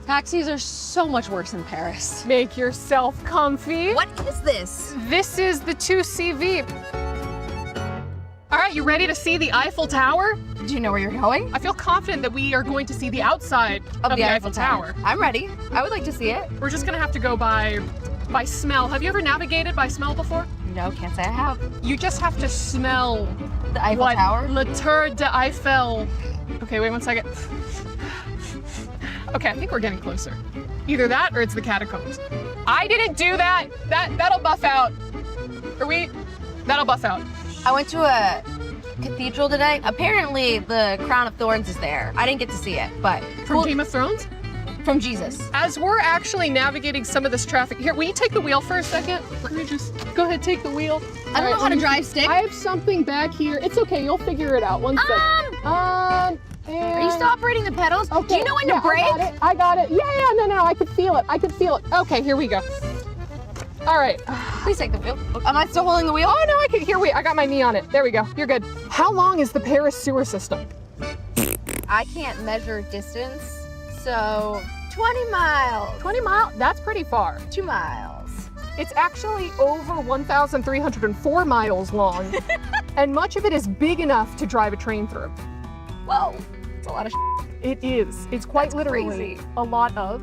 Taxis are so much worse in Paris. Make yourself comfy. What is this? This is the 2CV. All right, you ready to see the Eiffel Tower? Do you know where you're going? I feel confident that we are going to see the outside of the Eiffel Tower. I'm ready. I would like to see it. We're just gonna have to go by smell. Have you ever navigated by smell before? No, can't say I have. You just have to smell The Eiffel Tower? Le Tour de Eiffel. Okay, wait 1 second. Okay, I think we're getting closer. Either that or it's the catacombs. I didn't do that. That'll buff out. That'll buff out. I went to a cathedral today. Apparently the crown of thorns is there. I didn't get to see it, but From Game of Thrones? From Jesus. As we're actually navigating some of this traffic, here, will you take the wheel for a second? Let me just, go ahead, take the wheel. I don't know how to drive stick. I have something back here. It's okay, you'll figure it out. 1 second. Are you still operating the pedals? Okay, Do you know when to brake? I got it. Yeah, no, I could feel it. Okay, here we go. All right. Please take the wheel. Am I still holding the wheel? Oh, no, I got my knee on it. There we go, you're good. How long is the Paris sewer system? I can't measure distance, so 20 miles. 20 miles? That's pretty far. 2 miles. It's actually over 1,304 miles long, and much of it is big enough to drive a train through. Whoa, it's a lot of It is. It's quite That's literally crazy. a lot of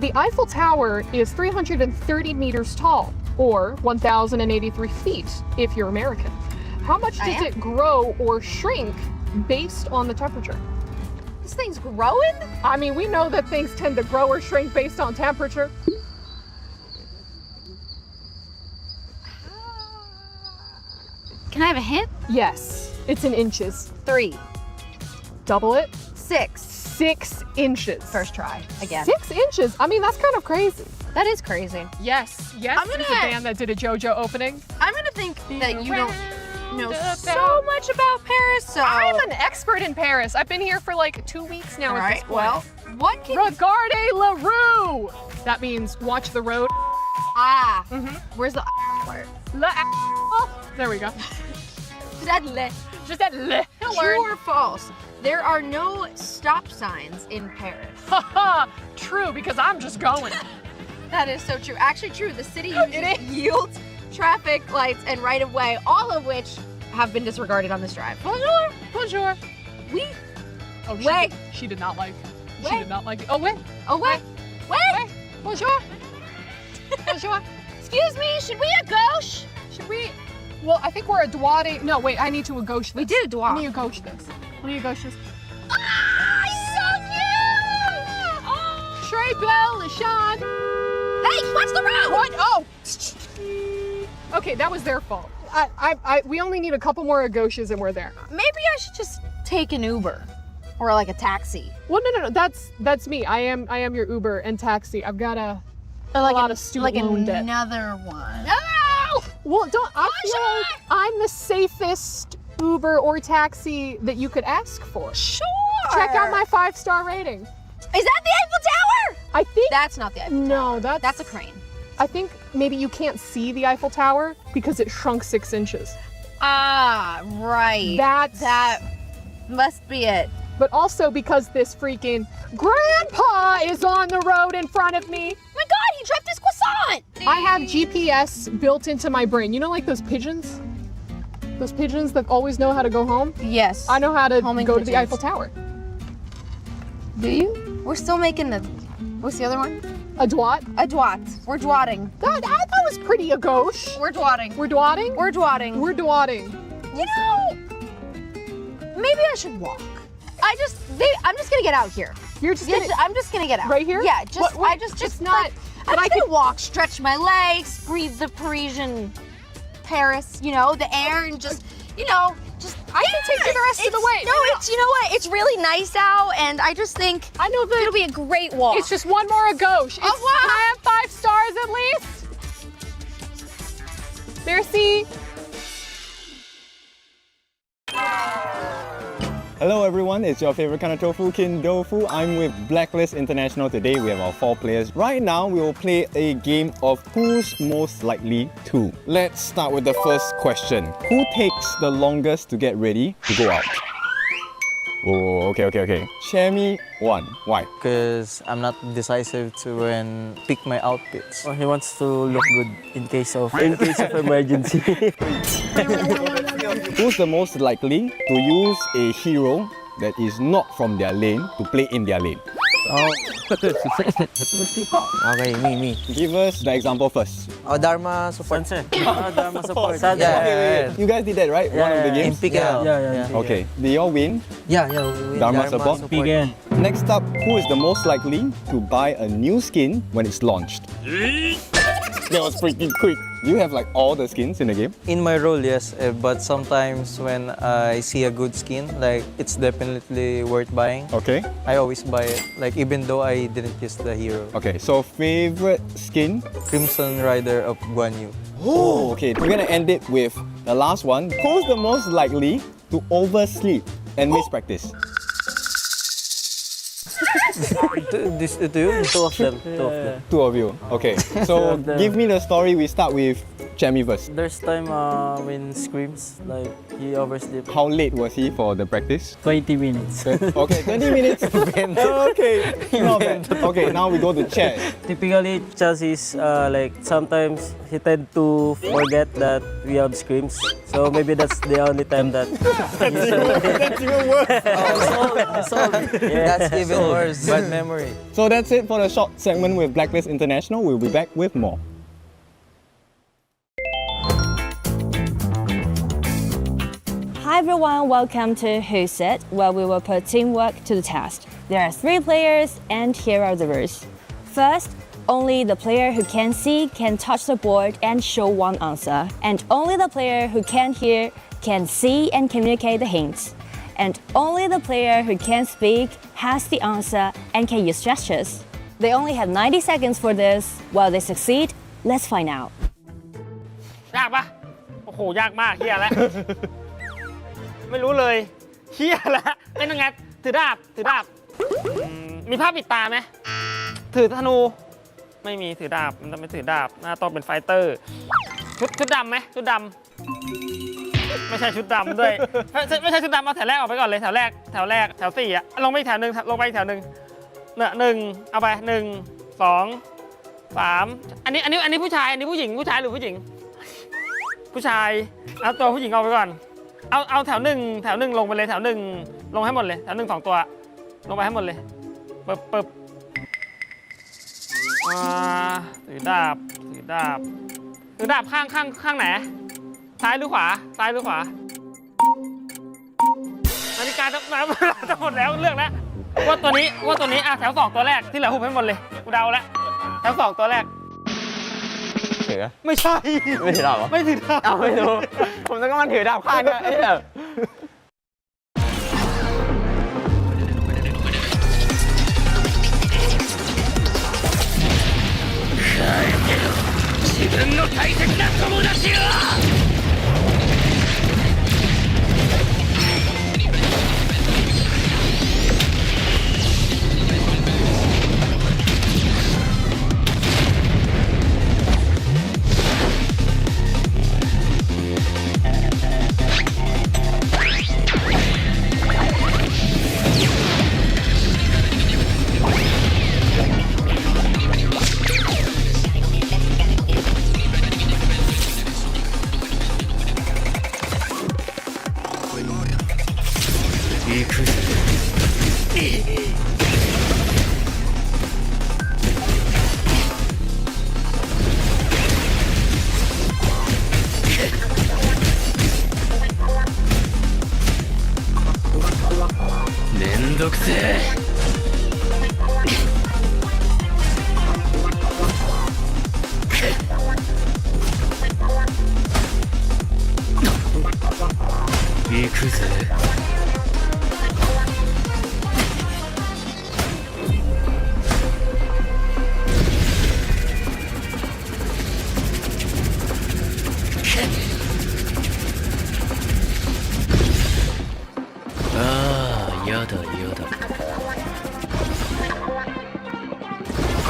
The Eiffel Tower is 330 meters tall, or 1,083 feet if you're American. How much does it grow or shrink based on the temperature? This thing's growing? I mean, we know that things tend to grow or shrink based on temperature. Can I have a hint? Yes, it's in inches. 3. Double it. 6. 6 inches. First try, again. 6 inches? I mean, that's kind of crazy. That is crazy. Yes, I'm gonna- there's a band that did a JoJo opening. I'm gonna think that you don't know so much about Paris, so... I'm an expert in Paris. I've been here for like 2 weeks now at this point. Well, what can... Regardez la rue! That means watch the road. Ah, Mm-hmm. where's the part? There we go. Just that le. True or false? There are no stop signs in Paris. Haha, true, because I'm just going. That is so true. Actually true, the city uses yields, traffic lights, and right-of-way, all of which have been disregarded on this drive. Bonjour, bonjour. We, Oh, wait. She did not like. She Wait. did not like it. Oh, wait. oh wait, wait, Bonjour. Bonjour. excuse me, should we a gauche? Should we? Well, I think we're a droite. No, wait, I need to gauche this. We did a Let droite. me gauche this. Let me gauche this. Ah, so cute! Oh. Très belle, Sean. Hey, watch the road! What? Oh. Okay, that was their fault. We only need a couple more gauches and we're there. Maybe I should just take an Uber or like a taxi. Well, no. That's me. I am your Uber and taxi. I've got a Or lot of student loan debt. another one. No! Well, I feel like I'm the safest Uber or taxi that you could ask for. Sure. Check out my 5-star rating. Is that the Eiffel Tower? I think. That's not the Eiffel Tower. No, That's a crane. I think maybe you can't see the Eiffel Tower because it shrunk 6 inches. Ah, right. That must be it. But also because this freaking grandpa is on the road in front of me. Oh my God, he dropped his croissant. I have GPS built into my brain. You know, like those pigeons? Those pigeons that always know how to go home? Yes. I know how to Homing go to the pigeons. Eiffel Tower. Do you? We're still making the, what's the other one? A droite? A droite. We're droiting. That was pretty a gauche. We're droiting. We're droiting? We're droiting. We're droiting. You know, maybe I should walk. I'm just gonna get out here. You're just gonna, I'm just gonna get out. right here? Yeah, just What- I just it's not. I'm just gonna walk, stretch my legs, breathe the Parisian Paris, you know, the air, and just, you know, just. I can take you the rest of the way. No, it's, you know what? It's really nice out, and I just think I know that it'll be a great walk. it's just one more a gauche. Au revoir. Can I have 5 stars at least? Merci. Hello everyone, it's your favorite kind of tofu, Kin Dofu. I'm with Blacklist International today. We have our 4 players. Right now, we will play a game of who's most likely to. Let's start with the first question. Who takes the longest to get ready to go out? Oh, okay. Share me one. Why? Because I'm not decisive to when pick my outfits. He wants to look good in case of emergency. Who's the most likely to use a hero that is not from their lane to play in their lane? Okay, me. Give us the example first. Dharma support. Dharma support. Yeah. You guys did that, right? One of the In games? PKL. Yeah. Okay. Did you all win? Yeah. We win Dharma support? Begin. Next up, who is the most likely to buy a new skin when it's launched? That was pretty quick. Do you have like all the skins in the game? In my role, yes. But sometimes when I see a good skin, like it's definitely worth buying. Okay. I always buy it. Like even though I didn't use the hero. Okay, so favorite skin? Crimson Rider of Guan Yu. Oh, okay. We're gonna end it with the last one. Who's the most likely to oversleep and miss practice? Two of them. Two of you. Okay. So of them. give me the story. We start with Chemi first. There's time when screams, like he oversleep. How late was he for the practice? 20 minutes. Okay, 20 minutes. Okay, not bad. Okay, now we go to Chad. Typically, Chelsea's like sometimes he tend to forget that we have screams. So maybe that's the only time that That's even worse. That's even worse. Bad memory. So that's it for the short segment with Blacklist International. We'll be back with more. Hi everyone, welcome to Who's It, where we will put teamwork to the test. There are 3 players and here are the rules. First, only the player who can see can touch the board and show one answer. And only the player who can hear can see and communicate the hints. And only the player who can speak has the answer and can use gestures. They only have 90 seconds for this. While they succeed, let's find out. ยากปะโอ้โหยากมากเฮียแล้ว ไม่รู้เลยเฮียแล้วเป็นยังไงถือดาบมีผ้าปิดตาไหมถือธนูไม่มีถือดาบมันต้องไม่ถือดาบหน้าต้องเป็นไฟเตอร์ชุดดำไหมชุดดำไม่ใช่ชุดดำด้วยไม่ใช่ชุดดำเอาแถวแรกออกไปก่อนเลยแถวแรกแถว4อะลงไปอีกแถวหนึ่งเนี่ย1เอาไป1 2 3อันนี้ผู้ชายอันนี้ผู้หญิงผู้ชายหรือผู้หญิงผู้ชายเอาตัวผู้หญิงออกไปก่อนเอาแถวหนึ่งลงไปเลยแถวหนึ่งลงให้หมดเลยแถว1 2 ตัวลงไปให้หมดเลยปึ๊บถือดาบข้างไหนซ้ายหรือขวานาฬิกาจะหมดแล้วเลือกแล้วว่าตัวนี้แถว2ตัวแรกที่เหลือหุบให้หมดเลยกูเดาแล้วแถว2ตัวแรกถือ ไม่ใช่ไม่ถือดาบเหรอ ไม่ถือดาบไม่รู้ผมนึกว่ามันถือดาบข้างเนี่ยไอ้แบบ やだ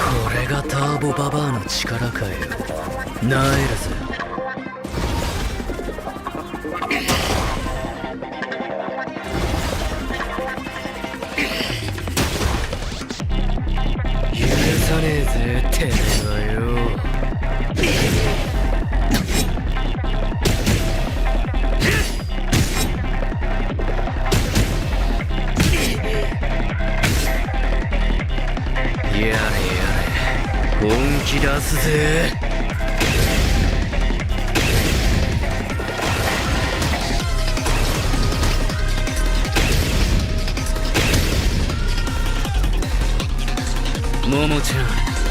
これがターボババアの力かよなえるぜやすぜ。ももち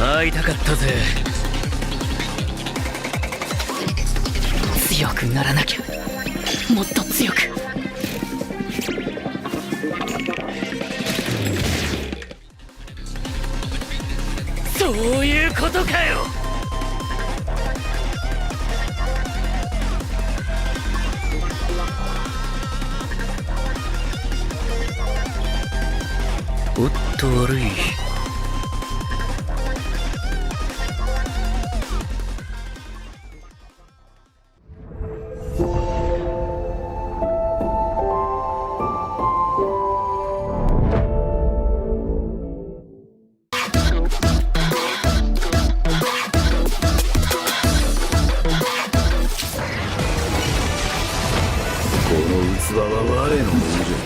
ゃん、会いたかったぜ。強くならなきゃ、もっと強く。そういうことかよ。おっと悪い。器は我のものじゃ。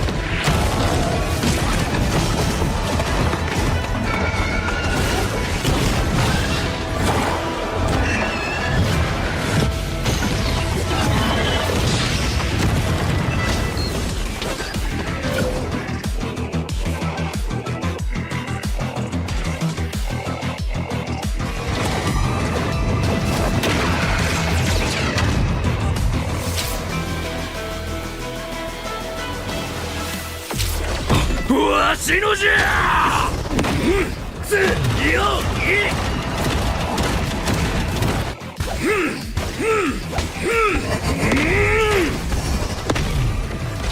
わしのじゃ。強い。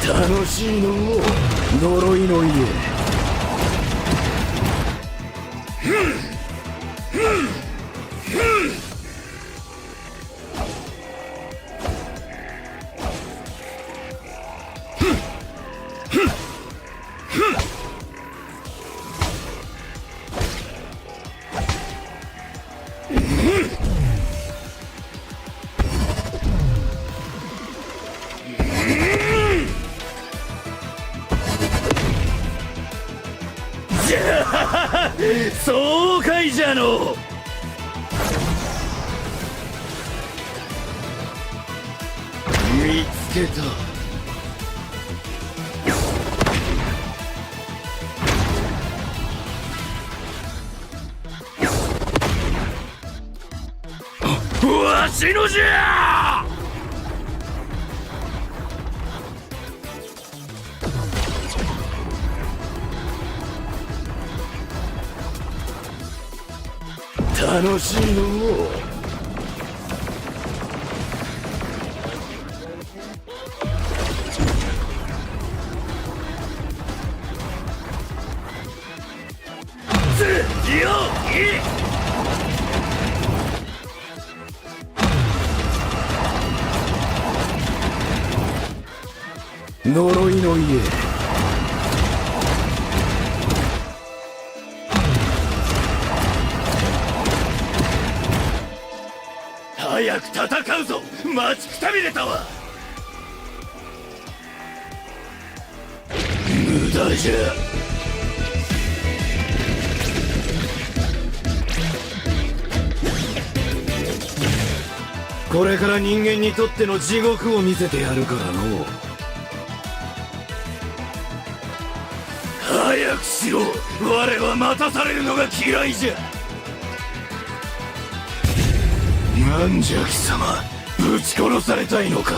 楽しいのう、呪いの家。爽快じゃの。見つけた。わしのじゃ。楽しいのう。強い。呪いの家。早く戦うぞ。待ちくたびれたわ。無駄じゃ。これから人間にとっての地獄を見せてやるからの。早くしろ。我は待たされるのが嫌いじゃ。なんじゃ貴様、ぶち殺されたいのか。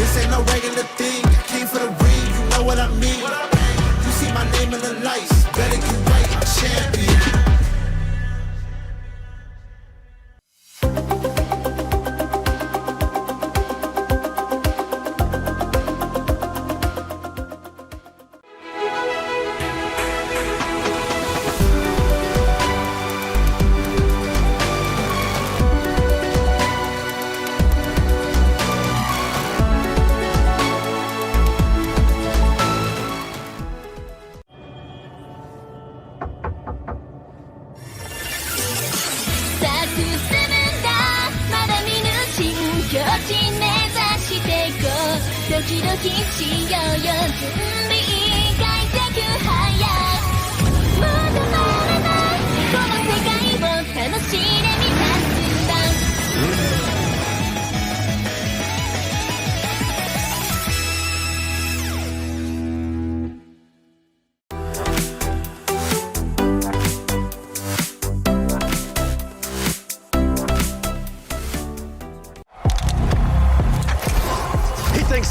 This ain't no regular thing. I came for the ring, you know what I mean. You see my name in the lights, better get right, I'm champion.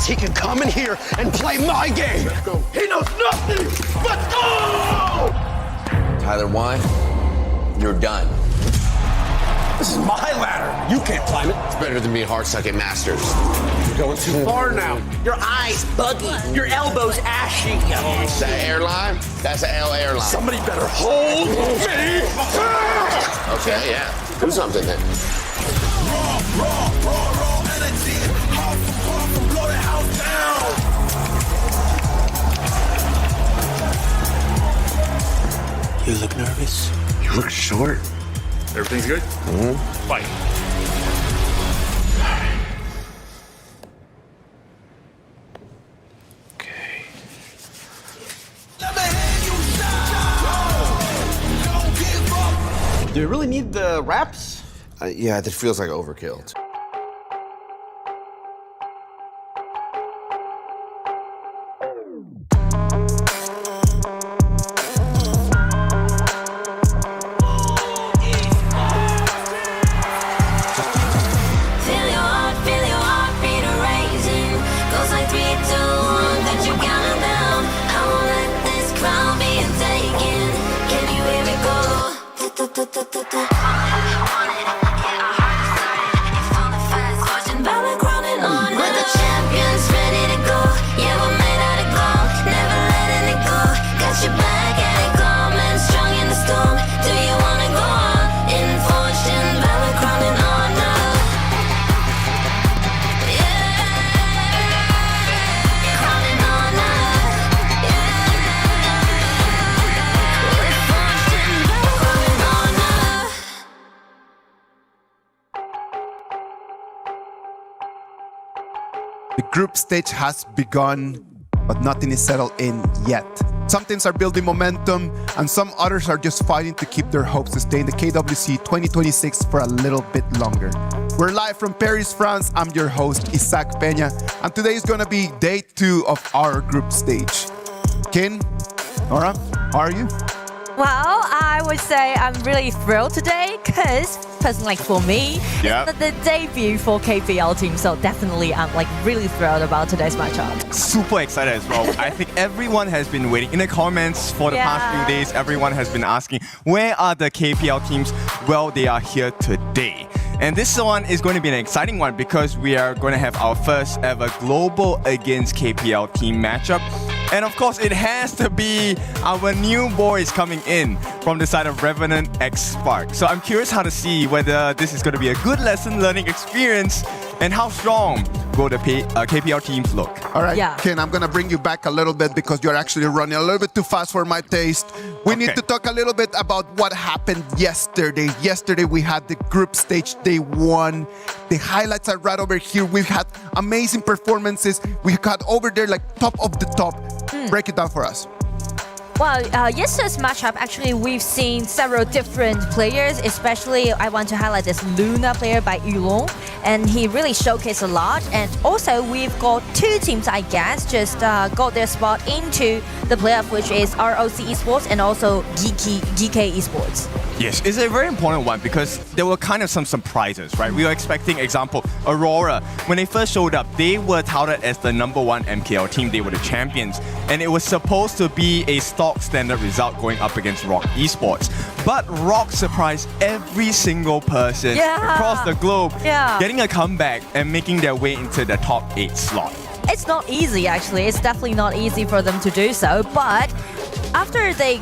He can come in here and play my game. Let's go. He knows nothing. Let's go! Tyler, why? You're done. This is my ladder. You can't climb it. It's better than being hard-sucking masters. You're going too far now. Your eyes buggy. Your elbows ashy. That airline? That's an L airline. Somebody better hold me. Okay, yeah. Do something then. Raw energy. Blow the house down. You look nervous. You look short. Everything's good? Mm-hmm. Fight. Okay. Do you really need the wraps? Yeah, this feels like overkill. The group stage has begun, but nothing is settled in yet. Some teams are building momentum, and some others are just fighting to keep their hopes to stay in the KWC 2026 for a little bit longer. We're live from Paris, France. I'm your host, Isaac Peña, and today is going to be day 2 of our group stage. Kin, Nora, how are you? Well, I would say I'm really thrilled today because, personally, for me, it's the debut for KPL team. So definitely, I'm really thrilled about today's matchup. Super excited as well. I think everyone has been waiting. In the comments for the past few days, everyone has been asking, where are the KPL teams? Well, they are here today. And this one is going to be an exciting one because we are going to have our first ever global against KPL team matchup. And of course, it has to be our new boys coming in from the side of Revenant X Spark. So I'm curious how to see whether this is going to be a good lesson learning experience and how strong will the KPL teams look. All right, Ken, I'm going to bring you back a little bit because you're actually running a little bit too fast for my taste. We need to talk a little bit about what happened yesterday. Yesterday, we had the group stage day 1. The highlights are right over here. We've had amazing performances. We got over there top of the top. Break it down for us. Well, yesterday's matchup, actually, we've seen several different players, especially I want to highlight this Luna player by Yulong, and he really showcased a lot. And also, we've got 2 teams, I guess, just got their spot into the playoff, which is ROC Esports and also GK Esports. Yes, it's a very important one because there were kind of some surprises, right? We were expecting, example, Aurora. When they first showed up, they were touted as the #1 MKL team. They were the champions. And it was supposed to be a stock standard result going up against Rock Esports. But Rock surprised every single person across the globe, getting a comeback and making their way into the top 8 slot. It's not easy, actually. It's definitely not easy for them to do so. But after they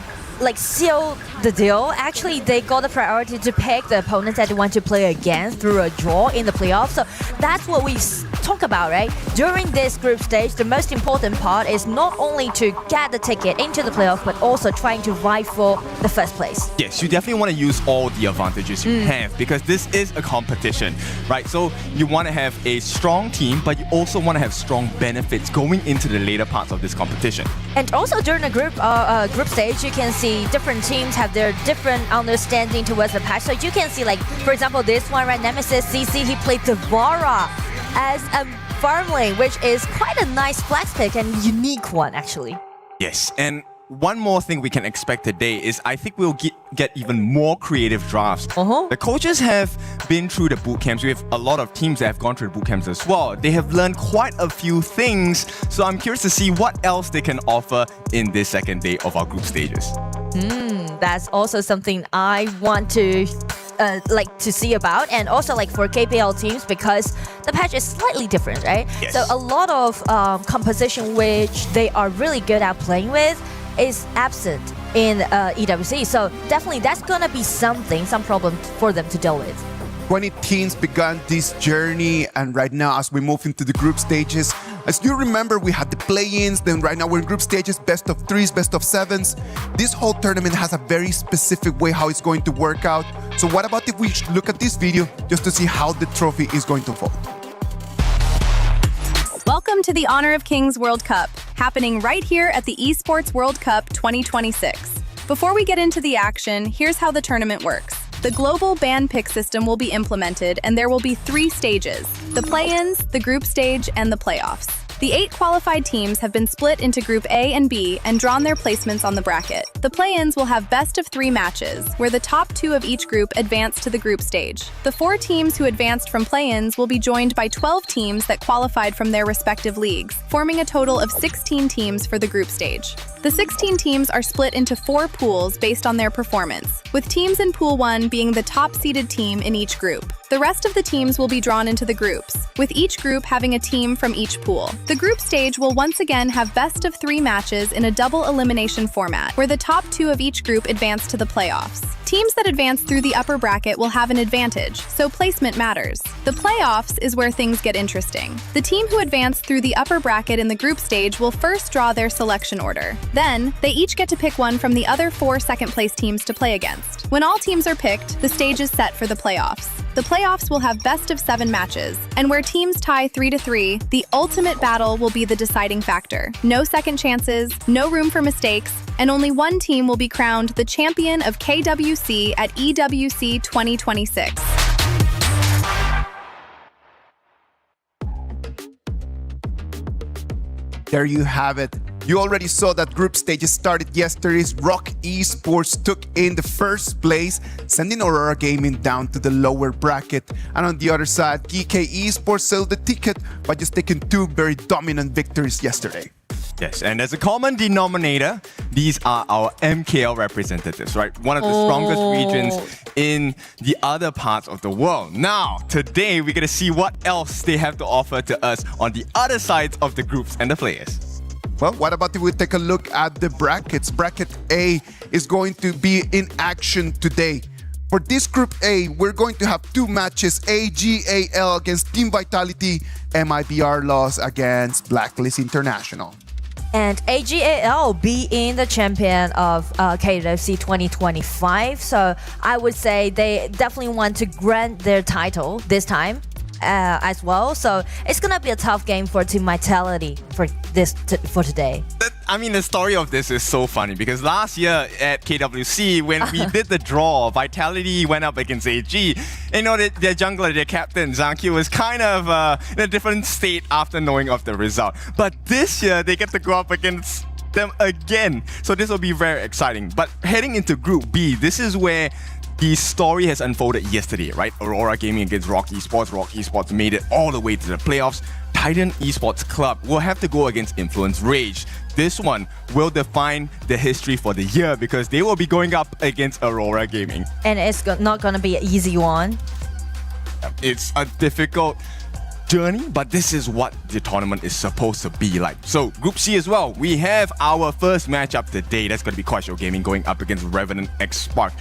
seal the deal, actually they got the priority to pick the opponents that they want to play against through a draw in the playoffs. So that's what we talk about, right? During this group stage, the most important part is not only to get the ticket into the playoffs, but also trying to vie for the first place. Yes, you definitely want to use all the advantages you have because this is a competition, right? So you want to have a strong team, but you also want to have strong benefits going into the later parts of this competition. And also during the group stage, you can see different teams have their different understanding towards the patch. So you can see, like, for example, this one, right? Nemesis CC, he played Devara as a farmling, which is quite a nice flex pick and unique one, actually. Yes, and one more thing we can expect today is I think we'll get even more creative drafts. The coaches have been through the boot camps. We have a lot of teams that have gone through the boot camps as well. They have learned quite a few things, so I'm curious to see what else they can offer in this second day of our group stages. That's also something I want to see about, and also like for KPL teams because the patch is slightly different, right? Yes. So a lot of composition which they are really good at playing with is absent in EWC. So definitely that's gonna be some problem for them to deal with. 20 teams began this journey, and right now as we move into the group stages, as you remember, we had the play-ins, then right now we're in group stages, best of 3s, best of 7s. This whole tournament has a very specific way how it's going to work out. So what about if we look at this video just to see how the trophy is going to fall? Welcome to the Honor of Kings World Cup, happening right here at the Esports World Cup 2026. Before we get into the action, here's how the tournament works. The global ban pick system will be implemented, and there will be 3 stages: the play-ins, the group stage, and the playoffs. The 8 qualified teams have been split into Group A and B and drawn their placements on the bracket. The play-ins will have best of 3 matches, where the top 2 of each group advance to the group stage. The 4 teams who advanced from play-ins will be joined by 12 teams that qualified from their respective leagues, forming a total of 16 teams for the group stage. The 16 teams are split into 4 pools based on their performance, with teams in Pool 1 being the top-seeded team in each group. The rest of the teams will be drawn into the groups, with each group having a team from each pool. The group stage will once again have best of 3 matches in a double elimination format, where the top 2 of each group advance to the playoffs. Teams that advance through the upper bracket will have an advantage, so placement matters. The playoffs is where things get interesting. The team who advanced through the upper bracket in the group stage will first draw their selection order. Then, they each get to pick one from the other 4 second-place teams to play against. When all teams are picked, the stage is set for the playoffs. The playoffs will have best of 7 matches, and where teams tie 3-3, the ultimate battle will be the deciding factor. No second chances, no room for mistakes, and only one team will be crowned the champion of KWC at EWC 2026. There you have it. You already saw that group stages started yesterday. Rock Esports took in the first place, sending Aurora Gaming down to the lower bracket. And on the other side, GK Esports sold the ticket by just taking 2 very dominant victories yesterday. Yes, and as a common denominator, these are our MKL representatives, right? One of the strongest regions in the other parts of the world. Now, today, we're going to see what else they have to offer to us on the other sides of the groups and the players. Well, what about if we take a look at the brackets? Bracket A is going to be in action today. For this Group A, we're going to have 2 matches, AGAL against Team Vitality, MIBR loss against Blacklist International. And AGAL being the champion of KWC 2025. So I would say they definitely want to grant their title this time as well. So it's going to be a tough game for Team Vitality for today. I mean, the story of this is so funny because last year at KWC, when we did the draw, Vitality went up against AG. You know, their jungler, their captain, Zanki, was kind of in a different state after knowing of the result. But this year, they get to go up against them again. So this will be very exciting. But heading into Group B, this is where the story has unfolded yesterday, right? Aurora Gaming against Rock Esports. Rock Esports made it all the way to the playoffs. Titan Esports Club will have to go against Influence Rage. This one will define the history for the year because they will be going up against Aurora Gaming. And it's not going to be an easy one. It's a difficult journey, but this is what the tournament is supposed to be like. So Group C as well, we have our first matchup today. That's going to be Quasho Gaming going up against Revenant X Spark.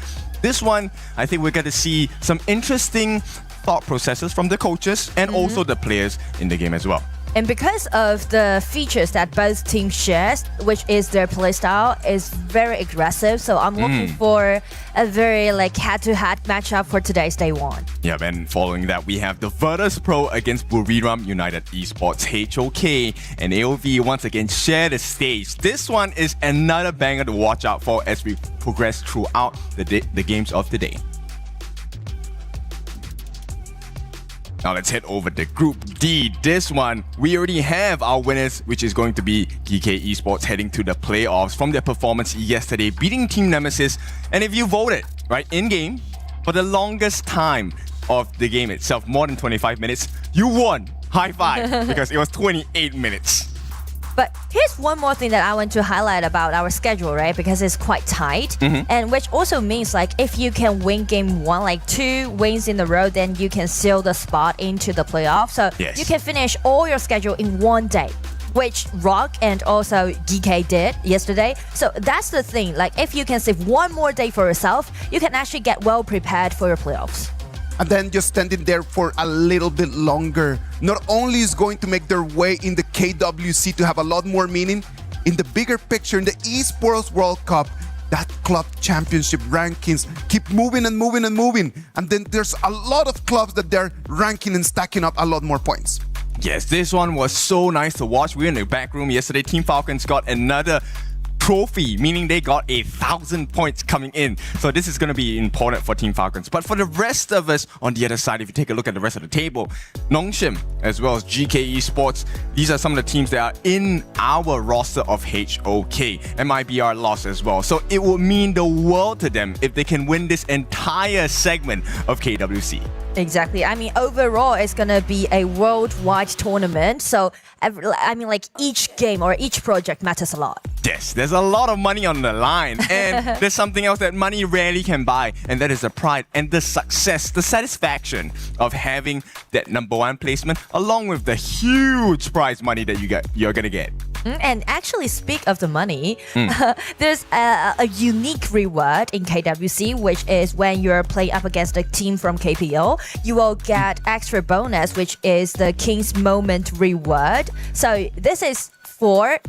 This one, I think we're going to see some interesting thought processes from the coaches and also the players in the game as well. And because of the features that both teams share, which is their playstyle, is very aggressive. So I'm looking for a very head-to-head matchup for today's day one. Yeah, and following that, we have the Virtus Pro against Buriram United Esports. HOK and AOV once again share the stage. This one is another banger to watch out for as we progress throughout the games of the day. Now let's head over to Group D. This one, we already have our winners, which is going to be GK Esports heading to the playoffs from their performance yesterday, beating Team Nemesis. And if you voted, right, in-game, for the longest time of the game itself, more than 25 minutes, you won. High five, because it was 28 minutes. But here's one more thing that I want to highlight about our schedule, right? Because it's quite tight. And which also means if you can win game one, 2 wins in a row, then you can seal the spot into the playoff. So you can finish all your schedule in one day, which Rock and also DK did yesterday. So that's the thing. If you can save one more day for yourself, you can actually get well prepared for your playoffs. And then just standing there for a little bit longer not only is going to make their way in the KWC to have a lot more meaning, in the bigger picture, in the Esports World Cup, that club championship rankings keep moving and moving and moving. And then there's a lot of clubs that they're ranking and stacking up a lot more points. Yes, this one was so nice to watch. We were in the back room yesterday. Team Falcons got another trophy, meaning they got 1,000 points coming in. So this is going to be important for Team Falcons. But for the rest of us on the other side, if you take a look at the rest of the table, Nongshim as well as GK Esports, these are some of the teams that are in our roster of HOK. MIBR lost as well. So it will mean the world to them if they can win this entire segment of KWC. Exactly. I mean, overall, it's going to be a worldwide tournament. So, each game or each project matters a lot. Yes, there's a lot of money on the line. And there's something else that money rarely can buy. And that is the pride and the success, the satisfaction of having that #1 placement along with the huge prize money that you're going to get. And actually, speak of the money, there's a unique reward in KWC, which is when you're playing up against a team from KPO, you will get extra bonus, which is the King's Moment reward. So this is for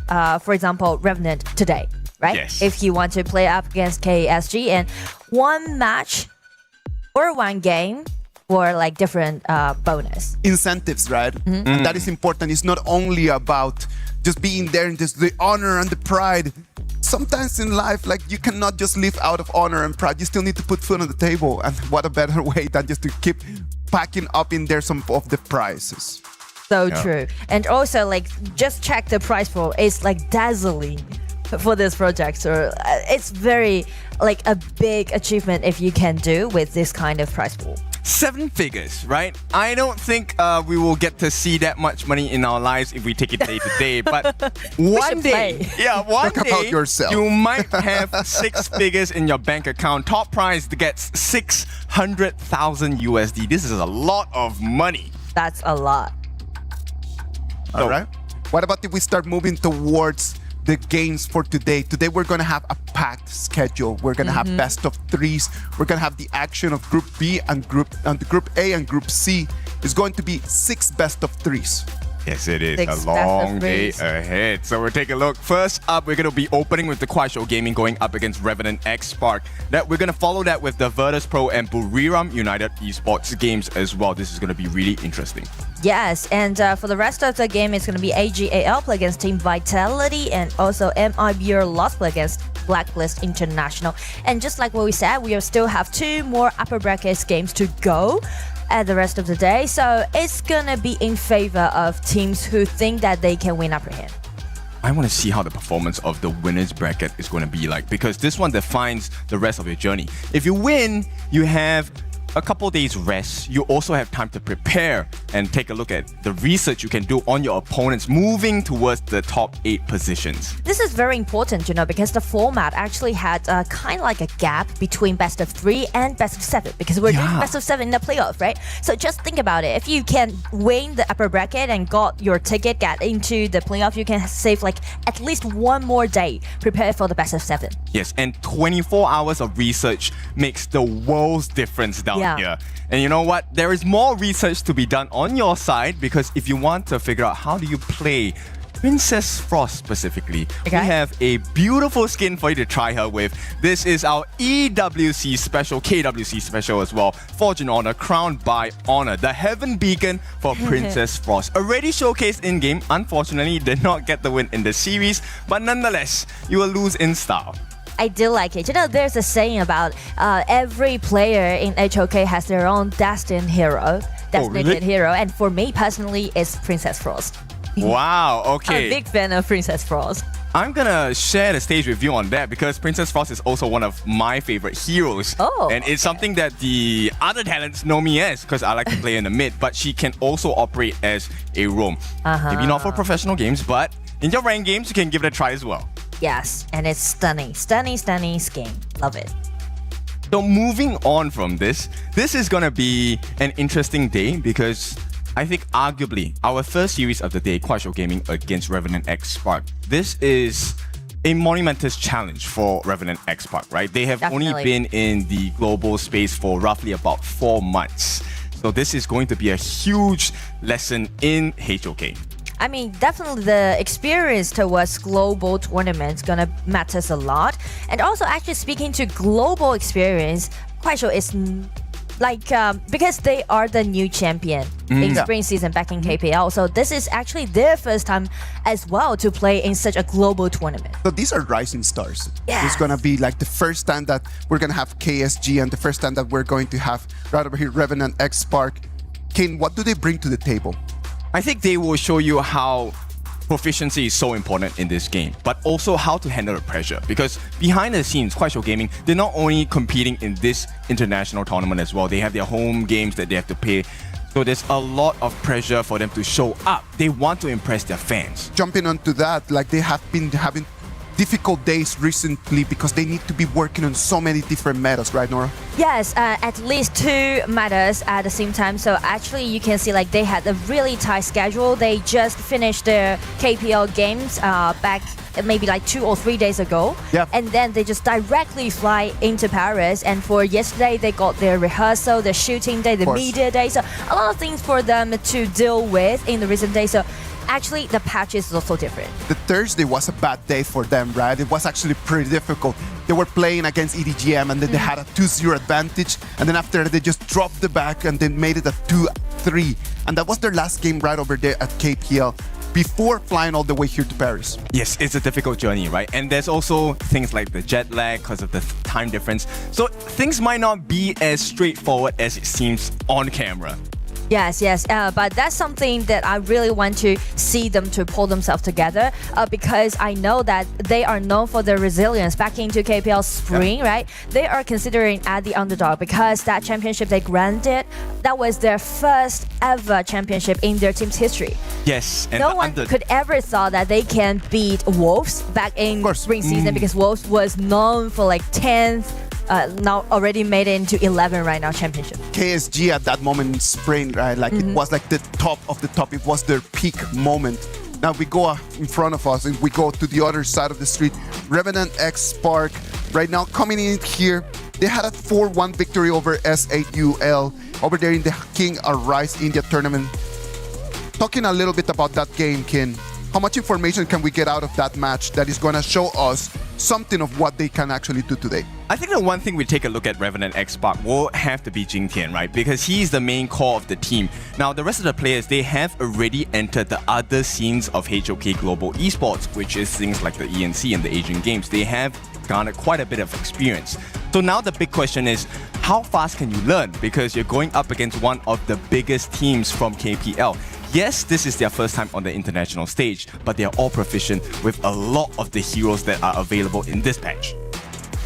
example, Revenant today, right? Yes. If you want to play up against KSG and one match or one game for different bonus. Incentives, right? And that is important. It's not only about just being there and just the honor and the pride. Sometimes in life, you cannot just live out of honor and pride. You still need to put food on the table. And what a better way than just to keep packing up in there some of the prizes. So true. And also, just check the prize pool. It's dazzling for this project. So it's very a big achievement if you can do with this kind of prize pool. 7 figures, right? I don't think we will get to see that much money in our lives if we take it day to day. But one day, Talk about yourself. you might have 6 figures in your bank account. Top prize gets 600,000 USD. This is a lot of money. That's a lot. All right. What about if we start moving towards the games for today? Today we're going to have a packed schedule. We're going to have best of 3s. We're going to have the action of Group B and Group A and Group C. It's going to be 6 best of 3s. Yes, it is 6 a long day ahead. So we'll take a look. First up, we're going to be opening with the Quasho Gaming going up against Revenant X Spark. We're going to follow that with the Virtus Pro and Buriram United Esports games as well. This is going to be really interesting. Yes, and for the rest of the game, it's going to be AGAL play against Team Vitality and also MIBR Lost play against Blacklist International. And just like what we said, we still have 2 more upper brackets games to go at the rest of the day. So it's going to be in favor of teams who think that they can win upper hand. I want to see how the performance of the winner's bracket is going to be like, because this one defines the rest of your journey. If you win, you have a couple days rest. You also have time to prepare and take a look at the research you can do on your opponents moving towards the top 8 positions. This is very important, because the format actually had kind of like a gap between best of 3 and best of 7, because we're doing best of 7 in the playoff, right? So just think about it. If you can win the upper bracket and got your ticket, get into the playoff, you can save like at least one more day prepare for the best of 7. Yes, and 24 hours of research makes the world's difference down here. And you know what? There is more research to be done on your side, because if you want to figure out how do you play Princess Frost specifically, we have a beautiful skin for you to try her with. This is our EWC special, KWC special as well. Fortune Honor, crowned by Honor, the heaven beacon for Princess Frost. Already showcased in-game. Unfortunately, did not get the win in the series, but nonetheless, you will lose in style. I do like it. There's a saying about every player in HOK has their own destined hero, designated hero, and for me personally, it's Princess Frost. Wow, okay. I'm a big fan of Princess Frost. I'm gonna share the stage with you on that, because Princess Frost is also one of my favorite heroes. And it's something that the other talents know me as, because I like to play in the mid, but she can also operate as a roam. Maybe not for professional games, but in your ranked games, you can give it a try as well. Yes, and it's stunning skin. Love it. So moving on from this is gonna be an interesting day, because I think arguably our first series of the day, Kuaishou Gaming against Revenant X Spark. This is a monumentous challenge for Revenant X Spark, right? They have only been in the global space for roughly about 4 months. So this is going to be a huge lesson in HOK. I mean, definitely the experience towards global tournaments gonna matters a lot. And also, actually speaking to global experience, Kuaishou is like, because they are the new champion in spring season back in KPL. So this is actually their first time as well to play in such a global tournament. So these are rising stars. It's going to be like the first time that we're going to have KSG and the first time that we're going to have right over here Revenant X Spark. Kane, what do they bring to the table? I think they will show you how proficiency is so important in this game, but also how to handle the pressure. Because behind the scenes, Kuaishou Gaming, they're not only competing in this international tournament as well, they have their home games that they have to play. So there's a lot of pressure for them to show up. They want to impress their fans. Jumping onto that, like they have been having difficult days recently because they need to be working on so many different metas, right, Nora? Yes, at least 2 metas at the same time. So actually you can see like they had a really tight schedule. They just finished their KPL games back maybe like 2 or 3 days ago. And then they just directly fly into Paris. And for yesterday, they got their rehearsal, the shooting day, the media day. So a lot of things for them to deal with in the recent days. So actually, the patch is also different. The Thursday was a bad day for them, right? It was actually pretty difficult. They were playing against EDGM and then they had a 2-0 advantage. And then after that, they just dropped the back and then made it a 2-3. And that was their last game right over there at KPL before flying all the way here to Paris. Yes, it's a difficult journey, right? And there's also things like the jet lag because of the time difference. So things might not be as straightforward as it seems on camera. Yes, but that's something that I really want to see them to pull themselves together because I know that they are known for their resilience back into KPL spring, right? They are considering as the underdog because that championship they granted, that was their first ever championship in their team's history. Yes, and no one could ever thought that they can beat Wolves back in spring season because Wolves was known for like 10th. Now already made it into 11 right now championship. KSG at that moment in spring, right? Like it was like the top of the top. It was their peak moment. Now we go in front of us and we go to the other side of the street. Revenant X Spark right now coming in here. They had a 4-1 victory over SAUL over there in the King Arise India tournament. Talking a little bit about that game, Kin. How much information can we get out of that match that is going to show us something of what they can actually do today? I think the one thing we take a look at Revenant X Spark will have to be Jing Tian, right? Because he's the main core of the team. Now, the rest of the players, they have already entered the other scenes of HOK Global Esports, which is things like the ENC and the Asian Games. They have garnered quite a bit of experience. So now the big question is, how fast can you learn? Because you're going up against one of the biggest teams from KPL. Yes, this is their first time on the international stage, but they are all proficient with a lot of the heroes that are available in this patch.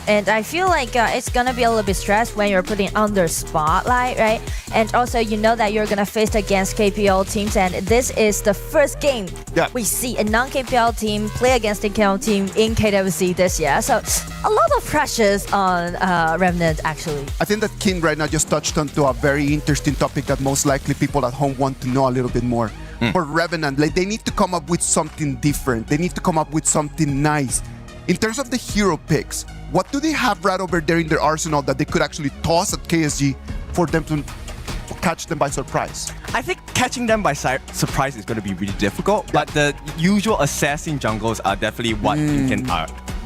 And I feel like it's gonna be a little bit stressed when you're putting under spotlight, right? And also you know that you're gonna face against KPL teams, and this is the first game we see a non-KPL team play against the KPL team in KWC this year. So a lot of pressures on Remnant actually. I think that King right now just touched onto a very interesting topic that most likely people at home want to know a little bit more. For Revenant, like they need to come up with something different. They need to come up with something nice. In terms of the hero picks, what do they have right over there in their arsenal that they could actually toss at KSG for them to catch them by surprise? I think catching them by surprise is going to be really difficult, but the usual assassin jungles are definitely what you can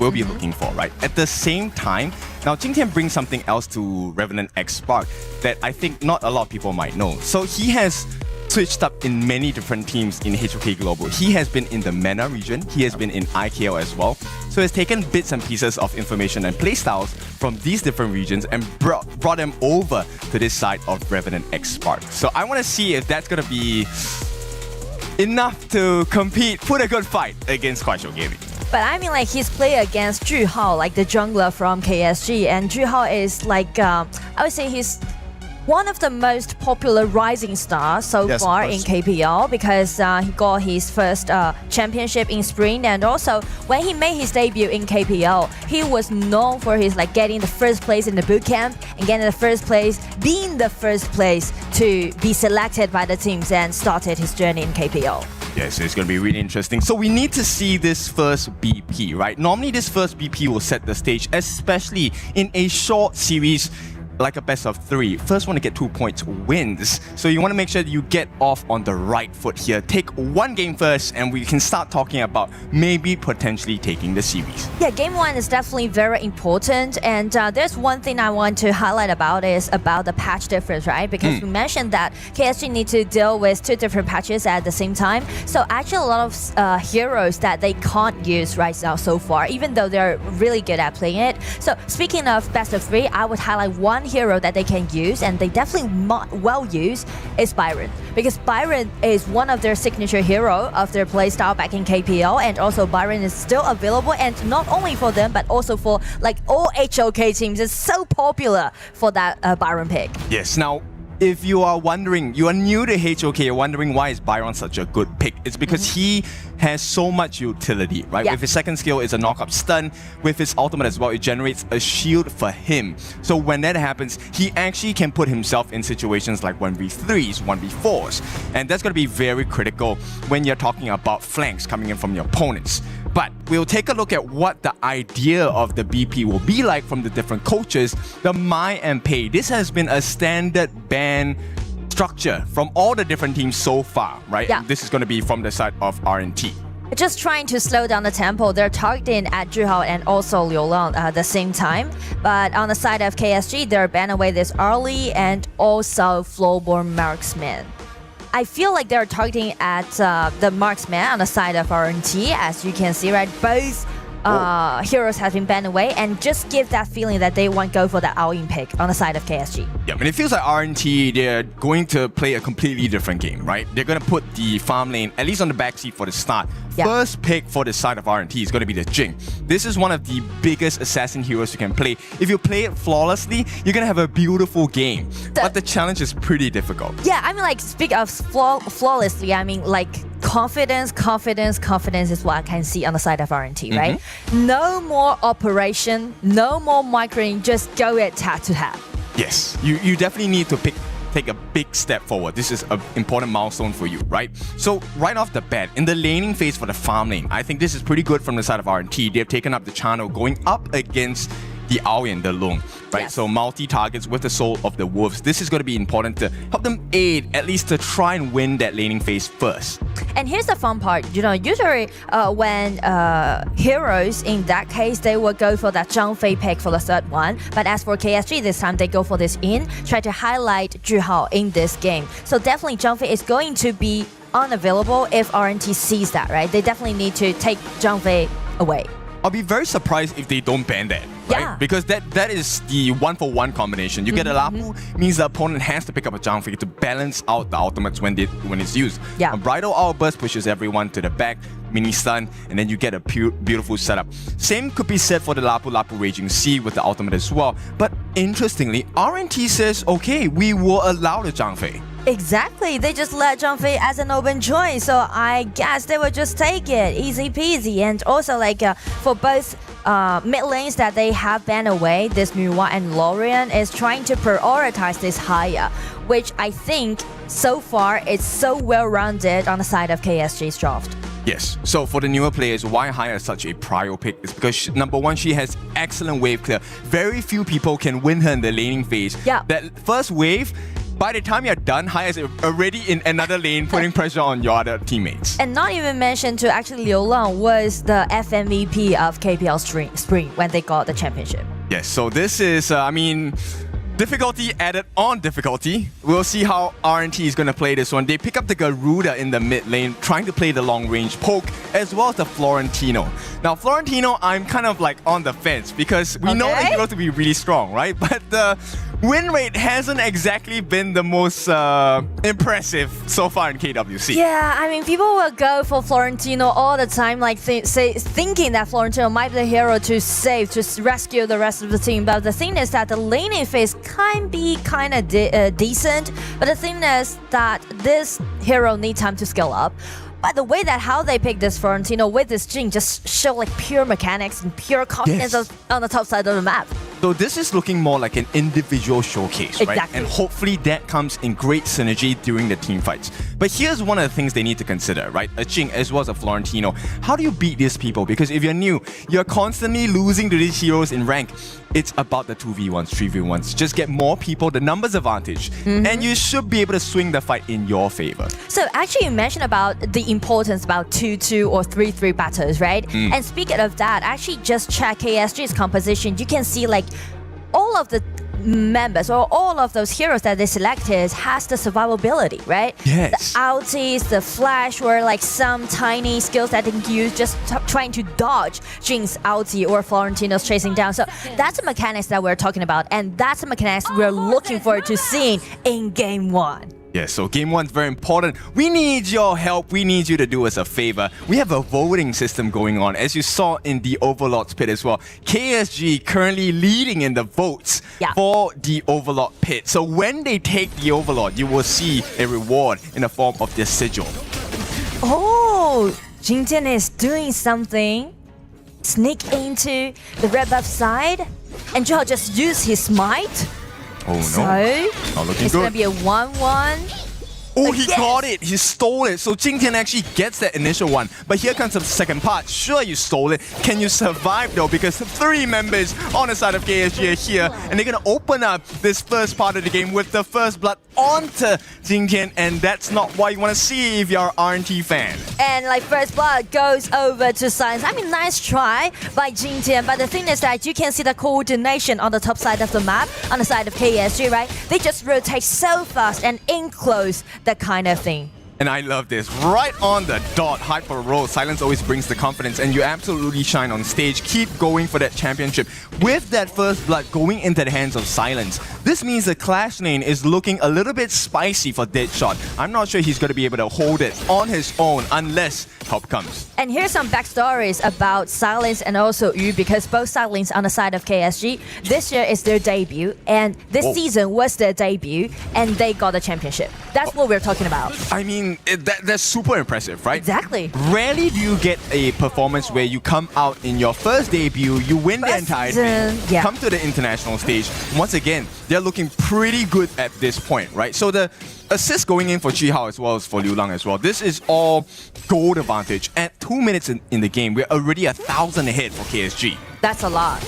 will be looking for, right? At the same time, now Jingtian brings something else to Revenant X Spark that I think not a lot of people might know. So he has switched up in many different teams in HOK Global. He has been in the MENA region, he has been in IKL as well. So he's taken bits and pieces of information and playstyles from these different regions and brought them over to this side of Revenant X Spark. So I want to see if that's going to be enough to compete, put a good fight against Kuaishou Gaming. But I mean, like, he's played against Zhu Hao, like the jungler from KSG, and Zhu Hao is like, I would say he's one of the most popular rising stars so far in KPL because he got his first championship in spring, and also when he made his debut in KPL, he was known for his like getting the first place in the boot camp and getting the first place, being the first place to be selected by the teams and started his journey in KPL. Yes, it's going to be really interesting. So we need to see this first BP, right? Normally this first BP will set the stage, especially in a short series like a best of 3. First one to get 2 points wins. So you want to make sure that you get off on the right foot here. Take one game first and we can start talking about maybe potentially taking the series. Yeah, game 1 is definitely very important, and there's one thing I want to highlight about is about the patch difference, right? Because we mentioned that KSG need to deal with 2 different patches at the same time. So actually a lot of heroes that they can't use right now so far, even though they're really good at playing it. So speaking of best of 3, I would highlight one hero that they can use, and they definitely well use, is Byron, because Byron is one of their signature hero of their playstyle back in KPL, and also Byron is still available, and not only for them but also for like all HOK teams. It's so popular for that Byron pick. Yes, now if you are wondering, you are new to HOK, you're wondering why is Byron such a good pick, it's because he has so much utility, right? With his second skill, it's a knockup stun. With his ultimate as well, it generates a shield for him. So when that happens, he actually can put himself in situations like 1v3s, 1v4s. And that's going to be very critical when you're talking about flanks coming in from your opponents. But we'll take a look at what the idea of the BP will be like from the different coaches. The My and Pay, this has been a standard ban structure from all the different teams so far, right? Yeah. This is going to be from the side of RNT. Just trying to slow down the tempo. They're targeting at Zhu Hao and also Liu Long at the same time. But on the side of KSG, they're banning away this early and also Flowborn Marksman. I feel like they're targeting at the Marksman on the side of RNT, as you can see, right? Both heroes have been banned away, and just give that feeling that they won't go for the all-in pick on the side of KSG. Yeah, but it feels like RNT, they're going to play a completely different game, right? They're going to put the farm lane, at least on the backseat for the start. Yeah. First pick for the side of RNT is going to be the Jing. This is one of the biggest assassin heroes you can play. If you play it flawlessly, you're going to have a beautiful game. But the challenge is pretty difficult. Yeah, I mean, like, speak of flawlessly, I mean, like, confidence is what I can see on the side of RNT, right? No more operation, no more microing, just go it head to head. Yes, you definitely need to take a big step forward. This is an important milestone for you, right? So right off the bat, in the laning phase for the farm lane, I think this is pretty good from the side of RNT. They've taken up the channel going up against the Aoyan, the Long, right? Yes. So multi-targets with the Soul of the Wolves. This is going to be important to help them aid, at least to try and win that laning phase first. And here's the fun part, you know, usually when heroes, in that case, they will go for that Zhang Fei pick for the third one. But as for KSG, this time they go for this try to highlight Zhu Hao in this game. So definitely Zhang Fei is going to be unavailable if RNT sees that, right? They definitely need to take Zhang Fei away. I'll be very surprised if they don't ban that, right? Yeah. Because that is the 1-for-1 combination. You get a Lapu, means the opponent has to pick up a Zhangfei to balance out the ultimates when it's used. Yeah. A Bridal Outburst pushes everyone to the back, mini stun, and then you get a beautiful setup. Same could be said for the Lapu Lapu Raging Sea with the ultimate as well. But interestingly, RNT says, okay, we will allow the Zhangfei. Exactly, they just let Zhangfei as an open choice, so I guess they would just take it, easy peasy. And also for both mid lanes that they have banned away, this Miwa and Lorian is trying to prioritize this Haya, which I think so far it's so well rounded on the side of KSG's draft. Yes, so for the newer players, why Haya is such a prio pick is because number one, she has excellent wave clear. Very few people can win her in the laning phase. Yeah. That first wave, by the time you're done, Haya is already in another lane putting pressure on your other teammates. And not even mentioned to actually Liu Lang was the FMVP of KPL Spring when they got the championship. Yes, so this is, difficulty added on difficulty. We'll see how RNT is going to play this one. They pick up the Garuda in the mid lane, trying to play the long range poke, as well as the Florentino. Now, Florentino, I'm kind of like on the fence because we know that he's going to be really strong, right? But the win rate hasn't exactly been the most impressive so far in KWC. Yeah, I mean, people will go for Florentino all the time, like thinking that Florentino might be the hero to save, to rescue the rest of the team. But the thing is that the laning phase can be kind of decent. But the thing is that this hero needs time to scale up. But the way that how they pick this Florentino with this Jing just show like pure mechanics and pure confidence on the top side of the map. So this is looking more like an individual showcase, right? Exactly. And hopefully that comes in great synergy during the team fights. But here's one of the things they need to consider, right? A Jing as well as a Florentino. How do you beat these people? Because if you're new, you're constantly losing to these heroes in rank. It's about the 2v1s, 3v1s. Just get more people, the numbers advantage, and you should be able to swing the fight in your favor. So actually you mentioned about the importance about 2-2 or 3-3 battles, right? And speaking of that, actually just check KSG's composition. You can see like all of the members or all of those heroes that they selected has the survivability, right? Yes. The ultis, the flash, or like some tiny skills that they can use just trying to dodge Jing's ulti or Florentino's chasing down. So that's the mechanics that we're talking about, and that's the mechanics we're looking forward to seeing in Game 1. Yeah, so Game 1 is very important. We need your help. We need you to do us a favor. We have a voting system going on, as you saw in the Overlord's pit as well. KSG currently leading in the votes for the Overlord pit. So when they take the Overlord, you will see a reward in the form of this sigil. Oh, Jingtian is doing something. Sneak into the red buff side, and Zhao just use his might. Oh no. So, not looking it's good. going to be a 1-1. Oh, he got it. He stole it. So Jingtian actually gets that initial one. But here comes the second part. Sure, you stole it. Can you survive though? Because 3 members on the side of KSG are here. And they're going to open up this first part of the game with the first blood onto Jingtian. And that's not what you want to see if you're an RNT fan. And like first blood goes over to Science. I mean, nice try by Jingtian. But the thing is that you can see the coordination on the top side of the map, on the side of KSG, right? They just rotate so fast and in close. That kind of thing. And I love this. Right on the dot, hyper roll. Silence always brings the confidence, and you absolutely shine on stage. Keep going for that championship. With that first blood going into the hands of Silence, this means the Clash lane is looking a little bit spicy for Deadshot. I'm not sure he's going to be able to hold it on his own unless help comes. And here's some backstories about Silence and also Yu, because both Silence on the side of KSG, this year is their debut, and this season was their debut, and they got the championship. That's what we're talking about. I mean, that's super impressive, right? Exactly. Rarely do you get a performance where you come out in your first debut, you win the entire thing, come to the international stage. Once again, they're looking pretty good at this point, right? So the assist going in for Chi Hao as well as for Liu Lang as well. This is all gold advantage. At 2 minutes in the game, we're already 1,000 ahead for KSG. That's a lot.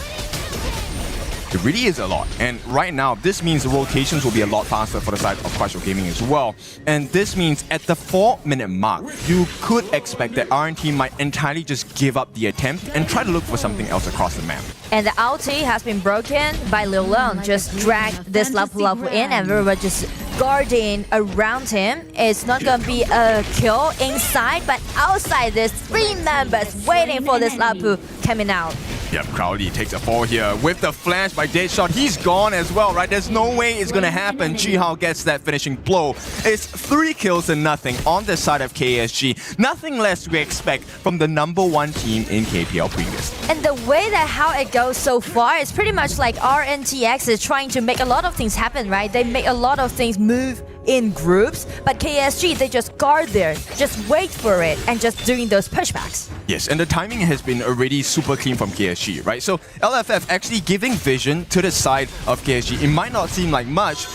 It really is a lot. And right now, this means the rotations will be a lot faster for the side of Clash of Gaming as well. And this means at the 4-minute mark, you could expect that RNT might entirely just give up the attempt and try to look for something else across the map. And the ulti has been broken by Liu Lang. Just drag this Lapu Lapu in and everyone just guarding around him. It's not gonna be a kill inside, but outside there's 3 members waiting for this Lapu coming out. Yep, Crowley takes a fall here with the flash by Deadshot. He's gone as well, right? There's no way it's gonna happen. Jihao gets that finishing blow. It's 3 kills to nothing on the side of KSG. Nothing less to expect from the #1 team in KPL previously. And the way that how it goes so far is pretty much like RNTX is trying to make a lot of things happen, right? They make a lot of things move in groups, but KSG, they just guard there, just wait for it, and just doing those pushbacks. Yes, and the timing has been already super clean from KSG, right? So LFF actually giving vision to the side of KSG. It might not seem like much,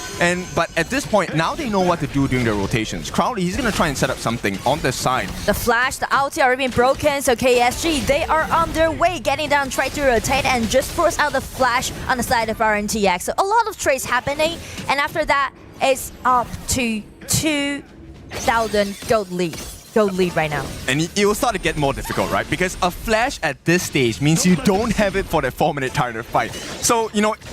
but at this point, now they know what to do during their rotations. Crowley, he's gonna try and set up something on the side. The flash, the ulti already been broken, so KSG, they are on their way, getting down, try to rotate, and just force out the flash on the side of RNTX. So a lot of trades happening, and after that, it's up to 2,000 gold lead right now. And it will start to get more difficult, right? Because a flash at this stage means you don't have it for that 4-minute Tyrant fight. So,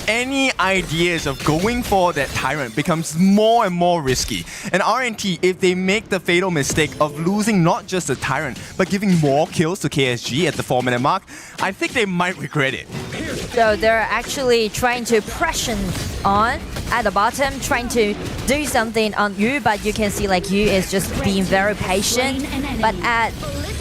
any ideas of going for that Tyrant becomes more and more risky. And RNT, if they make the fatal mistake of losing not just the Tyrant, but giving more kills to KSG at the 4-minute mark, I think they might regret it. So they're actually trying to pressure on at the bottom, trying to do something on Yu, but you can see like Yu is just being very patient. But at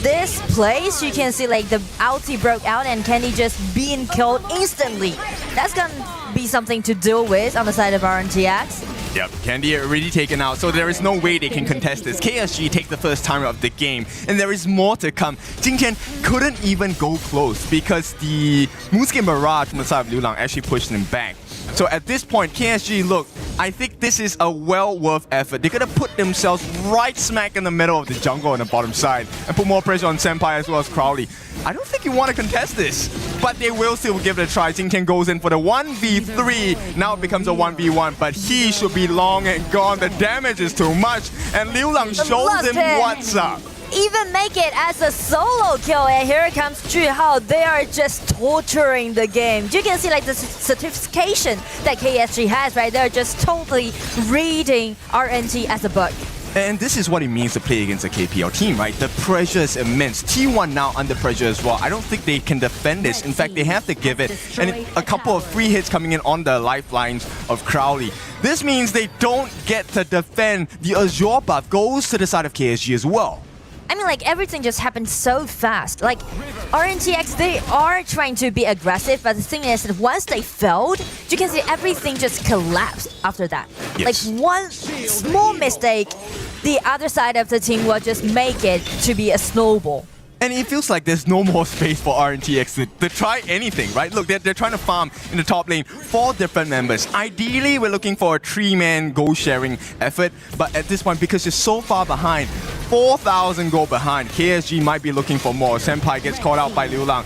this place, you can see like the ulti broke out and Candy just being killed instantly. That's gonna be something to deal with on the side of RNTX. Yep, Candy already taken out, so there is no way they can contest this. KSG take the first time of the game, and there is more to come. Jingtian couldn't even go close because the Moonskate Mirage from the side of Liu Lang actually pushed them back. So at this point, KSG, look, I think this is a well worth effort. They're gonna put themselves right smack in the middle of the jungle on the bottom side and put more pressure on Senpai as well as Crowley. I don't think you want to contest this, but they will still give it a try. Jingtian goes in for the 1v3. Now it becomes a 1v1, but he should be long and gone. The damage is too much, and Liu Lang shows him what's up. Even make it as a solo kill, and here comes Jihao. They are just torturing the game. You can see like the certification that KSG has, right? They're just totally reading RNT as a book. And this is what it means to play against a KPL team, right? The pressure is immense. T1 now under pressure as well. I don't think they can defend this. In fact, they have to give it. And a couple of free hits coming in on the lifelines of Crowley. This means they don't get to defend. The Azure buff goes to the side of KSG as well. I mean, like, everything just happened so fast. Like, RNTX, they are trying to be aggressive, but the thing is that once they failed, you can see everything just collapsed after that. Yes. Like, one small mistake, the other side of the team will just make it to be a snowball. And it feels like there's no more space for RNTX to try anything, right? Look, they're trying to farm in the top lane 4 different members. Ideally, we're looking for a 3-man gold sharing effort, but at this point, because you're so far behind, 4,000 gold behind, KSG might be looking for more. Senpai gets caught out by Liu Lang.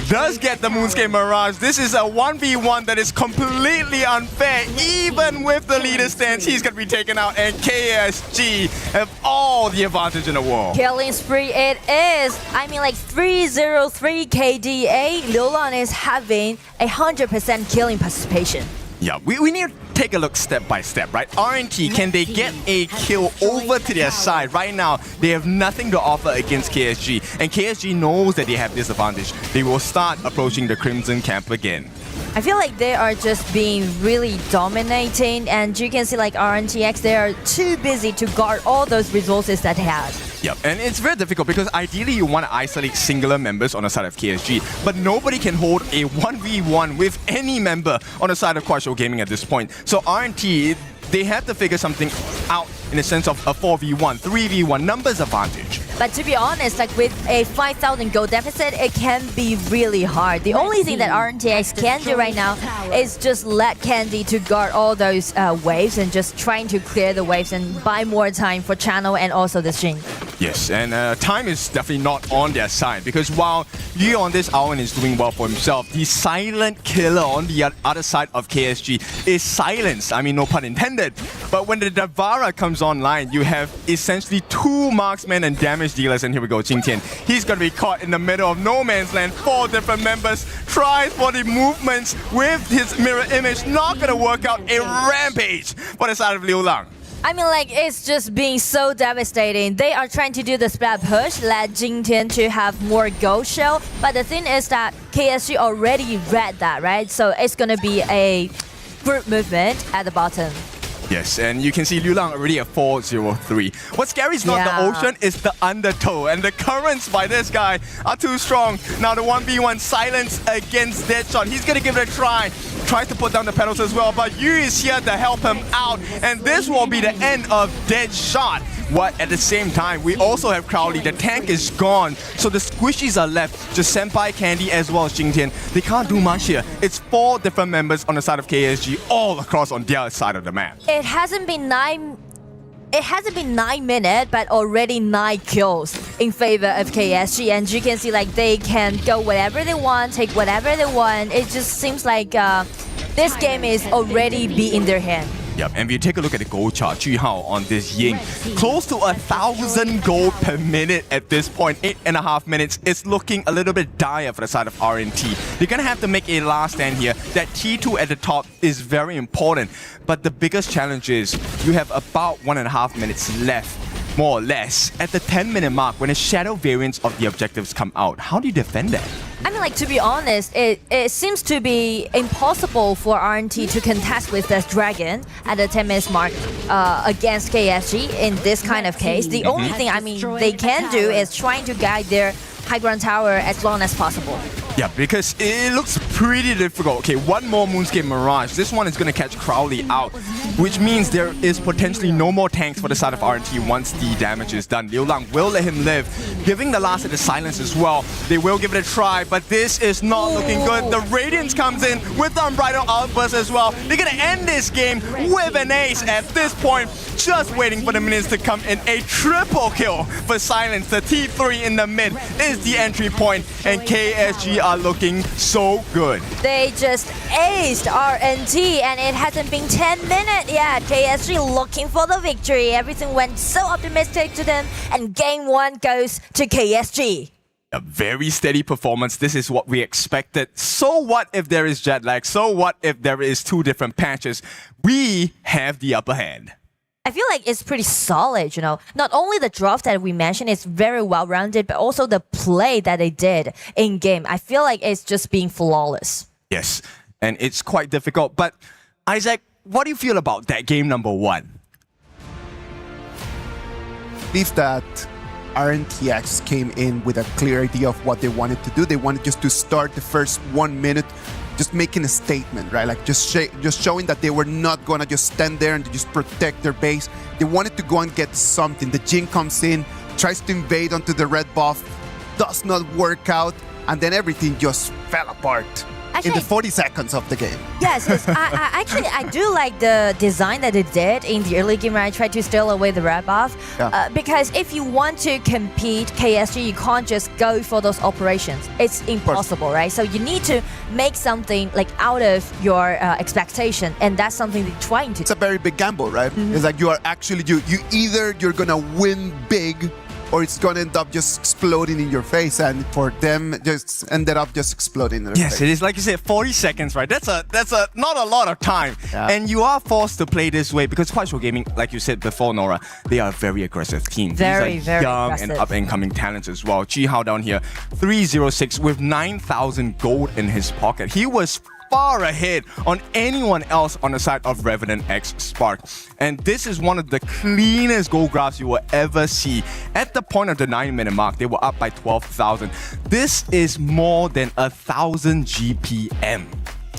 Does get the Moonskate Mirage. This is a 1v1 that is completely unfair. Even with the leader stance, he's going to be taken out, and KSG have all the advantage in the world. Killing spree it is. I mean, like 303 KDA, Liu Lang is having 100% killing participation. Yeah, we need to take a look step by step, right? RNT, can they get a kill over to their side? Right now, they have nothing to offer against KSG, and KSG knows that they have this advantage. They will start approaching the Crimson camp again. I feel like they are just being really dominating, and you can see like RNTX, they are too busy to guard all those resources that they have. Yep, and it's very difficult because ideally you want to isolate singular members on the side of KSG, but nobody can hold a 1v1 with any member on the side of Quasho Gaming at this point. So RNT, they have to figure something out in the sense of a 4v1, 3v1 numbers advantage. But to be honest, like with a 5,000 gold deficit, it can be really hard. The only thing that RNTX can do right now is just let Candy to guard all those waves and just trying to clear the waves and buy more time for Channel and also the Jing. Yes, and time is definitely not on their side because while Yu on this island is doing well for himself, the silent killer on the other side of KSG is silenced. I mean, no pun intended. But when the Davara comes online, you have essentially 2 marksmen and damage dealers, and here we go, Jingtian. He's gonna be caught in the middle of no man's land. 4 different members tries for the movements with his mirror image. Not gonna work out. A rampage for the side of Liu Lang. I mean, like, it's just being so devastating. They are trying to do the splat push, let Jingtian to have more gold shell. But the thing is that KSG already read that, right? So it's going to be a group movement at the bottom. Yes, and you can see Liu Lang already at 403. What's scary is not the ocean, it's the undertow. And the currents by this guy are too strong. Now the 1v1 silence against Deadshot. He's going to give it a try. Tries to put down the pedals as well, but Yu is here to help him out. And this will be the end of Deadshot. What at the same time, we also have Crowley. The tank is gone, so the squishies are left. Just Senpai, Candy, as well as Jingtian. They can't do much here. It's 4 different members on the side of KSG, all across on the other side of the map. It hasn't been 9 minutes, but already 9 kills in favor of KSG. And you can see like they can go whatever they want, take whatever they want. It just seems like this game is already be in their hand. Yep, and if you take a look at the gold chart, Ju Hao on this Ying, close to 1,000 gold per minute at this point, 8.5 minutes. It's looking a little bit dire for the side of RNT. They're gonna have to make a last stand here. That T2 at the top is very important, but the biggest challenge is you have about 1.5 minutes left, more or less, at the 10-minute mark when the shadow variants of the objectives come out. How do you defend that? I mean, like, to be honest, it seems to be impossible for RNT to contest with this dragon at the 10 minutes mark against KSG in this kind of case. The only thing, I mean, they can do is trying to guide their high ground tower as long as possible. Yeah, because it looks pretty difficult. Okay, one more Moonscape Mirage. This one is going to catch Crowley out, which means there is potentially no more tanks for the side of RNT once the damage is done. Liu Lang will let him live, giving the last of the silence as well. They will give it a try, but this is not looking good. The Radiance comes in with the Unbridled Outburst as well. They're going to end this game with an ace at this point, just waiting for the minions to come in. A triple kill for silence. The T3 in the mid is the entry point, and KSG are looking so good. They just aced RNT, and it hasn't been 10 minutes yet. KSG looking for the victory. Everything went so optimistic to them, and game 1 goes to KSG. A very steady performance. This is what we expected. So what if there is jet lag? So what if there is 2 different patches? We have the upper hand. I feel like it's pretty solid, you know. Not only the draft that we mentioned is very well-rounded, but also the play that they did in-game. I feel like it's just being flawless. Yes, and it's quite difficult. But Isaac, what do you feel about that game number 1? I believe that RNTX came in with a clear idea of what they wanted to do. They wanted just to start the first 1 minute just making a statement, right? Like just showing that they were not gonna just stand there and just protect their base. They wanted to go and get something. The Jin comes in, tries to invade onto the red buff, does not work out, and then everything just fell apart in the 40 seconds of the game. Yes, I do like the design that they did in the early game where I tried to steal away the red buff. Because if you want to compete KSG, you can't just go for those operations. It's impossible, right? So you need to make something like out of your expectation, and that's something they're trying to do. It's a very big gamble, right? It's like you are actually, you're gonna win big, or it's gonna end up just exploding in your face, and for them, just ended up just exploding in their face. Yes, it is. Like you said, 40 seconds, right? That's not a lot of time. And you are forced to play this way because Quite Show Gaming, like you said before, Nora, they are a very aggressive team. Very, These are very young aggressive. and up-and-coming talents as well. Ji Hao down here, 306 with 9,000 gold in his pocket. He was far ahead on anyone else on the side of Revenant X Spark. And this is one of the cleanest gold graphs you will ever see. At the point of the 9-minute mark, they were up by 12,000. This is more than 1,000 GPM.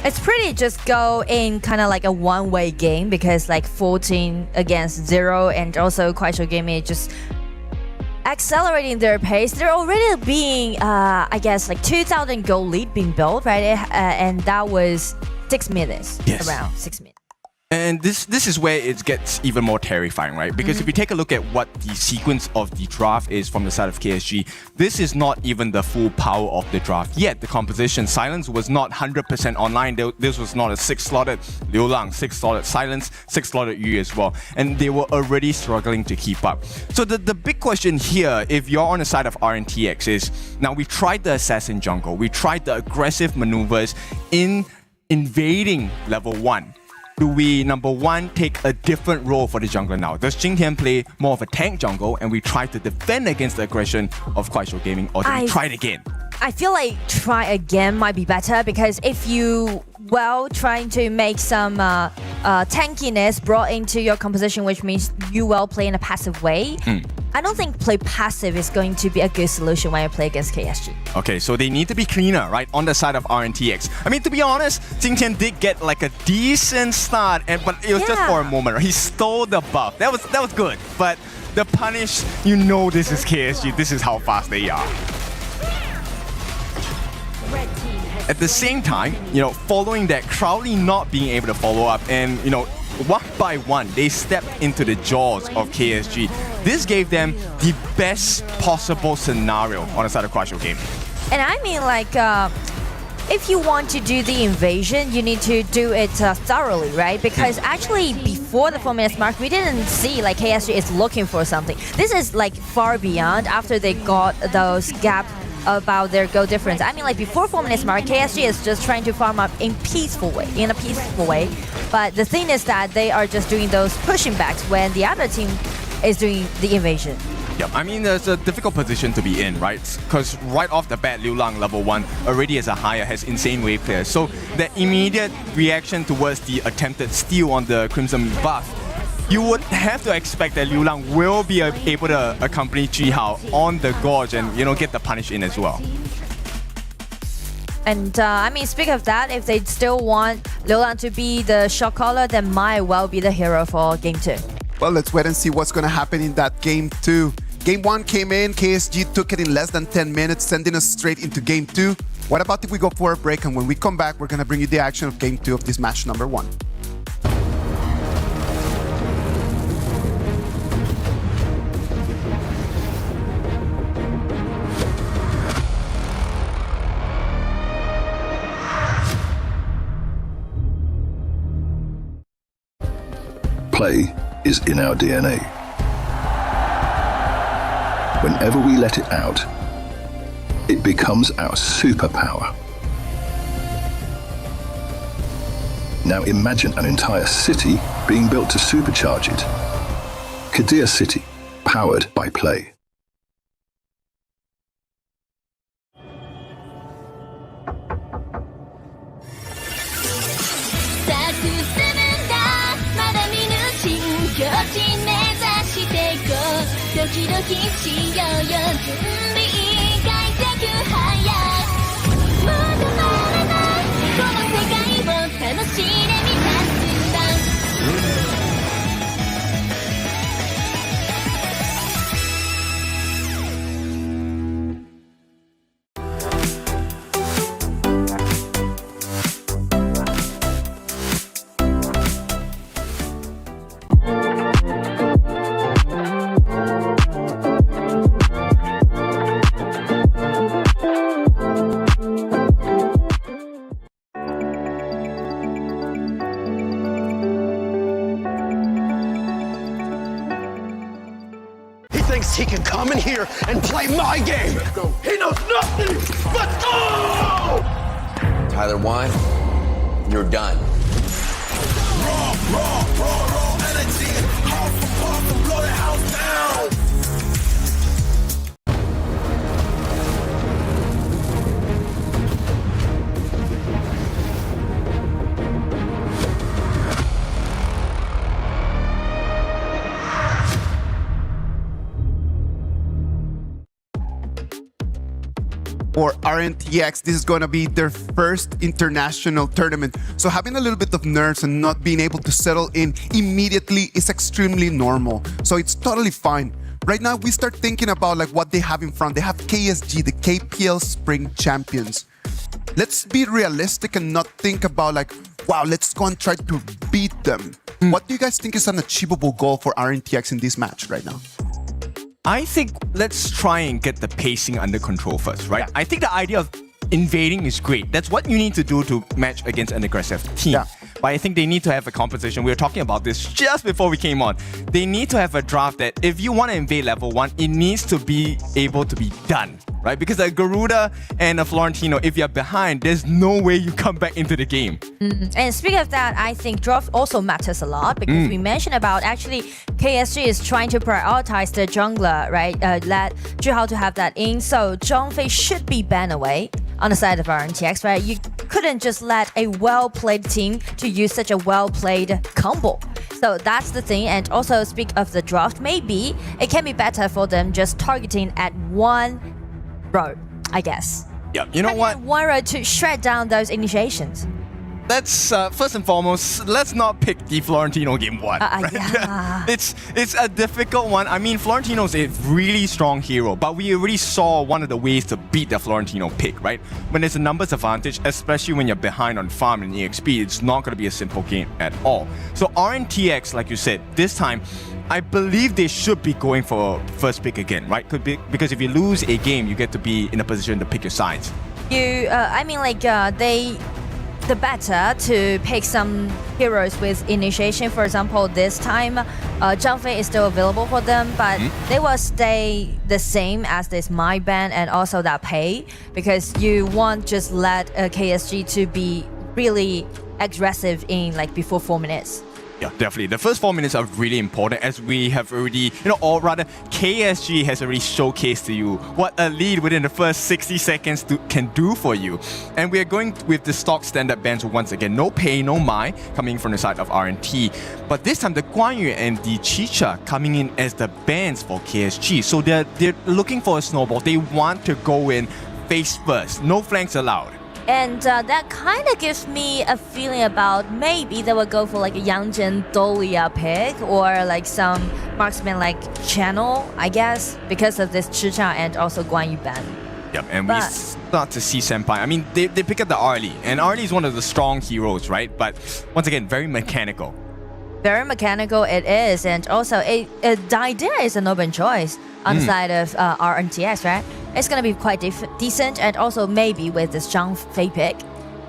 It's pretty just go in kind of like a one-way game because like 14 against 0, and also Quite Show Gaming just accelerating their pace. They're already being, I guess, like 2,000 gold lead being built, right? And that was 6 minutes, around 6 minutes. And this is where it gets even more terrifying, right? Because if you take a look at what the sequence of the draft is from the side of KSG, this is not even the full power of the draft yet. The composition, Silence was not 100% online. This was not a 6-slotted Liu Lang, 6-slotted Silence, 6-slotted Yu as well. And they were already struggling to keep up. So the big question here, if you're on the side of RNTX, is now we tried the Assassin jungle. We tried the aggressive maneuvers in invading level 1. do we, number one, take a different role for the jungler now? Does Jingtian play more of a tank jungle and we try to defend against the aggression of Kuaishou Gaming, or do we try it again? I feel like try again might be better, because if you, trying to make some tankiness brought into your composition, which means you will play in a passive way, I don't think play passive is going to be a good solution when you play against KSG. Okay, so they need to be cleaner, right, on the side of RNTX. I mean, to be honest, Jingtian did get like a decent start, but it was just for a moment. He stole the buff. That was good, but the punish, you know this is KSG. This is how fast they are. At the same time, following that, Crowley not being able to follow up, and one by one, they stepped into the jaws of KSG. This gave them the best possible scenario on the side of Kuaishou Gaming. And I mean, if you want to do the invasion, you need to do it thoroughly, right? Because actually, before the 4 minutes mark, we didn't see KSG is looking for something. This is far beyond after they got those gap about their goal difference. I mean, before 4 minutes mark, KSG is just trying to farm up in a peaceful way. But the thing is that they are just doing those pushing backs when the other team is doing the invasion. Yep, I mean, there's a difficult position to be in, right? Because right off the bat, Liu Lang, level 1, already as a higher, has insane wave clear. So the immediate reaction towards the attempted steal on the Crimson buff, you would have to expect that Liu Lang will be able to accompany Ji Hao on the Gorge and, get the punish in as well. And I mean, speaking of that, if they still want Liu Lang to be the shot caller, then might well be the hero for Game 2. Well, let's wait and see what's going to happen in that Game 2. Game 1 came in, KSG took it in less than 10 minutes, sending us straight into Game 2. What about if we go for a break, and when we come back, we're going to bring you the action of Game 2 of this match number 1. Play is in our DNA. Whenever we let it out, it becomes our superpower. Now imagine an entire city being built to supercharge it. Kadir City, powered by Play. He can come in here and play my game. He knows nothing. Let's go! Tyler Wine, you're done. Raw energy. House for pop and blow the house down. For RNTX, this is going to be their first international tournament. So having a little bit of nerves and not being able to settle in immediately is extremely normal. So it's totally fine. Right now, we start thinking about what they have in front. They have KSG, the KPL Spring Champions. Let's be realistic and not think about wow, let's go and try to beat them. What do you guys think is an achievable goal for RNTX in this match right now? I think let's try and get the pacing under control first, right? Yeah. I think the idea of invading is great. That's what you need to do to match against an aggressive team. Yeah. But I think they need to have a composition. We were talking about this just before we came on. They need to have a draft that if you want to invade level 1, it needs to be able to be done, right? Because a Garuda and a Florentino, if you're behind, there's no way you come back into the game. And speaking of that, I think draft also matters a lot because we mentioned about actually KSG is trying to prioritize the jungler, right? Let Zhuhao to have that in. So Zhang Fei should be banned away on the side of RNTX, right? You couldn't just let a well-played team to use such a well-played combo. So that's the thing. And also speak of the draft, maybe it can be better for them just targeting at one row, I guess. Yeah, you know what? One row to shred down those initiations. Let's first and foremost, let's not pick the Florentino game one. Right? Yeah. It's a difficult one. I mean, Florentino's a really strong hero, but we already saw one of the ways to beat the Florentino pick, right? When there's a numbers advantage, especially when you're behind on farm and EXP, it's not going to be a simple game at all. So RNTX, like you said, this time, I believe they should be going for first pick again, right? Because if you lose a game, you get to be in a position to pick your sides. The better to pick some heroes with initiation. For example, this time, Zhang Fei is still available for them, but they will stay the same as this my ban and also that pay, because you won't just let KSG to be really aggressive in like before 4 minutes. Yeah, definitely. The first 4 minutes are really important, as we have already, or rather, KSG has already showcased to you what a lead within the first 60 seconds can do for you. And we are going with the stock standard bans once again. No pay, no mai, coming from the side of RNT. But this time, the Guan Yu and the Chicha coming in as the bans for KSG. So they're looking for a snowball. They want to go in face first. No flanks allowed. And that kind of gives me a feeling about maybe they will go for like a Yangjin Dolia pick or like some marksman like Channel, I guess, because of this Chicha and also Guan Yu ban. Yep, and we start to see Senpai. I mean, they pick up the Arlie, and Arlie is one of the strong heroes, right? But once again, very mechanical. Very mechanical it is, and also the idea is an open choice on the side of RNTX, right? It's gonna be quite decent, and also maybe with this Zhang Fei pick,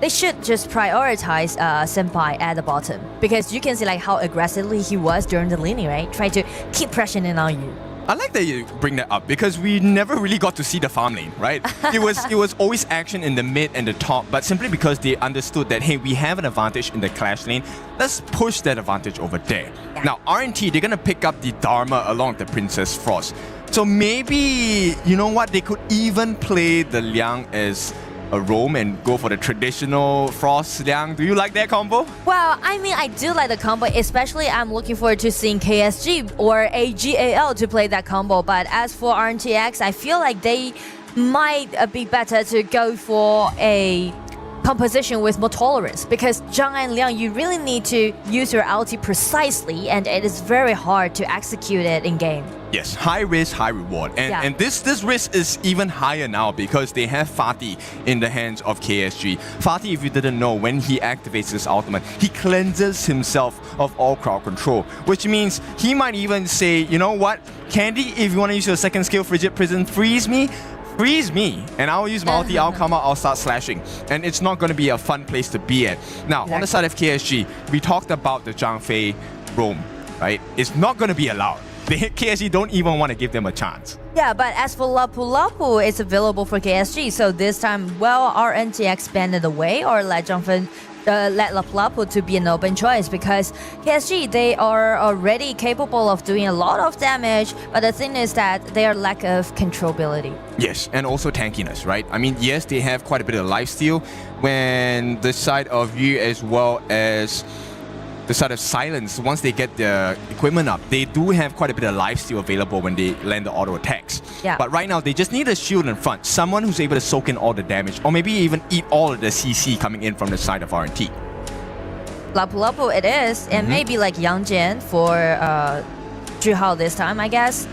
they should just prioritize Senpai at the bottom, because you can see like how aggressively he was during the laning, right? Trying to keep pressuring on you. I like that you bring that up because we never really got to see the farm lane, right? It was always action in the mid and the top, but simply because they understood that, hey, we have an advantage in the clash lane, let's push that advantage over there. Yeah. Now, RNT, they're gonna pick up the Dharma along with the Princess Frost. So maybe, you know what, they could even play the Liang as a roam and go for the traditional Frost Liang. Do you like that combo? Well, I mean, I do like the combo, especially I'm looking forward to seeing KSG or AGAL to play that combo. But as for RNTX, I feel like they might be better to go for a composition with more tolerance, because Zhang and Liang, you really need to use your ulti precisely, and it is very hard to execute it in game. Yes, high risk, high reward. And this risk is even higher now because they have Fatih in the hands of KSG. Fatih, if you didn't know, when he activates his ultimate, he cleanses himself of all crowd control, which means he might even say, you know what, Candy, if you want to use your second skill, Frigid Prison, freeze me, and I'll use my ulti, I'll come out, I'll start slashing. And it's not going to be a fun place to be at. Now, on the side of KSG, we talked about the Zhang Fei roam, right? It's not going to be allowed. The KSG don't even want to give them a chance. Yeah, but as for Lapu Lapu, it's available for KSG. So this time, will RNT expand it away or let Zhang Fei let Lapu Lapu to be an open choice, because KSG, they are already capable of doing a lot of damage, but the thing is that their lack of controllability. Yes, and also tankiness, right? I mean, yes, they have quite a bit of lifesteal when the side of Yu as well as the side of Silence, once they get their equipment up, they do have quite a bit of lifesteal available when they land the auto attacks. Yeah. But right now, they just need a shield in front, someone who's able to soak in all the damage, or maybe even eat all of the CC coming in from the side of RNT. Lapu Lapu it is, and maybe like Yang Jian for Zhuhao this time, I guess.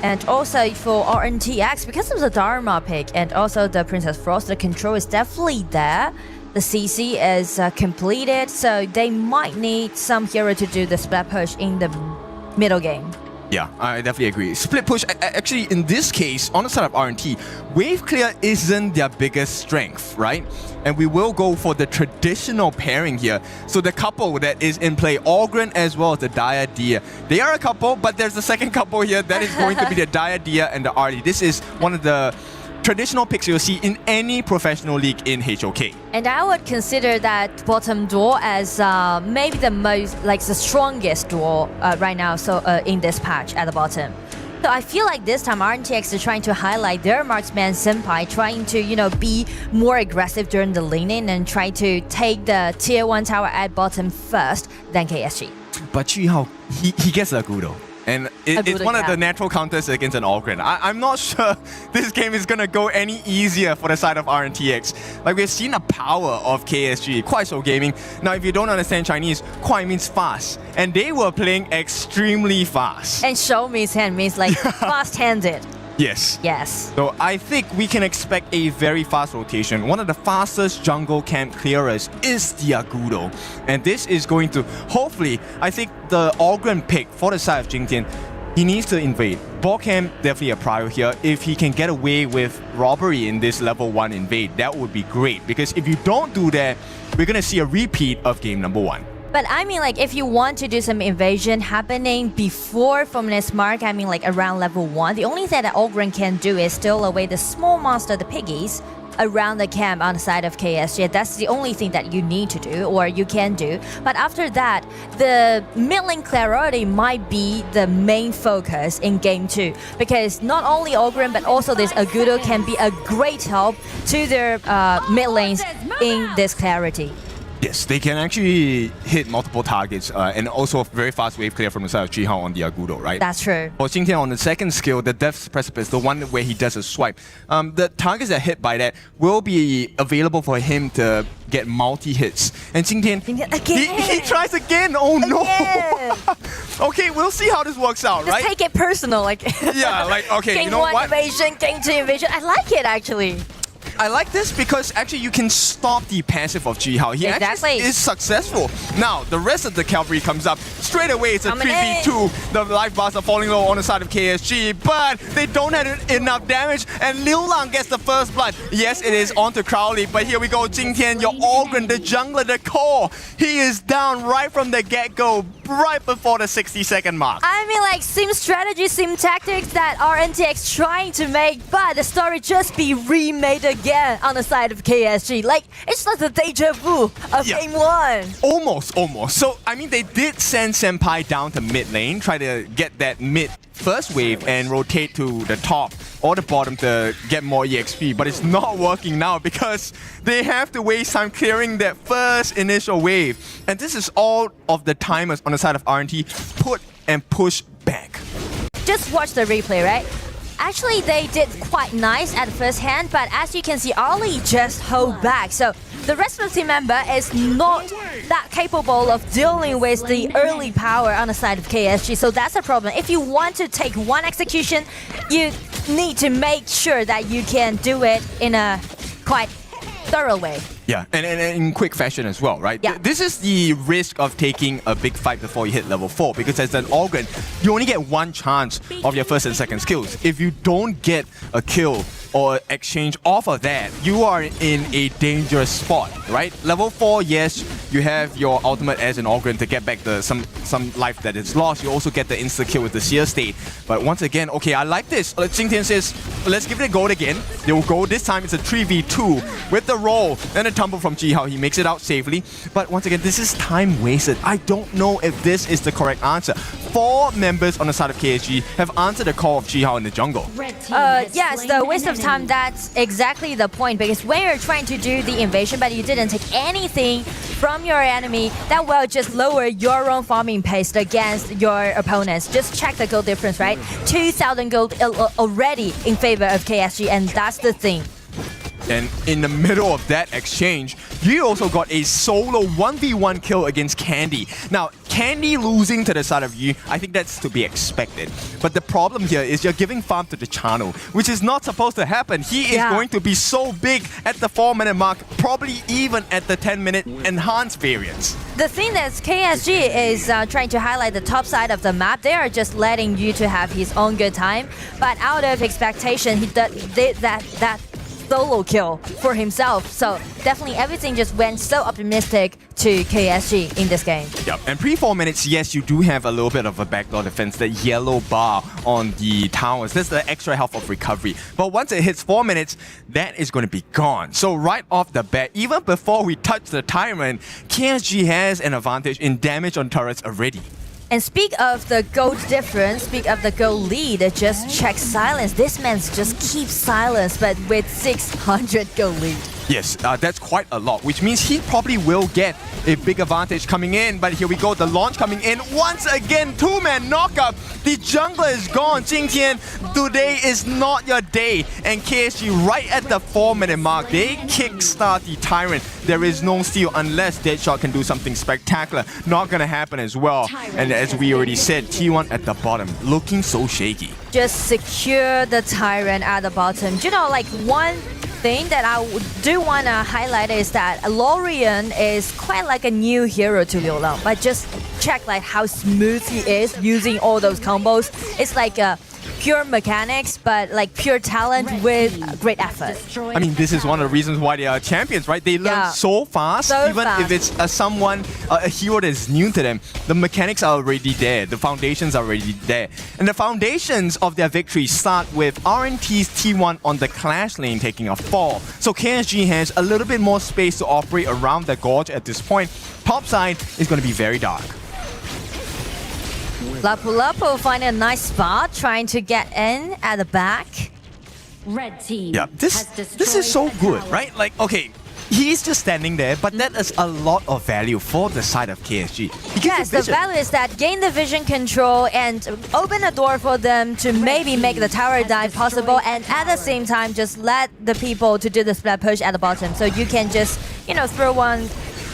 And also for RNTX, because of the Dharma pick and also the Princess Frost, the control is definitely there. The CC is completed, so they might need some hero to do the split push in the middle game. Yeah, I definitely agree. Split push, actually in this case, on the side of RNT, wave clear isn't their biggest strength, right? And we will go for the traditional pairing here. So the couple that is in play, Ogren as well as the Dire Dia. They are a couple, but there's a second couple here that is going to be the Dire Dia and the Arlie. This is one of the traditional picks you'll see in any professional league in HOK. And I would consider that bottom duo as maybe the most, like the strongest duo right now. So in this patch at the bottom. So I feel like this time RNTX is trying to highlight their marksman Senpai, trying to, be more aggressive during the laning and try to take the tier 1 tower at bottom first, then KSG. But Chihao, he gets the Agudo. And it's one of the natural counters against an Ogren. I'm not sure this game is going to go any easier for the side of RNTX. Like, we've seen the power of KSG, Kwai Shou Gaming. Now, if you don't understand Chinese, Kwai means fast. And they were playing extremely fast. And Shou means hand, means like fast-handed. Yes. Yes. So I think we can expect a very fast rotation. One of the fastest jungle camp clearers is the Agudo. And this is going to, hopefully, I think the Ogren pick for the side of Jingtian, he needs to invade. Ball camp, definitely a prior here. If he can get away with robbery in this level 1 invade, that would be great. Because if you don't do that, we're going to see a repeat of game number 1. But I mean, like, if you want to do some invasion happening before Fominus Mark, I mean, like, around level 1, the only thing that Ogren can do is steal away the small monster, the piggies, around the camp on the side of KSG. That's the only thing that you need to do, or you can do. But after that, the mid lane clarity might be the main focus in game 2. Because not only Ogren, but also this Agudo can be a great help to their mid lanes in this clarity. Yes, they can actually hit multiple targets and also a very fast wave clear from the side of Chihao on the Agudo, right? That's true. For Jingtian on the second skill, the Death's Precipice, the one where he does a swipe, the targets that hit by that will be available for him to get multi-hits. And Jingtian, he tries again! Oh no! Okay, we'll see how this works out, Just right? take it personal, like... Yeah, like, okay, game you know 1 what? invasion, game 2 invasion. I like it, actually. I like this because actually you can stop the passive of Chihao. He actually is successful. Now, the rest of the cavalry comes up. Straight away, it's a 3v2. The life bars are falling low on the side of KSG, but they don't have enough damage, and Liu Lang gets the first blood. Yes, it is onto Crowley, but here we go. Jingtian, your Ogren, the jungler, the core. He is down right from the get-go, right before the 60-second mark. I mean, like, same strategy, same tactics that RNTX trying to make, but the story just be remade again on the side of KSG. Like, it's like the deja vu of game 1. Almost. So, I mean, they did send Senpai down to mid lane, try to get that mid first wave and rotate to the top or the bottom to get more EXP, but it's not working now because they have to waste time clearing that first initial wave. And this is all of the timers on the side of RNT put and push back. Just watch the replay, right? Actually, they did quite nice at first hand, but as you can see, Ollie just hold back. So the rest of the team member is not that capable of dealing with the early power on the side of KSG. So that's a problem. If you want to take one execution, you need to make sure that you can do it in a quite thorough way. Yeah, and in quick fashion as well, right? Yeah. This is the risk of taking a big fight before you hit level 4, because as an Ogren, you only get one chance of your first and second skills. If you don't get a kill or exchange off of that, you are in a dangerous spot, right? Level 4, yes, you have your ultimate as an Ogren to get back some life that is lost. You also get the insta-kill with the Seer State. But once again, okay, I like this. Jingtian says, let's give it a go again. They will go. This time it's a 3v2 with the roll and a tumble from Chihao. He makes it out safely. But once again, this is time wasted. I don't know if this is the correct answer. 4 members on the side of KSG have answered the call of Chihao in the jungle. Yes, the waste of time, that's exactly the point, because when you're trying to do the invasion but you didn't take anything from your enemy, that will just lower your own farming pace against your opponents. Just check the gold difference, right? 2,000 gold already in favor of KSG, and that's the thing. And in the middle of that exchange, you also got a solo 1v1 kill against Candy. Now, Candy losing to the side of you, I think that's to be expected. But the problem here is you're giving farm to the channel, which is not supposed to happen. He is going to be so big at the 4-minute mark, probably even at the 10-minute enhanced variants. The thing that KSG is trying to highlight the top side of the map. They are just letting you to have his own good time. But out of expectation, he did that solo kill for himself. So definitely everything just went so optimistic to KSG in this game. Yep, and pre-4 minutes, yes, you do have a little bit of a backdoor defense, the yellow bar on the towers. That's the extra health of recovery. But once it hits 4 minutes, that is going to be gone. So right off the bat, even before we touch the Tyrant, KSG has an advantage in damage on turrets already. And speak of the gold difference, speak of the gold lead, just check silence. This man's just keeps silence, but with 600 gold lead. Yes, that's quite a lot, which means he probably will get a big advantage coming in. But here we go, the launch coming in. Once again, two-man knockup. The jungler is gone. Jingtian, today is not your day. And KSG right at the 4-minute mark, they kickstart the Tyrant. There is no steal unless Deadshot can do something spectacular. Not gonna happen as well. And as we already said, T1 at the bottom, looking so shaky. Just secure the Tyrant at the bottom. You know, like one thing that I do want to highlight is that Lorian is quite like a new hero to Liu Lang, but just check like how smooth he is using all those combos. It's like pure mechanics, but like pure talent with great effort. I mean, this is one of the reasons why they are champions, right? They learn so fast, even if it's a hero that is new to them. The mechanics are already there, the foundations are already there. And the foundations of their victory start with RNT's T1 on the Clash lane taking a fall. So KSG has a little bit more space to operate around the gorge at this point. Top side is going to be very dark. Lapu Lapu finding a nice spot, trying to get in at the back. Red team. Yeah, this is so good, right? Like, okay, he's just standing there, but that is a lot of value for the side of KSG. Yes, the value is that gain the vision control and open a door for them to maybe make the tower dive possible, and at the same time just let the people to do the split push at the bottom. So you can just, you know, throw one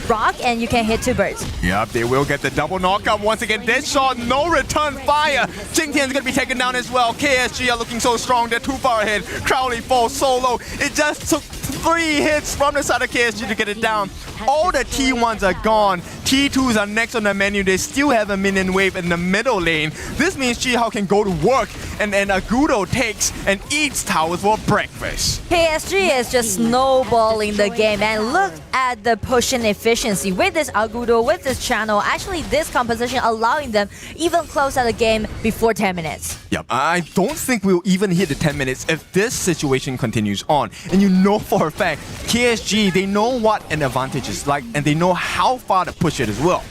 rock and you can hit two birds. Yep, they will get the double knockup once again. Deadshot, no return fire. Jingtian's gonna be taken down as well. KSG are looking so strong, they're too far ahead. Crowley falls solo. It just took 3 hits from the side of KSG to get it down. All the T1s are gone. T2s are next on the menu. They still have a minion wave in the middle lane. This means Chihao can go to work, and then Agudo takes and eats towers for breakfast. KSG is just snowballing the game, and look at the pushing efficiency with this Agudo, with this channel. Actually, this composition allowing them even close out the game before 10 minutes. Yep, I don't think we'll even hit the 10 minutes if this situation continues on. And you know for a fact, KSG, they know what an advantage is like, and they know how far to push it as well.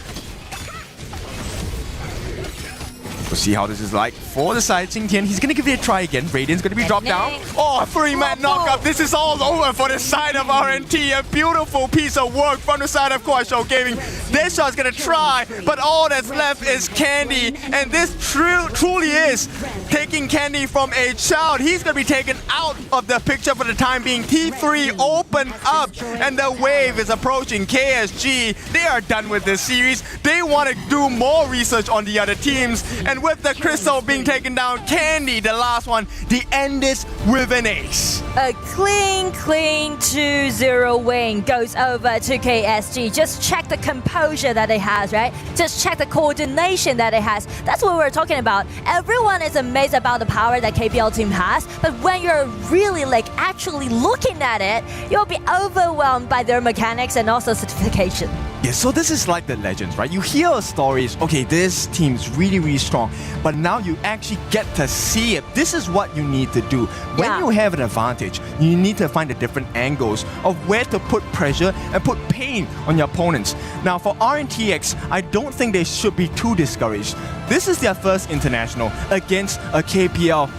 We'll see how this is like for the side. Jingtian, he's gonna give it a try again. Radiant's gonna be dropped down. Oh, 3-man knockup. This is all over for the side of RNT. A beautiful piece of work from the side of Kuaishou Gaming. Deadshot's gonna try, but all that's left is Candy. And this truly is taking Candy from a child. He's gonna be taken out of the picture for the time being. T3 opened up, and the wave is approaching KSG. They are done with this series. They want to do more research on the other teams. And with the crystal being taken down, Candy, the last one, the end is with an ace. A clean 2-0 win goes over to KSG. Just check the composure that it has, right? Just check the coordination that it has. That's what we're talking about. Everyone is amazed about the power that KPL team has, but when you're really like actually looking at it, you'll be overwhelmed by their mechanics and also certification. Yeah, so this is like the legends, right? You hear stories, okay, this team's really, really strong, but now you actually get to see it. This is what you need to do. When you have an advantage, you need to find the different angles of where to put pressure and put pain on your opponents. Now, for RNTX, I don't think they should be too discouraged. This is their first international against a KPL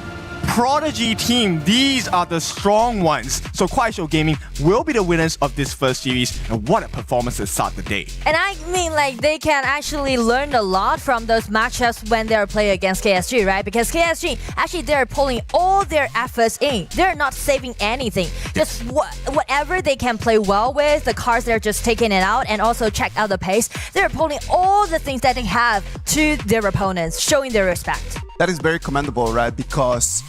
prodigy team. These are the strong ones. So Kuaishou Gaming will be the winners of this first series, and what a performance to start the day. And I mean, like, they can actually learn a lot from those matchups when they're playing against KSG, right? Because KSG, actually, they're pulling all their efforts in. They're not saving anything. Just whatever they can play well with, the cards, they're just taking it out, and also check out the pace. They're pulling all the things that they have to their opponents, showing their respect. That is very commendable, right? Because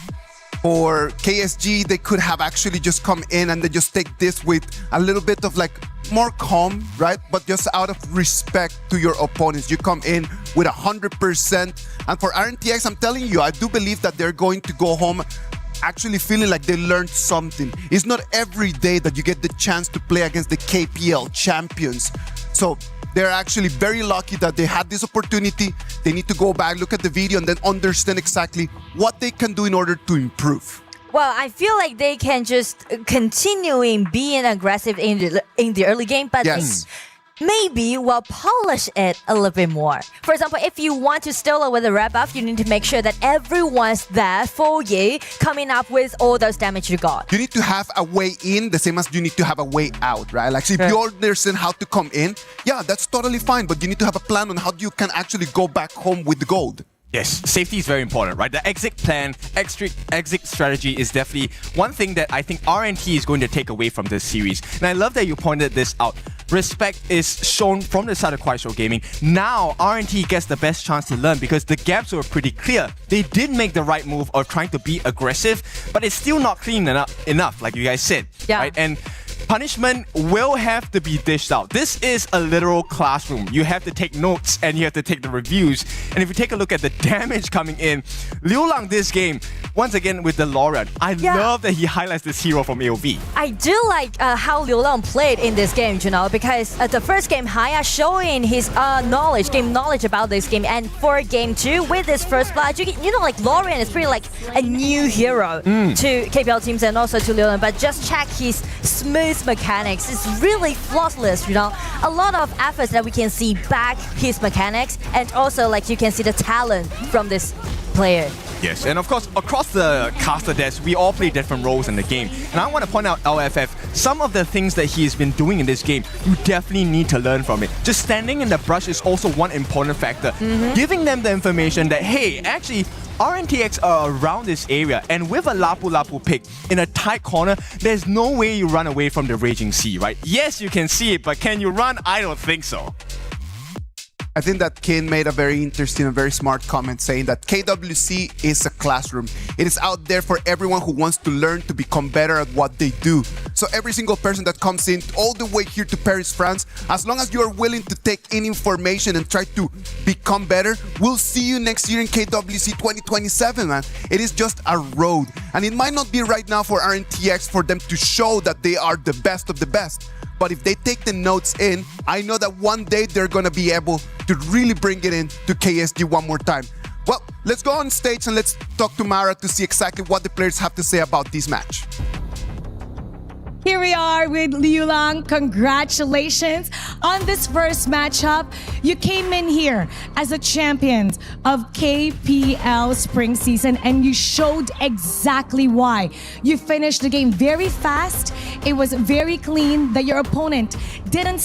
for KSG, they could have actually just come in and they just take this with a little bit of like more calm, right? But just out of respect to your opponents, you come in with 100%. And for RNTX, I'm telling you, I do believe that they're going to go home actually feeling like they learned something. It's not every day that you get the chance to play against the KPL champions. So they're actually very lucky that they had this opportunity. They need to go back, look at the video, and then understand exactly what they can do in order to improve. Well, I feel like they can just continuing being aggressive in the early game, but maybe we'll polish it a little bit more. For example, if you want to steal away the red buff, you need to make sure that everyone's there for you, coming up with all those damage you got. You need to have a way in the same as you need to have a way out, right? Like, so if you understand how to come in, yeah, that's totally fine, but you need to have a plan on how you can actually go back home with the gold. Yes, safety is very important, right? The exit plan, exit strategy is definitely one thing that I think RNT is going to take away from this series. And I love that you pointed this out. Respect is shown from the side of Kuaishou Gaming. Now, RNT gets the best chance to learn because the gaps were pretty clear. They did make the right move of trying to be aggressive, but it's still not clean enough, like you guys said. Yeah. Right? And punishment will have to be dished out. This is a literal classroom. You have to take notes and you have to take the reviews. And if you take a look at the damage coming in, Liu Lang this game, once again with the Lorian, I love that he highlights this hero from AOV. I do like how Liu Lang played in this game, you know, because the first game, Haya showing his game knowledge about this game, and for game 2 with this first blood, you know, like Lorian is pretty like a new hero to KPL teams and also to Liu Lang, but just check his smooth mechanics. It's really flawless, you know. A lot of efforts that we can see back his mechanics, and also like you can see the talent from this player. Yes, and of course, across the caster desk, we all play different roles in the game. And I want to point out LFF, some of the things that he has been doing in this game, you definitely need to learn from it. Just standing in the brush is also one important factor. Giving them the information that, hey, actually, RNTX are around this area, and with a Lapu Lapu pick in a tight corner, there's no way you run away from the Raging Sea, right? Yes, you can see it, but can you run? I don't think so. I think that Kin made a very interesting and very smart comment saying that KWC is a classroom. It is out there for everyone who wants to learn to become better at what they do. So every single person that comes in all the way here to Paris, France, as long as you are willing to take in information and try to become better, we'll see you next year in KWC 2027, man. It is just a road. And it might not be right now for RNTX for them to show that they are the best of the best. But if they take the notes in, I know that one day they're going to be able to really bring it in to KSG one more time. Well, let's go on stage and let's talk to Mara to see exactly what the players have to say about this match. Here we are with Liu Lang. Congratulations on this first matchup. You came in here as a champion of KPL spring season and you showed exactly why. You finished the game very fast. It was very clean that your opponent didn't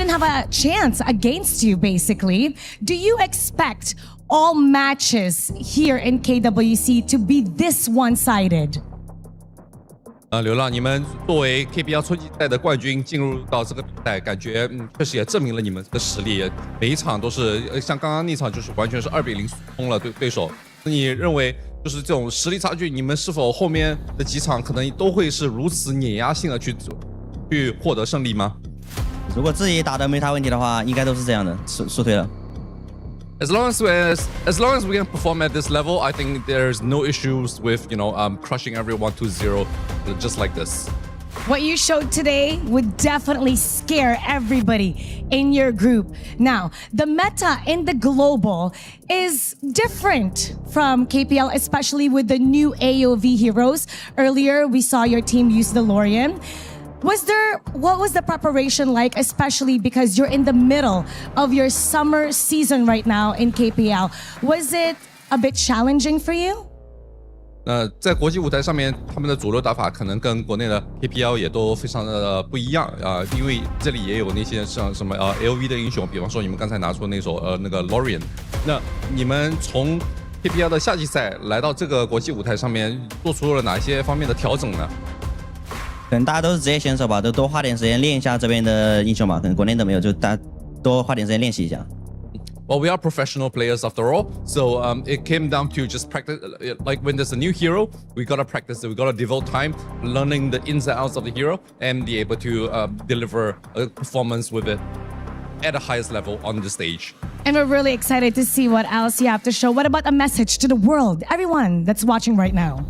have a chance against you, basically. Do you expect all matches here in KWC to be this one-sided? 流浪，你们作为 KPL 春季赛的冠军进入到这个比赛，感觉确实也证明了你们的实力。每一场都是像刚刚那场就是完全是2比0冲了对手。你认为就是这种实力差距，你们是否后面的几场可能都会是如此碾压性的去获得胜利吗？如果自己打得没啥问题的话，应该都是这样的，输退了。 As long as we can perform at this level, I think there's no issues with crushing everyone to 0, just like this. What you showed today would definitely scare everybody in your group. Now, the meta in the global is different from KPL, especially with the new AOV heroes. Earlier, we saw your team use the Lorian. What was the preparation like, especially because you're in the middle of your summer season right now in KPL? Was it a bit challenging for you? 在国际舞台上面，他们的主流打法可能跟国内的 KPL 也都非常的不一样因为这里也有那些像什么LV 的英雄，比方说你们刚才拿出那首那个 Lorian。那你们从 KPL 的夏季赛来到这个国际舞台上面，做出了哪些方面的调整呢？ 可能大家都是职业选手吧，都多花点时间练一下这边的英雄吧。可能国内都没有，就大家多花点时间练习一下。Well, we are professional players after all, so it came down to just practice. Like when there's a new hero, we gotta practice it. We gotta devote time learning the ins and outs of the hero and be able to deliver a performance with it at the highest level on the stage. And we're really excited to see what else you have to show. What about a message to the world, everyone that's watching right now?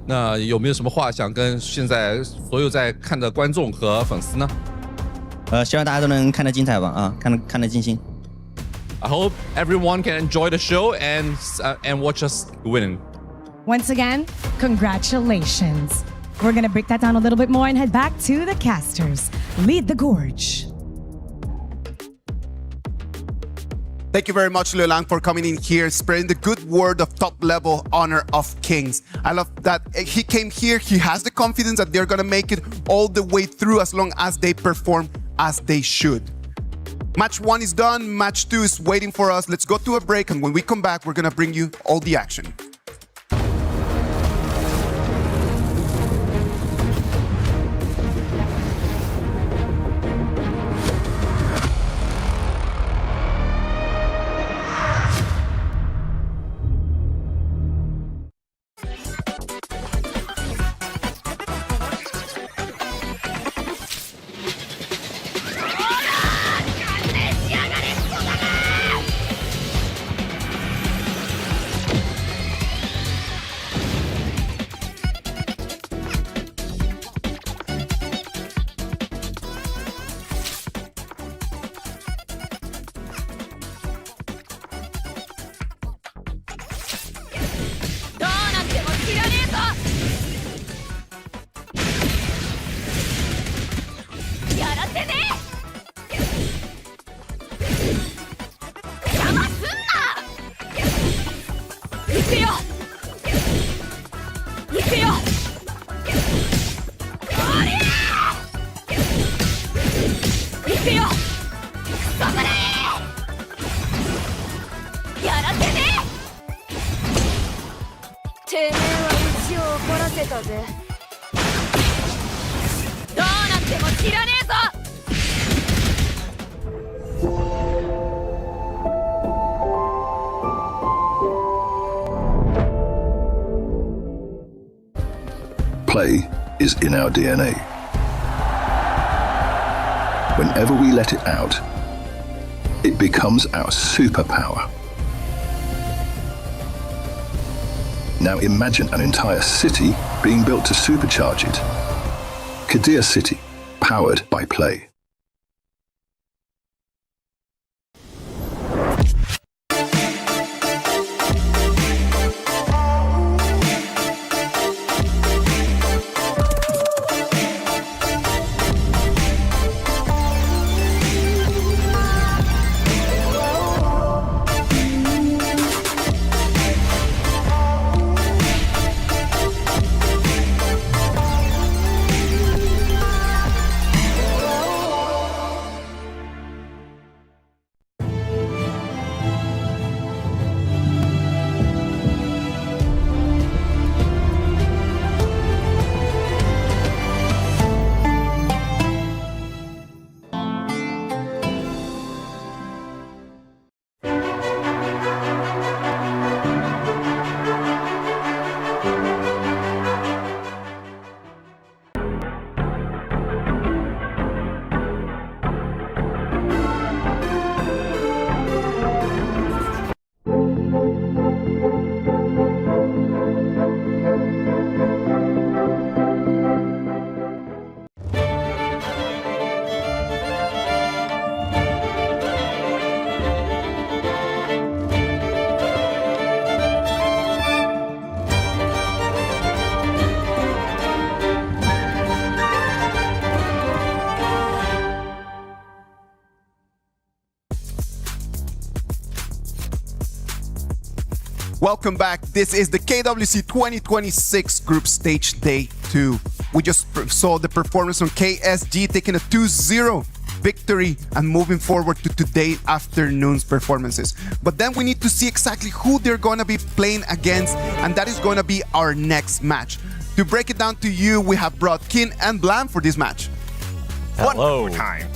那有没有什么话想跟现在所有在看的观众和粉丝呢？希望大家都能看得精彩吧，啊，看得尽兴。I hope everyone can enjoy the show and watch us win. Once again, congratulations. We're going to break that down a little bit more and head back to the casters. Lead the gorge. Thank you very much, Liu Lang, for coming in here, spreading the good word of top-level honor of Kings. I love that he came here. He has the confidence that they're going to make it all the way through as long as they perform as they should. Match 1 is done. Match 2 is waiting for us. Let's go to a break, and when we come back, we're going to bring you all the action. Play is in our DNA. Whenever we let it out, it becomes our superpower. Now imagine an entire city being built to supercharge it. KWC, powered by play. Welcome back. This is the KWC 2026 Group Stage Day 2. We just saw the performance from KSG taking a 2-0 victory and moving forward to today afternoon's performances. But then we need to see exactly who they're going to be playing against, and that is going to be our next match. To break it down to you, we have brought Kin and Blam for this match. Hello. One more time.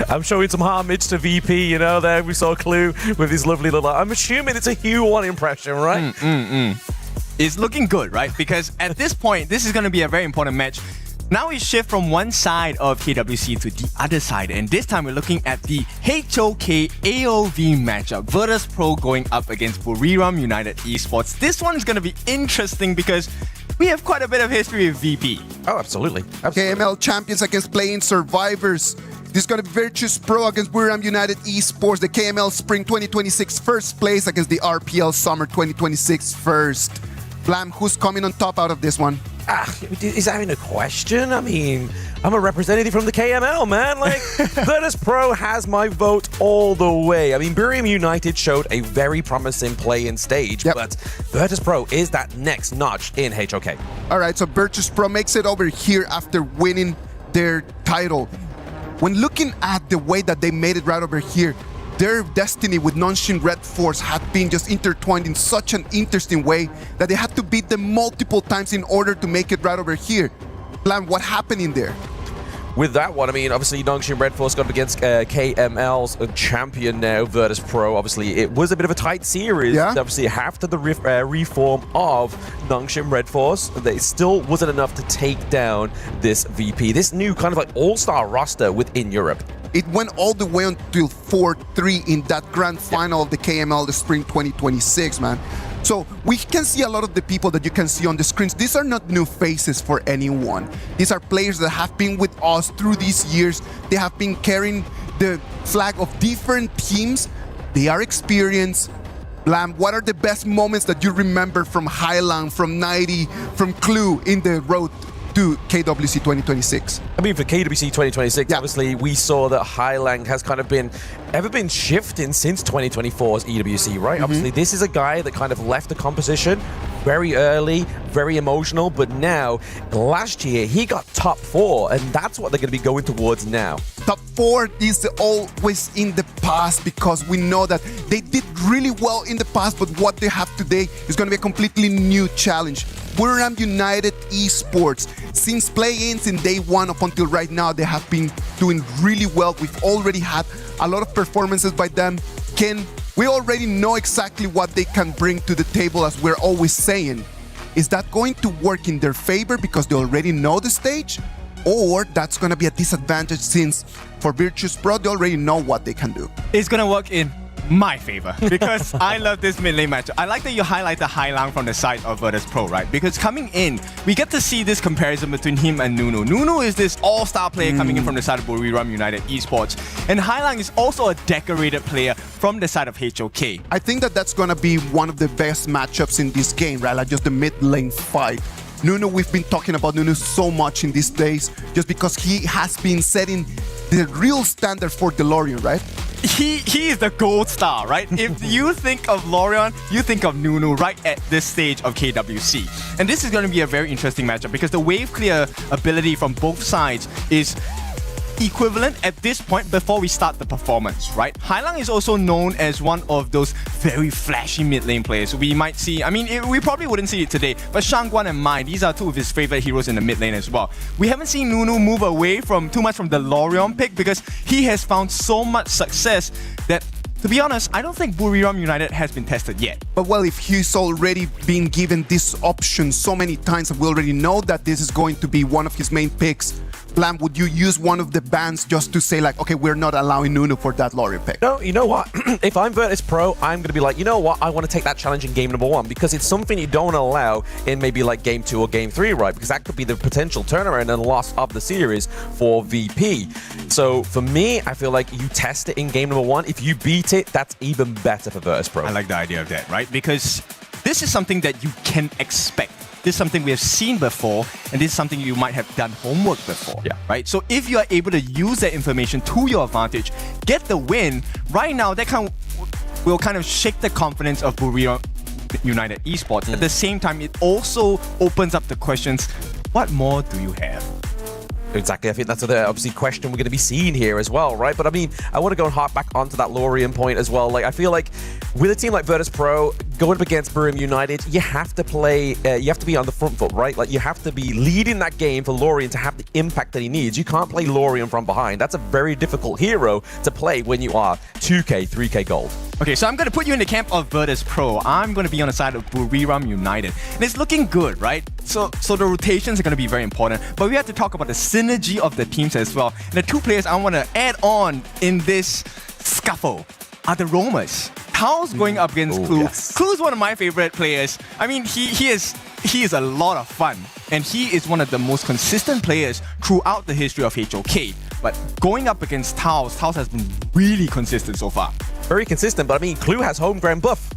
I'm showing some homage to VP, you know, there we saw Clue with his lovely little... I'm assuming it's a Hue 1 impression, right? It's looking good, right? Because at this point, this is going to be a very important match. Now we shift from one side of KWC to the other side, and this time we're looking at the HOK AOV matchup. Virtus Pro going up against Buriram United Esports. This one is going to be interesting because we have quite a bit of history with VP. Oh, absolutely. KML champions against playing survivors. This is going to be Virtus Pro against Buriram United Esports. The KML Spring 2026 first place against the RPL Summer 2026 first. Blam, who's coming on top out of this one? Is that even a question? I mean, I'm a representative from the KML, man. Like, Virtus Pro has my vote all the way. I mean, Buriram United showed a very promising play-in stage, but Virtus Pro is that next notch in HOK. All right, so Virtus Pro makes it over here after winning their title. When looking at the way that they made it right over here, their destiny with Nongshim Red Force had been just intertwined in such an interesting way that they had to beat them multiple times in order to make it right over here. Blam, what happened in there? With that one, I mean, obviously, Nongshim Red Force got up against KML's champion now, Virtus Pro. Obviously, it was a bit of a tight series. Yeah. Obviously, after the reform of Nongshim Red Force, they still wasn't enough to take down this VP, this new kind of like all-star roster within Europe. It went all the way until 4-3 in that grand final of the KML, the Spring 2026, man. So we can see a lot of the people that you can see on the screens. These are not new faces for anyone. These are players that have been with us through these years. They have been carrying the flag of different teams. They are experienced. Blam, what are the best moments that you remember from Highland, from 90, from Clue in the road to KWC 2026? I mean, for KWC 2026, obviously, we saw that Highland has kind of been shifting since 2024's EWC, right? Obviously, this is a guy that kind of left the composition very early, very emotional, but now, last year, he got top 4, and that's what they're going to be going towards now. Top 4 is always in the past because we know that they did really well in the past, but what they have today is going to be a completely new challenge. Buriram United Esports, since play-ins in day 1 up until right now, they have been doing really well. We've already had a lot of performances by them. We already know exactly what they can bring to the table, as we're always saying. Is that going to work in their favor because they already know the stage? Or that's going to be a disadvantage since for Virtus Pro, they already know what they can do? It's going to work in my favor because I love this mid lane matchup. I like that you highlight the Highland from the side of Virtus Pro, right? Because coming in, we get to see this comparison between him and Nunu. Nunu is this all-star player coming in from the side of Buriram United Esports. And Highland is also a decorated player from the side of HOK. I think that that's going to be one of the best matchups in this game, right? Like just the mid lane fight. Nunu, we've been talking about Nunu so much in these days just because he has been setting the real standard for DeLorean, right? He is the gold star, right? If you think of Lorion, you think of Nunu right at this stage of KWC. And this is going to be a very interesting matchup because the wave clear ability from both sides is equivalent at this point before we start the performance, right? Hailang is also known as one of those very flashy mid lane players. We might see, I mean, we probably wouldn't see it today, but Shangguan and Mai, these are two of his favorite heroes in the mid lane as well. We haven't seen Nunu move away from too much from the Lorion pick because he has found so much success that, to be honest, I don't think Buriram United has been tested yet. But well, if he's already been given this option so many times and we already know that this is going to be one of his main picks, Blam, would you use one of the bans just to say like, okay, we're not allowing Nunu for that Lorian pick? No, you know what? If I'm Virtus Pro, I'm going to be like, you know what? I want to take that challenge in game number 1 because it's something you don't allow in maybe like game 2 or game 3, right? Because that could be the potential turnaround and loss of the series for VP. So for me, I feel like you test it in game number 1. If you beat it, that's even better for Virtus Pro. I like the idea of that, right? Because this is something that you can expect. This is something we have seen before, and this is something you might have done homework before, right? So if you are able to use that information to your advantage, get the win, right now that will kind of shake the confidence of Buriram United Esports. At the same time, it also opens up the questions, what more do you have? Exactly, I think that's the obviously question we're going to be seeing here as well, right? But I mean, I want to go and harp back onto that Lorian point as well. Like, I feel like with a team like Virtus Pro going up against Buriram United, you have to play, you have to be on the front foot, right? Like, you have to be leading that game for Lorian to have the impact that he needs. You can't play Lorian from behind. That's a very difficult hero to play when you are 2K, 3K gold. Okay, so I'm going to put you in the camp of Virtus Pro. I'm going to be on the side of Buriram United. And it's looking good, right? So the rotations are going to be very important. But we have to talk about the synergy of the teams as well. And the two players I want to add on in this scuffle are the roamers. Tao's going up against Clue. Yes. Clue's one of my favorite players. I mean, he is he is a lot of fun. And he is one of the most consistent players throughout the history of HOK. But going up against Taos has been really consistent so far. Very consistent, but I mean, Clue has home ground buff.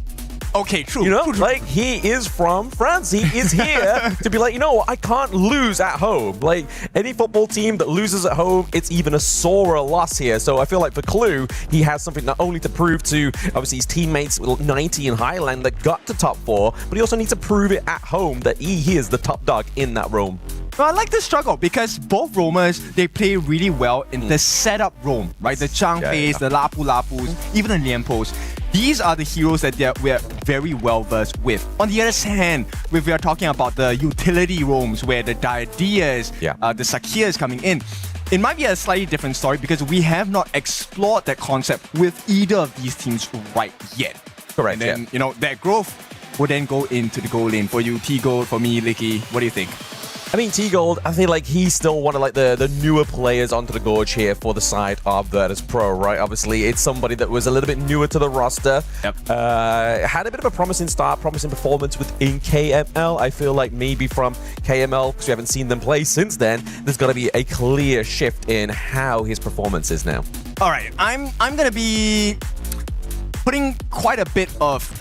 Okay, true. You know, true. like, he is from France. He is here to be like, you know what, I can't lose at home. Like, any football team that loses at home, it's even a sorer loss here. So I feel like for Clue, he has something not only to prove to, obviously, his teammates, 90 in Highland that got to top 4, but he also needs to prove it at home that he is the top dog in that roam. Well, I like this struggle because both roamers, they play really well in the setup roam, right? The Changpeis, the Lapu Lapus, even the Lianpos. These are the heroes that we're very well versed with. On the other hand, if we are talking about the utility roams where the Diadias, the Sakias coming in, it might be a slightly different story because we have not explored that concept with either of these teams right yet. Correct. And then, that growth will then go into the goal lane. For you, T-Gold, for me, Licky, what do you think? I mean, T-Gold, I feel like he's still one of like the newer players onto the Gorge here for the side of Virtus Pro, right? Obviously, it's somebody that was a little bit newer to the roster. Yep. Had a bit of a promising start, promising performance within KML. I feel like maybe from KML, because we haven't seen them play since then, there's got to be a clear shift in how his performance is now. All right, I'm going to be putting quite a bit of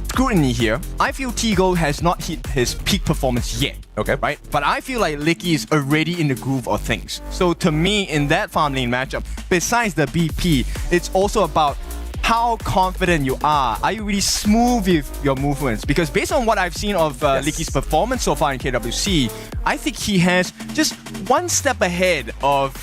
scrutiny here. I feel T-Gold has not hit his peak performance yet. Okay. Right? But I feel like Licky is already in the groove of things. So to me, in that farm lane matchup, besides the BP, it's also about how confident you are. Are you really smooth with your movements? Because based on what I've seen of Licky's performance so far in KWC, I think he has just one step ahead of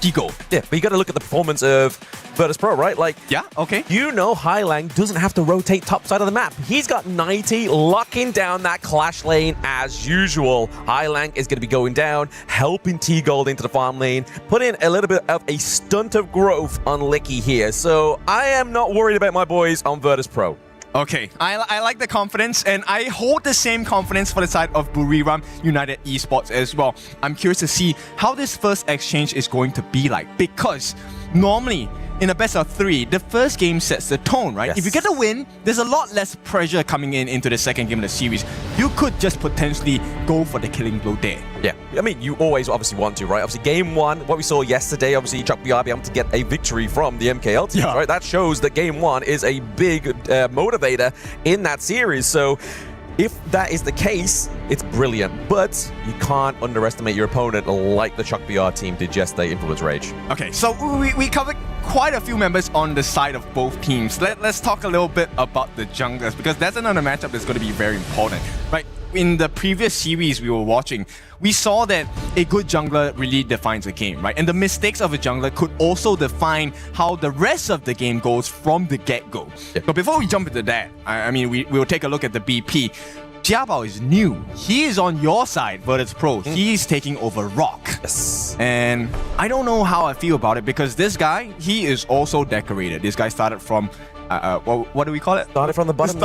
T-Gold. Yeah, but you got to look at the performance of Virtus Pro, right? Like, yeah, okay. You know Highlang doesn't have to rotate top side of the map. He's got 90 locking down that clash lane as usual. Highlang is going to be going down, helping T-Gold into the farm lane, putting a little bit of a stunt of growth on Licky here. So I am not worried about my boys on Virtus Pro. Okay, I like the confidence, and I hold the same confidence for the side of Buriram United Esports as well. I'm curious to see how this first exchange is going to be like, because normally in a best of 3, the first game sets the tone, right? Yes. If you get a win, there's a lot less pressure coming into the second game of the series. You could just potentially go for the killing blow there. Yeah, I mean, you always obviously want to, right? Obviously, game 1, what we saw yesterday, obviously, Chuck BR be able to get a victory from the MKL team, right? That shows that game 1 is a big motivator in that series. So if that is the case, it's brilliant. But you can't underestimate your opponent like the Chuck BR team did yesterday in Influence Rage. Okay, so we covered quite a few members on the side of both teams. Let's talk a little bit about the junglers, because that's another matchup that's going to be very important, right? In the previous series we were watching, we saw that a good jungler really defines a game, right? And the mistakes of a jungler could also define how the rest of the game goes from the get-go. But before we jump into that, I mean, we'll take a look at the BP. Jiabao is new. He is on your side, Virtus Pro. He's taking over Rock. Yes. And I don't know how I feel about it, because this guy, he is also decorated. This guy started from what do we call it? Started from the bottom.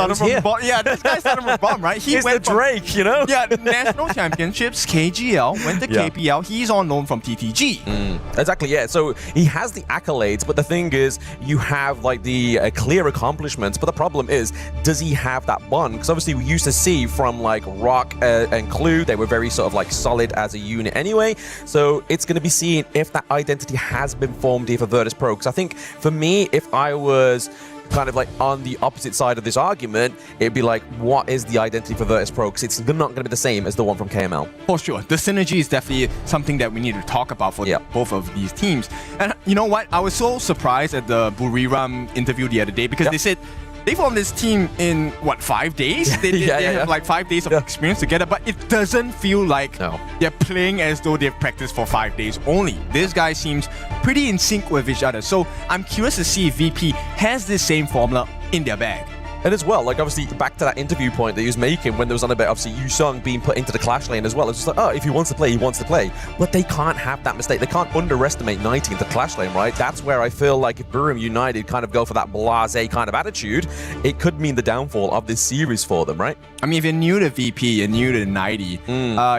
Yeah, this guy started from the bottom, right? He's went the Drake, you know? Yeah, National Championships, KGL, went to KPL. He's on loan from TTG. Exactly, yeah. So he has the accolades, but the thing is, you have like the clear accomplishments. But the problem is, does he have that bond? Because obviously we used to see from like Rock and Clue, they were very sort of like solid as a unit anyway. So it's going to be seen if that identity has been formed here for Virtus Pro. Because I think for me, if I was kind of like on the opposite side of this argument, it'd be like, what is the identity for Virtus Pro? Because it's not going to be the same as the one from KML. For sure. The synergy is definitely something that we need to talk about for both of these teams. And you know what? I was so surprised at the Buriram interview the other day, because they said they formed this team in, what, 5 days? They have like 5 days of experience together, but it doesn't feel like they're playing as though they've practiced for 5 days only. This guy seems pretty in sync with each other. So I'm curious to see if VP has this same formula in their bag. And as well, like obviously back to that interview point that he was making when there was on about obviously Yusung being put into the clash lane as well. It's just like, oh, if he wants to play, he wants to play. But they can't have that mistake. They can't underestimate 90 into the clash lane, right? That's where I feel like if Buriram United kind of go for that blasé kind of attitude, it could mean the downfall of this series for them, right? I mean, if you're new to VP, you're new to 90,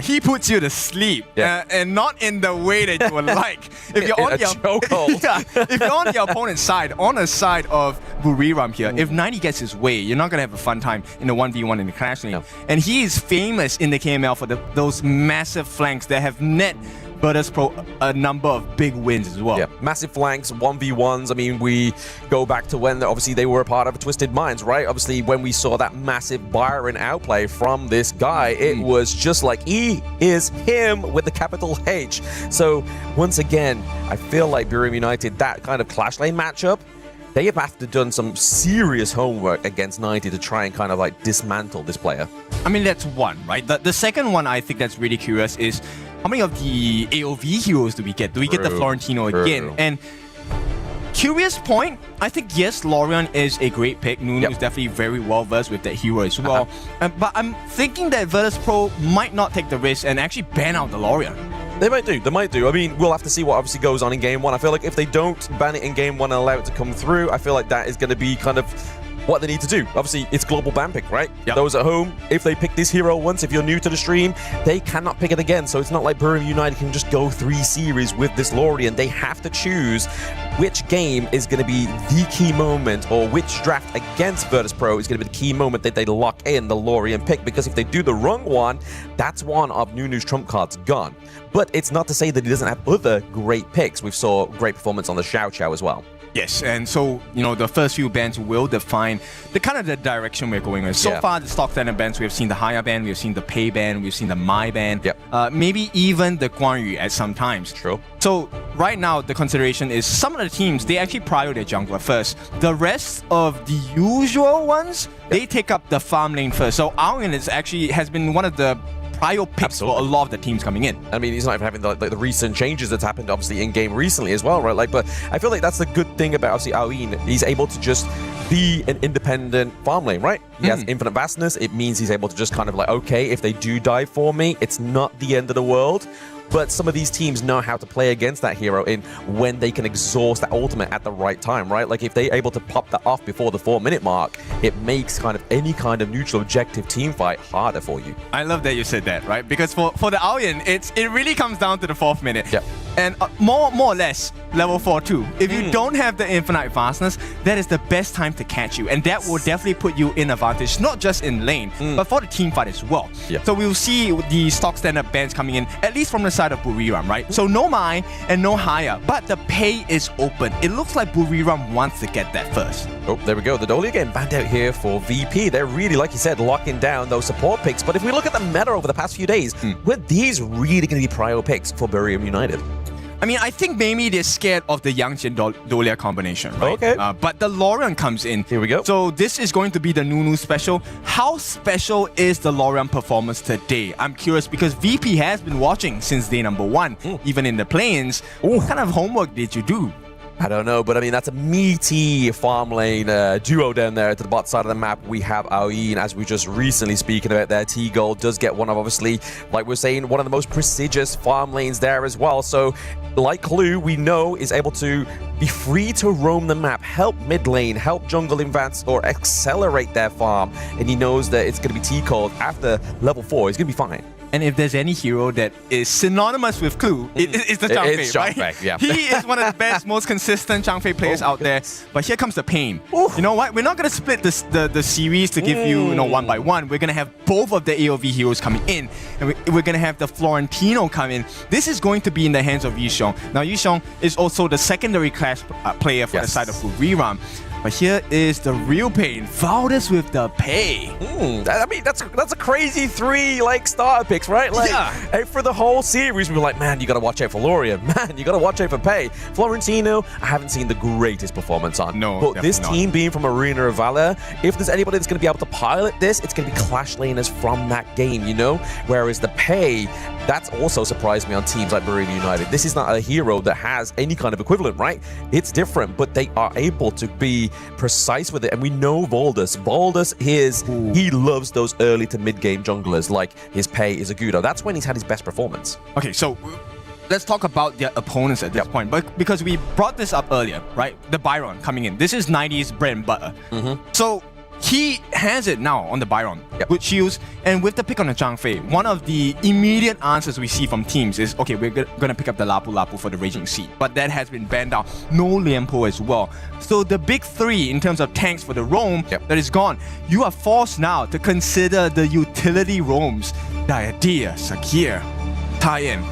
he puts you to sleep, and not in the way that you would like. If you're on chokehold. if you're on the opponent's side, on the side of Buriram here, if 90 gets his way, way. You're not gonna have a fun time in the 1v1 in the Clash Lane. And he is famous in the KML for those massive flanks that have net Virtus Pro a number of big wins as well. Yeah, massive flanks, 1v1s. I mean, we go back to when obviously they were a part of Twisted Minds, right? Obviously, when we saw that massive Byron outplay from this guy, it was just like, he is him with the capital H. So once again, I feel like Buriram United, that kind of Clash Lane matchup, they have to done some serious homework against 90 to try and kind of like dismantle this player. I mean, that's one, right? The second one I think that's really curious is how many of the AOV heroes do we get? Do we get the Florentino again? And curious point, I think yes, Lorian is a great pick. Nunu is definitely very well versed with that hero as well. But I'm thinking that Virtus Pro might not take the risk and actually ban out the Lorian. They might do. I mean, we'll have to see what obviously goes on in game one. I feel like if they don't ban it in game one and allow it to come through, I feel like that is going to be kind of what they need to do. Obviously, it's global ban pick, right? Those at home, if they pick this hero once, if you're new to the stream, they cannot pick it again. So it's not like Buriram United can just go 3 series with this Lorian. They have to choose which game is going to be the key moment, or which draft against Virtus Pro is going to be the key moment that they lock in the Lorian pick. Because if they do the wrong one, that's one of Nunu's trump cards gone. But it's not to say that he doesn't have other great picks. We saw great performance on the Xiao Xiao as well. Yes, and so, you know, the first few bans will define the kind of the direction we're going with. So far, the stock standard bans, we've seen the Haya ban, we've seen the Pei ban, we've seen the Mai ban, maybe even the Guan Yu at some times. True. So right now, the consideration is some of the teams, they actually prior their jungler first. The rest of the usual ones, they take up the farm lane first. So Aoyan is actually has been one of the prior picks for a lot of the teams coming in. I mean, he's not even having the recent changes that's happened, obviously, in game recently as well, right? Like, but I feel like that's the good thing about obviously Aoyan. He's able to just be an independent farm lane, right? He has infinite vastness. It means he's able to just kind of like, okay, if they do die for me, it's not the end of the world. But some of these teams know how to play against that hero in when they can exhaust that ultimate at the right time, right? Like if they're able to pop that off before the 4-minute mark, it makes kind of any kind of neutral objective team fight harder for you. I love that you said that, right? Because for the Aoyan, it really comes down to the 4th minute. And more or less, level 4 too. If you don't have the infinite vastness, that is the best time to catch you. And that will definitely put you in advantage, not just in lane, but for the team fight as well. So we'll see the stock standard bans coming in, at least from the side of Buriram, right? So no Mai and no Haya, but the Pei is open. It looks like Buriram wants to get that first. Oh, there we go. The Dolly again banned out here for VP. They're really, like you said, locking down those support picks. But if we look at the meta over the past few days, were these really going to be prior picks for Buriram United? I mean, I think maybe they're scared of the Yangqian Dolia combination, right? Okay. But the Lorian comes in. Here we go. So this is going to be the Nunu special. How special is the Lorian performance today? I'm curious because VP has been watching since day number 1, even in the play-ins. What kind of homework did you do? I don't know, but I mean, that's a meaty farm lane duo down there to the bottom side of the map. We have Aoyan, as we just recently speaking about there. T-Gold does get one of, obviously, like we're saying, one of the most prestigious farm lanes there as well. So, like Clue, we know is able to be free to roam the map, help mid lane, help jungle advance, or accelerate their farm. And he knows that it's going to be T-Gold after level 4. He's going to be fine. And if there's any hero that is synonymous with Clue, it's the Zhang Fei, right? Fei, yeah. He is one of the best, most consistent Zhang Fei players out there. But here comes the pain. You know what? We're not going to split the series to give you, one by one. We're going to have both of the AOV heroes coming in. And we're going to have the Florentino come in. This is going to be in the hands of Yishong. Now, Yishong is also the secondary class player for the side of Buriram. But here is the real pain. Valdez with the Pei. I mean, that's a crazy 3 like starter picks, right? Like, for the whole series, we were like, man, you got to watch out for Lorian. Man, you got to watch out for Pei. Florentino, I haven't seen the greatest performance on. No, but this team being from Arena of Valor, if there's anybody that's going to be able to pilot this, it's going to be Clash Laners from that game, you know? Whereas the Pei, that's also surprised me on teams like Buriram United. This is not a hero that has any kind of equivalent, right? It's different, but they are able to be precise with it. And we know Valdez. Valdez he loves those early to mid-game junglers, like his Pei is a Gudo. That's when he's had his best performance. Okay, so let's talk about their opponents at this point. But because we brought this up earlier, right? The Byron coming in. This is 90's bread and butter. So he has it now on the Byron. Good shields, and with the pick on the Zhang Fei, one of the immediate answers we see from teams is, okay, we're gonna pick up the Lapu Lapu for the Raging Sea, but that has been banned out. No Lianpo as well. So the big three in terms of tanks for the roam, that is gone. You are forced now to consider the utility roams. Diadea, Sakir, Tien.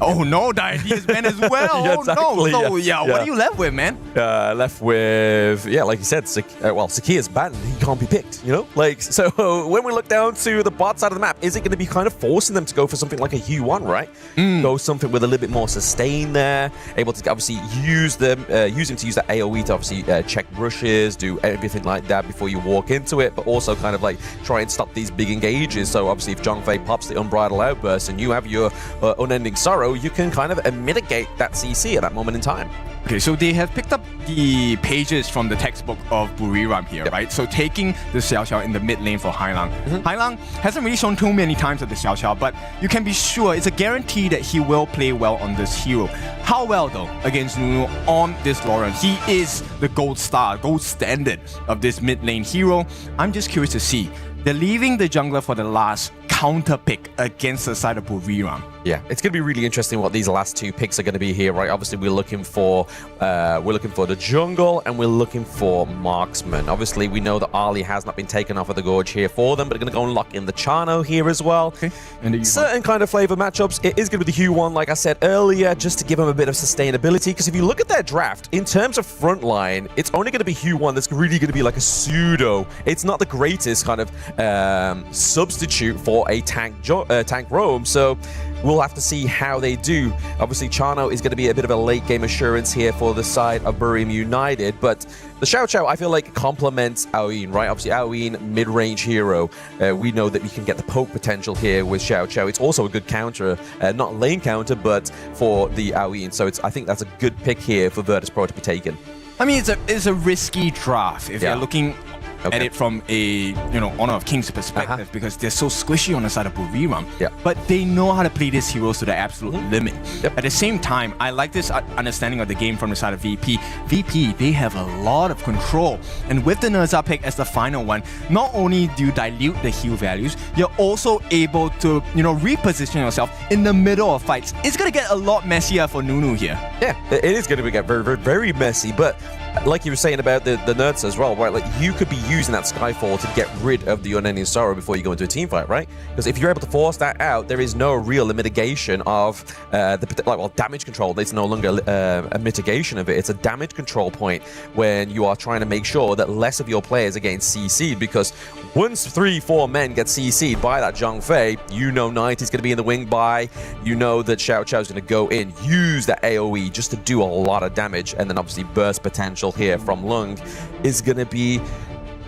Oh no, Diadea's banned as well. Yeah, Oh exactly, no. So yeah. what are you left with, man? Left with, like you said, Sakir's banned. He can't be picked, you know? Like, so when we look down to the bot side of the map, is it going to be kind of forcing them to go for something like a Hue 1, right? Go something with a little bit more sustain there, able to obviously use him to use that AoE to obviously check rushes, do everything like that before you walk into it, but also kind of like try and stop these big engages. So obviously if Zhang Fei pops the Unbridled Outburst and you have your Unending Sorrow, you can kind of mitigate that CC at that moment in time. Okay, so they have picked up the pages from the textbook of Buriram here, right? So taking the Xiao Xiao in the mid lane for Hailang. Hailang hasn't really shown too many times at the Xiao Xiao, but you can be sure it's a guarantee that he will play well on this hero. How well though against Nunu on this Lauren? He is the gold star, gold standard of this mid lane hero. I'm just curious to see. They're leaving the jungler for the last counter pick against the side of Buriram. Yeah, it's going to be really interesting what these last two picks are going to be here, right? Obviously, we're looking for the jungle and we're looking for marksman. Obviously, we know that Ali has not been taken off of the Gorge here for them, but they're going to go and lock in the Chano here as well. Okay. And certain kind of flavor matchups. It is going to be the Hue 1, like I said earlier, just to give them a bit of sustainability. Because if you look at their draft, in terms of front line, it's only going to be Hue 1 that's really going to be like a pseudo. It's not the greatest kind of substitute for a tank roam. So we'll have to see how they do. Obviously, Chano is going to be a bit of a late game assurance here for the side of Buriram United, but the Xiao Xiao, I feel like, complements Aoyin, right? Obviously, Aoyin, mid-range hero. We know that we can get the poke potential here with Xiao Xiao. It's also a good counter, not lane counter, but for the Aoyin. So I think that's a good pick here for Virtus Pro to be taken. I mean, it's a risky draft if you're looking at it from a Honor of Kings perspective, because they're so squishy on the side of Buriram. But they know how to play these heroes to the absolute limit. At the same time, I like this understanding of the game from the side of VP. VP, they have a lot of control, and with the Nerza pick as the final one, not only do you dilute the heal values, you're also able to reposition yourself in the middle of fights. It's gonna get a lot messier for Nunu here. Yeah, it is going to get very, very, very messy, but like you were saying about the nerds as well, right? Like, you could be using that Skyfall to get rid of the Unending Sorrow before you go into a team fight, right? Because if you're able to force that out, there is no real mitigation of damage control. It's no longer a mitigation of it. It's a damage control point when you are trying to make sure that less of your players are getting CC'd, because once 3-4 men get CC'd by that Zhang Fei, Knight is going to be in the wing by, that Xiao Xiao is going to go in, use that AoE just to do a lot of damage, and then obviously burst potential here from Lung is going to be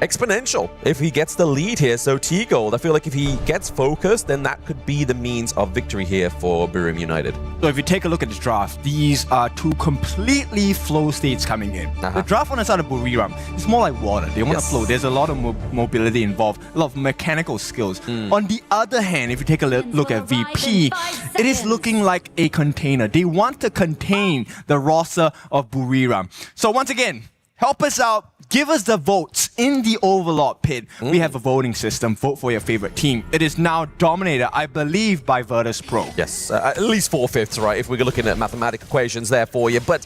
exponential if he gets the lead here. So T-Gold, I feel like if he gets focused, then that could be the means of victory here for Buriram United. So if you take a look at the draft, these are two completely flow states coming in. The draft on the side of Buriram is more like water. They want to flow. There's a lot of mobility involved, a lot of mechanical skills. On the other hand, if you take a look at VP, it is looking like a container. They want to contain the roster of Buriram. So once again, help us out. Give us the votes in the Overlord pit. We have a voting system. Vote for your favorite team. It is now dominated, I believe, by Virtus Pro. Yes, at least 4/5, right? If we're looking at mathematical equations there for you. But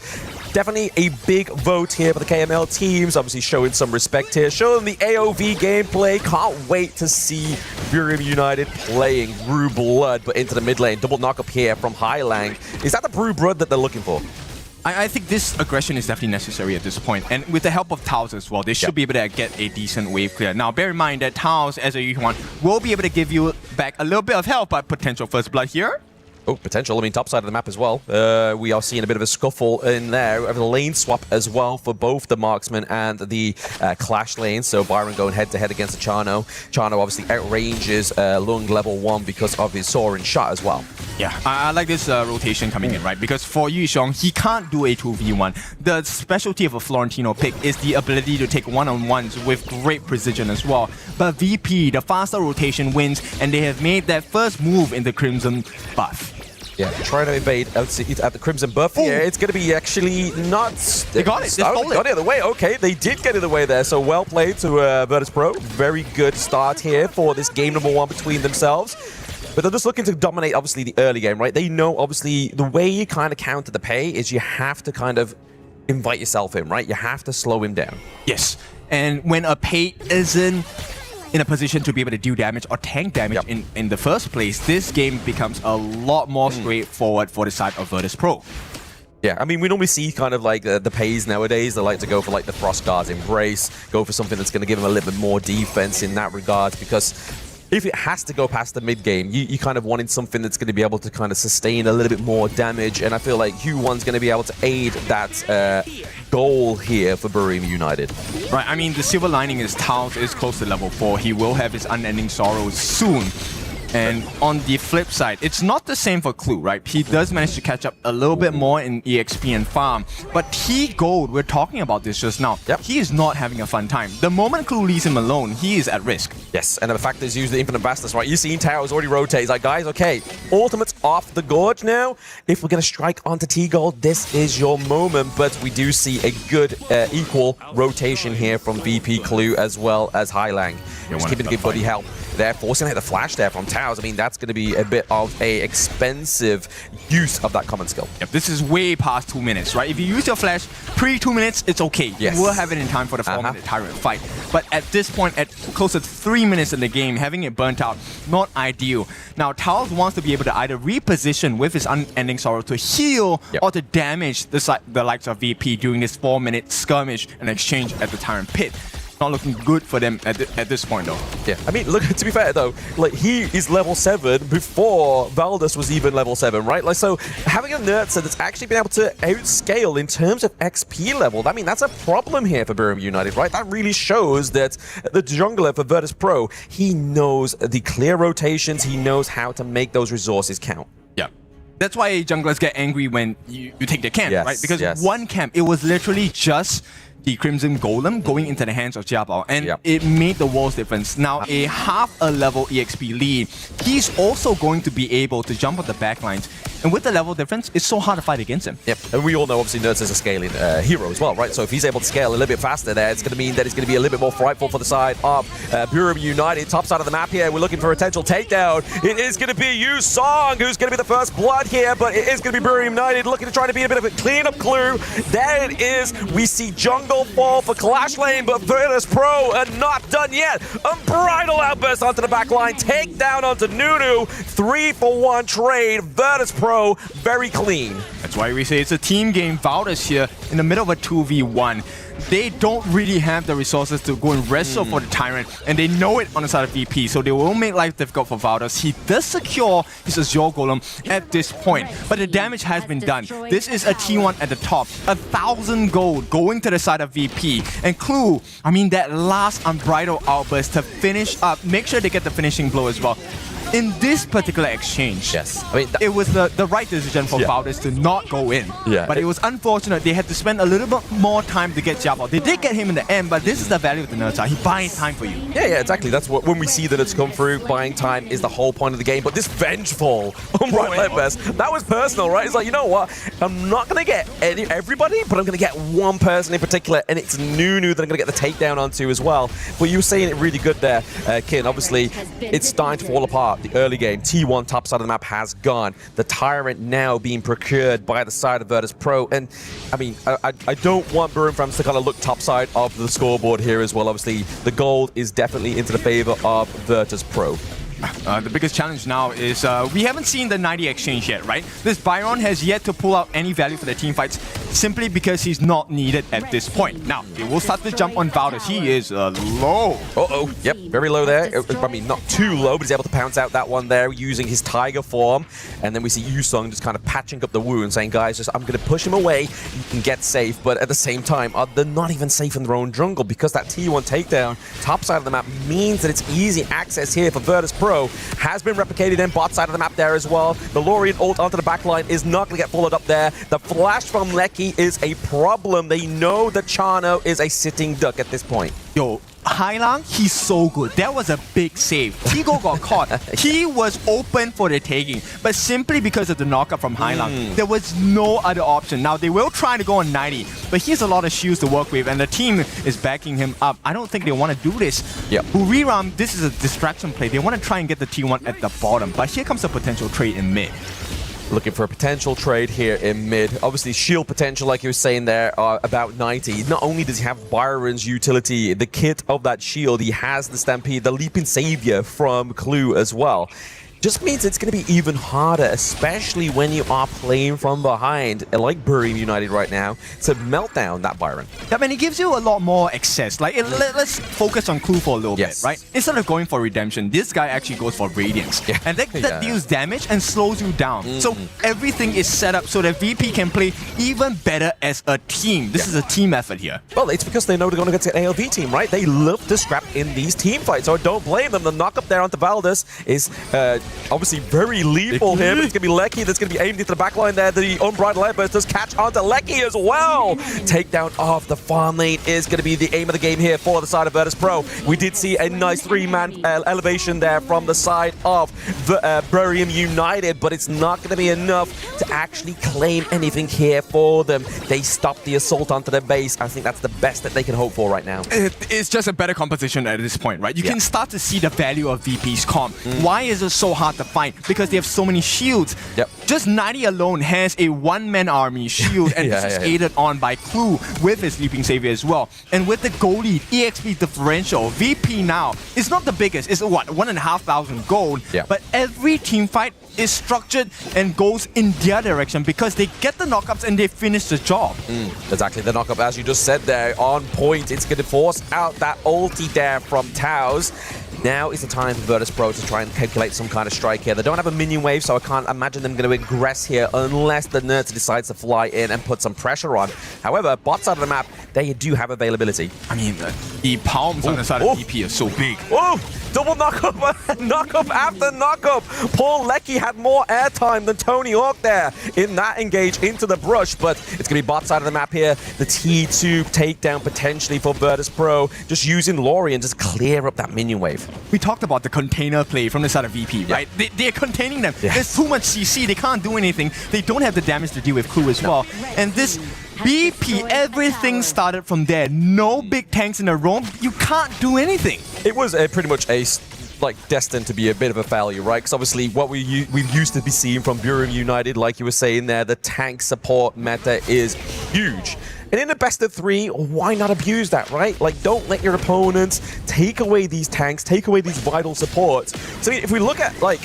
definitely a big vote here for the KML teams. Obviously showing some respect here. Showing the AOV gameplay. Can't wait to see Buriram United playing Brew Blood, but into the mid lane. Double knock up here from Hailang. Is that the Brew Blood that they're looking for? I think this aggression is definitely necessary at this point, and with the help of Taos as well, they should be able to get a decent wave clear. Now, bear in mind that Taos, as a Yuan, will be able to give you back a little bit of help, but potential first blood here. Oh, potential. I mean, top side of the map as well. We are seeing a bit of a scuffle in there. We have a lane swap as well for both the marksman and the clash lane. So Byron going head-to-head against the Chano. Chano obviously outranges Lung level 1 because of his soaring shot as well. Yeah, I like this rotation coming in, right? Because for Yu Xiong, he can't do a 2v1. The specialty of a Florentino pick is the ability to take one-on-ones with great precision as well. But VP, the faster rotation wins, and they have made that first move in the Crimson buff. Yeah, trying to evade at the Crimson buff here. It's going to be actually not... They got it. They stole it. Got it the way. Okay, they did get it the way there. So well played to Virtus Pro. Very good start here for this game number 1 between themselves. But they're just looking to dominate, obviously, the early game, right? They know, obviously, the way you kind of counter the Pei is you have to kind of invite yourself in, right? You have to slow him down. Yes. And when a Pei isn't in a position to be able to do damage or tank damage in the first place, this game becomes a lot more straightforward for the side of Virtus Pro. Yeah, I mean, we normally see kind of like the Peis nowadays. They like to go for like the Frost Guard's Embrace, go for something that's going to give them a little bit more defense in that regard, because if it has to go past the mid game, you kind of wanted something that's going to be able to kind of sustain a little bit more damage, and I feel like Hu1's going to be able to aid that goal here for Burim United. Right, I mean, the silver lining is Taos is close to level 4. He will have his Unending Sorrow soon. And on the flip side, it's not the same for Clue, right? He does manage to catch up a little bit more in EXP and farm. But T Gold, we're talking about this just now, he is not having a fun time. The moment Clue leaves him alone, he is at risk. Yes, and the fact is use the Infinite Vastus, right? You've seen Towers already rotate. He's like, guys, okay, ultimate's off the Gorge now. If we're going to strike onto T Gold, this is your moment. But we do see a good equal rotation here from VP Clue as well as Highlang. Just keeping the good buddy help. They're forcing out the flash there from Towers. I mean, that's going to be a bit of a expensive use of that common skill. Yep, this is way past 2 minutes, right? If you use your flash pre-2 minutes, it's okay. Yes. You will have it in time for the 4-minute Tyrant fight. But at this point, at close to 3 minutes in the game, having it burnt out, not ideal. Now, Towers wants to be able to either reposition with his Unending Sorrow to heal or to damage the likes of VP during this 4-minute skirmish and exchange at the Tyrant pit. Not looking good for them at this point, though. Yeah, I mean, look, to be fair, though, like, he is level 7 before Valdus was even level 7, right? Like, so having a Nurtser that's actually been able to outscale in terms of XP level, I mean, that's a problem here for Burim United, right? That really shows that the jungler for Virtus Pro, he knows the clear rotations, he knows how to make those resources count. Yeah. That's why junglers get angry when you take the camp, right? Because one camp, it was literally just the Crimson Golem going into the hands of Jiabao, and it made the world's difference. Now, a half a level EXP lead, he's also going to be able to jump on the backlines, and with the level difference, it's so hard to fight against him. Yep, and we all know, obviously, Nerds is a scaling hero as well, right? So if he's able to scale a little bit faster there, it's going to mean that it's going to be a little bit more frightful for the side of Burim United. Top side of the map here, we're looking for a potential takedown. It is going to be Yu Song who's going to be the first blood here, but it is going to be Burim United looking to try to be a bit of a cleanup Clue. There it is. We see jungle fall for Clash Lane, but Virtus Pro are not done yet. Unbridled outburst onto the back line. Takedown onto Nunu. 3-for-1 trade. Virtus Pro very clean. That's why we say it's a team game. Valdus here in the middle of a 2v1. They don't really have the resources to go and wrestle for the Tyrant, and they know it on the side of VP, so they will make life difficult for Valdus. He does secure his Azure Golem at this point, but the damage has been done. This is a T1 at the top. 1,000 gold going to the side of VP. And Clue, I mean, that last Unbridled outburst to finish up, make sure they get the finishing blow as well. In this particular exchange, I mean, it was the right decision for Valdus to not go in. But it was unfortunate. They had to spend a little bit more time to get Jiabao. They did get him in the end, but this is the value of the Nurtser. He buys time for you. Yeah, exactly. That's what, when we see that it's come through, buying time is the whole point of the game. But this vengeful Unbridled outburst, that was personal, right? It's like, you know what? I'm not going to get everybody, but I'm going to get one person in particular, and it's Nunu that I'm going to get the takedown onto as well. But you were saying it really good there, Kin. Obviously, it's starting to fall apart. The early game, T1 top side of the map has gone. The Tyrant now being procured by the side of Virtus Pro. And, I mean, I don't want Burim fans to kind of look top side of the scoreboard here as well. Obviously, the gold is definitely into the favor of Virtus Pro. The biggest challenge now is we haven't seen the 90 exchange yet, right? This Byron has yet to pull out any value for the team fights simply because he's not needed at this point. Now, it will start to jump on Valdus. He is low. Uh-oh. Yep, very low there. I mean, not too low, but he's able to pounce out that one there using his Tiger form. And then we see Yu Sung just kind of patching up the wound, saying, guys, I'm going to push him away. You can get safe. But at the same time, they're not even safe in their own jungle because that T1 takedown, top side of the map, means that it's easy access here for Virtus Pro. Has been replicated in bot side of the map there as well. The Lorien ult onto the backline is not going to get followed up there. The flash from Lecky is a problem. They know that Chano is a sitting duck at this point. Yo, Hailang, he's so good. That was a big save. Tigo got caught. He was open for the taking, but simply because of the knockup from Hailang, there was no other option. Now, they will try to go on 90, but he has a lot of shields to work with, and the team is backing him up. I don't think they want to do this. Buriram, this is a distraction play. They want to try and get the T1 at the bottom, but here comes a potential trade in mid. Looking for a potential trade here in mid. Obviously, shield potential, like you were saying there, are about 90. Not only does he have Byron's utility, the kit of that shield, he has the Stampede, the Leaping Savior from Clue as well. Just means it's going to be even harder, especially when you are playing from behind, like Buriram United right now, to melt down that Byron. Yeah, and it gives you a lot more access. Like, let's focus on Clue for a little bit, right? Instead of going for Redemption, this guy actually goes for Radiance. And that deals damage and slows you down. So everything is set up so that VP can play even better as a team. This is a team effort here. Well, it's because they know they're going to get an ALV team, right? They love to scrap in these team fights, so don't blame them. The knock-up there onto Valdez is obviously very lethal here, but it's going to be Lecky that's going to be aimed into the backline there. The Unbridled Airburst does catch onto Lecky as well. Takedown of the farm lane is going to be the aim of the game here for the side of Virtus Pro. We did see a nice three-man elevation there from the side of Buriram United, but it's not going to be enough to actually claim anything here for them. They stopped the assault onto their base. I think that's the best that they can hope for right now. It's just a better composition at this point, right? You can start to see the value of VP's comp. Why is it so hard to find? Because they have so many shields. Just 90 alone has a one-man army shield, and this is aided on by Clue with his Leaping Savior as well. And with the gold lead, EXP differential, VP now is not the biggest. It's what, 1,500 gold. But every team fight is structured and goes in their direction because they get the knockups and they finish the job. Exactly, the knockup, as you just said there, on point. It's going to force out that ulti there from Taos. Now is the time for Virtus Pro to try and calculate some kind of strike here. They don't have a minion wave, so I can't imagine them going to aggress here unless the Nerds decides to fly in and put some pressure on. However, bot side of the map, they do have availability. I mean, the palms on the side of VP are so big. Oh! Double knockup, knockup after knockup. Paul Lecky had more airtime than Tony Hawk there in that engage into the brush, but it's going to be bot side of the map here. The T2 takedown potentially for Virtus Pro, just using Lori and just clear up that minion wave. We talked about the container play from the side of VP, right? They're containing them. There's too much CC, they can't do anything. They don't have the damage to deal with Clue as well. And this BP, everything started from there. No big tanks in a roam. You can't do anything. It was pretty much destined to be a bit of a failure, right? Because obviously what we've used to be seeing from Buriram United, like you were saying there, the tank support meta is huge. And in a best of three, why not abuse that, right? Like, don't let your opponents take away these tanks, take away these vital supports. So if we look at, like,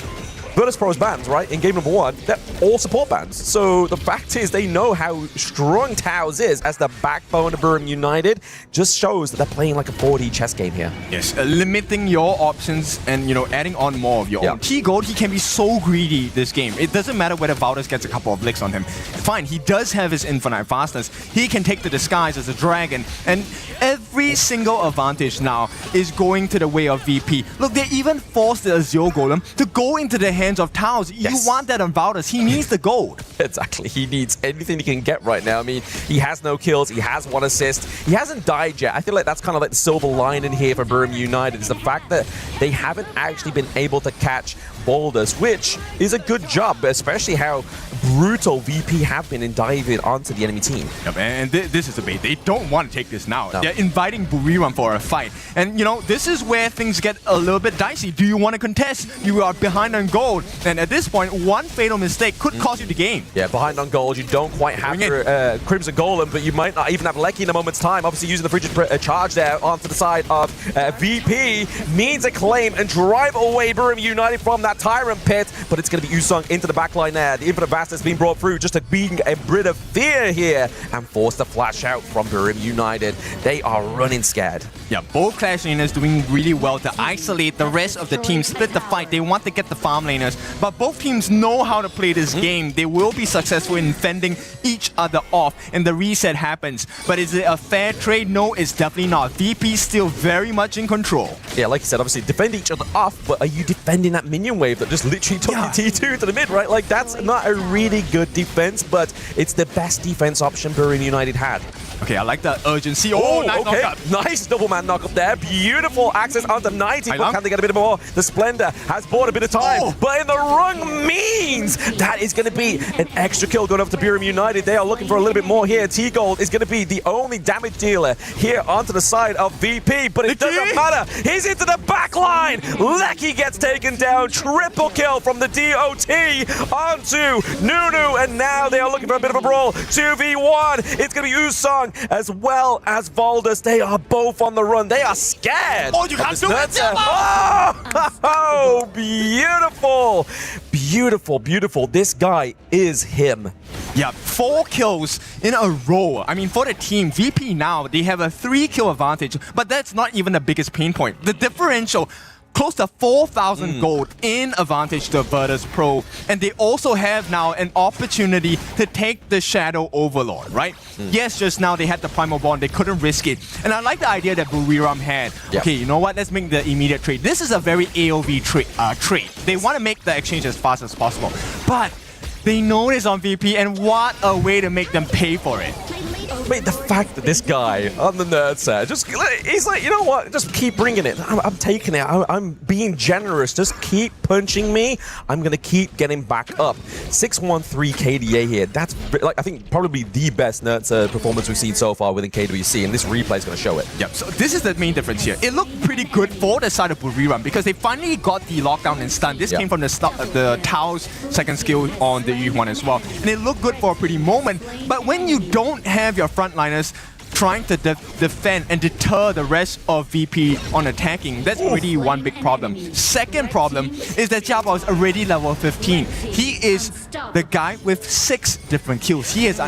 Virtus Pro's bans, right, in game number one, they're all support bans. So the fact is they know how strong Taos is as the backbone of Buriram United. Just shows that they're playing like a 4D chess game here. Yes, limiting your options and, you know, adding on more of your own. T-Gold, he can be so greedy this game. It doesn't matter whether Valdez gets a couple of licks on him. Fine, he does have his infinite fastness. He can take the disguise as a dragon. And every single advantage now is going to the way of VP. Look, they even forced the Azure Golem to go into the hands of Taos. You want that on Valdez. He needs the gold. Exactly. He needs anything he can get right now. I mean, he has no kills. He has 1 assist. He hasn't died yet. I feel like that's kind of like the silver lining here for Buriram United is the fact that they haven't actually been able to catch Boulders, which is a good job, especially how brutal VP have been in diving onto the enemy team. Yep, and this is the bait. They don't want to take this now. No. They're inviting Buriram for a fight. And, you know, this is where things get a little bit dicey. Do you want to contest? You are behind on gold. And at this point, one fatal mistake could cost you the game. Yeah, behind on gold. You don't quite have your Crimson Golem, but you might not even have Lecky in a moment's time. Obviously, using the frigid charge there onto the side of VP means a claim and drive away Buriram United from that Tyrant pit, but it's going to be Usung into the backline there. The Infinite Bastard's been brought through just to being a bit of fear here and forced to flash out from Buriram United. They are running scared. Yeah, both Clash laners doing really well to isolate the rest of the team, split the fight. They want to get the farm laners, but both teams know how to play this game. They will be successful in fending each other off, and the reset happens. But is it a fair trade? No, it's definitely not. VP still very much in control. Yeah, like you said, obviously defend each other off, but are you defending that minion wave that just literally took the T2 to the mid, right? Like, that's not a really really good defense, but it's the best defense option Buriram United had. Okay, I like the urgency. Oh, nice knockup. Nice double man knock up there. Beautiful access onto 90. But can they get a bit more? The Splendor has bought a bit of time, but in the wrong means. That is going to be an extra kill going up to Buriram United. They are looking for a little bit more here. T-Gold is going to be the only damage dealer here onto the side of VP, but it doesn't matter. He's into the back line. Lecky gets taken down. Triple kill from the DOT onto Nunu, and now they are looking for a bit of a brawl. 2v1. It's going to be Usong as well as Voldus. They are both on the run. They are scared. Oh, you can't do it. Oh, beautiful. Beautiful, beautiful. This guy is him. Yeah, 4 kills in a row. I mean, for the team, VP now, they have a 3-kill advantage, but that's not even the biggest pain point. The differential, close to 4,000 gold in advantage to Virtus Pro. And they also have now an opportunity to take the Shadow Overlord, right? Yes, just now they had the Primal Bond, they couldn't risk it. And I like the idea that Buriram had. Okay, you know what? Let's make the immediate trade. This is a very AOV trade. They want to make the exchange as fast as possible. But they know this on VP, and what a way to make them pay for it. Wait, the fact that this guy on the nerd set, he's like, you know what? Just keep bringing it. I'm taking it. I'm being generous. Just keep punching me. I'm going to keep getting back up. 613 KDA here. That's, like, I think, probably the best nerd set performance we've seen so far within KWC, and this replay is going to show it. Yep, so this is the main difference here. It looked pretty good for the side of Buriram because they finally got the lockdown and stun. This came from the Tao's second skill on the Yu1 as well. And it looked good for a pretty moment, but when you don't have your frontliners trying to defend and deter the rest of VP on attacking, that's already one big problem. Second problem is that Jiabao is already level 15. He is the guy with 6 different kills. He is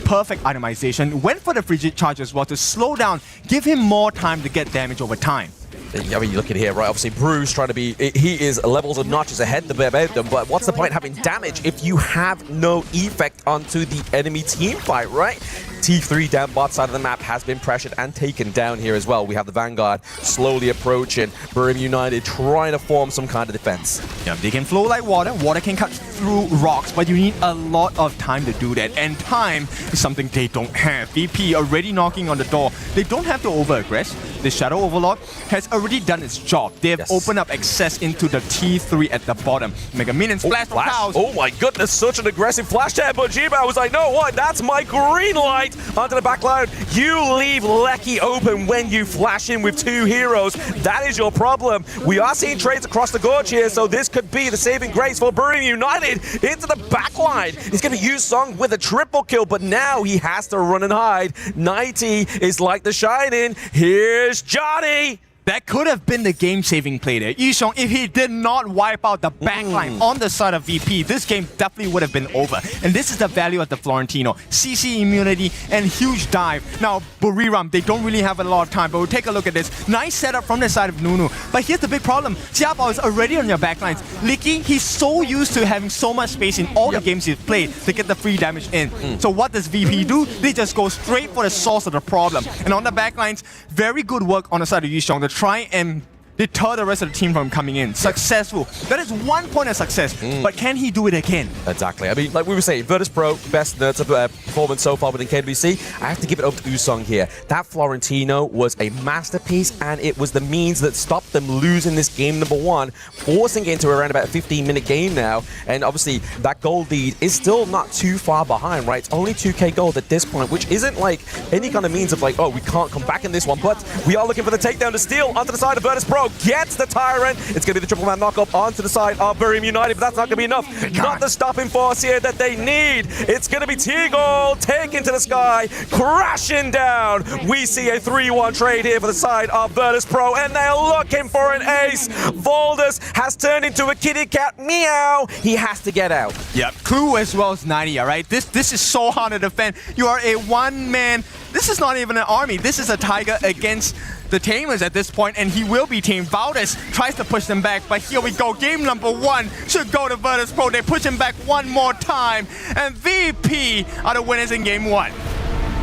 perfect itemization. Went for the frigid charge as well to slow down, give him more time to get damage over time. I mean, you look at here, right? Obviously, Bruce trying to be... He is levels of notches ahead of them, but what's the point having damage if you have no effect onto the enemy team fight, right? T3 down bot side of the map has been pressured and taken down here as well. We have the Vanguard slowly approaching. Buriram United trying to form some kind of defense. Yeah, they can flow like water. Water can cut through rocks, but you need a lot of time to do that. And time is something they don't have. VP already knocking on the door. They don't have to over-aggress. The Shadow Overlord has already done its job. They have opened up access into the T3 at the bottom. Mega Minions flash from Chaos. Oh my goodness, such an aggressive flash there, but Jiba was like, no, what? That's my green light onto the back line. You leave Lecky open when you flash in with 2 heroes. That is your problem. We are seeing trades across the gorge here, so this could be the saving grace for Buriram United into the back line. He's going to use Song with a triple kill, but now he has to run and hide. 90 is like the Shining. Here's Johnny. That could have been the game-saving play there. Yishong, if he did not wipe out the backline on the side of VP, this game definitely would have been over. And this is the value of the Florentino. CC immunity and huge dive. Now, Buriram, they don't really have a lot of time, but we'll take a look at this. Nice setup from the side of Nunu. But here's the big problem. Jiabao is already on your backlines. Licky, he's so used to having so much space in all the games he's played to get the free damage in. So what does VP do? They just go straight for the source of the problem. And on the backlines, very good work on the side of Yishong to try and deter the rest of the team from coming in. Successful. That is 1 point of success, but can he do it again? Exactly. I mean, like we were saying, Virtus Pro, best performance so far within KWC. I have to give it up to Usong here. That Florentino was a masterpiece, and it was the means that stopped them losing this game number 1, forcing it into around about a 15-minute game now. And obviously, that gold lead is still not too far behind, right? It's only 2k gold at this point, which isn't like any kind of means of like, oh, we can't come back in this one, but we are looking for the takedown to steal onto the side of Virtus Pro. Gets the Tyrant. It's going to be the triple man knockup onto the side of Buriram United, but that's not going to be enough. Not the stopping force here that they need. It's going to be T-Gold taken to the sky, crashing down. We see a 3-1 trade here for the side of Virtus Pro, and they're looking for an ace. Voldus has turned into a kitty cat. Meow. He has to get out. Yep. Clue as well as 90, all right? This is so hard to defend. You are a one-man. This is not even an army. This is a tiger against the Tamers at this point, and he will be tamed. Valdez tries to push them back, but here we go. Game number 1 should go to Virtus Pro. They push him back one more time, and VP are the winners in game 1.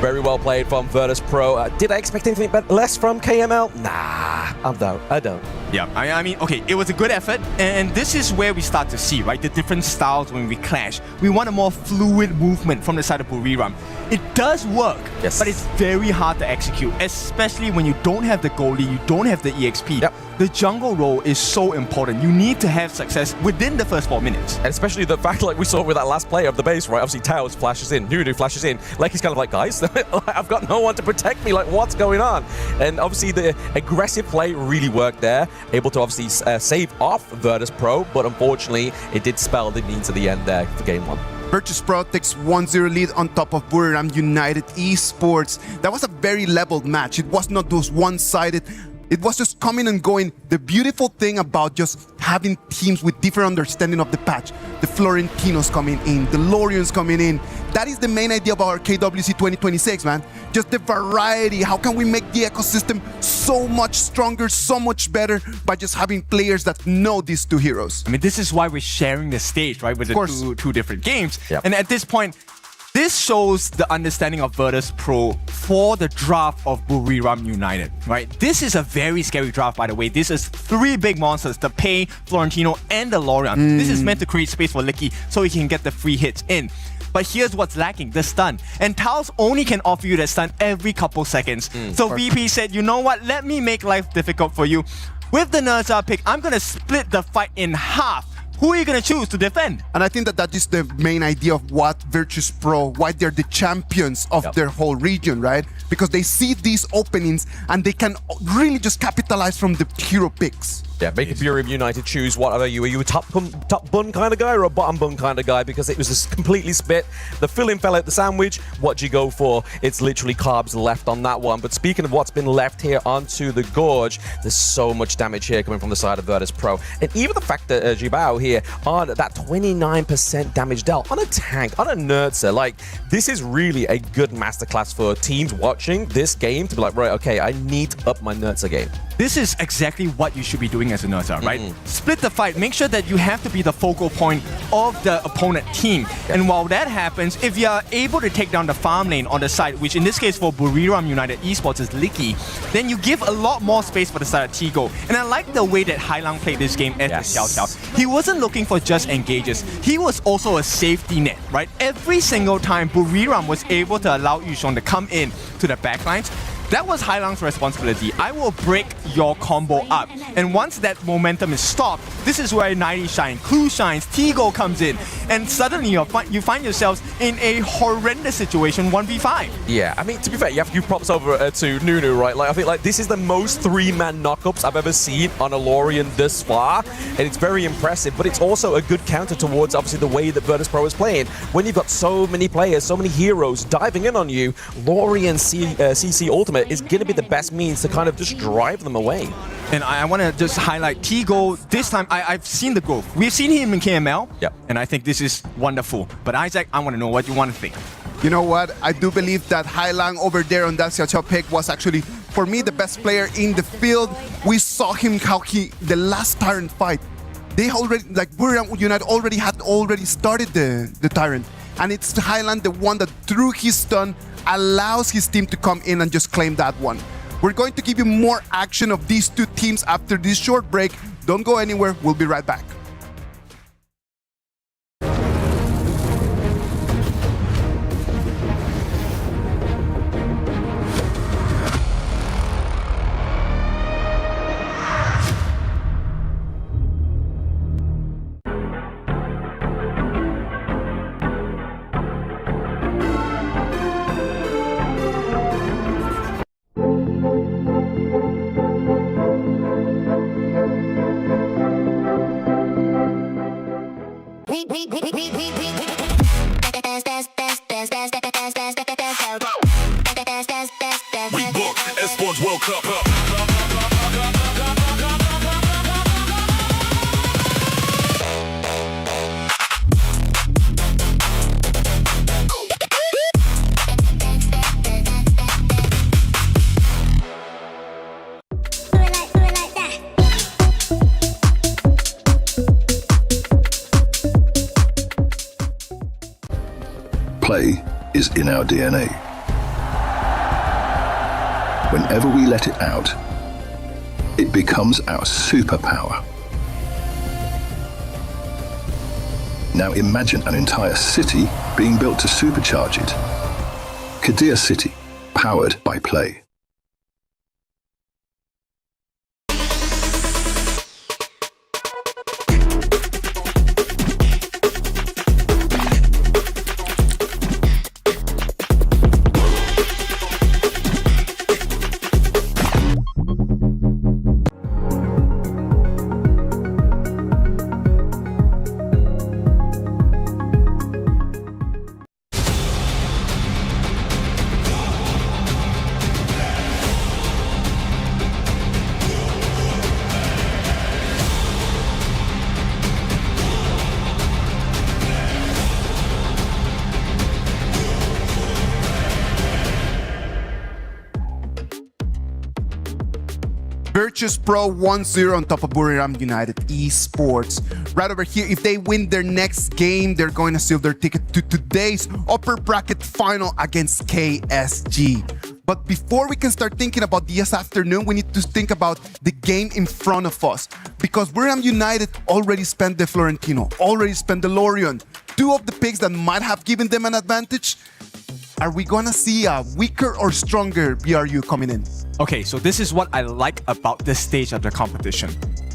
Very well played from Virtus Pro. Did I expect anything less from KML? Nah. I don't. Yeah, I mean, okay, it was a good effort, and this is where we start to see, right, the different styles when we clash. We want a more fluid movement from the side of Buriram. It does work, yes, but it's very hard to execute, especially when you don't have the goalie, you don't have the EXP. Yep. The jungle role is so important. You need to have success within the first 4 minutes. And especially the fact, like we saw with that last play of the base, right? Obviously, Taos flashes in, Nunu flashes in. Like, he's kind of like, guys, I've got no one to protect me. Like, what's going on? And obviously, the aggressive play really worked there. Able to obviously save off Virtus Pro, but unfortunately, it did spell the means to the end there for game 1. Virtus Pro takes 1-0 lead on top of Buriram United Esports. That was a very leveled match. It was not those one-sided. It was just coming and going. The beautiful thing about just having teams with different understanding of the patch, the Florentinos coming in, the Lorians coming in, that is the main idea about our KWC 2026, man. Just the variety. How can we make the ecosystem so much stronger, so much better by just having players that know these two heroes? I mean, this is why we're sharing the stage, right, with the two different games. Yep. And at this point, this shows the understanding of Virtus Pro for the draft of Buriram United, right? This is a very scary draft, by the way. This is 3 big monsters, the Pei, Florentino, and the Lorian. This is meant to create space for Licky so he can get the free hits in. But here's what's lacking, the stun. And Taos only can offer you that stun every couple seconds. So VP said, you know what, let me make life difficult for you. With the Nerza pick, I'm gonna split the fight in half. Who are you going to choose to defend? And I think that is the main idea of what Virtus Pro, why they're the champions of their whole region, right? Because they see these openings and they can really just capitalize from the hero picks. Yeah, make Buriram United choose what are you? Are you a top bun kind of guy or a bottom bun kind of guy? Because it was just completely split. The filling fell out the sandwich. What do you go for? It's literally carbs left on that one. But speaking of what's been left here onto the Gorge, there's so much damage here coming from the side of Virtus Pro. And even the fact that Jibao here on that 29% damage dealt on a tank, on a Nerza, like, this is really a good masterclass for teams watching this game to be like, right, okay, I need to up my Nerza game. This is exactly what you should be doing as a Nerza, right? Split the fight. Make sure that you have to be the focal point of the opponent team. And while that happens, if you're able to take down the farm lane on the side, which in this case for Buriram United Esports is Licky, then you give a lot more space for the side of Tigo. And I like the way that Hailang played this game as the Xiao Xiao. He wasn't looking for just engages. He was also a safety net, right? Every single time Buriram was able to allow Yushong to come in to the backlines, that was Hailang's responsibility. I will break your combo up. And once that momentum is stopped, this is where 90 shine, Clue shines, Tigo comes in, and suddenly you find yourselves in a horrendous situation 1v5. Yeah, I mean, to be fair, you have to give props over to Nunu, right? Like, I think like this is the most 3-man knockups I've ever seen on a Lorian this far, and it's very impressive, but it's also a good counter towards obviously the way that Virtus Pro is playing. When you've got so many players, so many heroes diving in on you, Lorian CC Ultimate is going to be the best means to kind of just drive them away. And I want to just highlight Tigo. This time, I've seen the growth. We've seen him in KML, and I think this is wonderful. But Isaac, I want to know what you want to think. You know what? I do believe that Hailang over there on that Xiao Xiao pick was actually, for me, the best player in the field. We saw him the last Tyrant fight. They already, like Buriram United already started the Tyrant. And it's Hailang, the one that through his stun allows his team to come in and just claim that one. We're going to give you more action of these two teams after this short break. Don't go anywhere. We'll be right back. Esports World Cup. Play is in our DNA. Whenever we let it out, it becomes our superpower. Now imagine an entire city being built to supercharge it. Kadir City, powered by play. Virtus Pro 1-0 on top of Buriram United Esports. Right over here, if they win their next game, they're going to seal their ticket to today's upper bracket final against KSG. But before we can start thinking about this afternoon, we need to think about the game in front of us. Because Buriram United already spent the Florentino, already spent the Lorion, two of the picks that might have given them an advantage. Are we going to see a weaker or stronger BRU coming in? Okay, so this is what I like about this stage of the competition.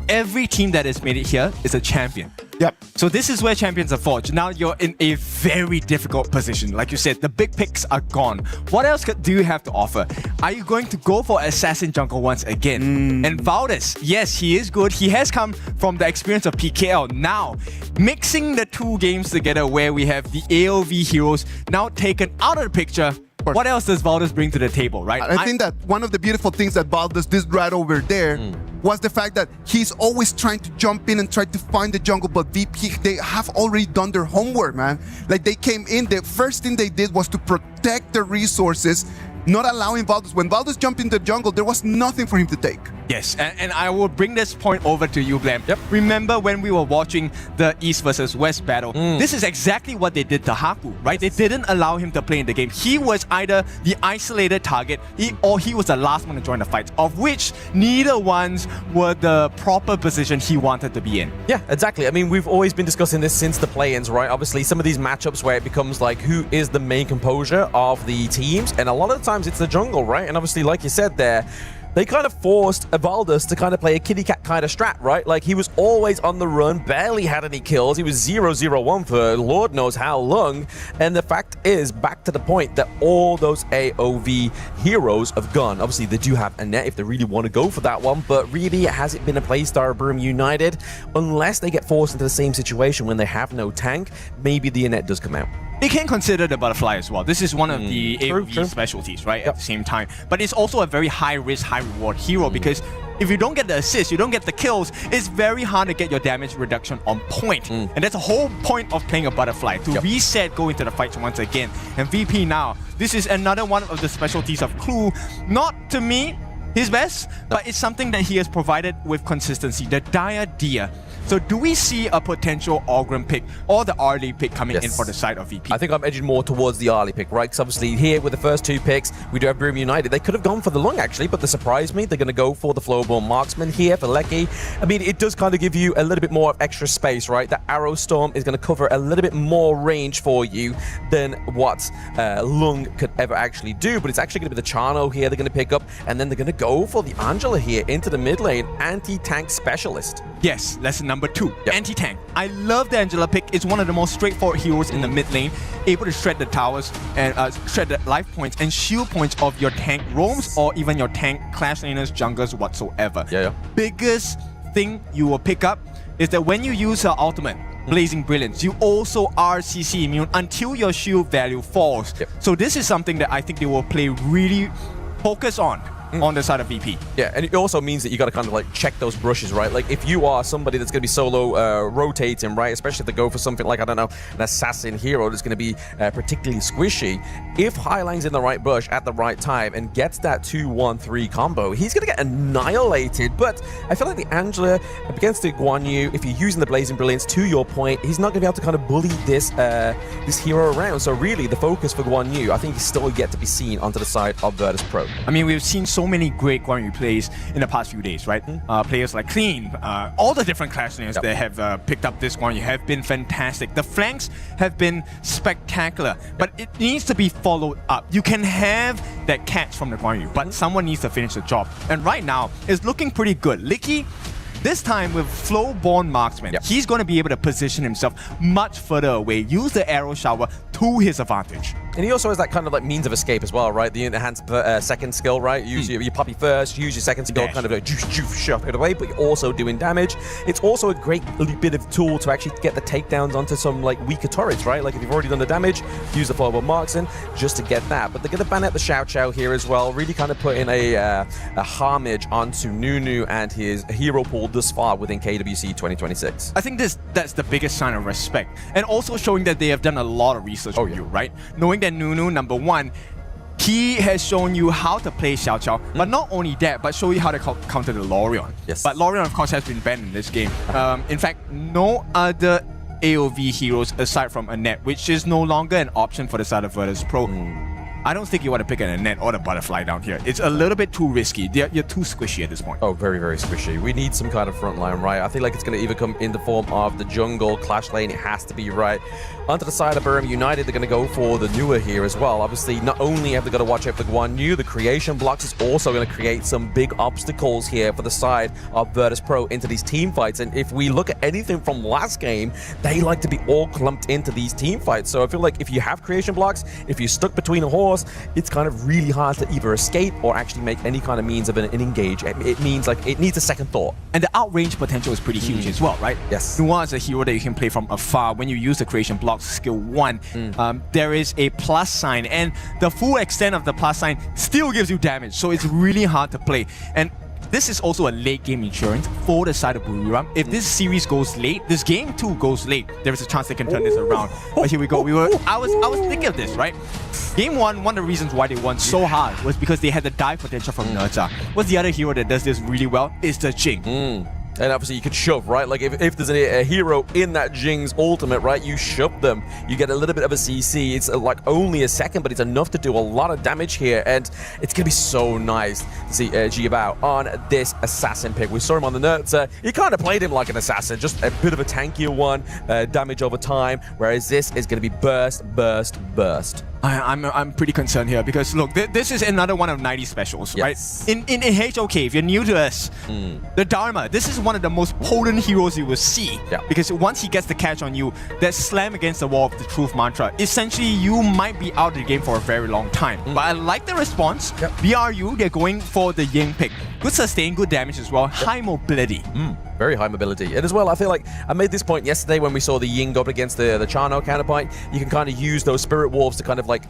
Every team that has made it here is a champion. Yep. So this is where champions are forged. Now you're in a very difficult position. Like you said, the big picks are gone. What else do you have to offer? Are you going to go for Assassin Jungle once again? And Valdez, yes, he is good. He has come from the experience of PKL. Now, mixing the two games together where we have the AOV heroes now taken out of the picture, what else does Valdez bring to the table, right? I think that one of the beautiful things that Valdez did right over there was the fact that he's always trying to jump in and try to find the jungle, but VP, they have already done their homework, man. Like, they came in, the first thing they did was to protect the resources, not allowing Valdez. When Valdez jumped into the jungle, there was nothing for him to take. Yes, and I will bring this point over to you, Blam. Yep. Remember when we were watching the East versus West battle? This is exactly what they did to Haku, right? They didn't allow him to play in the game. He was either the isolated target or he was the last one to join the fight, of which neither ones were the proper position he wanted to be in. Yeah, exactly. I mean, we've always been discussing this since the play-ins, right? Obviously, some of these matchups where it becomes like, who is the main composure of the teams? And a lot of the times it's the jungle, right? And obviously, like you said there, they kind of forced Valdez to kind of play a kitty cat kind of strat, right? Like, he was always on the run, barely had any kills. He was 0-0-1 for Lord knows how long. And the fact is, back to the point that all those AOV heroes have gone. Obviously, they do have Annette if they really want to go for that one, but really, has it been a playstyle of Buriram United? Unless they get forced into the same situation when they have no tank, maybe the Annette does come out. You can consider the butterfly as well. This is one of the AOV specialties, right? At the same time. But it's also a very high risk, high reward hero because if you don't get the assists, you don't get the kills, it's very hard to get your damage reduction on point. And that's the whole point of playing a butterfly, to reset, go into the fights once again. And VP now, this is another one of the specialties of Clue. Not, to me, his best, but it's something that he has provided with consistency. The Dire Deer. So do we see a potential Orgrim pick or the Arlie pick coming in for the side of VP? I think I'm edging more towards the Arlie pick, right? Because obviously here with the first two picks, we do have Buriram United. They could have gone for the Lung actually, but they surprised me. They're going to go for the Flowborn Marksman here for Lecky. I mean, it does kind of give you a little bit more extra space, right? The Arrow Storm is going to cover a little bit more range for you than what Lung could ever actually do. But it's actually going to be the Chano here they're going to pick up, and then they're going to go for the Angela here into the mid lane, anti-tank specialist. Yes, lesson number 2, anti-tank. I love the Angela pick. It's one of the most straightforward heroes in the mid lane, able to shred the towers and shred the life points and shield points of your tank roams or even your tank clash laners, junglers, whatsoever. Biggest thing you will pick up is that when you use her ultimate, Blazing Brilliance, you also are CC immune until your shield value falls. So this is something that I think they will play really focus on the side of VP. Yeah, and it also means that you got to kind of like check those brushes, right? Like if you are somebody that's going to be solo rotating, right? Especially if they go for something like, I don't know, an assassin hero that's going to be particularly squishy. If Hylang's in the right bush at the right time and gets that 2-1-3 combo, he's going to get annihilated. But I feel like the Angela against the Guan Yu, if you're using the Blazing Brilliance, to your point, he's not going to be able to kind of bully this this hero around. So really, the focus for Guan Yu, I think, is still yet to be seen onto the side of Virtus Pro. I mean, we've seen so many great Guan Yu plays in the past few days, right? Players like Clean, all the different Clash names that have picked up this Guan Yu have been fantastic. The flanks have been spectacular, but it needs to be followed up. You can have that catch from the Guan Yu, but someone needs to finish the job. And right now, it's looking pretty good. Licky, this time with Flow-born Marksman, he's going to be able to position himself much further away, use the arrow shower to his advantage. And he also has that kind of like means of escape as well, right? The enhanced second skill, right? Use your puppy first, use your second skill, kind of like shove it away, but you're also doing damage. It's also a great bit of tool to actually get the takedowns onto some like weaker turrets, right? Like if you've already done the damage, use the Flow-born Marksman just to get that. But they're going to ban out the Xiao Xiao here as well, really kind of put in a homage onto Nunu and his hero pool thus far within KWC 2026. I think that's the biggest sign of respect, and also showing that they have done a lot of research on you, right? Knowing that Nunu, number one, he has shown you how to play Xiao Qiao, but not only that, but show you how to counter the Lorion. Yes. But Lorion, of course, has been banned in this game. In fact, no other AoV heroes aside from Annette, which is no longer an option for the side of Virtus Pro. I don't think you want to pick an Annette or the Butterfly down here. It's a little bit too risky. You're too squishy at this point. Oh, very, very squishy. We need some kind of front line, right? I feel like it's going to either come in the form of the jungle, Clash lane. It has to be, right? Onto the side of Burma United, they're going to go for the newer here as well. Obviously, not only have they got to watch out for Guan Yu, the creation blocks is also going to create some big obstacles here for the side of Virtus Pro into these team fights. And if we look at anything from last game, they like to be all clumped into these team fights. So I feel like if you have creation blocks, if you're stuck between a horse, it's kind of really hard to either escape or actually make any kind of means of an engage. It means like it needs a second thought. And the outrange potential is pretty huge as well, right? Yes. Nuwa is a hero that you can play from afar. When you use the creation blocks skill 1, there is a plus sign, and the full extent of the plus sign still gives you damage. So it's really hard to play. And this is also a late game insurance for the side of Buriram. If this series goes late, this game too goes late, there is a chance they can turn this around. But here we go. I was thinking of this, right? Game 1, one of the reasons why they won so hard was because they had the dive potential from Nerza. What's the other hero that does this really well? It's the Jing. And obviously you could shove, right? Like if there's a hero in that Jing's ultimate, right? You shove them, you get a little bit of a CC. It's like only a second, but it's enough to do a lot of damage here. And it's going to be so nice to see Jiabao on this assassin pick. We saw him on the Nerza. He kind of played him like an assassin, just a bit of a tankier one, damage over time. Whereas this is going to be burst, burst, burst. I'm pretty concerned here because look, this is another one of 90 specials, right? In HOK, if you're new to us, the Dharma, this is one of the most potent heroes you will see. Because once he gets the catch on you, that slam against the wall of the truth mantra, essentially you might be out of the game for a very long time. But I like the response. BRU, they're going for the Ying pick. Good sustain, good damage as well, high mobility. Very high mobility. And as well, I feel like I made this point yesterday when we saw the Ying go up against the Chano counterpoint. You can kind of use those Spirit Wolves to kind of like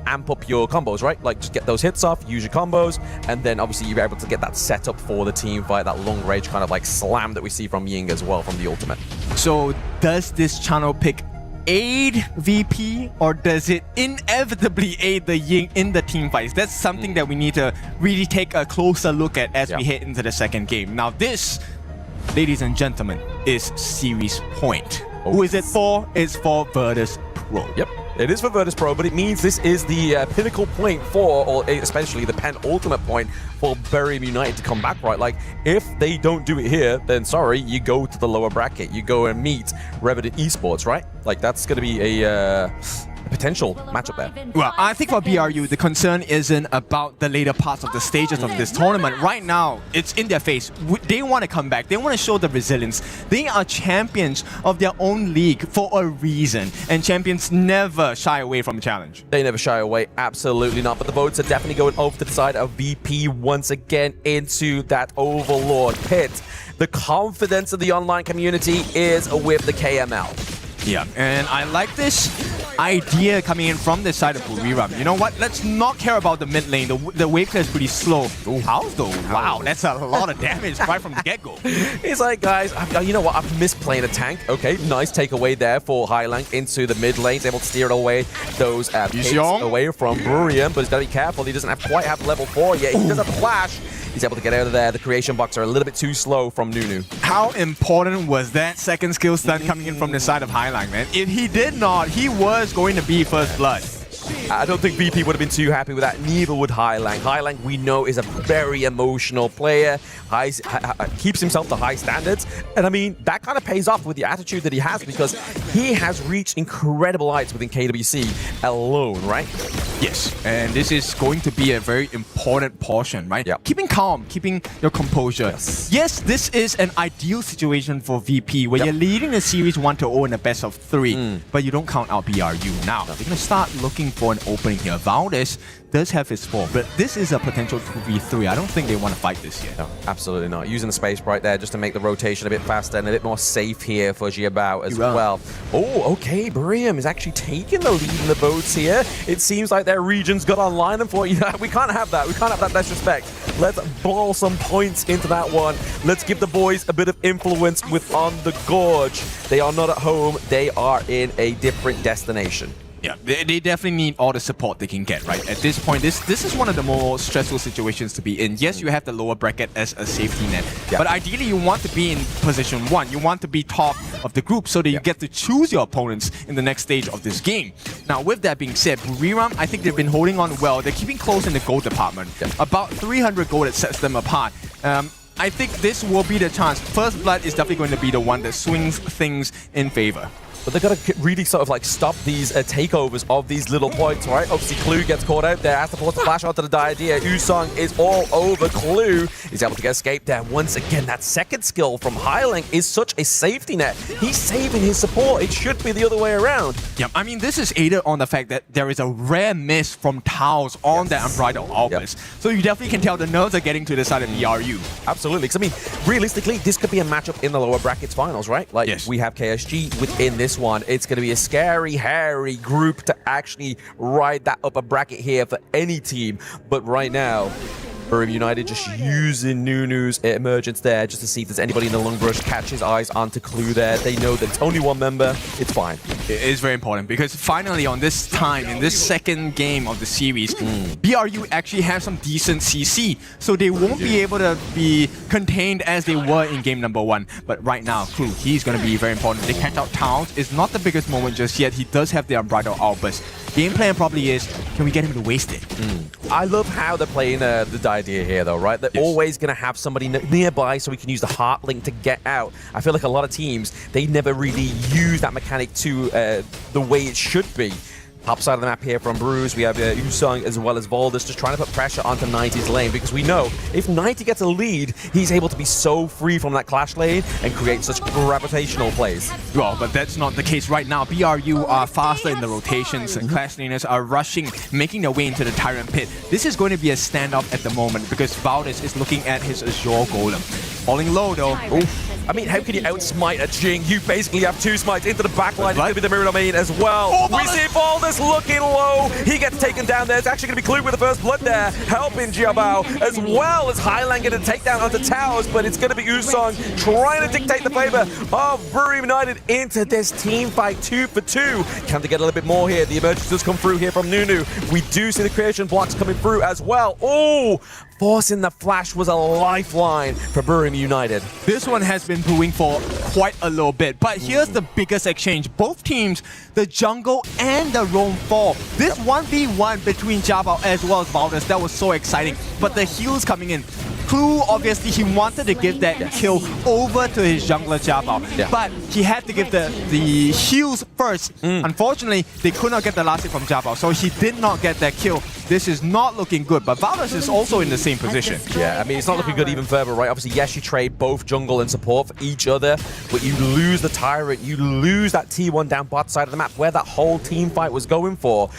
amp up your combos, right? Like just get those hits off, use your combos, and then obviously you're able to get that setup for the team fight, that long range kind of like slam that we see from Ying as well from the ultimate. So does this Chano pick aid VP, or does it inevitably aid the Ying in the team fights? That's something that we need to really take a closer look at as we head into the second game. Now this, ladies and gentlemen, is series point. Who is it for? It's for Virtus Pro. Yep, it is for Virtus Pro, but it means this is the pinnacle point for, or especially the penultimate point for Buriram United to come back, right? Like, if they don't do it here, then sorry, you go to the lower bracket. You go and meet Revenant Esports, right? Like, that's going to be a potential matchup there. Well, I think for BRU, the concern isn't about the later parts of the stages of this tournament. Right now, it's in their face. They want to come back. They want to show the resilience. They are champions of their own league for a reason, and champions never shy away from a challenge. They never shy away, absolutely not. But the votes are definitely going over to the side of VP once again into that Overlord pit. The confidence of the online community is with the KML. Yeah, and I like this idea coming in from this side of Buriram. You know what? Let's not care about the mid lane. The wave clear is pretty slow. How though? Wow, that's a lot of damage right from the get-go. He's like, guys, you know what? I've missed playing a tank. Okay, nice takeaway there for Highlang into the mid lane. He's able to steer away those pits away from Buriram, but he's got to be careful. He doesn't quite have level 4 yet. He does have flash. He's able to get out of there. The creation blocks are a little bit too slow from Nunu. How important was that second skill stun coming in from the side of Highlang, man? If he did not, he was going to be first blood. I don't think VP would have been too happy with that. Neither would Highlang. Highlang, we know, is a very emotional player. Keeps himself to high standards. And I mean, that kind of pays off with the attitude that he has, because he has reached incredible heights within KWC alone, right? Yes, and this is going to be a very important portion, right? Yeah. Keeping calm, keeping your composure. Yes, this is an ideal situation for VP, where you're leading the series 1-0 in a best of 3, but you don't count out BRU. Now, they're going to start looking for an opening here. Valdez does have his fall, but this is a potential 2v3. I don't think they want to fight this yet. No, absolutely not. Using the space right there just to make the rotation a bit faster and a bit more safe here for Jiabao as well. Oh, okay, Barium is actually taking the lead in the votes here. It seems like their region's got online, and for we can't have that. We can't have that disrespect. Let's ball some points into that one. Let's give the boys a bit of influence with On the Gorge. They are not at home. They are in a different destination. Yeah, they definitely need all the support they can get, right? At this point, this is one of the more stressful situations to be in. Yes, you have the lower bracket as a safety net, but ideally you want to be in position 1. You want to be top of the group so that you get to choose your opponents in the next stage of this game. Now, with that being said, Buriram, I think they've been holding on well. They're keeping close in the gold department. About 300 gold that sets them apart. I think this will be the chance. First Blood is definitely going to be the one that swings things in favor. But they've got to really sort of like stop these takeovers of these little points, right? Obviously, Clue gets caught out there, has to pull the flash onto the Diadea. Usong is all over Clue. He's able to get escaped there. Once again, that second skill from Highlang is such a safety net. He's saving his support. It should be the other way around. Yeah, I mean, this is aided on the fact that there is a rare miss from Taos on the Unbridled Albus. So you definitely can tell the nerves are getting to the side of BRU. Absolutely. Because, I mean, realistically, this could be a matchup in the lower brackets finals, right? Like, we have KSG within this one. It's going to be a scary, hairy group to actually ride that upper bracket here for any team. But right now, Buriram United just using Nunu's emergence there just to see if there's anybody in the long brush, catch his eyes onto Clue there. They know that it's only one member. It's fine. It is very important because finally on this time, in this second game of the series, BRU actually have some decent CC. So they won't be able to be contained as they were in game number 1. But right now, Clue, he's going to be very important. They catch out Towns. It's not the biggest moment just yet. He does have the Unbridled Albus. Game plan probably is, can we get him to waste it? I love how they're playing the idea here, though, right? They're always going to have somebody nearby so we can use the heart link to get out. I feel like a lot of teams, they never really use that mechanic to the way it should be. Top side of the map here from Bruce, we have Usong as well as Valdez just trying to put pressure onto 90's lane, because we know if 90 gets a lead, he's able to be so free from that clash lane and create such gravitational plays. Well, but that's not the case right now. BRU are faster in the rotations, and clash laners are rushing, making their way into the Tyrant Pit. This is going to be a standoff at the moment because Valdez is looking at his Azure Golem. Falling low though. Oof. I mean, how can you outsmite a Jing? You basically have 2 smites into the backline. It's going to be the Mirror Domain as well. We see Valdez looking low. He gets taken down there. It's actually going to be Clue with the first blood there, helping Jiabao, as well as Highlang getting a takedown onto Towers, but it's going to be Usong trying to dictate the favor of Buriram United into this team fight 2 for 2. Can they get a little bit more here? The emergence does come through here from Nunu. We do see the creation blocks coming through as well. Oh! Forcing the flash was a lifeline for Buriram United. This one has been brewing for quite a little bit, but here's the biggest exchange. Both teams, the jungle and the roam fall. This 1v1 between Jiabao as well as Valdez, that was so exciting. But the heals coming in. Clue, obviously, he wanted to give that kill over to his jungler Jiabao, but he had to give the heals first. Unfortunately, they could not get the last hit from Jiabao, so he did not get that kill. This is not looking good, but Valdez is also in the same position. Yeah, I mean, it's not looking good even further, right? Obviously, yes, you trade both jungle and support for each other, but you lose the Tyrant, you lose that T1 down bot side of the map where that whole team fight was going for.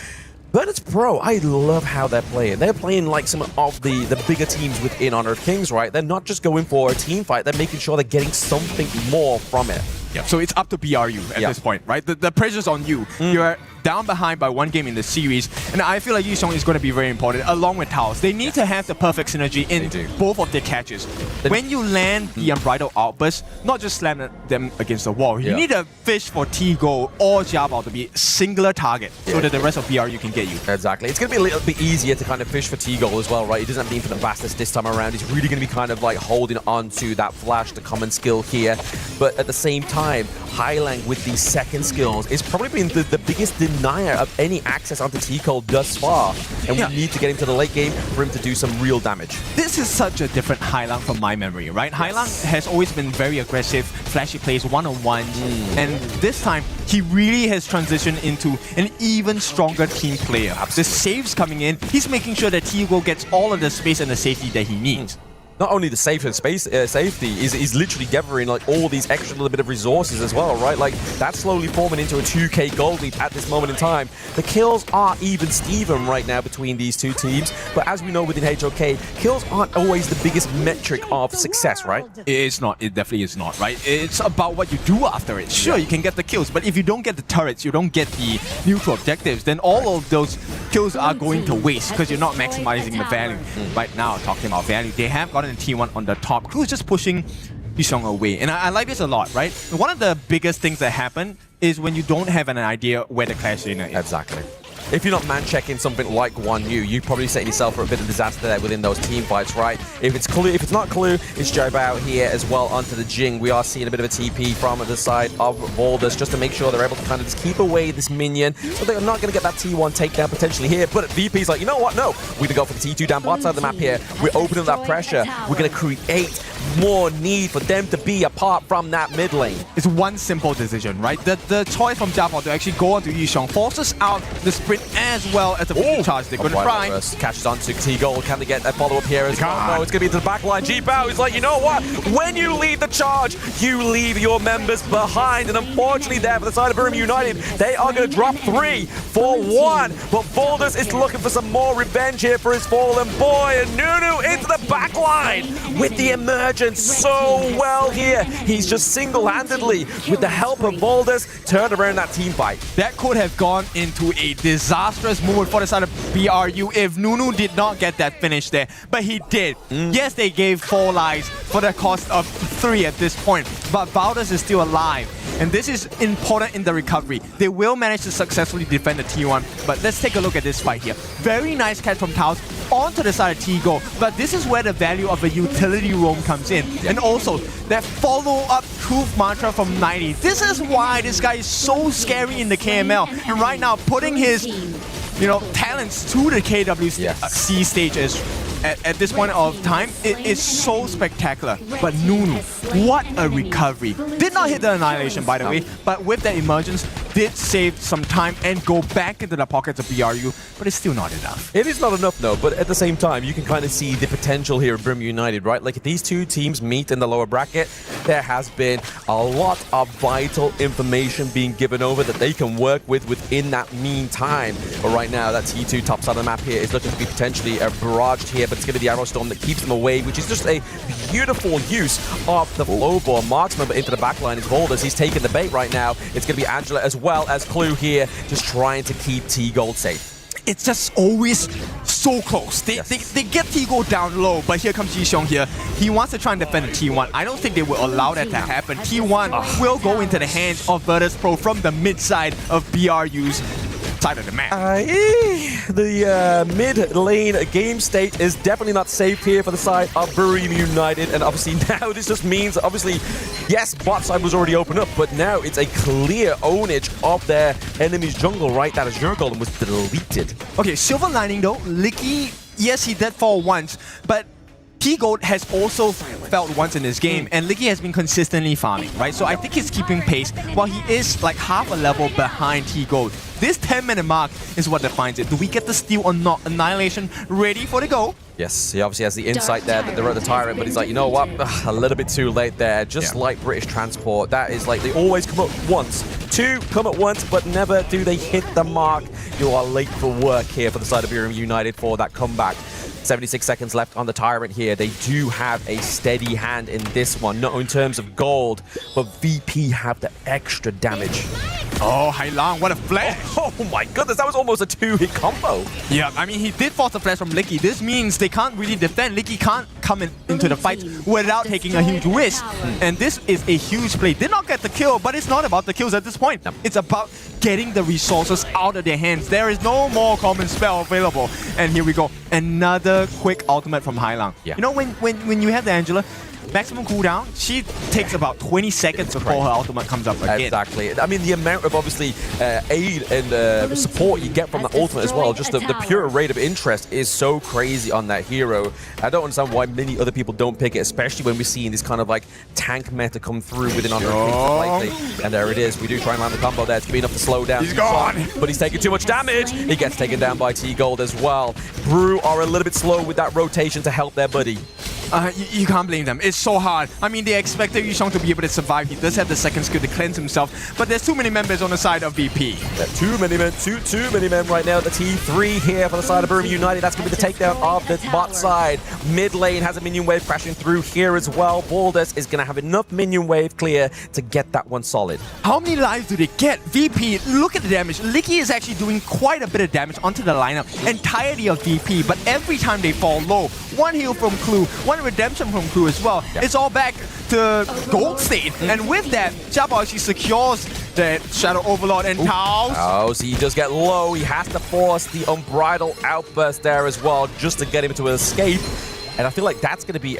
But it's Pro. I love how they're playing. They're playing like some of the bigger teams within Honor of Kings, right? They're not just going for a team fight. They're making sure they're getting something more from it. Yeah, so it's up to BRU at this point, right? The pressure's on you. You're down behind by 1 game in the series, and I feel like Yusong is going to be very important, along with Taos. They need to have the perfect synergy in both of their catches. When you land the Unbridled Outburst, not just slam them against the wall. You need a fish for T-Go or Jiabao to be singular target so that the rest of BRU can get you. Exactly. It's going to be a little bit easier to kind of fish for T-Goal as well, right? He doesn't have the infinite vastness this time around. He's really going to be kind of like holding on to that flash, the common skill here. But at the same time, Highlang with these second skills is probably been the biggest denier of any access onto T-Cold thus far. And we need to get him to the late game for him to do some real damage. This is such a different Hailang from my memory, right? Hailang has always been very aggressive, flashy plays, one-on-ones, and this time he really has transitioned into an even stronger team player. The saves coming in, he's making sure that T-Go gets all of the space and the safety that he needs. Not only the safe and space safety, is literally gathering like all these extra little bit of resources as well, right? Like that's slowly forming into a 2k gold lead at this moment in time. The kills are even Steven right now between these two teams, but as we know within HOK, kills aren't always the biggest metric of success, right? It's not. It definitely is not, right? It's about what you do after it. Sure, you can get the kills, but if you don't get the turrets, you don't get the neutral objectives, then all of those kills are going to waste because you're not maximizing the value. Right now, talking about value, they have gotten T1 on the top. Crew is just pushing Yishong away. And I like this a lot, right? One of the biggest things that happen is when you don't have an idea where the clash is. Exactly. If you're not man-checking something like 1U, you're probably setting yourself for a bit of disaster there within those team fights, right? If it's not Clue, it's Job out here as well onto the Jing. We are seeing a bit of a TP from the side of Valdez just to make sure they're able to kind of just keep away this minion. So they're not going to get that T1 takedown potentially here. But VP's like, you know what? No, we're going to go for the T2 down bot side of the map here. We're opening that pressure. We're going to create more need for them to be apart from that mid lane. It's one simple decision, right? The choice from Jaffa to actually go onto Yishong forces out the sprint as well as the charge. They're going to try. Catches onto T-Gold. Can they get a follow-up here as well? No, it's going to be into the back line. G-Bao is like, you know what? When you lead the charge, you leave your members behind. And unfortunately there for the side of Burma United, they are going to drop 3 for 1. But Valdez is looking for some more revenge here for his fallen boy. And Nunu into the back line with the emergence so well here. He's just single-handedly, with the help of Valdez, turned around that team fight. That could have gone into a disastrous moment for the side of BRU if Nunu did not get that finish there. But he did. Yes, they gave 4 lives for the cost of 3 at this point. But Valdez is still alive. And this is important in the recovery. They will manage to successfully defend the T1. But let's take a look at this fight here. Very nice catch from Taos onto the side of T-Go. But this is where the value of a utility roam comes in. And also, that follow-up truth mantra from 90. This is why this guy is so scary in the KML. And right now, putting his talents to the KWC stage at this point of time, it is so spectacular. But Nunu, what a recovery. Did not hit the annihilation, by the way, but with that emergence, did save some time and go back into the pockets of BRU, but it's still not enough. It is not enough, though, but at the same time, you can kind of see the potential here of Burma United, right? Like, if these two teams meet in the lower bracket, there has been a lot of vital information being given over that they can work with within that meantime. But right now, that T2 top side of the map here is looking to be potentially barraged here, but it's going to be the Arrow Storm that keeps them away, which is just a beautiful use of the Flowball marksman. But into the backline is Valdez. He's taking the bait right now. It's going to be Angela as well as Clue here, just trying to keep T-Gold safe. It's just always so close. They get T-Gold down low, but here comes Yishong here. He wants to try and defend the T1. I don't think they will allow that to happen. T1 will go into the hands of Virtus Pro from the mid side of BRU's side of the map. The mid lane game state is definitely not safe here for the side of Burma United, and obviously now this just means, obviously, yes, bot side was already opened up, but now it's a clear ownage of their enemy's jungle, right? That Azure Golem was deleted. Okay, silver lining though, Licky, yes, he did fall once, but T-Gold has also felt once in this game, and Licky has been consistently farming, right? So I think he's keeping pace, while he is like half a level behind T-Gold. This 10-minute mark is what defines it. Do we get the steal or not? Annihilation ready for the go? Yes, he obviously has the insight there that they're at the tyrant, but he's like, you know what? A little bit too late there. Just like British Transport, that is like, they always come up once. 2 come at once, but never do they hit the mark. You are late for work here for the side of Burma United for that comeback. 76 seconds left on the Tyrant here. They do have a steady hand in this one, not in terms of gold, but VP have the extra damage. Oh, Hailang, what a flash! Oh my goodness, that was almost a 2-hit combo. Yeah, I mean, he did force a flash from Licky. This means they can't really defend. Licky can't come into the fight without taking a huge risk. And this is a huge play. Did not get the kill, but it's not about the kills at this point. It's about getting the resources out of their hands. There is no more common spell available. And here we go. Another quick ultimate from Hailang. Yeah. You know, when you have the Angela, maximum cooldown, she takes about 20 seconds before her ultimate comes up again. Exactly. I mean, the amount of obviously aid and support you get from the ultimate as well, just the pure rate of interest is so crazy on that hero. I don't understand why many other people don't pick it, especially when we're seeing this kind of like tank meta come through within Honor of Kings lately. And there it is. We do try and land the combo there. It's going to be enough to slow down. He's gone. But he's taking too much damage. He gets taken down by T-Gold as well. Brew are a little bit slow with that rotation to help their buddy. You can't blame them. It's so hard. I mean, they expected Yusheng to be able to survive. He does have the second skill to cleanse himself, but there's too many members on the side of VP. Too many men right now. The T3 here for the side of Burma United. That's going to be the takedown of the bot side. Mid lane has a minion wave crashing through here as well. Baldus is going to have enough minion wave clear to get that one solid. How many lives do they get? VP, look at the damage. Licky is actually doing quite a bit of damage onto the lineup. Entirety of VP, but every time they fall low, one heal from Clue, one redemption from Clue as well. Yep. It's all back to Gold State. And with that, Xiaobao actually secures the Shadow Overlord and Taos. Oh, so he does get low. He has to force the unbridled outburst there as well just to get him to escape. And I feel like that's going to be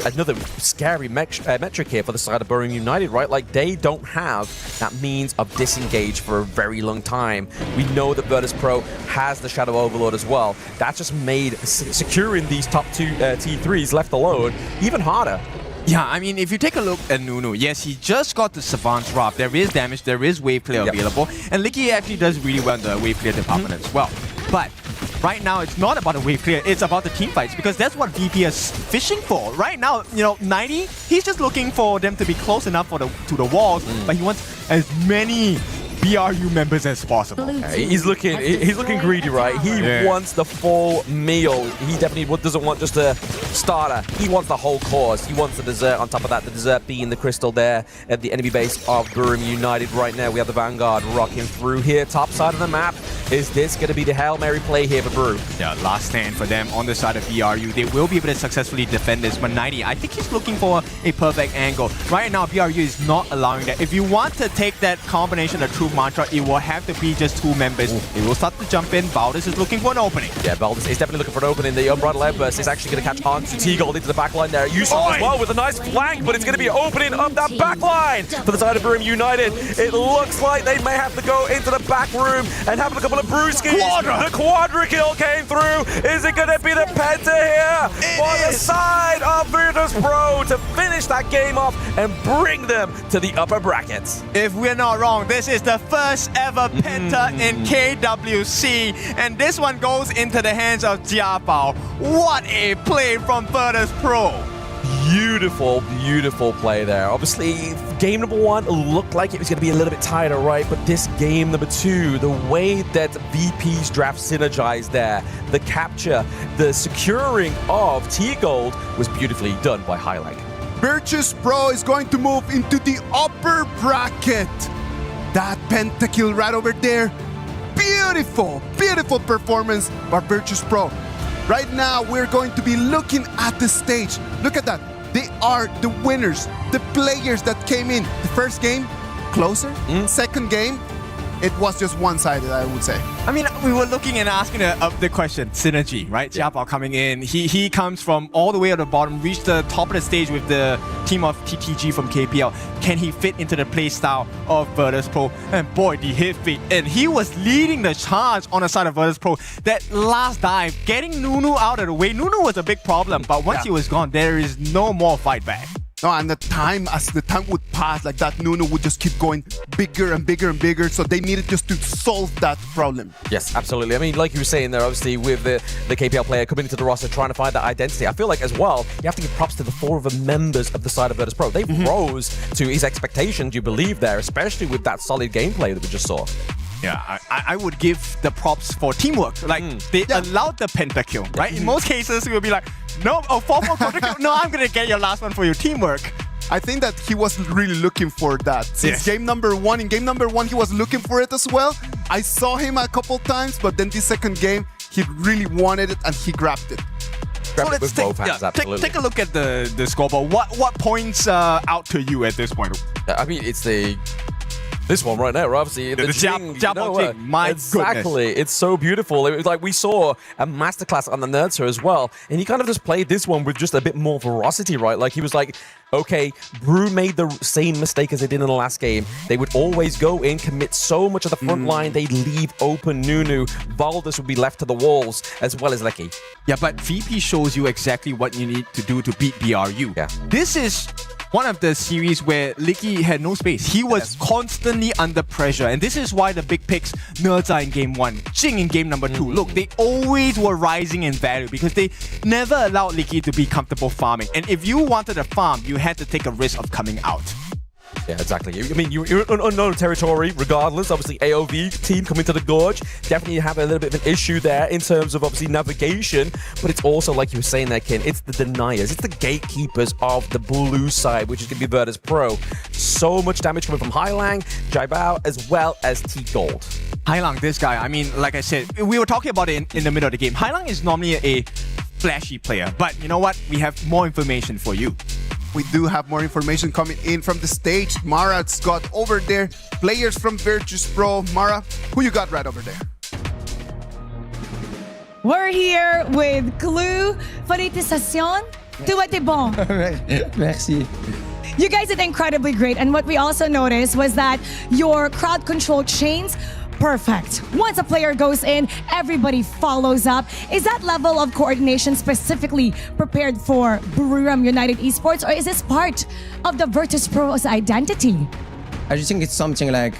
another scary metric here for the side of Burma United, right? Like, they don't have that means of disengage for a very long time. We know that Virtus Pro has the Shadow Overlord as well. That just made securing these top two T3s left alone even harder. Yeah, I mean, if you take a look at Nunu, yes, he just got the Savant's Wrath. There is damage, there is wave clear available, and Licky actually does really well in the wave clear department as well. But right now, it's not about the wave clear, it's about the team fights, because that's what VP is fishing for. Right now, you know, 90, he's just looking for them to be close enough to the walls, but he wants as many BRU members as possible. He's looking greedy, right? He wants the full meal. He definitely doesn't want just a starter. He wants the whole course. He wants the dessert on top of that. The dessert being the crystal there at the enemy base of Burma United right now. We have the Vanguard rocking through here. Top side of the map. Is this going to be the Hail Mary play here for Brew? Yeah, last stand for them on the side of BRU. They will be able to successfully defend this, but 90, I think he's looking for a perfect angle. Right now, BRU is not allowing that. If you want to take that combination of Truth Mantra, it will have to be just two members. They will start to jump in. Baldus is looking for an opening. Yeah, Baldus is definitely looking for an opening. The Unbridled Outburst is actually going to catch on to T-Gold into the backline there. Yusuf as well with a nice flank, but it's going to be an opening of that backline for the side of Burma United. It looks like they may have to go into the back room and have a couple of brewskis. The quadra kill came through. Is it going to be the Penta here for the side of Virtus Pro to finish that game off and bring them to the upper brackets? If we're not wrong, this is the first ever Penta in KWC, and this one goes into the hands of Jiabao. What a play from Virtus Pro. Beautiful, beautiful play there. Obviously, game number one looked like it was going to be a little bit tighter, right? But this game number two, the way that VP's draft synergized there, the capture, the securing of T-Gold was beautifully done by Highlight. Virtus Pro is going to move into the upper bracket. That pentakill right over there. Beautiful, beautiful performance by Virtus Pro. Right now, we're going to be looking at the stage. Look at that. They are the winners, the players that came in. The first game, closer. Second game, it was just one-sided, I would say. I mean, we were looking and asking the question, synergy, right? Jiabao coming in. He comes from all the way at the bottom, reached the top of the stage with the team of TTG from KPL. Can he fit into the play style of Virtus Pro? And boy, did he fit. And he was leading the charge on the side of Virtus Pro. That last dive, getting Nunu out of the way. Nunu was a big problem, but once he was gone, there is no more fight back. No, and as the time would pass, like that Nunu would just keep going bigger and bigger and bigger. So they needed just to solve that problem. Yes, absolutely. I mean, like you were saying there, obviously with the KPL player coming into the roster, trying to find that identity. I feel like as well, you have to give props to the four of the members of the side of Virtus Pro. They rose to his expectations, you believe there, especially with that solid gameplay that we just saw. Yeah, I would give the props for teamwork. Like, they allowed the pentakill, right? In most cases, we would be like, no, 4-4 pentakill. No, I'm going to get your last one for your teamwork. I think that he wasn't really looking for that. Since game number one, in game number one, he was looking for it as well. I saw him a couple times, but then the second game, he really wanted it and he grabbed it. Grab it with both hands, absolutely. Take a look at the scoreboard. What points out to you at this point? I mean, it's this one right now, obviously. The Jing, Jing. My exactly. goodness. It's so beautiful. It was like we saw a masterclass on the Nerdser as well. And he kind of just played this one with just a bit more ferocity, right? Like he was like, okay, Brew made the same mistake as they did in the last game. They would always go in, commit so much of the front line, they'd leave open Nunu. Valdez would be left to the walls, as well as Lecky. Yeah, but VP shows you exactly what you need to do to beat BRU. Yeah. This is one of the series where Licky had no space. He was constantly under pressure, and this is why the big picks, Nerds are in game 1, Jing in game number 2. Look, they always were rising in value because they never allowed Licky to be comfortable farming. And if you wanted to farm, you had to take a risk of coming out. Yeah, exactly. I mean, you're in unknown territory regardless. Obviously, AOV team coming to the Gorge. Definitely have a little bit of an issue there in terms of obviously navigation. But it's also, like you were saying there, Ken, it's the deniers. It's the gatekeepers of the blue side, which is going to be Virtus Pro. So much damage coming from Hailang, Jaibao, as well as T-Gold. Hailang, this guy, I mean, like I said, we were talking about it in the middle of the game. Hailang is normally a flashy player. But you know what? We have more information for you. We do have more information coming in from the stage. Mara's got over there players from Virtus Pro. Mara, who you got right over there? We're here with Clue. Félicitations. Tout était bon. Merci. You guys did incredibly great. And what we also noticed was that your crowd control chains, perfect. Once a player goes in, everybody follows up. Is that level of coordination specifically prepared for Buriram United Esports, or is this part of the Virtus Pro's identity? I just think it's something like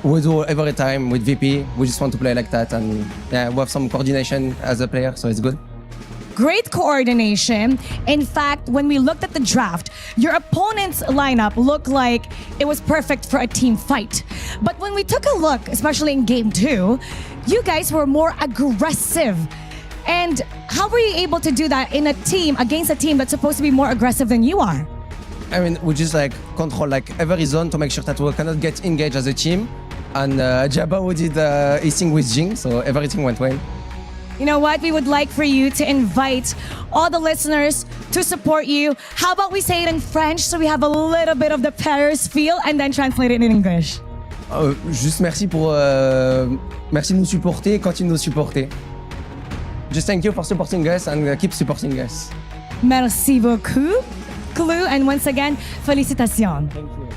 we do every time with VP. We just want to play like that, and yeah, we have some coordination as a player, so it's good. Great coordination. In fact, when we looked at the draft, your opponent's lineup looked like it was perfect for a team fight. But when we took a look, especially in game 2, you guys were more aggressive. And how were you able to do that in a team against a team that's supposed to be more aggressive than you are? I mean, we just like control like every zone to make sure that we cannot get engaged as a team. And Jabao did his thing with Jing, so everything went well. You know what? We would like for you to invite all the listeners to support you. How about we say it in French so we have a little bit of the Paris feel and then translate it in English? Juste merci pour merci de nous supporter, continue de nous supporter. Just thank you for supporting us and keep supporting us. Merci beaucoup, Clue, and once again, félicitations. Thank you.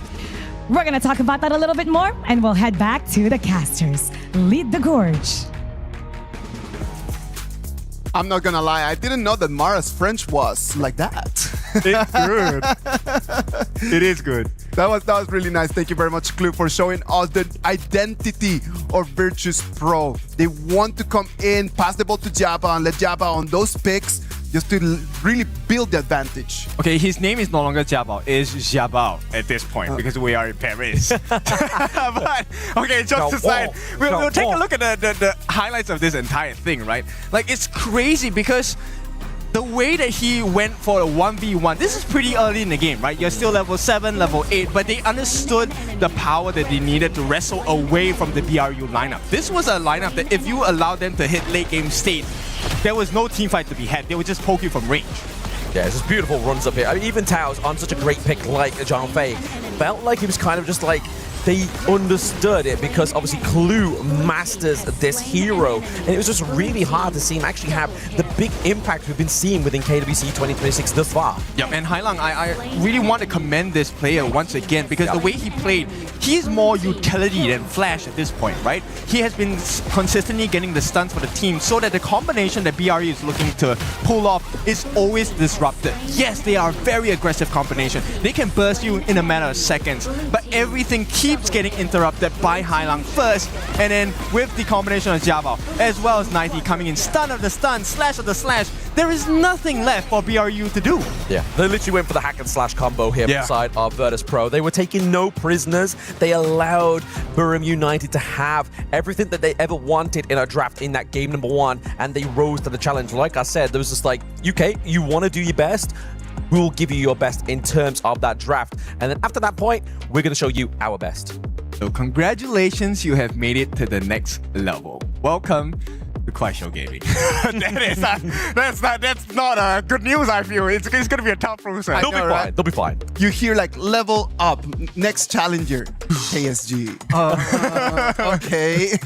We're gonna talk about that a little bit more, and we'll head back to the casters. Lead the Gorge. I'm not gonna lie, I didn't know that Mara's French was like that. It's good. It is good. That was really nice. Thank you very much, Clue, for showing us the identity of Virtus Pro. They want to come in, pass the ball to Jabba, and let Jabba on those picks just to really build the advantage. Okay, his name is no longer Jabao, it's Jabao at this point because we are in Paris. But, okay, jokes aside, we'll take a look at the highlights of this entire thing, right? Like, it's crazy because the way that he went for a 1v1, this is pretty early in the game, right? You're still level 7, level 8, but they understood the power that they needed to wrestle away from the BRU lineup. This was a lineup that if you allowed them to hit late game state, there was no team fight to be had. They would just poke you from range. Yeah, it's just beautiful runs up here. I mean, even Tao's on such a great pick like Zhang Fei felt like he was kind of just like, they understood it because obviously Clue masters this hero, and it was just really hard to see him actually have the big impact we've been seeing within KWC 2026 thus far. Yep, and Hailang, I really want to commend this player once again because the way he played, he's more utility than flash at this point, right? He has been consistently getting the stunts for the team so that the combination that BRE is looking to pull off is always disrupted. Yes, they are a very aggressive combination. They can burst you in a matter of seconds, but everything keeps getting interrupted by Hailang first, and then with the combination of Jabao as well as 90 coming in, stun of the stun, slash of the slash, there is nothing left for BRU to do. Yeah, they literally went for the hack and slash combo here from the side of Virtus Pro. They were taking no prisoners. They allowed Buriram United to have everything that they ever wanted in a draft in that game number 1, and they rose to the challenge. Like I said, there was just like, UK, you want to do your best? We'll give you your best in terms of that draft. And then after that point, we're going to show you our best. So congratulations, you have made it to the next level. Welcome the Clash Show gaming. That's not good news, I feel. It's going to be a tough process. They'll be fine. right? They'll be fine. You hear like level up, next challenger, KSG. Okay.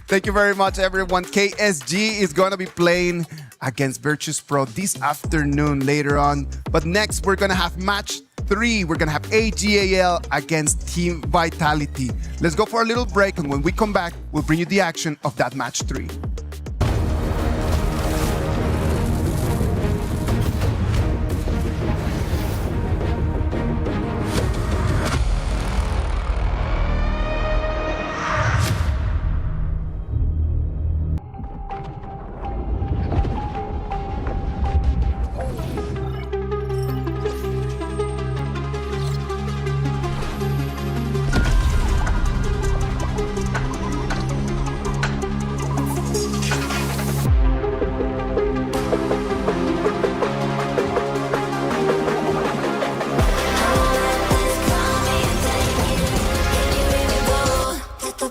Thank you very much, everyone. KSG is going to be playing against Virtus Pro this afternoon later on. But next, we're going to have match 3. We're going to have AGAL against Team Vitality. Let's go for a little break, and when we come back, we'll bring you the action of that match 3.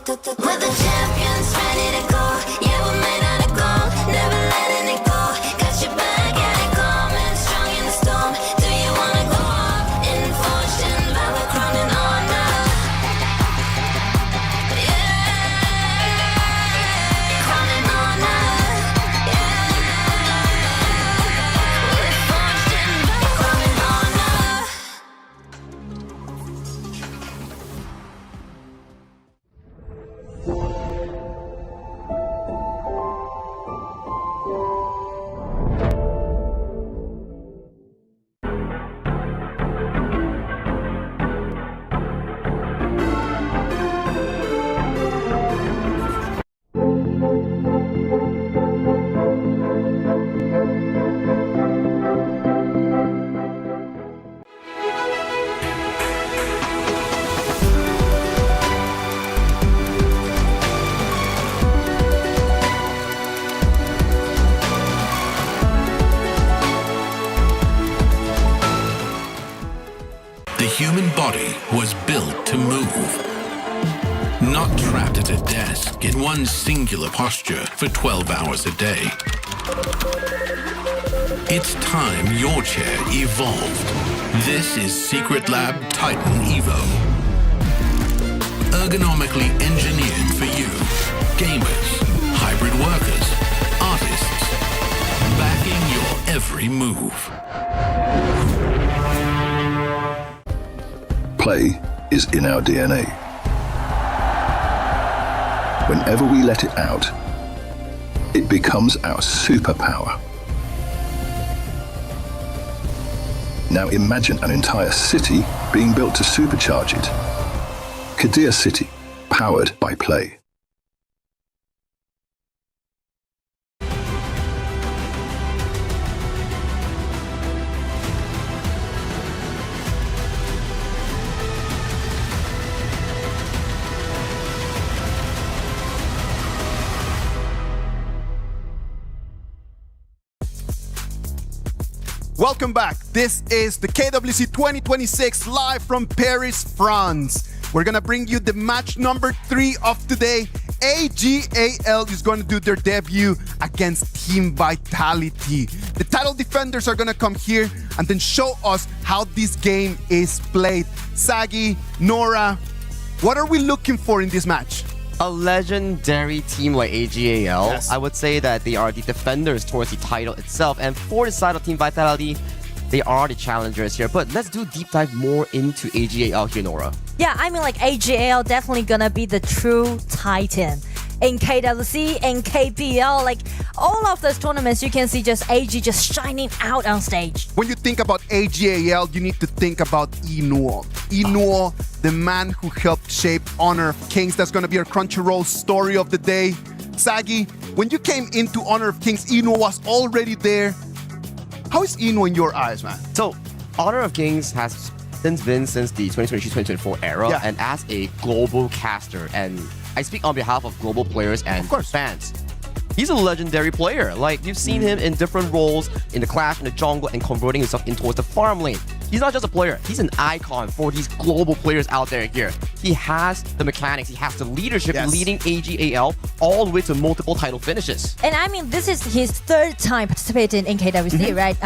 We're the champions, ready to go. Yeah, we're made out of gold, never letting it go. Got your back, yeah, it coming, strong in the storm. Do you wanna go up in fortune, valor, crown and honor? Yeah, crown and honor. Yeah, with fortune, valor, crown and honor. The human body was built to move, not trapped at a desk in one singular posture for 12 hours a day. It's time your chair evolved. This is Secret Lab Titan Evo. Ergonomically engineered for you, gamers, hybrid workers, artists, backing your every move. Play is in our DNA. Whenever we let it out, it becomes our superpower. Now imagine an entire city being built to supercharge it. KWC, powered by play. Welcome back. This is the KWC 2026 live from Paris, France. We're gonna bring you the match number 3 of today. AGAL is going to do their debut against Team Vitality. The title defenders are gonna come here and then show us how this game is played. Sagi, Nora, what are we looking for in this match? A legendary team like AGAL. Yes. I would say that they are the defenders towards the title itself. And for the side of Team Vitality, they are the challengers here. But let's do deep dive more into AGAL here, Nora. Yeah, I mean, like, AGAL definitely gonna be the true titan. In KWC and KPL, like, all of those tournaments, you can see just AG just shining out on stage. When you think about AGAL, you need to think about Inuo. Inuo, the man who helped shape Honor of Kings. That's going to be our Crunchyroll story of the day. Sagi, when you came into Honor of Kings, Inuo was already there. How is Inuo in your eyes, man? So, Honor of Kings has been since the 2023-2024 era, Yeah. and as a global caster, and I speak on behalf of global players and fans. He's a legendary player. Like, you've seen him in different roles in the Clash, in the jungle, and converting himself in towards the farm lane. He's not just a player, he's an icon for these global players out there here. he has the mechanics, he has the leadership leading AGAL all the way to multiple title finishes. And I mean, this is his third time participating in KWC, right?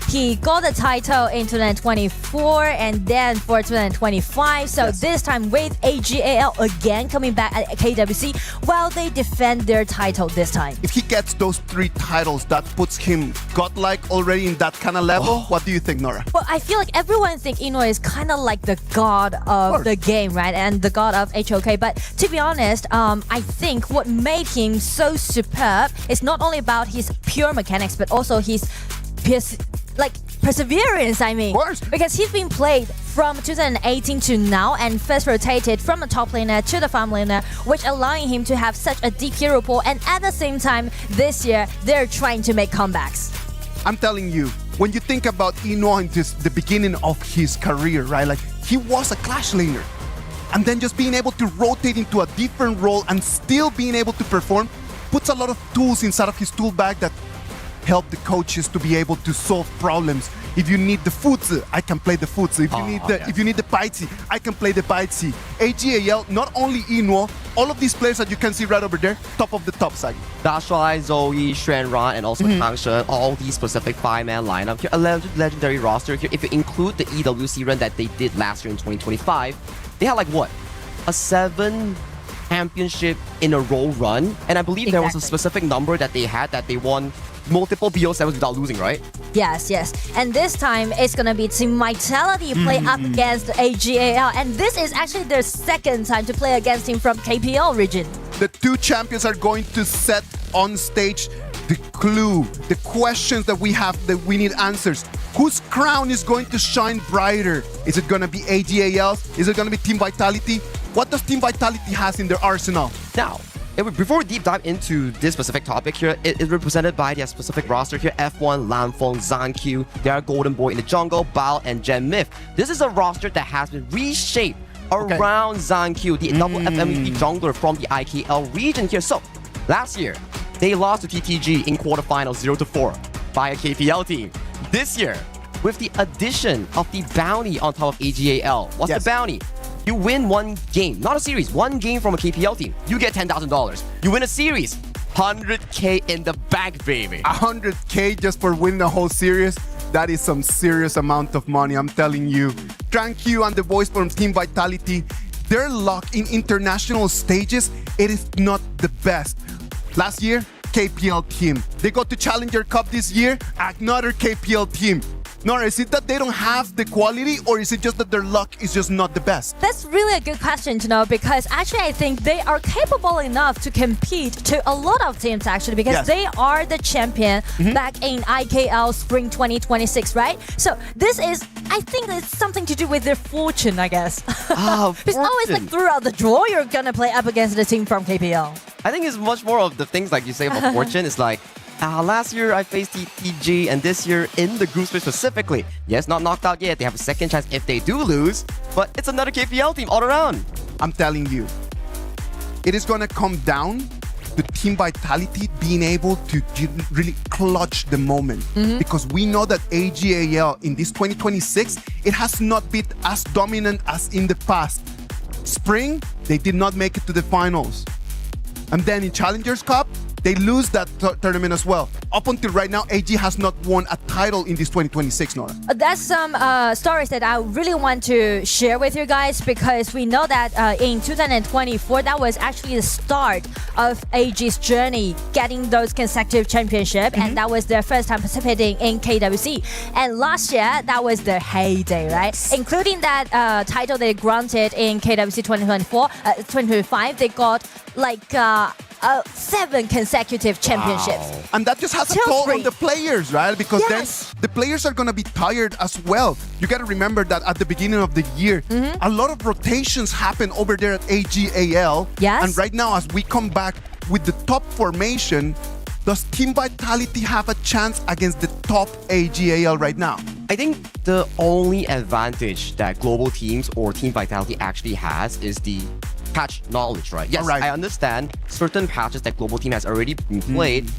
He got the title in 2024 and then for 2025. So this time with AGAL again coming back at KWC while they defend their title this time. If he gets those 3 titles, that puts him godlike already in that kind of level. What do you think, Nora? Well, I feel like everyone thinks Ino is kind of like the god of the game, right? And the god of HOK. But to be honest, I think what made him so superb is not only about his pure mechanics, but also his perseverance, I mean. Of course. Because he's been played from 2018 to now and first rotated from the top laner to the farm laner, which allowing him to have such a deep hero pool. And at the same time, this year, they're trying to make comebacks. I'm telling you, when you think about Ino in the beginning of his career, right? Like, he was a Clash laner. And then just being able to rotate into a different role and still being able to perform puts a lot of tools inside of his tool bag that help the coaches to be able to solve problems. If you need the futsu, I can play the futsu. If you need the baitsi, I can play the baitsi. AGAL, not only Ino, all of these players that you can see right over there, top of the top side. Dashai, Zoe, Shenron, and also Kang Shen, all these specific 5-man lineup here, a legendary roster here. If you include the EWC run that they did last year in 2025, they had like what? A 7 championship in a row run, and I believe there was a specific number that they had that they won multiple BO7s without losing, right? Yes. And this time it's gonna be Team Vitality play up against AGAL, and this is actually their second time to play against him from KPL region. The 2 champions are going to set on stage the clue, the questions that we have that we need answers. Whose crown is going to shine brighter? Is it gonna be AGAL's? Is it gonna be Team Vitality? What does Team Vitality has in their arsenal? Now, before we deep dive into this specific topic here, it is represented by their specific roster here. F1, Lanfeng, Zanq, their Golden Boy in the jungle, Bao, and Gen Myth. This is a roster that has been reshaped around Zanq, the double FMVP jungler from the IKL region here. So, last year, they lost to TTG in quarterfinals 0-4 by a KPL team. This year, with the addition of the bounty on top of AGAL, what's the bounty? You win one game, not a series, one game from a KPL team, you get $10,000. You win a series, 100K in the bag, baby. 100K just for winning the whole series? That is some serious amount of money, I'm telling you. Zanq and the boys from Team Vitality, their luck in international stages, it is not the best. Last year, KPL team. They got to Challenger Cup this year, another KPL team. Nora, is it that they don't have the quality, or is it just that their luck is just not the best? That's really a good question to know, because actually I think they are capable enough to compete to a lot of teams actually, because they are the champion back in IKL Spring 2026, right? So this is, I think it's something to do with their fortune, I guess. It's always like throughout the draw, you're gonna play up against the team from KPL. I think it's much more of the things like you say about fortune. It's like, last year I faced TTG, and this year in the group stage specifically, yes, not knocked out yet. They have a second chance if they do lose, but it's another KPL team all around. I'm telling you, it is going to come down to Team Vitality being able to really clutch the moment. Because we know that AGAL in this 2026, it has not been as dominant as in the past. Spring, they did not make it to the finals. And then in Challengers Cup, they lose that tournament as well. Up until right now, AG has not won a title in this 2026, Nora. That's some stories that I really want to share with you guys, because we know that in 2024, that was actually the start of AG's journey, getting those consecutive championships, and that was their first time participating in KWC. And last year, that was their heyday, right? Including that title they granted in KWC 2025, they got like 7 consecutive championships. And that just has a toll on the players, right? Because then the players are going to be tired as well. You got to remember that at the beginning of the year, a lot of rotations happen over there at AGAL. And right now, as we come back with the top formation, does Team Vitality have a chance against the top AGAL right now? I think the only advantage that global teams or Team Vitality actually has is the patch knowledge, right? Yes, I understand certain patches that global team has already been played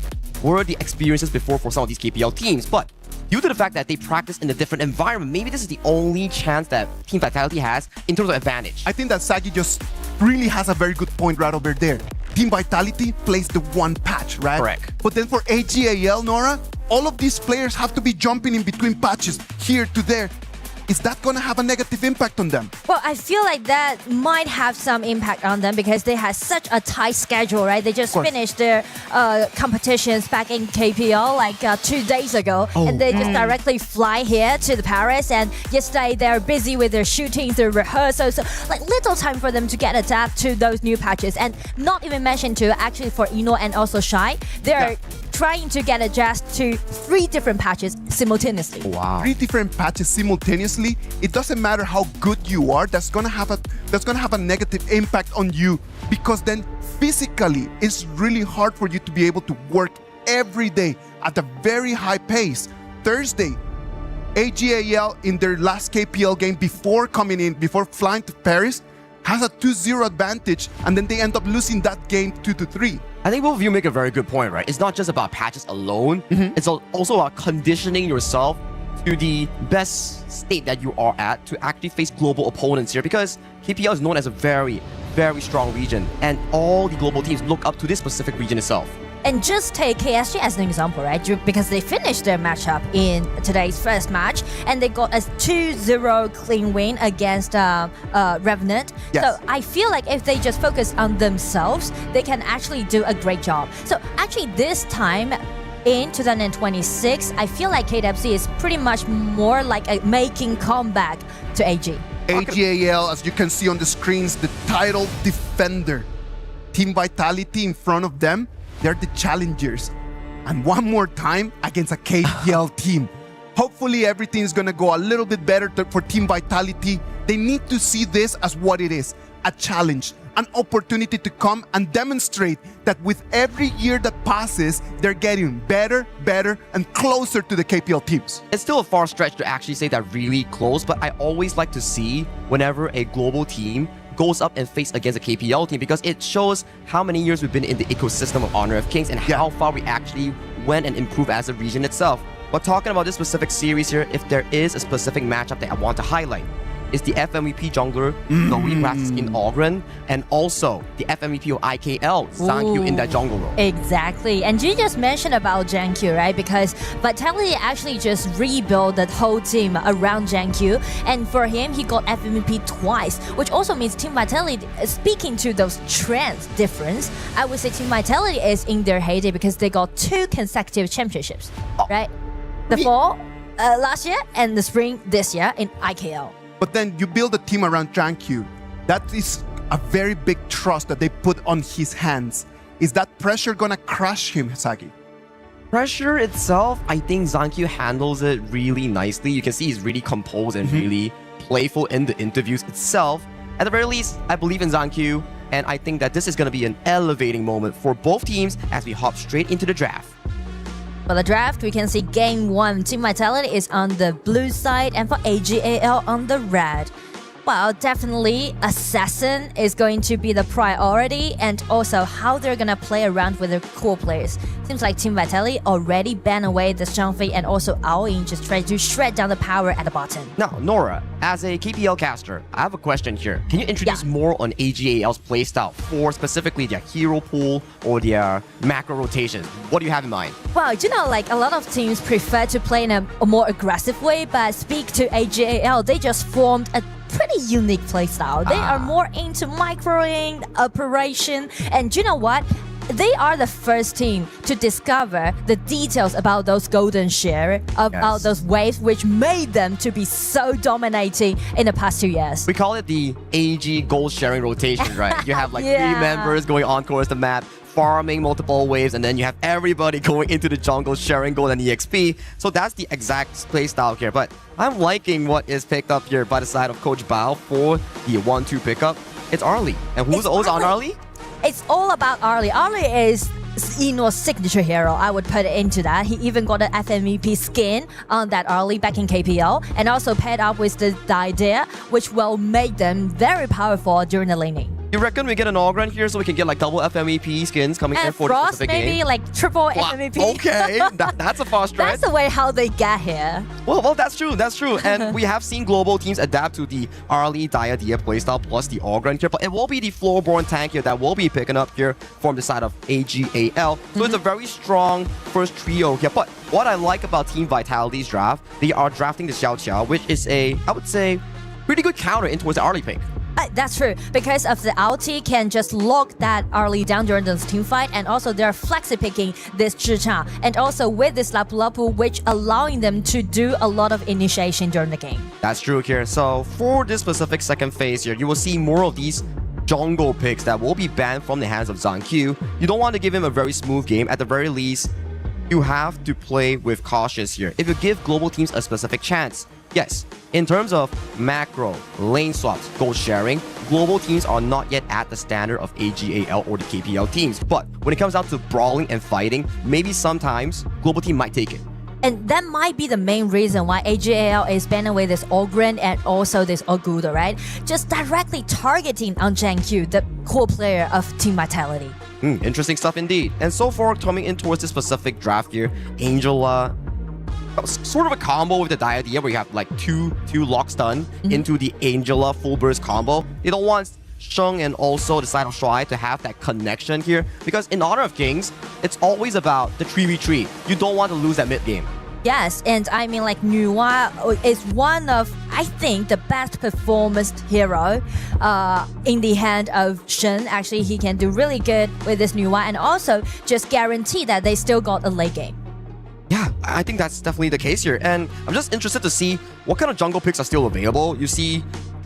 were the experiences before for some of these KPL teams, but due to the fact that they practice in a different environment, maybe this is the only chance that Team Vitality has in terms of advantage. I think that Sagi just really has a very good point right over there. Team Vitality plays the one patch, right? Correct. But then for AGAL, Nora, all of these players have to be jumping in between patches, here to there. Is that going to have a negative impact on them? Well, I feel like that might have some impact on them because they have such a tight schedule, right? They just finished their competitions back in KPL like 2 days ago, and they just directly fly here to the Paris. And yesterday they're busy with their shootings, their rehearsals, so like little time for them to get adapted to those new patches. And not even mentioned to actually for Eno and also Shy, they're trying to get adjusted to 3 different patches simultaneously. Wow. 3 different patches simultaneously. It doesn't matter how good you are. That's gonna have a negative impact on you, because then physically it's really hard for you to be able to work every day at a very high pace. Thursday, AGAL in their last KPL game before flying to Paris has a 2-0 advantage, and then they end up losing that game 2-3. I think both of you make a very good point, right? It's not just about patches alone. It's also about conditioning yourself to the best state that you are at to actually face global opponents here, because KPL is known as a very, very strong region, and all the global teams look up to this specific region itself. And just take KSG as an example, right? Because they finished their matchup in today's first match, and they got a 2-0 clean win against Revenant. Yes. So I feel like if they just focus on themselves, they can actually do a great job. So actually this time, in 2026, I feel like KWC is pretty much more like a making comeback to AG. AGAL, as you can see on the screens, the title defender. Team Vitality in front of them, they're the challengers. And one more time against a KPL team. Hopefully everything's gonna go a little bit better for Team Vitality. They need to see this as what it is, a challenge, an opportunity to come and demonstrate that with every year that passes, they're getting better, and closer to the KPL teams. It's still a far stretch to actually say that really close, but I always like to see whenever a global team goes up and face against a KPL team, because it shows how many years we've been in the ecosystem of Honor of Kings and how far we actually went and improved as a region itself. But talking about this specific series here, if there is a specific matchup that I want to highlight, is the FMVP jungler Zoe practice in Ogren, and also the FMVP of IKL, Zankyu, in that jungle role. Exactly. And you just mentioned about Zankyu, right? Because Vitality actually just rebuilt the whole team around Zankyu. And for him, he got FMVP twice, which also means Team Vitality, speaking to those trends difference, I would say Team Vitality is in their heyday because they got 2 consecutive championships, right? The fall last year and the spring this year in IKL. But then you build a team around Zankyu. That is a very big trust that they put on his hands. Is that pressure gonna crush him, Sagi? Pressure itself, I think Zankyu handles it really nicely. You can see he's really composed and really playful in the interviews itself. At the very least, I believe in Zankyu, and I think that this is gonna be an elevating moment for both teams as we hop straight into the draft. For the draft, we can see Game 1, Team Vitality is on the blue side and for AGAL on the red. Well, definitely Assassin is going to be the priority, and also how they're gonna play around with their core players. Seems like Team Vitality already banned away the Xiangfei and also Aoyin, just trying to shred down the power at the bottom. Now, Nora, as a KPL caster, I have a question here. Can you introduce more on AGAL's playstyle for specifically their hero pool or their macro rotation? What do you have in mind? Well, you know, like a lot of teams prefer to play in a more aggressive way, but speak to AGAL, they just formed a pretty unique playstyle. They are more into microing, operation, and you know what? They are the first team to discover the details about those golden share, about those waves, which made them to be so dominating in the past 2 years. We call it the AG gold sharing rotation, right? You have like 3 members going on towards the map, farming multiple waves, and then you have everybody going into the jungle sharing gold and EXP. So that's the exact playstyle here. But I'm liking what is picked up here by the side of Coach Bao for the 1-2 pickup. It's Arlie. And who's also on Arlie? It's all about Arlie. Arlie is Eno's signature hero. I would put it into that. He even got an FMVP skin on that Arlie back in KPL, and also paired up with the idea, which will make them very powerful during the laning. You reckon we get an Ogren here so we can get like double FMVP skins coming in And for the Frost specific maybe game? like triple FMVP. Okay, that's a fast stretch. That's the way how they get here. Well, that's true. That's true. And we have seen global teams adapt to the Arlie Diadia playstyle plus the Ogren here, but it will be the floorborne tank here that will be picking up here from the side of AGAL. So it's a very strong first trio here. But what I like about Team Vitality's draft, they are drafting the Xiao Qiao, which is I would say, pretty good counter in towards the Arlie pick. That's true, because of the ulti can just lock that Arlie down during this team fight, and also they're flexi picking this Zhicha, and also with this Lapu Lapu, which allowing them to do a lot of initiation during the game. That's true here. So for this specific second phase here, you will see more of these jungle picks that will be banned from the hands of Zhang Q. You don't want to give him a very smooth game. At the very least, you have to play with cautious here. If you give global teams a specific chance, yes, in terms of macro, lane swaps, gold sharing, global teams are not yet at the standard of AGAL or the KPL teams. But when it comes down to brawling and fighting, maybe sometimes global team might take it. And that might be the main reason why AGAL is banning away this Ogren and also this Oguda, right? Just directly targeting on Zhang Q, the core player of Team Vitality. Interesting stuff indeed. And so far, coming in towards this specific draft here, Angela, sort of a combo with the Diadia where you have like two lock stun into the Angela full burst combo. They don't want Sheng and also the side of Shuai to have that connection here, because in Honor of Kings, it's always about the 3v3. You don't want to lose that mid game. Yes, and I mean like Nuwa is one of, I think, the best performance hero in the hand of Shen. Actually, he can do really good with this Nuwa, and also just guarantee that they still got a late game. Yeah, I think that's definitely the case here. And I'm just interested to see what kind of jungle picks are still available. You see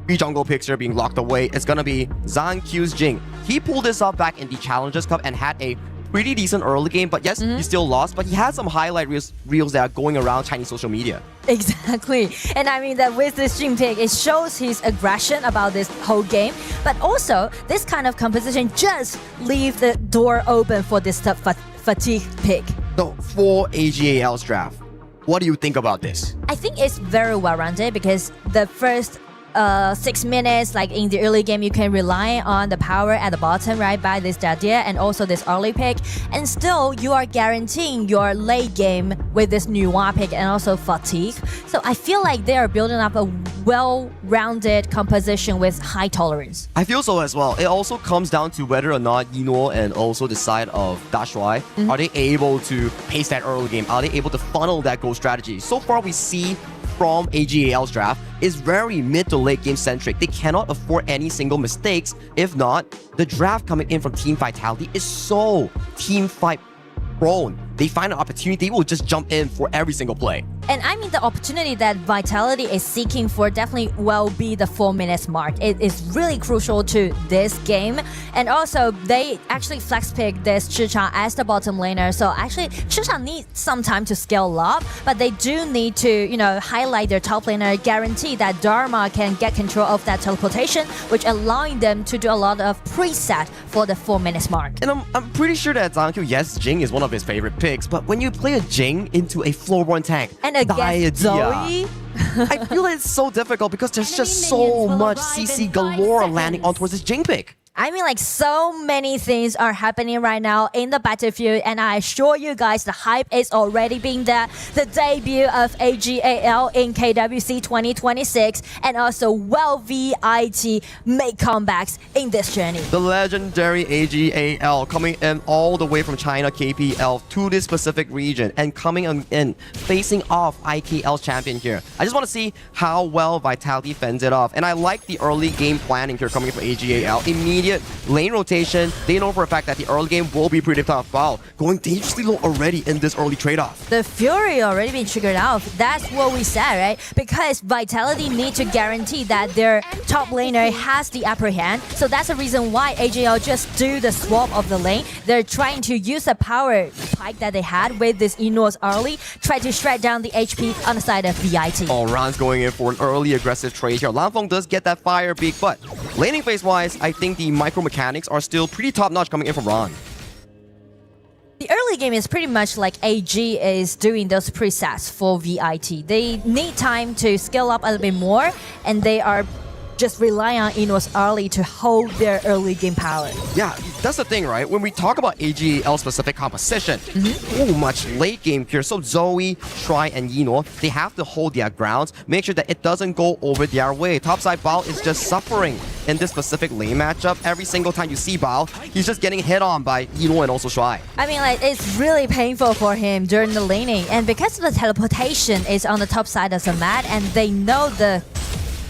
3 jungle picks here being locked away. It's gonna be Zhang Q's Jing. He pulled this up back in the Challengers Cup and had a pretty decent early game, but yes, he still lost, but he had some highlight reels that are going around Chinese social media. Exactly. And I mean that with this Jing pick, it shows his aggression about this whole game, but also this kind of composition just leave the door open for this fatigue pick. So for AGAL's draft, what do you think about this? I think it's very well-rounded because the first 6 minutes, like in the early game, you can rely on the power at the bottom, right, by this Dadia and also this early pick, and still you are guaranteeing your late game with this Nuwa pick and also fatigue. So I feel like they are building up a well-rounded composition with high tolerance. I feel so as well. It also comes down to whether or not Yino and also the side of Dashuai, are they able to pace that early game? Are they able to funnel that goal strategy? So far we see from AGAL's draft is very mid to late game centric. They cannot afford any single mistakes. If not, the draft coming in from Team Vitality is so team fight prone. They find an opportunity, they will just jump in for every single play. And I mean the opportunity that Vitality is seeking for definitely will be the 4 minutes mark. It is really crucial to this game. And also they actually flex pick this Zhicha as the bottom laner. So actually Zhicha needs some time to scale up, but they do need to, you know, highlight their top laner, guarantee that Dharma can get control of that teleportation, which allowing them to do a lot of preset for the 4 minutes mark. And I'm pretty sure that Zhang Q, yes, Jing is one of his favorite picks, but when you play a Jing into a floorborne tank, and against Zoe, I feel like it's so difficult because there's just so much CC galore landing on towards this Jing pick. I mean, like, so many things are happening right now in the battlefield, and I assure you guys the hype is already being there. The debut of AGAL in KWC 2026, and also VIT make comebacks in this journey. The legendary AGAL coming in all the way from China KPL to this specific region and coming in facing off IKL's champion here. I just want to see how well Vitality fends it off, and I like the early game planning here coming from AGAL. Immediate lane rotation. They know for a fact that the early game will be pretty tough. Wow, going dangerously low already in this early trade-off. The Fury already been triggered out. That's what we said, right? Because Vitality need to guarantee that their top laner has the upper hand. So that's the reason why AGL just do the swap of the lane. They're trying to use the power pike that they had with this Enor's early, try to shred down the HP on the side of VIT. Oh, Ran's going in for an early aggressive trade here. Lanfeng does get that fire beak, but laning phase-wise, I think the micro mechanics are still pretty top-notch coming in from Ran. The early game is pretty much like AG is doing those presets for VIT. They need time to scale up a little bit more, and they are just rely on Inos early to hold their early game power. Yeah, that's the thing, right? When we talk about AGL specific composition, so much late game here. So Zoe, Try, and Yino, they have to hold their grounds, make sure that it doesn't go over their way. Topside Bao is just suffering in this specific lane matchup. Every single time you see Bao, he's just getting hit on by Yino and also Try. I mean, like, it's really painful for him during the laning, and because the teleportation is on the top side of the map, and they know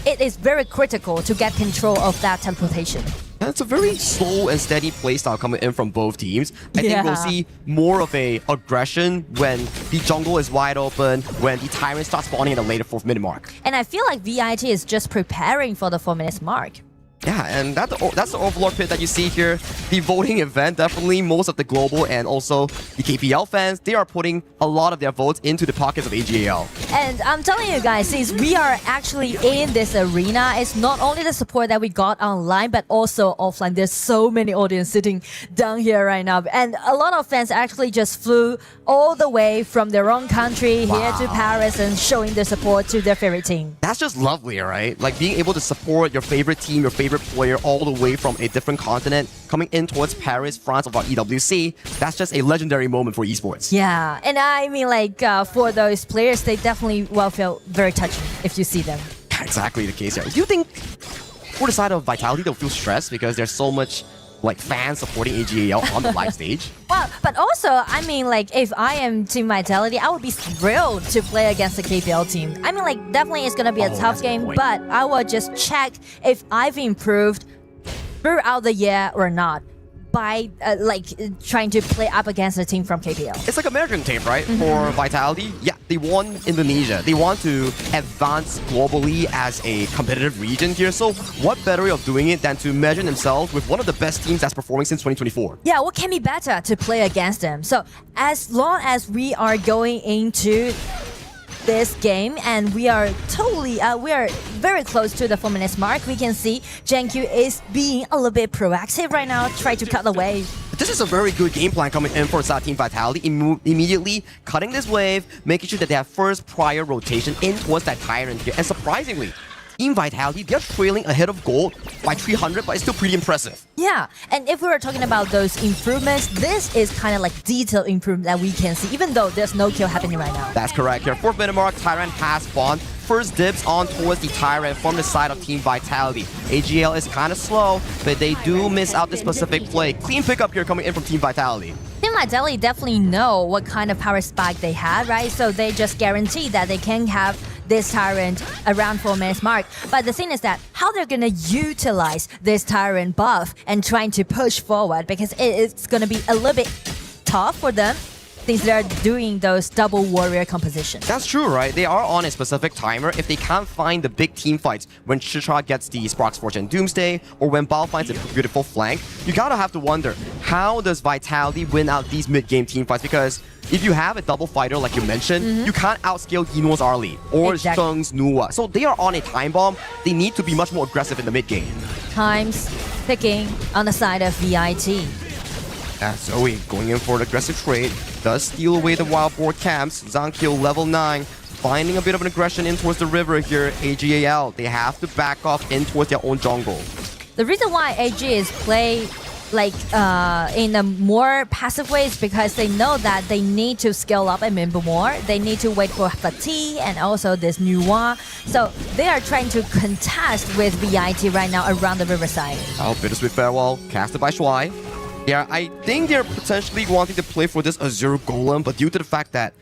it is very critical to get control of that teleportation. And it's a very slow and steady playstyle coming in from both teams. I think we'll see more of a aggression when the jungle is wide open, when the Tyrant starts spawning at a later 4th minute mark. And I feel like VIT is just preparing for the 4 minutes mark. Yeah, and that's the Overlord pit that you see here. The voting event, definitely most of the global and also the KPL fans, they are putting a lot of their votes into the pockets of AGL. And I'm telling you guys, since we are actually in this arena, it's not only the support that we got online, but also offline. There's so many audience sitting down here right now. And a lot of fans actually just flew all the way from their own country here to Paris and showing their support to their favorite team. That's just lovely, right? Like being able to support your favorite team, your favorite player all the way from a different continent coming in towards Paris, France of our EWC. That's just a legendary moment for esports. Yeah, and I mean, like, for those players, they definitely will feel very touching if you see them. Exactly the case here. Do you think for the side of Vitality, they'll feel stressed because there's so much like fans supporting AGL on the live stage? Well, but also, I mean, like, if I am Team Vitality, I would be thrilled to play against the KPL team. I mean, like, definitely it's gonna be a tough game, but I will just check if I've improved throughout the year or not by trying to play up against a team from KPL. It's like a measuring tape, right? For Vitality, yeah, they won Indonesia. They want to advance globally as a competitive region here. So what better way of doing it than to measure themselves with one of the best teams that's performing since 2024? Yeah, what can be better to play against them? So as long as we are going into this game and we are very close to the 4 minutes mark, we can see JenQ is being a little bit proactive right now, try to cut the wave. This is a very good game plan coming in for Team Vitality, immediately cutting this wave, making sure that they have first prior rotation in towards that Tyrant here. And surprisingly, Team Vitality, they're trailing ahead of gold by 300, but it's still pretty impressive. Yeah, and if we were talking about those improvements, this is kind of like detailed improvement that we can see, even though there's no kill happening right now. That's correct here. 4th minute mark, Tyrant has spawned. First dibs on towards the Tyrant from the side of Team Vitality. AGL is kind of slow, but they do miss out this specific play. Clean pickup here coming in from Team Vitality. Team Vitality definitely know what kind of power spike they have, right? So they just guarantee that they can have this Tyrant around 4 minutes mark. But the thing is that how they're gonna utilize this Tyrant buff and trying to push forward, because it's gonna be a little bit tough for them since they're doing those double warrior compositions. That's true, right? They are on a specific timer. If they can't find the big team fights, when Shishra gets the Sparks Fortune Doomsday, or when Bao finds a beautiful flank, you gotta have to wonder, how does Vitality win out these mid-game team fights? Because if you have a double fighter like you mentioned, you can't outscale Yino's Arlie or Shung's Nuwa. So they are on a time bomb. They need to be much more aggressive in the mid-game. Times ticking on the side of VIT. Zoe going in for an aggressive trade, does steal away the wild boar camps. Zankyo level 9, finding a bit of an aggression in towards the river here. AGAL, they have to back off in towards their own jungle. The reason why AG is play like in a more passive way is because they know that they need to scale up a member more. They need to wait for Fati and also this Nuwa. So they are trying to contest with VIT right now around the riverside. Oh, bittersweet farewell, casted by Shuai. Yeah, I think they're potentially wanting to play for this Azure Golem, but due to the fact that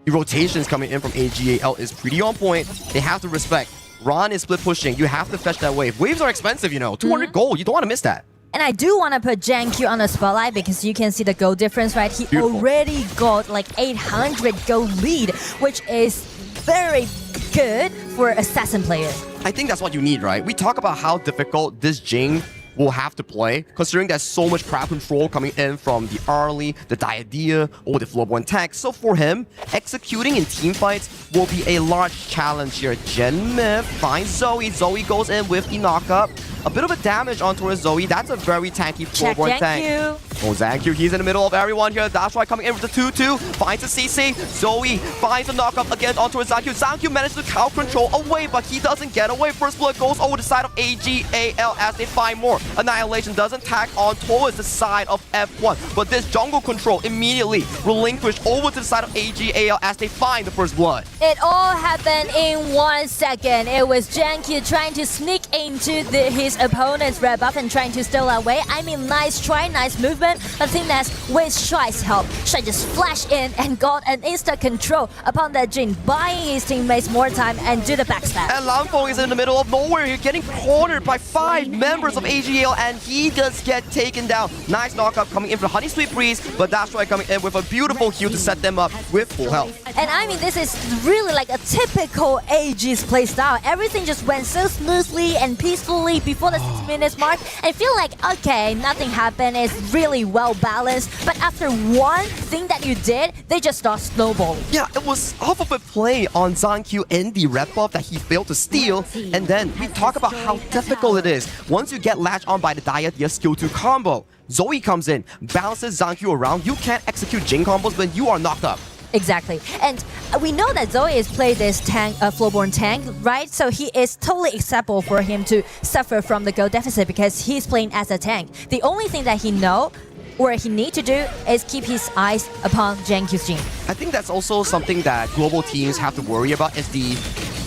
the rotations coming in from AGAL is pretty on point, they have to respect. Ron is split pushing. You have to fetch that wave. Waves are expensive, you know. 200 gold. You don't want to miss that. And I do want to put JenQ on the spotlight because you can see the gold difference, right? He already got like 800 gold lead, which is very good for assassin players. I think that's what you need, right? We talk about how difficult this Jing will have to play, considering there's so much crowd control coming in from the Arlie, the Diadea, or the Flowborn tech. So for him, executing in team fights will be a large challenge here. Myth finds Zoe. Zoe goes in with the knockup. A bit of a damage onto her Zoe. That's a very tanky Flowborn tank. Oh, Zankyu, he's in the middle of everyone here. That's right, coming in with the 2-2. Finds a CC. Zoe finds a knockup again onto his Zankyu. Zankyu manages to cow control away, but he doesn't get away. First blood goes over the side of AGAL as they find more. Annihilation doesn't tag on towards the side of F1, but this jungle control immediately relinquished over to the side of AGAL as they find the first blood. It all happened in 1 second. It was Zankyu trying to sneak into his opponent's red buff and trying to steal away. I mean, nice try, nice movement. But the thing that's with Shuai's help, Shuai just flashed in and got an instant control upon that Jin, buying his teammates more time and do the backstab. And Lanfeng is in the middle of nowhere here, getting cornered by 5 members of AGL, and he does get taken down. Nice knockup coming in for Honey Sweet Breeze, but that's right, coming in with a beautiful heal to set them up with full health. And I mean, this is really like a typical AG's playstyle. Everything just went so smoothly and peacefully before the 6 minutes mark. I feel like, okay, nothing happened. It's really well balanced. But after one thing that you did, they just start snowballing. Yeah, it was off of a play on Zankyu in the red buff that he failed to steal. And then we talk about how difficult it is. Once you get latched on by the Diadia skill 2 combo, Zoe comes in, bounces Zankyu around. You can't execute Jin combos when you are knocked up. Exactly. And we know that Zoe is played this tank, Flowborn tank, right? So he is totally acceptable for him to suffer from the gold deficit because he's playing as a tank. The only thing that he need to do is keep his eyes upon Zankyu's Jin. I think that's also something that global teams have to worry about is the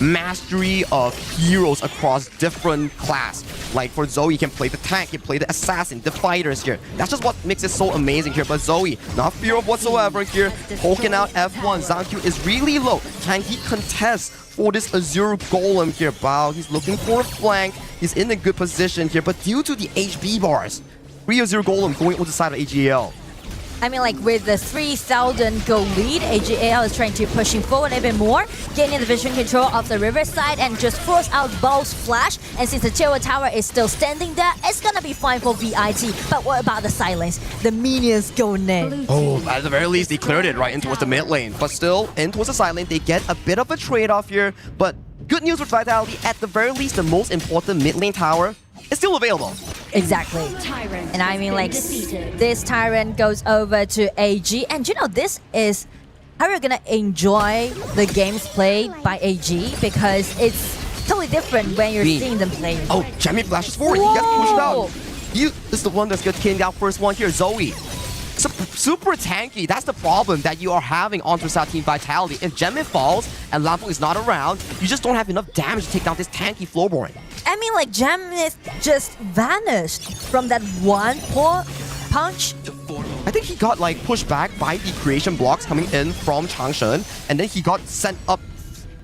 mastery of heroes across different class. Like for Zoe, he can play the tank, he can play the assassin, the fighters here. That's just what makes it so amazing here. But Zoe, not fear of whatsoever here, poking out F1. Zankyu is really low. Can he contest for this Azure Golem here? Bao, he's looking for a flank. He's in a good position here, but due to the HB bars, 3 Azure Golem going on the side of AGL. I mean, like with the 3,000 goal lead, AGL is trying to push him forward even more, gaining the vision control of the riverside and just force out Bao's flash. And since the Chihuahua Tower is still standing there, it's gonna be fine for VIT. But what about the silence? The minions going in. Oh, at the very least, they cleared it right in towards the mid lane. But still, in towards the side lane, they get a bit of a trade-off here. But good news with Vitality, at the very least, the most important mid lane tower is still available. Exactly. And I mean, like, this Tyrant goes over to AG. And you know, this is how we're gonna enjoy the games played by AG because it's totally different when you're seeing them play. Oh, Jamie flashes forward. He gets pushed out. He is the one that's getting out first one here. Zoe. Super tanky. That's the problem that you are having on Versailles Team Vitality. If Jemmy falls and Lampo is not around, you just don't have enough damage to take down this tanky Flowborn. I mean, like, Jemmy just vanished from that one punch. I think he got like pushed back by the creation blocks coming in from Changshen, and then he got sent up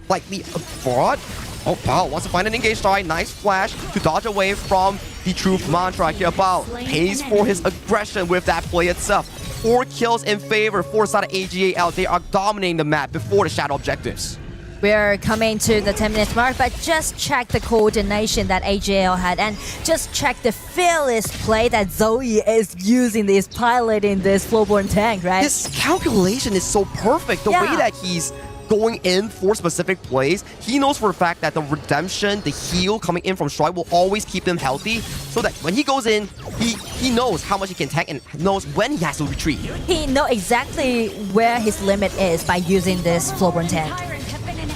slightly abroad. Oh, Bao wants to find an engaged try. Nice flash to dodge away from the truth mantra here. Bao pays for his aggression with that play itself. 4 kills in favor for side of AGAL. They are dominating the map before the shadow objectives. We're coming to the 10 minutes mark, but just check the coordination that AGL had and just check the fearless play that Zoe is using, this piloting this Flowborn tank, right? His calculation is so perfect. The way that he's going in for specific plays, he knows for a fact that the redemption, the heal coming in from Shuai will always keep him healthy, so that when he goes in, he knows how much he can tank and knows when he has to retreat. He knows exactly where his limit is by using this Flowborn tank.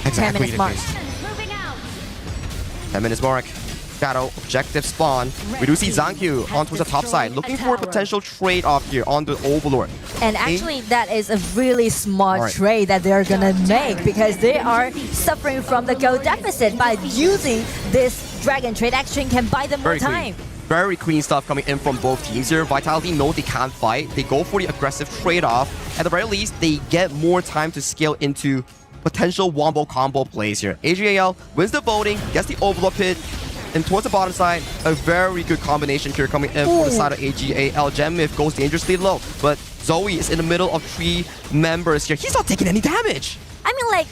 Exactly. 10 minutes mark. 10 minutes mark. Shadow objective spawn. We do see Zankyu onto the top side, looking for a potential trade-off here on the Overlord. And actually, that is a really smart trade that they're gonna make because they are suffering from the gold deficit. By using this Dragon Trade action can buy them more time. Very clean stuff coming in from both teams here. Vitality know they can't fight. They go for the aggressive trade-off. At the very least, they get more time to scale into potential wombo combo plays here. AGAL wins the voting, gets the Overlord pit, and towards the bottom side, a very good combination here coming in for the side of AGAL. Gemmif goes dangerously low, but Zoe is in the middle of 3 members here. He's not taking any damage. I mean, like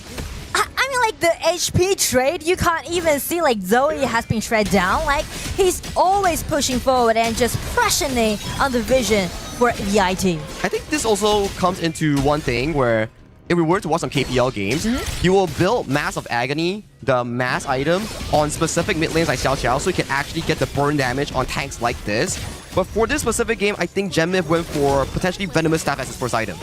the HP trade, you can't even see like Zoe has been shredded down. Like, he's always pushing forward and just pressuring on the vision for VIT. I think this also comes into one thing where if we were to watch some KPL games, you will build Mass of Agony, the mass item, on specific mid lanes like Xiao Xiao, so you can actually get the burn damage on tanks like this. But for this specific game, I think Genmif went for potentially Venomous Staff as his first item.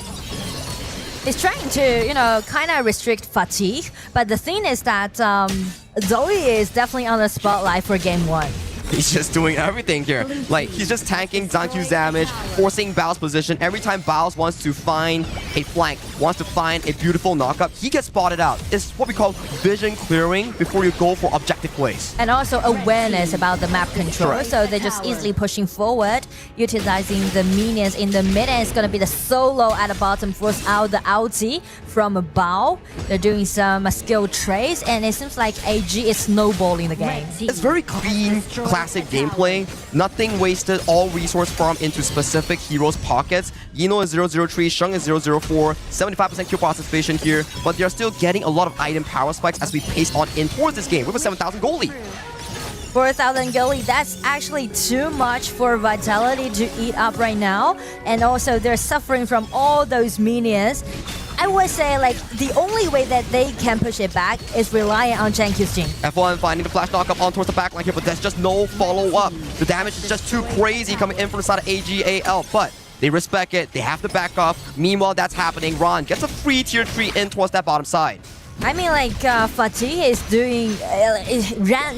He's trying to, kind of restrict fatigue, but the thing is that Zoe is definitely on the spotlight for game 1. He's just doing everything here. Like, he's just tanking Zankyu's damage, forcing Bao's position. Every time Bao's wants to find a flank, wants to find a beautiful knockup, he gets spotted out. It's what we call vision clearing before you go for objective plays. And also awareness about the map control, Correct. so they're just easily pushing forward, utilizing the minions in the mid, and it's going to be the solo at the bottom, force out the ulti from Bao. They're doing some skill trades, and it seems like AG is snowballing the game. It's very clean, classic gameplay. Nothing wasted, all resource farm into specific heroes' pockets. Yino is 003, Sheng is 004, 75% kill participation here, but they're still getting a lot of item power spikes as we pace on in towards this game with a 7,000 goal lead. 4,000 goalie, that's actually too much for Vitality to eat up right now. And also, they're suffering from all those minions. I would say, like, the only way that they can push it back is relying on Jankyu's team. F1 finding the flash knockup on towards the backline here, but there's just no follow-up. The damage is just too crazy coming in from the side of AGAL, but they respect it. They have to back off. Meanwhile, that's happening. Ron gets a free tier 3 in towards that bottom side. I mean, like, Fatih is doing...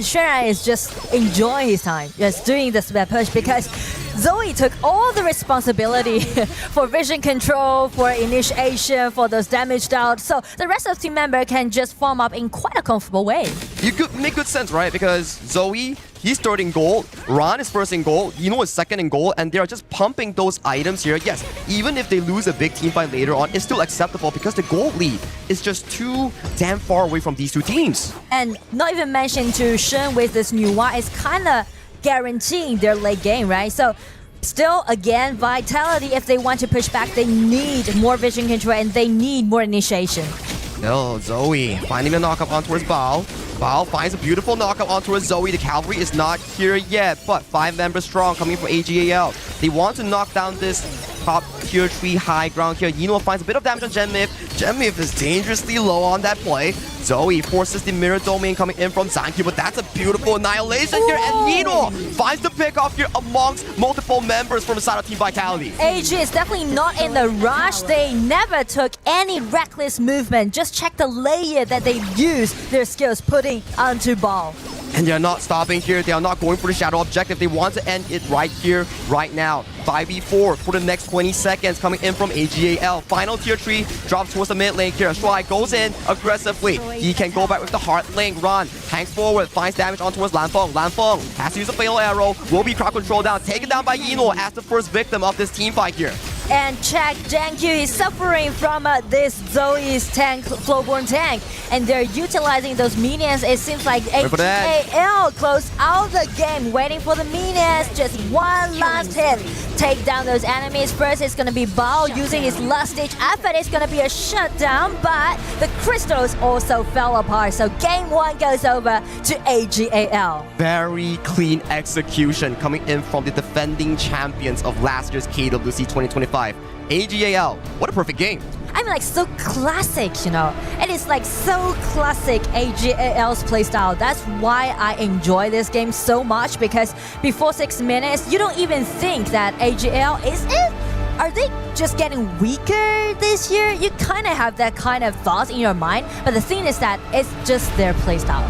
Shera is just enjoying his time, just doing this push, because Zoe took all the responsibility for vision control, for initiation, for those damaged out, so the rest of the team member can just form up in quite a comfortable way. You could make good sense, right? Because Zoe, he's third in goal, Ron is first in goal, Yino is second in goal, and they are just pumping those items here. Yes, even if they lose a big team fight later on, it's still acceptable because the goal lead is just too damn far away from these two teams. And not even mention to Shen with this new one, it's kind of guaranteeing their late game, right? So still, again, Vitality, if they want to push back, they need more vision control and they need more initiation. No, Zoe finding the knockup on towards Bao. Bao finds a beautiful knockup on towards Zoe. The cavalry is not here yet, but 5 members strong coming from AGAL. They want to knock down this top tier 3 high ground here. Yino finds a bit of damage on Genmif. Genmif is dangerously low on that play. Zoe forces the mirror domain coming in from Zankyu, but that's a beautiful annihilation here. And Yino finds the pick off here amongst multiple members from the side of Team Vitality. AG is definitely not in the rush. They never took any reckless movement. Just check the layer that they used their skills putting onto ball. And they're not stopping here. They are not going for the shadow objective. They want to end it right here, right now. 5v4 for the next 20 seconds coming in from AGAL. Final tier 3 drops towards the mid lane here. Shuai goes in aggressively. He can go back with the hard link. Run, hangs forward, finds damage on towards Lanfeng. Lanfeng has to use a fatal arrow. Will be crowd control down. Taken down by Yino as the first victim of this team fight here. And check, Jankyu is suffering from this Zoe's tank, Flowborn tank. And they're utilizing those minions. It seems like AGAL closed out the game, waiting for the minions. Just one last hit. Take down those enemies. First, it's going to be Bao using his last-ditch effort. It's going to be a shutdown, but the crystals also fell apart. So game 1 goes over to AGAL. Very clean execution coming in from the defending champions of last year's KWC 2025. AGAL, what a perfect game. I mean, like, so classic, you know. It is like so classic AGAL's playstyle. That's why I enjoy this game so much, because before 6 minutes, you don't even think that AGAL is it. Are they just getting weaker this year? You kind of have that kind of thought in your mind, but the thing is that it's just their playstyle.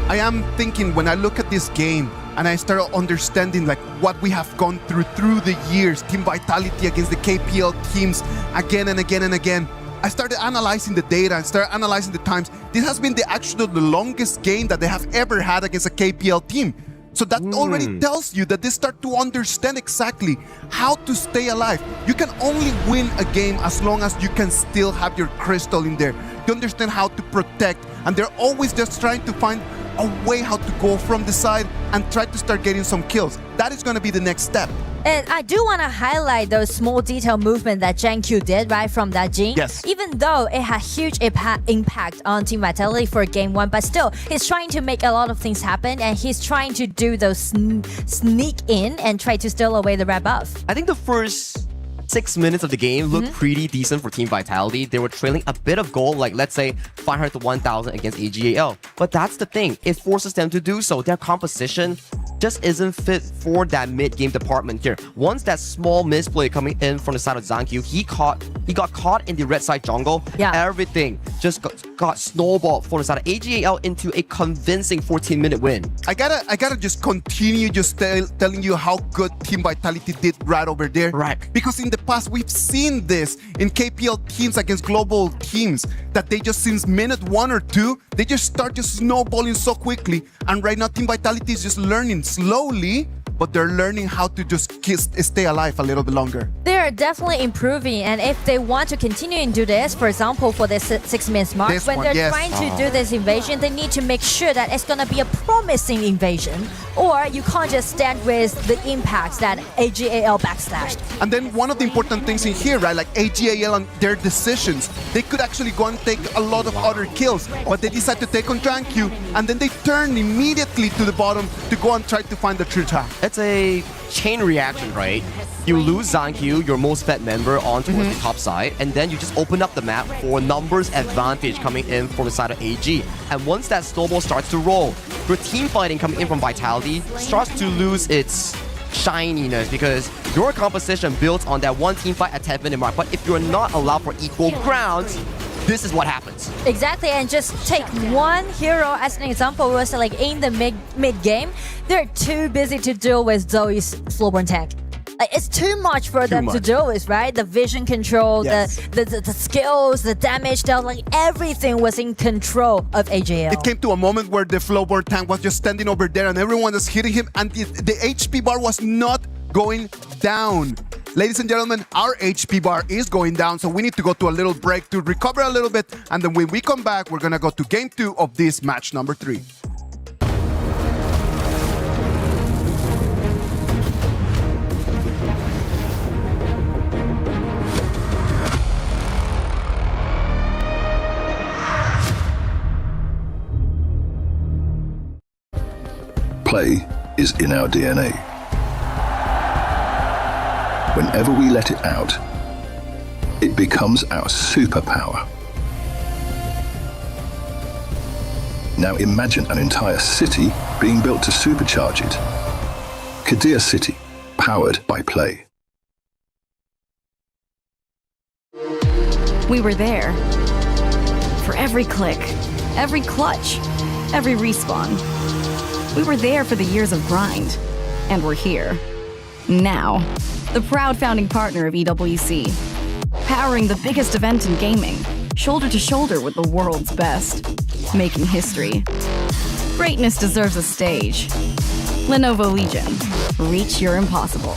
I am thinking, when I look at this game and I start understanding like what we have gone through the years, Team Vitality against the KPL teams again and again and again, I started analyzing the data and started analyzing the times. This has been the longest game that they have ever had against a KPL team. So that already tells you that they start to understand exactly how to stay alive. You can only win a game as long as you can still have your crystal in there. You understand how to protect, and they're always just trying to find a way how to go from the side and try to start getting some kills. That is going to be the next step. And I do want to highlight those small detail movement that Jankyu did, right, from that Jin. Yes. Even though it had huge impact on Team Vitality for game 1, but still, he's trying to make a lot of things happen, and he's trying to do those sneak in and try to steal away the red buff. I think the first 6 minutes of the game looked pretty decent for Team Vitality. They were trailing a bit of gold, like let's say 500 to 1,000 against AGAL. But that's the thing, it forces them to do so. Their composition just isn't fit for that mid-game department here. Once that small misplay coming in from the side of ZanQ, he got caught in the red side jungle. Yeah. Everything just got snowballed from the side of AGAL into a convincing 14-minute win. I gotta just continue just telling you how good Team Vitality did right over there. Right. Because in the past, we've seen this in KPL teams against global teams, that they just, since minute 1 or 2, they just start just snowballing so quickly. And right now, Team Vitality is just learning slowly, but they're learning how to just stay alive a little bit longer. They're definitely improving, and if they want to continue and do this, for example, for the 6 minutes mark, when they're trying to do this invasion, they need to make sure that it's going to be a promising invasion, or you can't just stand with the impacts that AGAL backslashed. And then one of the important things in here, right, like AGAL and their decisions, they could actually go and take a lot of other kills, but they decide to take on ZanQ, and then they turn immediately to the bottom to go and try to find the true track. It's a chain reaction, right? You lose ZanQ, your most fed member, on towards the top side, and then you just open up the map for numbers advantage coming in from the side of AG. And once that snowball starts to roll, your team fighting coming in from Vitality starts to lose its shininess, because your composition built on that one team fight at 10-minute mark. But if you're not allowed for equal grounds, this is what happens. Exactly, and just take one hero as an example. Was like in the mid game, they're too busy to deal with Zoe's slowborn tank. Like, it's too much for them to deal with, right? The vision control, the skills, the damage dealt, like everything was in control of AGL. It came to a moment where the flowboard tank was just standing over there and everyone was hitting him, and the HP bar was not going down. Ladies and gentlemen, our HP bar is going down, so we need to go to a little break to recover a little bit, and then when we come back, we're gonna go to game 2 of this match number 3. Play is in our DNA. Whenever we let it out, it becomes our superpower. Now imagine an entire city being built to supercharge it. KWC, powered by play. We were there. For every click, every clutch, every respawn. We were there for the years of grind, and we're here. Now, the proud founding partner of EWC, powering the biggest event in gaming, shoulder to shoulder with the world's best, making history. Greatness deserves a stage. Lenovo Legion, reach your impossible.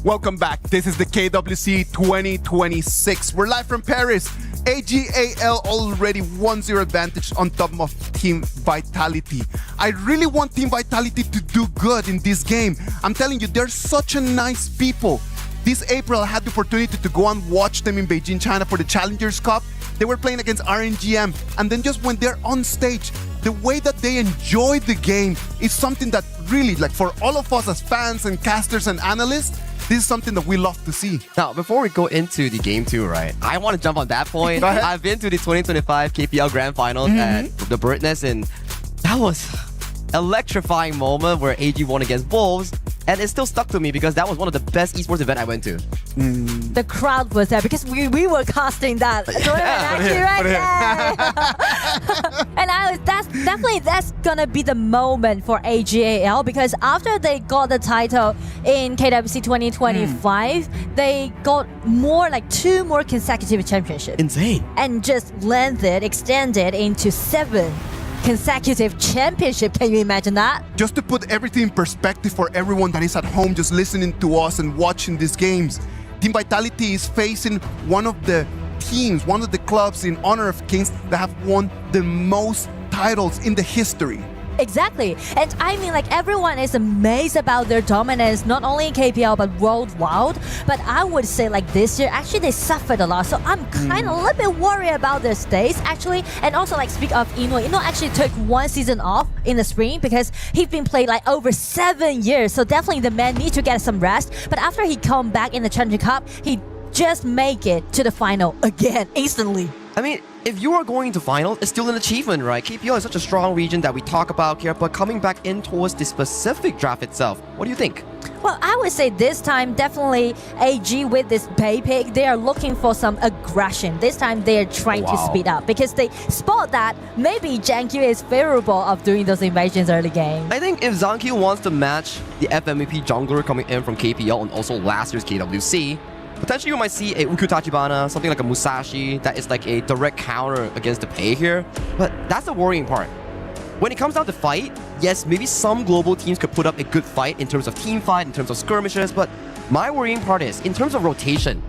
Welcome back. This is the KWC 2026. We're live from Paris. AGAL already 1-0 advantage on top of Team Vitality. I really want Team Vitality to do good in this game. I'm telling you, they're such a nice people. This April, I had the opportunity to go and watch them in Beijing, China for the Challengers Cup. They were playing against RNGM, and then just when they're on stage, the way that they enjoy the game is something that really, like for all of us as fans and casters and analysts, this is something that we love to see. Now, before we go into the game 2, right, I want to jump on that point. I've been to the 2025 KPL Grand Finals at the Birdnest, and that was electrifying moment where AG won against Wolves, and it still stuck to me because that was one of the best esports event I went to. The crowd was there because we were casting that tournament actually right there. And that's gonna be the moment for AGAL, because after they got the title in KWC 2025, they got two more consecutive championships. Insane. And just extended into 7 consecutive championship. Can you imagine that? Just to put everything in perspective for everyone that is at home just listening to us and watching these games, Team Vitality is facing one of the clubs in Honor of Kings that have won the most titles in the history. Exactly. And I mean, everyone is amazed about their dominance, not only in KPL, but worldwide. But I would say, this year, actually, they suffered a lot. So I'm kind of a little bit worried about their stage, actually. And also, speak of Ino actually took 1 season off in the spring because he's been playing, over 7 years. So definitely the man needs to get some rest. But after he come back in the Challenger Cup, he just make it to the final again, instantly. I mean, if you are going to finals, it's still an achievement, right? KPL is such a strong region that we talk about here, but coming back in towards the specific draft itself, what do you think? Well, I would say this time, definitely AG with this pay pick, they are looking for some aggression. This time, they are trying to speed up because they spot that maybe Jankyu is favorable of doing those invasions early game. I think if Zankyu wants to match the FMVP jungler coming in from KPL and also last year's KWC, potentially you might see a Ukyu Tachibana, something like a Musashi that is a direct counter against the pay here. But that's the worrying part. When it comes down to fight, yes, maybe some global teams could put up a good fight in terms of team fight, in terms of skirmishes, but my worrying part is, in terms of rotation,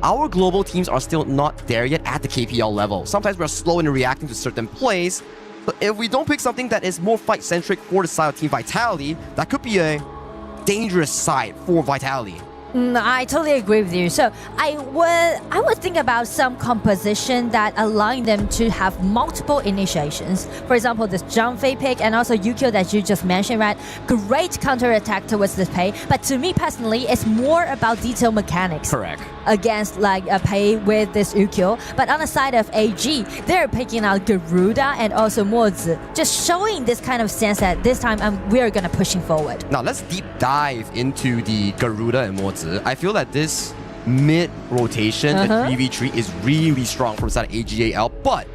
our global teams are still not there yet at the KPL level. Sometimes we're slow in reacting to certain plays, but if we don't pick something that is more fight-centric for the side of Team Vitality, that could be a dangerous side for Vitality. I totally agree with you. So I would think about some composition that allowing them to have multiple initiations. For example, this Zhangfei pick and also Yukio that you just mentioned, right? Great counter-attack towards this pay. But to me personally, it's more about detail mechanics. Correct. Against a pay with this Yukio. But on the side of AG, they're picking out Garuda and also Mozi. Just showing this kind of sense that this time we're gonna pushing forward. Now let's deep dive into the Garuda and Mozi. I feel that this mid rotation, the 3v3, is really strong from the side of AGAL, but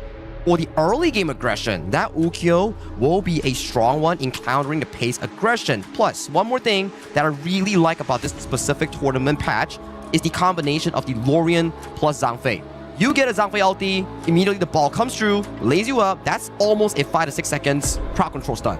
for the early game aggression, that Ukyo will be a strong one in countering the pace aggression. Plus, one more thing that I really like about this specific tournament patch is the combination of the Lorien plus Zhangfei. You get a Zhangfei ulti, immediately the ball comes through, lays you up, that's almost a 5 to 6 seconds crowd control stun.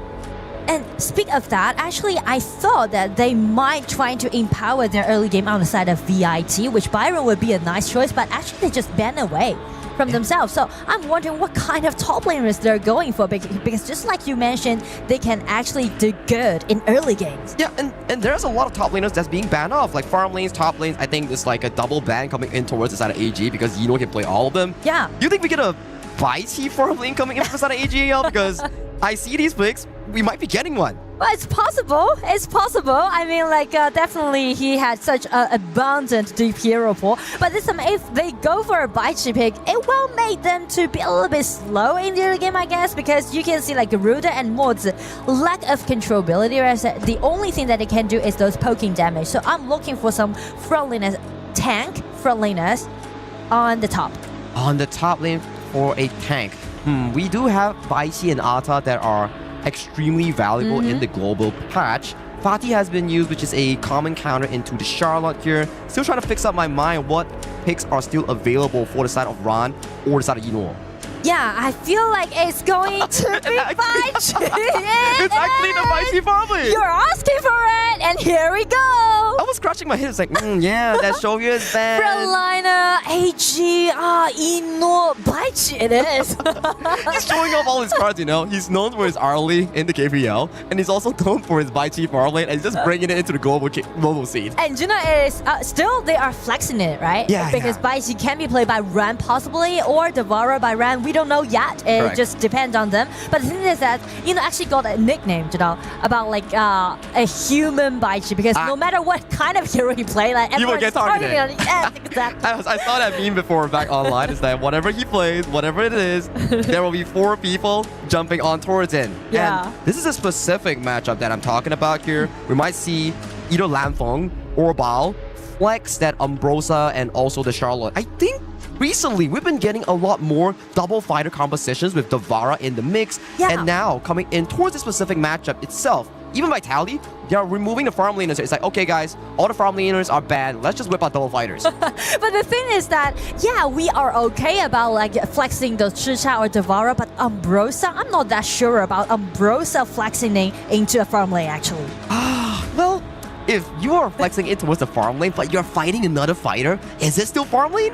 And speak of that, actually, I thought that they might try to empower their early game on the side of VIT, which Byron would be a nice choice, but actually they just banned away from themselves. So I'm wondering what kind of top laners they're going for, because just like you mentioned, they can actually do good in early games. Yeah, and there's a lot of top laners that's being banned off, like farm lanes, top lanes. I think it's a double ban coming in towards the side of AG because Yino can play all of them. Yeah. You think we get a Vici farm lane coming in from the side of AGAL? Because I see these picks, we might be getting one. Well, it's possible. It's possible. I mean, definitely he had such an abundant deep hero pool. But this time, if they go for a Baichi pick, it will make them to be a little bit slow in the early game, I guess, because you can see Garuda and Mods lack of controllability. Whereas the only thing that they can do is those poking damage. So I'm looking for some frontliness, tank frontliness on the top. On the top lane for a tank. We do have Baichi and Ata that are extremely valuable in the global patch. Fatih has been used, which is a common counter into the Charlotte here. Still trying to fix up my mind what picks are still available for the side of Ran or the side of Yino. Yeah, I feel like it's going to be Baichi. It's actually the Baichi family. You're asking for it, and here we go. I was scratching my head. It's yeah, that Shogun is bad. Frontliner, AG, Ino, Baichi it is. He's showing off all his cards, He's known for his early in the KPL, and he's also known for his Baichi farm lane, and he's just bringing it into the global scene. And it is still they are flexing it, right? Yeah, because Baichi can be played by Ran possibly, or Devourer by Ran. We don't know yet. It just depends on them. But the thing is that actually got a nickname, about a human Baichi, because no matter what kind of hero he play, you will get targeted. Yeah, exactly. I saw that meme before back online. It's that whatever he plays, whatever it is, there will be 4 people jumping on towards him. Yeah. And this is a specific matchup that I'm talking about here. We might see either Lanfeng or Bao flex that Umbrosa and also the Charlotte. I think recently we've been getting a lot more double fighter compositions with Davara in the mix. Yeah. And now coming in towards the specific matchup itself, even Vitality, they are removing the farm laners. It's like, okay guys, all the farm laners are banned. Let's just whip out double fighters. But the thing is that, yeah, we are okay about like flexing the Chicha or Davara, but Umbrosa, I'm not that sure about Umbrosa flexing into a farm lane actually. Well, if you are flexing it towards the farm lane, but you're fighting another fighter, is it still farm lane?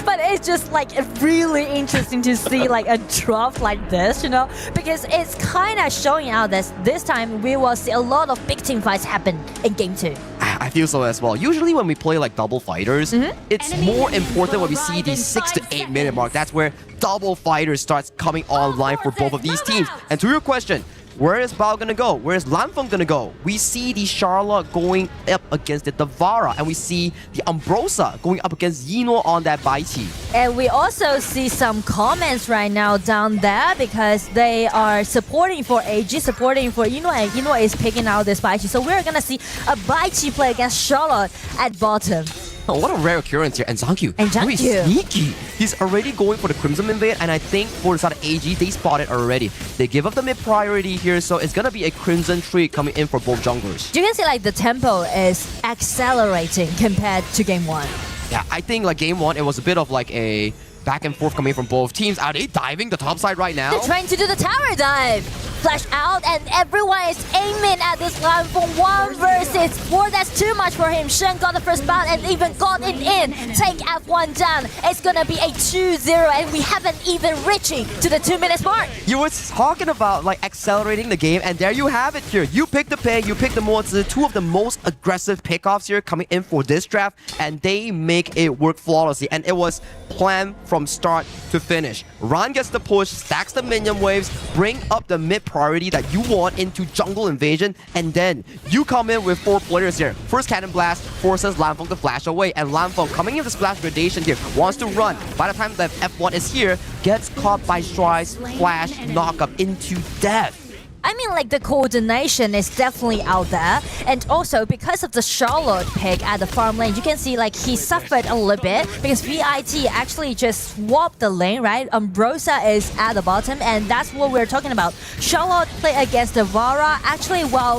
But it's just like really interesting to see like a drop like this, you know, because it's kind of showing out that this time we will see a lot of big team fights happen in game 2. I feel so as well. Usually when we play like double fighters, it's more important when we see the 6 to 8 minute mark. That's where double fighters starts coming online for both of these teams. And to your question, where is Bao gonna go? Where is Lanfeng gonna go? We see the Charlotte going up against the Davara, and we see the Umbrosa going up against Yino on that Baiti. And we also see some comments right now down there because they are supporting for AG, supporting for Yino, and Yino is picking out this Baichi. So we're gonna see a Baichi play against Charlotte at bottom. Oh, what a rare occurrence here. And Zhangqiu, very sneaky. He's already going for the Crimson Invade, and I think for the side of AG, they spot it already. They give up the mid priority here, so it's gonna be a Crimson Tree coming in for both junglers. You can see like the tempo is accelerating compared to game 1. Yeah, I think like game 1, it was a bit of like a back and forth coming from both teams. Are they diving the top side right now? They're trying to do the tower dive. Flash out, and everyone is aiming at this line for 1 versus 4. That's too much for him. Shen got the first bout and even got it in. Take F1 down. It's gonna be a 2-0, and we haven't even reaching to the 2 minutes mark. You were talking about like accelerating the game, and there you have it here. You pick the pick, you pick the Mozi, 2 of the most aggressive pickoffs here coming in for this draft, and they make it work flawlessly. And it was planned from start to finish. Ran gets the push, stacks the minion waves, bring up the mid priority that you want into jungle invasion, and then you come in with 4 players here. First cannon blast forces Lanfeng to flash away, and Lanfeng coming in with splash gradation here, wants to run. By the time that F1 is here, gets caught by Stride's flash knockup into death. I mean, like, the coordination is definitely out there. And also, because of the Charlotte pick at the farm lane, you can see, like, he suffered a little bit because VIT actually just swapped the lane, right? Umbrosa is at the bottom, and that's what we're talking about. Charlotte play against the Vara, actually, while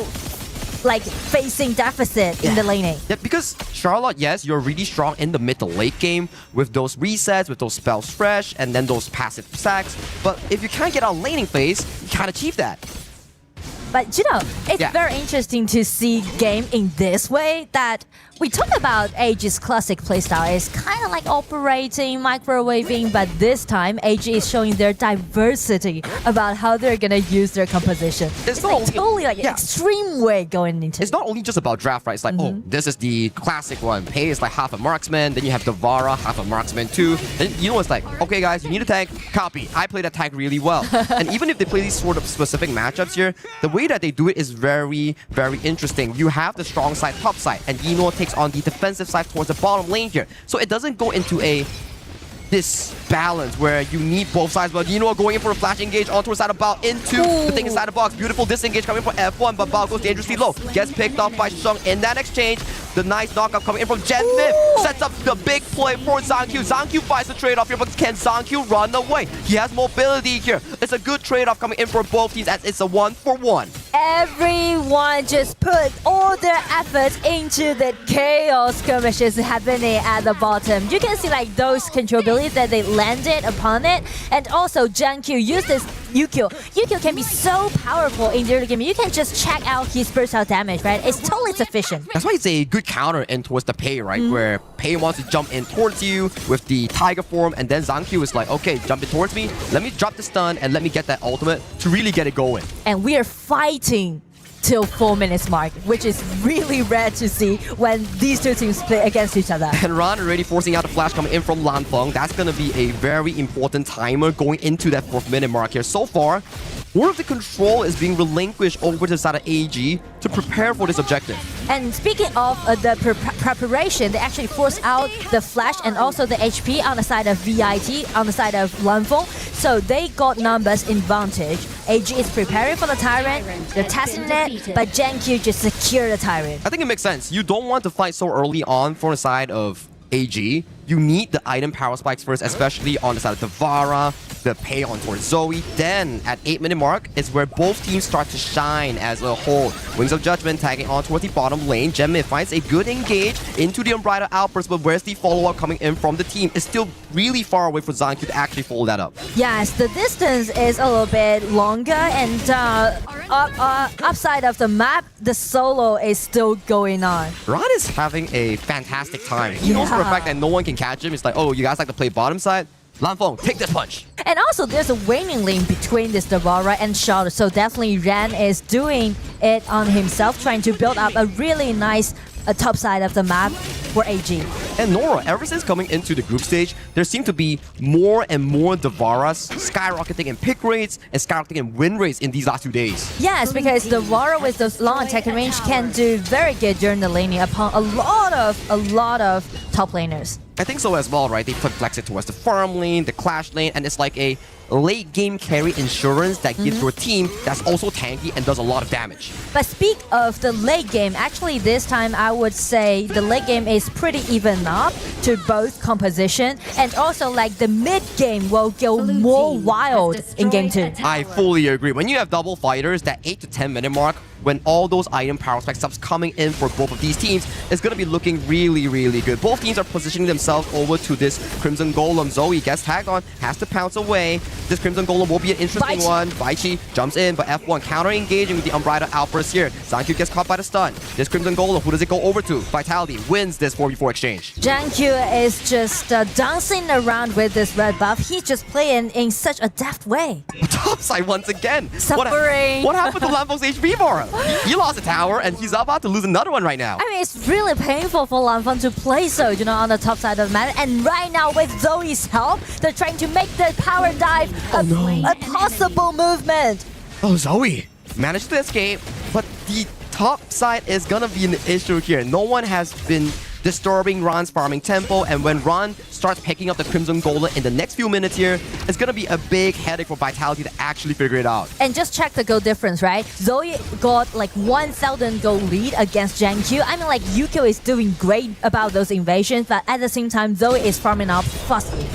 like facing deficit in the laning. Yeah, because Charlotte, yes, you're really strong in the mid to late game with those resets, with those spells fresh, and then those passive sacks. But if you can't get on laning phase, you can't achieve that. But you know, it's very interesting to see game in this way that we talk about AG's classic playstyle is kind of like operating, microwaving, but this time AG is showing their diversity about how they're gonna use their composition. It's like totally like an extreme way going into it. It's not only just about draft, right? It's like, oh, this is the classic one. Pei is like half a marksman, then you have Davara, half a marksman too. Then you know it's like, okay guys, you need a tank, copy. I play that tank really well. And even if they play these sort of specific matchups here, the way that they do it is very, very interesting. You have the strong side, top side, and Yino takes on the defensive side towards the bottom lane here. So it doesn't go into this balance where you need both sides, but Yino going in for a flash engage onto the side of Bao into the thing inside the box. Beautiful disengage coming from F1, but Bao goes dangerously low. Gets picked off by Sheng in that exchange. The nice knockup coming in from Gen Mif sets up the big play for Zhangqiu. Zhangqiu fights the trade-off here, but can Zhangqiu run away? He has mobility here. It's a good trade-off coming in for both teams as it's a 1-for-1. Everyone just put all their efforts into the chaos skirmishes happening at the bottom. You can see like those controllabilities that they landed upon it, and also Zhangqiu used this Yukio. Yukio can be so powerful in the early game. You can just check out his burst out damage, right? It's totally sufficient. That's why it's a good counter in towards the Pei, right? Where Pei wants to jump in towards you with the Tiger form, and then Zhangqiu is like, okay, jump in towards me. Let me drop the stun and let me get that ultimate to really get it going. And we are fighting till 4 minutes mark, which is really rare to see when these two teams play against each other. And Ran already forcing out the flash coming in from Lanfeng. That's going to be a very important timer going into that 4th minute mark here. So far, more of the control is being relinquished over to the side of AG to prepare for this objective. And speaking of the preparation, they actually force out the flash and also the HP on the side of VIT, on the side of Lanfeng. So they got numbers advantage. AG is preparing for the Tyrant, they're testing it, but GenQ just secured the Tyrant. I think it makes sense. You don't want to fight so early on from the side of AG. You need the item power spikes first, especially on the side of Devara, the pay on towards Zoe. Then at 8-minute mark is where both teams start to shine as a whole. Wings of Judgment tagging on towards the bottom lane. Genmid finds a good engage into the Unbridled Outburst, but where's the follow-up coming in from the team? It's still really far away for ZanQ to actually follow that up. Yes, the distance is a little bit longer, and upside of the map, the solo is still going on. Ron is having a fantastic time. He knows for a fact that no one can catch him. It's like, oh, you guys like to play bottom side? Lanfeng, take this punch. And also, there's a waning link between this Devara and Charlotte, so definitely Ran is doing it on himself, trying to build up a really nice top side of the map for AG. And Nora, ever since coming into the group stage, there seem to be more and more Devaras skyrocketing in pick rates and skyrocketing in win rates in these last 2 daings. Yes, because Devara with those long attacking range can do very good during the laning upon a lot of top laners. I think so as well, right? They put Flex it towards the farm lane, the clash lane, and it's like a late game carry insurance that gives your team that's also tanky and does a lot of damage. But speak of the late game, actually this time I would say the late game is pretty even up to both composition, and also like the mid game will go more wild in game 2. I fully agree. When you have double fighters, that 8 to 10 minute mark, when all those item power spec stuff's coming in for both of these teams, it's going to be looking really, really good. Both teams are positioning themselves over to this Crimson Golem. Zoe gets tagged on, has to pounce away. This Crimson Golem will be an interesting one. Baichi jumps in, but F1 counter-engaging with the Unbridled Outburst here. ZanQ gets caught by the stun. This Crimson Golem, who does it go over to? Vitality wins this 4v4 exchange. GenQ is just dancing around with this red buff. He's just playing in such a deft way. Topside once again. Suffering. What happened to Lanfeng's HP bar? He lost a tower and he's about to lose another one right now. I mean, it's really painful for Lanfeng to play so, on the top side of the map. And right now, with Zoe's help, they're trying to make the power dive a possible movement. Oh, Zoe managed to escape, but the top side is gonna be an issue here. No one has been disturbing Ron's farming tempo, and when Ron starts picking up the Crimson Golem in the next few minutes here, it's gonna be a big headache for Vitality to actually figure it out. And just check the gold difference, right? Zoe got like 1,000 gold lead against GenQ. I mean, like, Yukio is doing great about those invasions, but at the same time, Zoe is farming up fastly.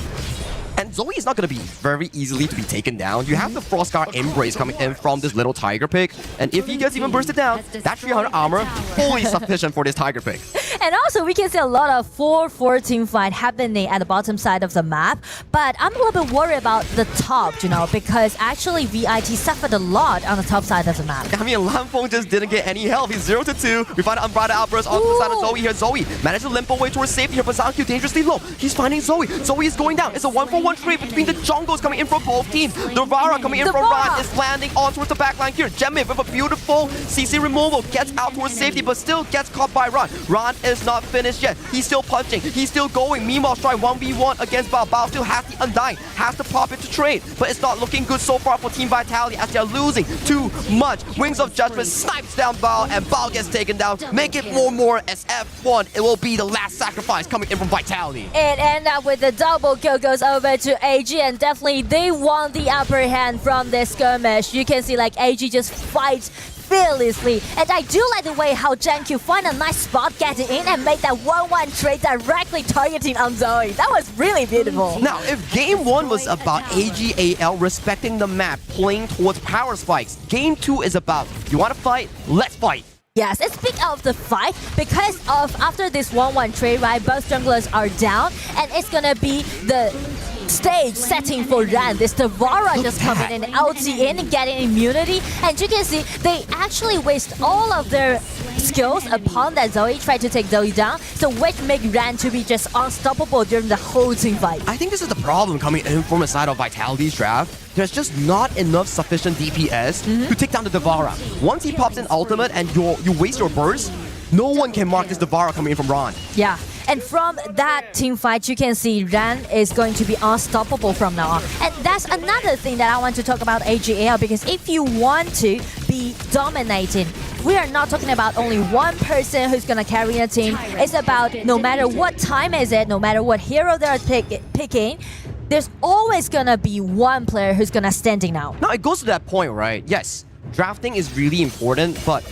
And Zoe is not going to be very easily to be taken down. You have the Frostguard Embrace coming in from this little Tiger pick. And if he gets even bursted down, that 300 armor, fully sufficient for this Tiger pick. And also, we can see a lot of 4-4 team fight happening at the bottom side of the map. But I'm a little bit worried about the top, because actually VIT suffered a lot on the top side of the map. I mean, Lanfeng just didn't get any help. He's 0-2. We find an Unbridled Outburst onto the side of Zoe here. Zoe managed to limp away towards safety here, but ZanQ dangerously low. He's finding Zoe. Zoe is going down. It's a 1-for-1 trade between the jungles coming in from both teams. Devara coming in from Ron is landing on towards the backline here. Genmid with a beautiful CC removal gets out towards safety, but still gets caught by Ron. Ron is not finished yet. He's still punching. He's still going. Meanwhile, try 1v1 against Bao. Bao still has the Undying. Has to pop it to trade, but it's not looking good so far for Team Vitality as they're losing too much. Wings of Judgment snipes down Bao, and Bao gets taken down. Make it more as F1. It will be the last sacrifice coming in from Vitality. It ended up with the double kill goes over to AG, and definitely they want the upper hand from this skirmish. You can see like AG just fights fearlessly, and I do like the way how GenQ find a nice spot getting in and make that 1-1 trade directly targeting on Zoe. That was really beautiful. Now, if game 1 was about AGAL respecting the map, playing towards power spikes, game 2 is about, you want to fight? Let's fight. Yes, and speak of the fight, because of after this 1-1 trade, right, both junglers are down, and it's gonna be the stage setting for Ran. This Devara just coming in, ulti in, and getting immunity, and you can see they actually waste all of their skills upon that Zoe, try to take Zoe down, so which make Ran to be just unstoppable during the whole team fight. I think this is the problem coming in from the side of Vitality's draft. There's just not enough sufficient DPS to take down the Devara. Once he pops in ultimate and you waste your burst, no one can mark this Devara coming in from Ron. Yeah, and from that team fight, you can see Ran is going to be unstoppable from now on. And that's another thing that I want to talk about AGAL, because if you want to be dominating, we are not talking about only one person who's going to carry a team. It's about no matter what time is it, no matter what hero they're picking, there's always gonna be one player who's gonna standing out. Now, it goes to that point, right? Yes, drafting is really important, but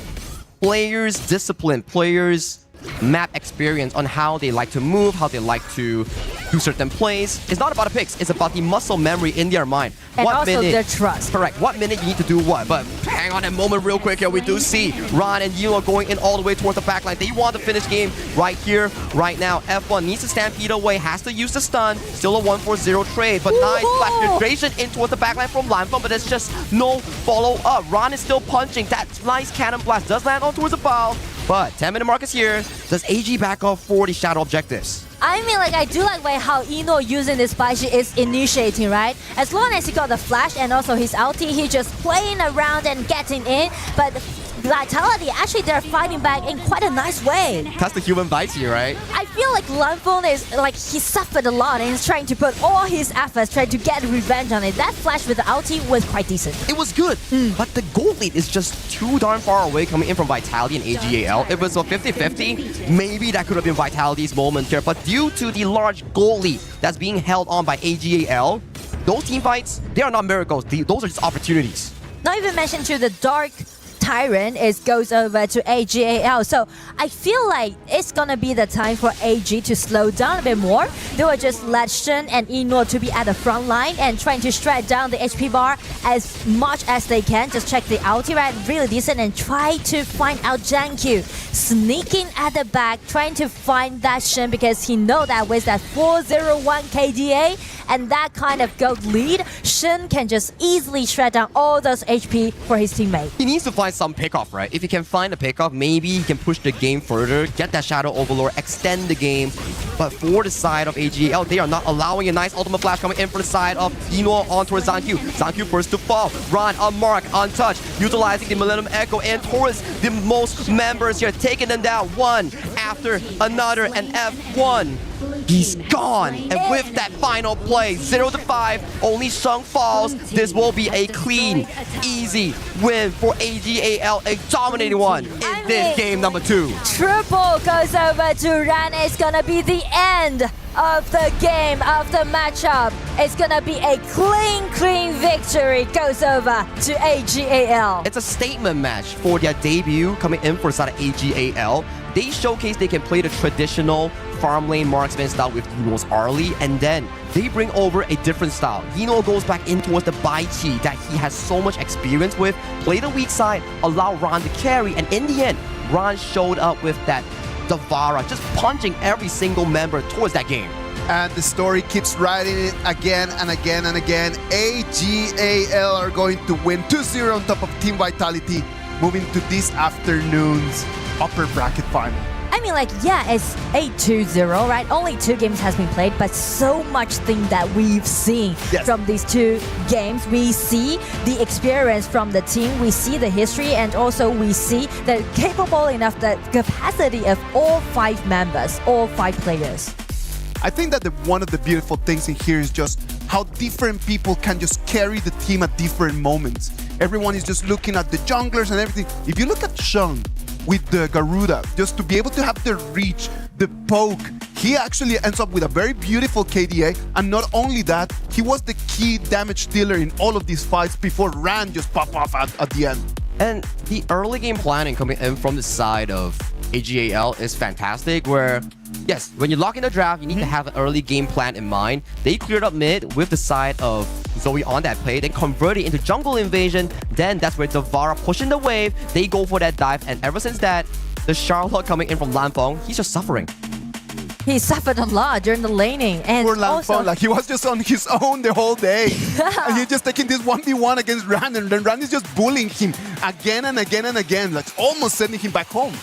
players' discipline, players' map experience on how they like to move, how they like to do certain plays. It's not about the picks, it's about the muscle memory in their mind. And also their trust. Correct. What minute you need to do what. But hang on a moment real quick here. We do see Ron and Yilo going in all the way towards the backline. They want to finish game right here, right now. F1 needs to stampede away, has to use the stun. Still a 1-4-0 trade, but nice flash penetration in towards the backline from Lanfeng, but there's just no follow-up. Ron is still punching. That nice cannon blast does land on towards the bow, but 10-minute mark is here. Does AG back off for the shadow objectives? I mean, like, I do like way how Eno using this Baishi is initiating, right? As long as he got the flash and also his ulti, he just playing around and getting in. But Vitality, actually, they're fighting back in quite a nice way. That's the human bites here, right? I feel like Lanfeng is, like, he suffered a lot and he's trying to put all his efforts, trying to get revenge on it. That flash with the ulti was quite decent. It was good, but the gold lead is just too darn far away coming in from Vitality and AGAL. If it was a 50-50, maybe that could have been Vitality's moment here, but due to the large goal lead that's being held on by AGAL, those team fights, they are not miracles. Those are just opportunities. Not even mention to the Dark Tyrant goes over to AGAL. So I feel like it's gonna be the time for AG to slow down a bit more. They will just let Shen and Eno to be at the front line and trying to strike down the HP bar as much as they can. Just check the ulti right, really decent, and try to find out Jankyu sneaking at the back, trying to find that Shen because he know that with that 401 KDA and that kind of gold lead, Shen can just easily shred down all those HP for his teammate. He needs to find some pickoff, right? If he can find a pickoff, maybe he can push the game further, get that Shadow Overlord, extend the game. But for the side of AGL, they are not allowing a nice ultimate flash coming in for the side of Eno on towards Zankyu. Zankyu first to fall. Ron unmarked, untouched, utilizing the Millennium Echo and Taurus, the most members here, taking them down one after another, and F1. He's gone, and with that final play, 0-5, only Sheng falls. This will be a clean, easy win for AGAL, a dominating one in this game number 2. Triple goes over to Ran. It's gonna be the end of the game, of the matchup. It's gonna be a clean victory. Goes over to AGAL. It's a statement match for their debut coming in for the side of AGAL. They showcase they can play the traditional farm lane marksman style with Eno's Arlie, and then they bring over a different style. Eno goes back in towards the Bai Chi that he has so much experience with, play the weak side, allow Ron to carry, and in the end, Ron showed up with that Devara, just punching every single member towards that game. And the story keeps writing it again and again and again. AGAL are going to win 2-0 on top of Team Vitality, moving to this afternoon's upper bracket final. I mean, like, yeah, it's 8-2-0, right? Only 2 games has been played, but so much thing that we've seen from these 2 games. We see the experience from the team, we see the history, and also we see the capable enough, the capacity of all 5 members, all 5 players. I think that one of the beautiful things in here is just how different people can just carry the team at different moments. Everyone is just looking at the junglers and everything. If you look at Sheng with the Garuda, just to be able to have the reach, the poke, he actually ends up with a very beautiful KDA, and not only that, he was the key damage dealer in all of these fights before Ran just pop off at the end. And the early game planning coming in from the side of AGAL is fantastic, where, yes, when you lock in the draft, you need to have an early game plan in mind. They cleared up mid with the side of Zoe on that play, then convert it into jungle invasion. Then that's where Devara pushing the wave. They go for that dive, and ever since that, the Charlotte coming in from Lanfeng, he's just suffering. He suffered a lot during the laning, and poor Lanfeng, also, like he was just on his own the whole day, and he's just taking this 1v1 against Ran, and then Ran is just bullying him again and again and again, like almost sending him back home.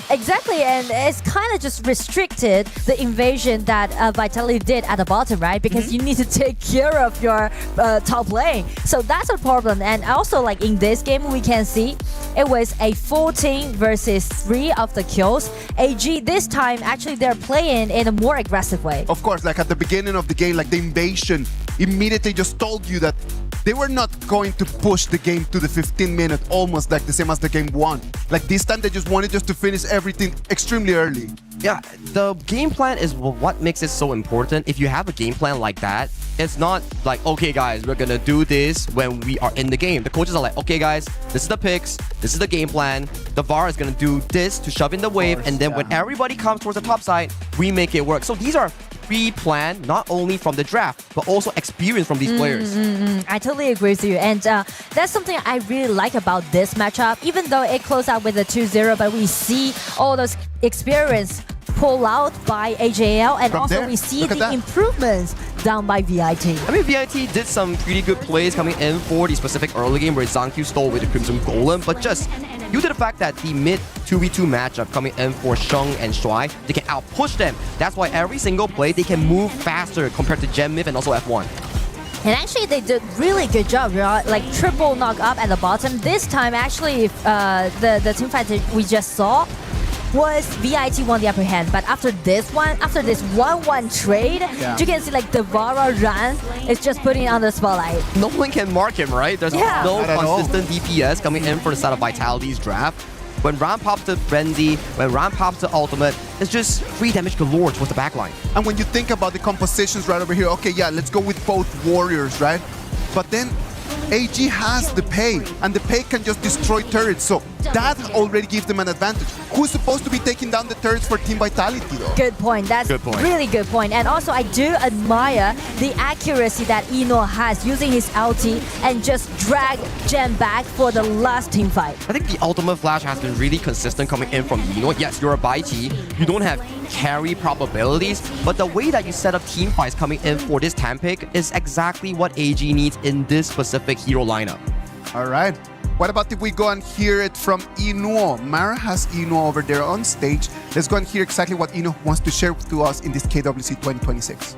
Exactly, and it's kind of just restricted the invasion that Vitality did at the bottom, right? Because you need to take care of your top lane. So that's a problem. And also, like in this game, we can see it was a 14 versus 3 of the kills. AG this time, actually, they're playing in a more aggressive way. Of course, like at the beginning of the game, like the invasion immediately just told you that they were not going to push the game to the 15-minute, almost like the same as the game 1. Like this time, they just wanted to finish everything extremely early. Yeah, the game plan is what makes it so important. If you have a game plan like that, it's not like, okay guys, we're gonna do this when we are in the game. The coaches are like, okay guys, this is the picks, this is the game plan. The VAR is gonna do this to shove in the wave, and then when everybody comes towards the top side, we make it work. So these are pre-planned, not only from the draft, but also experience from these players. I totally agree with you. And that's something I really like about this matchup. Even though it closed out with a 2-0, but we see all those experience pull out by AJL, and From also there, we see look at the that. improvements done by VIT. I mean, VIT did some pretty good plays coming in for the specific early game where Zankyu stole with the Crimson Golem, but just due to the fact that the mid 2v2 matchup coming in for Sheng and Shuai, they can outpush them. That's why every single play they can move faster compared to Gen Myth and also F1. And actually, they did really good job, right? Like triple knock up at the bottom. This time, actually, the team fight that we just saw was VIT won the upper hand. But after this 1-1 trade, you can see like the Vara run is just putting on the spotlight. No one can mark him, right? There's no consistent DPS coming in for the side of Vitality's draft. When Ram pops to Frenzy, when Ram pops to Ultimate, it's just free damage galore towards the backline. And when you think about the compositions right over here, okay, yeah, let's go with both warriors, right? But then AG has the pay, and the pay can just destroy turrets, so that already gives them an advantage. Who's supposed to be taking down the turrets for Team Vitality, though? Good point. That's really good point. And also, I do admire the accuracy that Eno has using his ulti and just drag Gen back for the last team fight. I think the ultimate flash has been really consistent coming in from Eno. Yes, you're a Baiti, you don't have carry probabilities, but the way that you set up team fights coming in for this TAM pick is exactly what AG needs in this specific hero lineup. All right. What about if we go and hear it from Eno? Mara has Eno over there on stage. Let's go and hear exactly what Eno wants to share to us in this KWC 2026.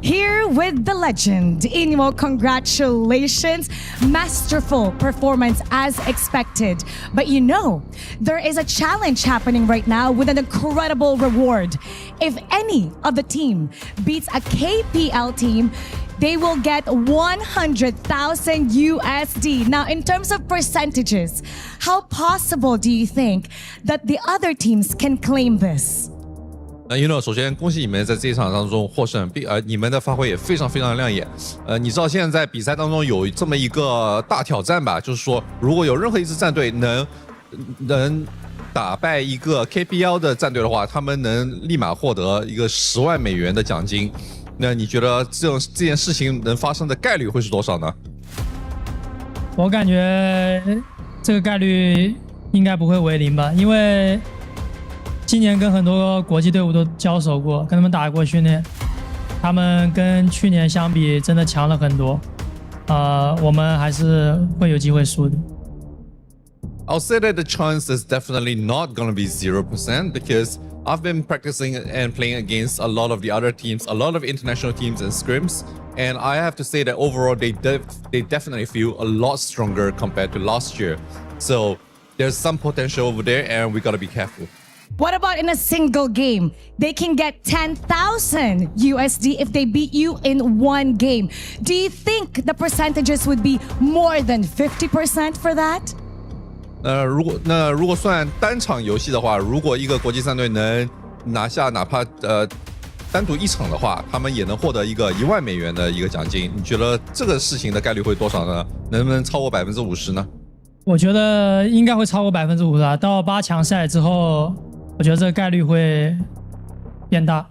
Here with the legend, Eno, congratulations. Masterful performance as expected. But you know, there is a challenge happening right now with an incredible reward. If any of the team beats a KPL team, they will get 100,000 USD. Now, in terms of percentages, how possible do you think that the other teams can claim this?首先恭喜你们在这一场当中获胜，你们的发挥也非常非常亮眼。你知道现在在比赛当中有这么一个大挑战吧，就是说如果有任何一支战队能打败一个 KPL 的战队的话，他们能立马获得一个10万美元的奖金。那你觉得这件事情能发生的概率会是多少呢？我感觉这个概率应该不会为0吧，因为今年跟很多国际队伍都交手过，跟他们打过训练，他们跟去年相比真的强了很多。我们还是会有机会输的。I'll say that the chance is definitely not going to be 0% because I've been practicing and playing against a lot of the other teams, a lot of international teams and scrims, and I have to say that overall they definitely feel a lot stronger compared to last year. So there's some potential over there and we got to be careful. What about in a single game? They can get 10,000 USD if they beat you in one game. Do you think the percentages would be more than 50% for that? 如果算单场游戏的话，如果一个国际战队能拿下哪怕单独一场的话，他们也能获得一个1万美元的一个奖金。你觉得这个事情的概率会多少呢？能不能超过50%呢？我觉得应该会超过50%啊。到8强赛之后，我觉得这个概率会变大。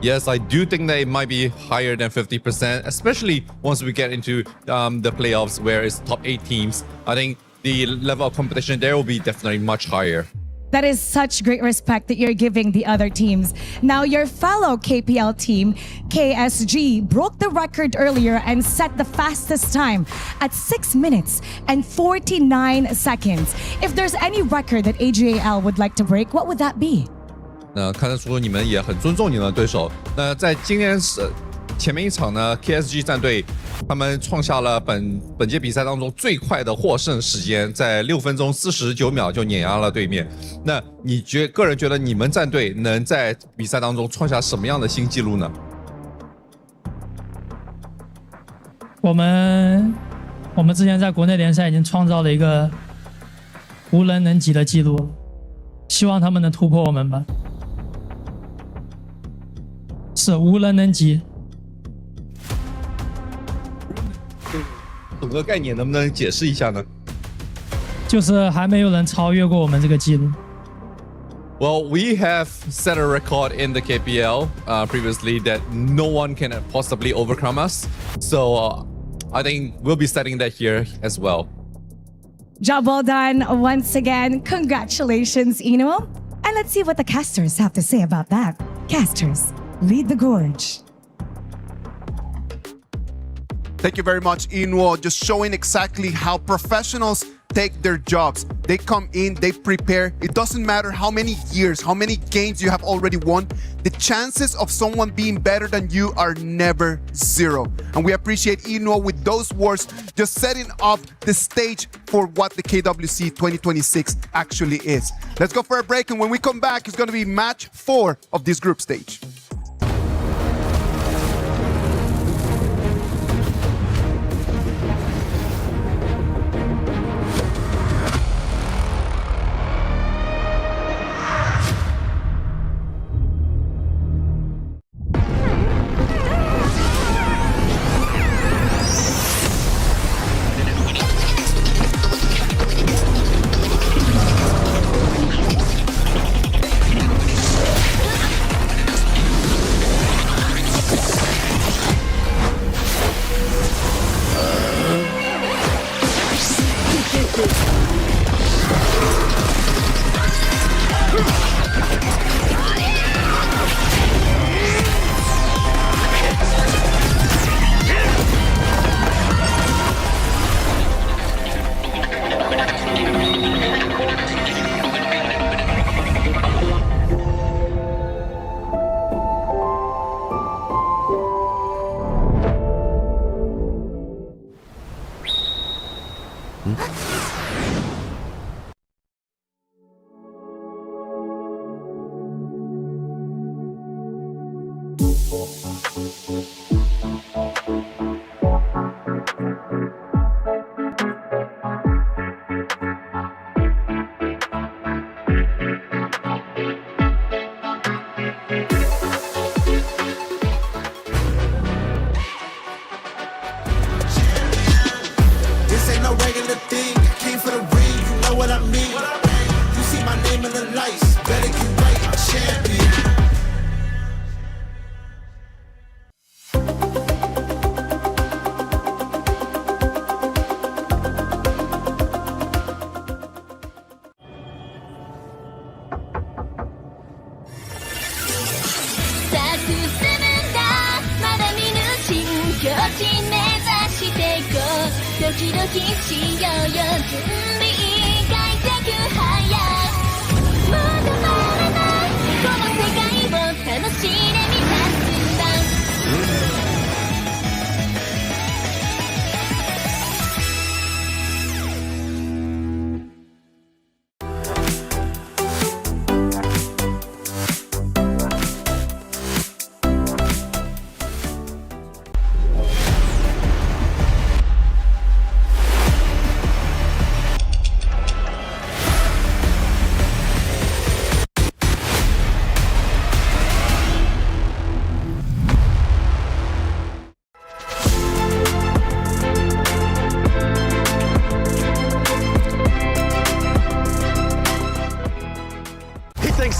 Yes, I do think that it might be higher than 50%, especially once we get into the playoffs where it's top 8 teams. I think the level of competition there will be definitely much higher. That is such great respect that you're giving the other teams. Now, your fellow KPL team, KSG, broke the record earlier and set the fastest time at 6 minutes and 49 seconds. If there's any record that AGAL would like to break, what would that be? 看得出你们也很尊重你们的对手。那在今天前面一场呢 ，KSG 战队他们创下了本届比赛当中最快的获胜时间，在6分钟49秒就碾压了对面。那你个人觉得你们战队能在比赛当中创下什么样的新纪录呢我们之前在国内联赛已经创造了一个无人能及的记录，希望他们能突破我们吧。是无人能及。整个概念能不能解释一下呢？就是还没有人超越过我们这个记录。Well, we have set a record in the KPL previously that no one can possibly overcome us. So I think we'll be setting that here as well. Job well done once again. Congratulations, Ino. And let's see what the casters have to say about that. Casters, lead the gorge. Thank you very much, Inwo. Just showing exactly how professionals take their jobs. They come in, they prepare. It doesn't matter how many years, how many games you have already won. The chances of someone being better than you are never zero. And we appreciate Inwo with those words, just setting up the stage for what the KWC 2026 actually is. Let's go for a break, and when we come back, it's going to be match 4 of this group stage.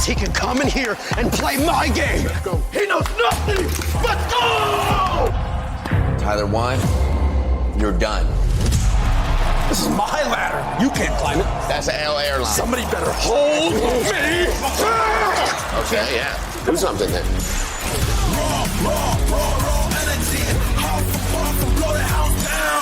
He can come in here and play my game. He knows nothing but go! Tyler Wine, you're done. This is my ladder. You can't climb it. That's an L airline. Somebody better hold me. Okay, yeah. Do something then. Raw energy. Blow the house down.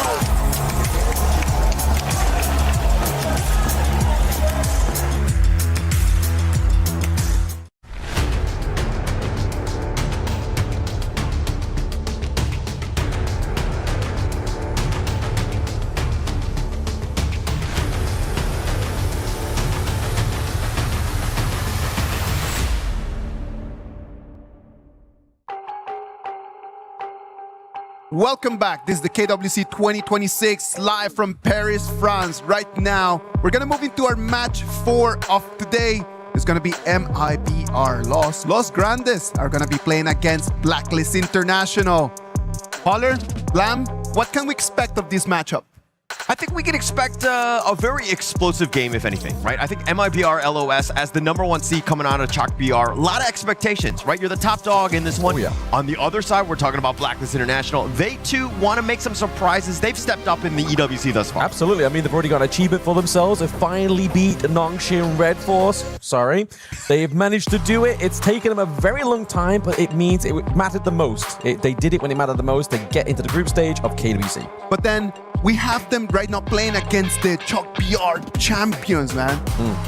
Welcome back. This is the KWC 2026 live from Paris, France. Right now, we're going to move into our match 4 of today. It's going to be MIBR Los. Los Grandes are going to be playing against Blacklist International. Holler, Lamb, what can we expect of this matchup? I think we can expect a very explosive game, if anything, right? I think MIBR LOS as the #1 seed coming out of Chalk BR, a lot of expectations, right? You're the top dog in this one. Oh, yeah. On the other side, we're talking about Blacklist International. They too want to make some surprises. They've stepped up in the EWC thus far. Absolutely. I mean, they've already got an achievement for themselves. They've finally beat Nongshin Red Force. Sorry. They've managed to do it. It's taken them a very long time, but it means it mattered the most. They did it when it mattered the most. They get into the group stage of KWC. But then we have them right now playing against the Chalk BR champions, man.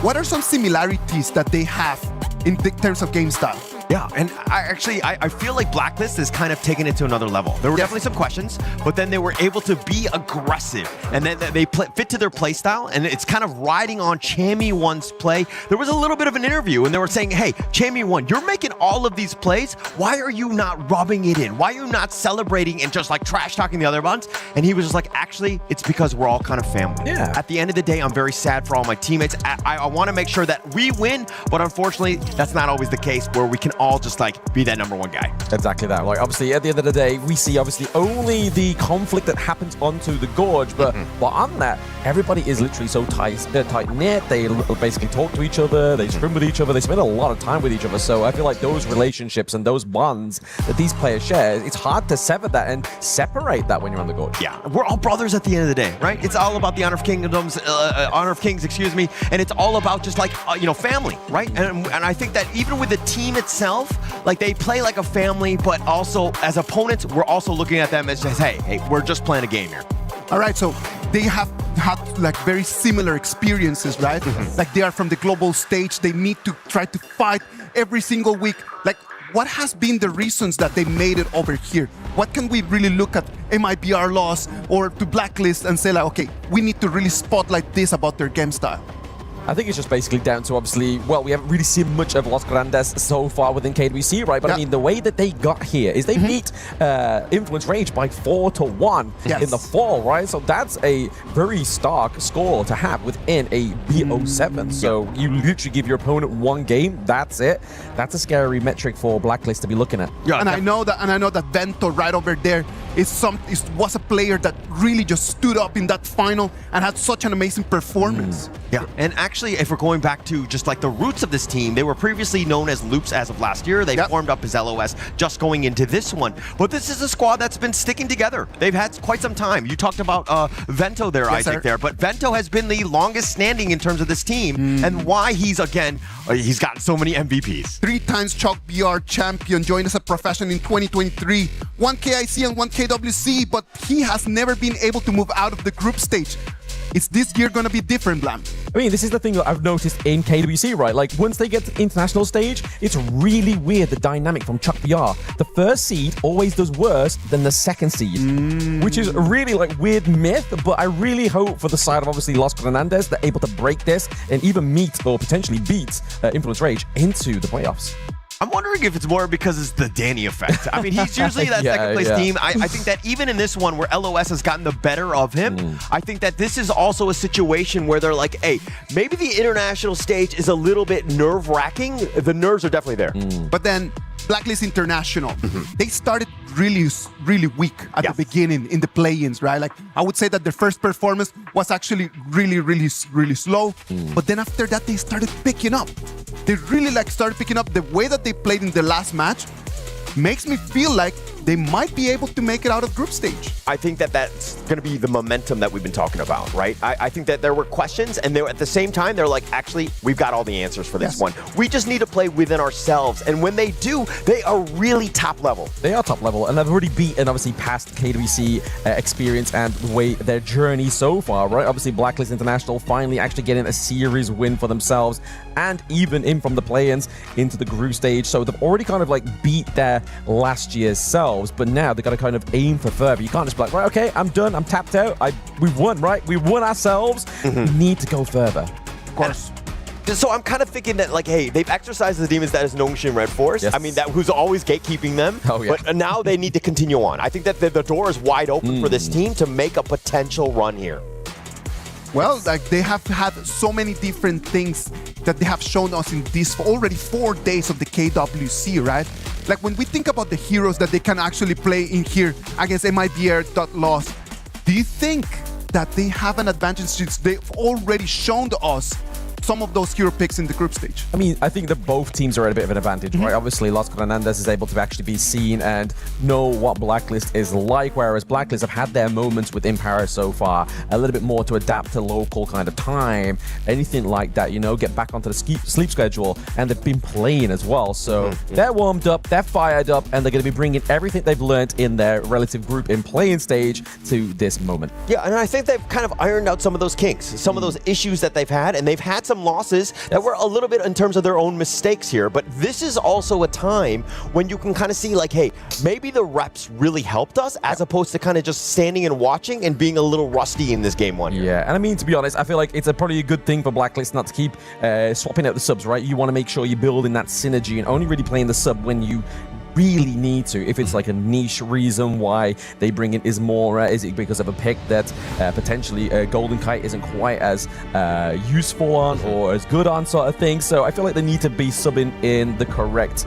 What are some similarities that they have in terms of game style? Yeah, and I feel like Blacklist has kind of taken it to another level. There were definitely some questions, but then they were able to be aggressive, and then they fit to their play style, and it's kind of riding on Chammy1's play. There was a little bit of an interview, and they were saying, hey, Chammy1, you're making all of these plays. Why are you not rubbing it in? Why are you not celebrating and just like trash talking the other ones? And he was just like, actually, it's because we're all kind of family. Yeah. At the end of the day, I'm very sad for all my teammates. I want to make sure that we win, but unfortunately, that's not always the case where we can all just like be that #1 guy. Exactly that. Like obviously at the end of the day, we see obviously only the conflict that happens onto the gorge, but on that, everybody is literally so tight-knit. They basically talk to each other, they scrim with each other, they spend a lot of time with each other. So I feel like those relationships and those bonds that these players share, it's hard to sever that and separate that when you're on the gorge. Yeah, we're all brothers at the end of the day, right? It's all about the Honor of Kings, excuse me, and it's all about just like family, right? And I think that even with the team itself, like they play like a family, but also as opponents, we're also looking at them as just, hey, we're just playing a game here. All right, so they have had like very similar experiences, right? Like they are from the global stage. They need to try to fight every single week. Like what has been the reasons that they made it over here? What can we really look at MIBR Loss or to Blacklist and say like, okay, we need to really spotlight this about their game style? I think it's just basically down to obviously, well, we haven't really seen much of Los Grandes so far within KWC, right? But I mean, the way that they got here is they beat Influence Rage by 4-1 in the fall, right? So that's a very stark score to have within a BO7. So you literally give your opponent one game, that's it. That's a scary metric for Blacklist to be looking at. Yeah, and I know that Vento right over there was a player that really just stood up in that final and had such an amazing performance. Yeah, and actually, if we're going back to just like the roots of this team, they were previously known as Loops as of last year. They formed up as LOS just going into this one. But this is a squad that's been sticking together. They've had quite some time. You talked about Vento there, Isaac, there. But Vento has been the longest standing in terms of this team and why he's gotten so many MVPs. 3 times Chalk BR champion, joined as a professional in 2023. 1 KIC and 1 KWC, but he has never been able to move out of the group stage. Is this year going to be different, Blam? I mean, this is the thing that I've noticed in KWC, right? Like, once they get to the international stage, it's really weird, the dynamic from Chalk BR. The first seed always does worse than the second seed, which is a really, like, weird myth, but I really hope for the side of, obviously, Los Grandes, they're able to break this and even meet or potentially beat Influence Rage into the playoffs. I'm wondering if it's more because it's the Danny effect. I mean, he's usually that second place team. I think that even in this one where LOS has gotten the better of him, I think that this is also a situation where they're like, hey, maybe the international stage is a little bit nerve-wracking. The nerves are definitely there. But then Blacklist International, they started really weak at the beginning in the play-ins, right? Like I would say that their first performance was actually really slow. But then after that, they started picking up. They really started picking up. The way that they played in the last match makes me feel like they might be able to make it out of group stage. I think that that's going to be the momentum that we've been talking about, right? I think that there were questions, and at the same time, they're like, actually, we've got all the answers for this one. We just need to play within ourselves. And when they do, they are really top level. They are top level, and they've already beaten, obviously, past KWC experience and the way their journey so far, right? Obviously, Blacklist International finally actually getting a series win for themselves, and even in from the play-ins into the group stage. So they've already kind of like beat their last year's selves, but now they've got to kind of aim for further. You can't just be like, right, okay, I'm done, I'm tapped out, we've won, right? We won ourselves. We need to go further. Of course. So I'm kind of thinking that, like, hey, they've exercised the demons that is Nongxin Red Force. Yes. I mean, that who's always gatekeeping them. Oh, yeah. But now they need to continue on. I think that the door is wide open for this team to make a potential run here. Well, like they have had so many different things that they have shown us in these already 4 days of the KWC, right? Like when we think about the heroes that they can actually play in here against MIBR.Lost, do you think that they have an advantage since they've already shown to us some of those hero picks in the group stage? I mean, I think that both teams are at a bit of an advantage, right? Obviously, Los Granandes is able to actually be seen and know what Blacklist is like, whereas Blacklist have had their moments within Paris so far, a little bit more to adapt to local kind of time, anything like that, you know, get back onto the sleep schedule, and they've been playing as well. So they're warmed up, they're fired up, and they're going to be bringing everything they've learned in their relative group in playing stage to this moment. Yeah, and I think they've kind of ironed out some of those kinks, some of those issues that they've had, and they've had some losses that were a little bit in terms of their own mistakes here. But this is also a time when you can kind of see, like, hey, maybe the reps really helped us as opposed to kind of just standing and watching and being a little rusty in this game one here. Yeah, and I mean, to be honest, I feel like it's probably a good thing for Blacklist not to keep swapping out the subs, right? You want to make sure you're building that synergy and only really playing the sub when you really need to. If it's like a niche reason why they bring in Ismora, is it because of a pick that potentially Golden Kite isn't quite as useful on or as good on, sort of thing. So I feel like they need to be subbing in the correct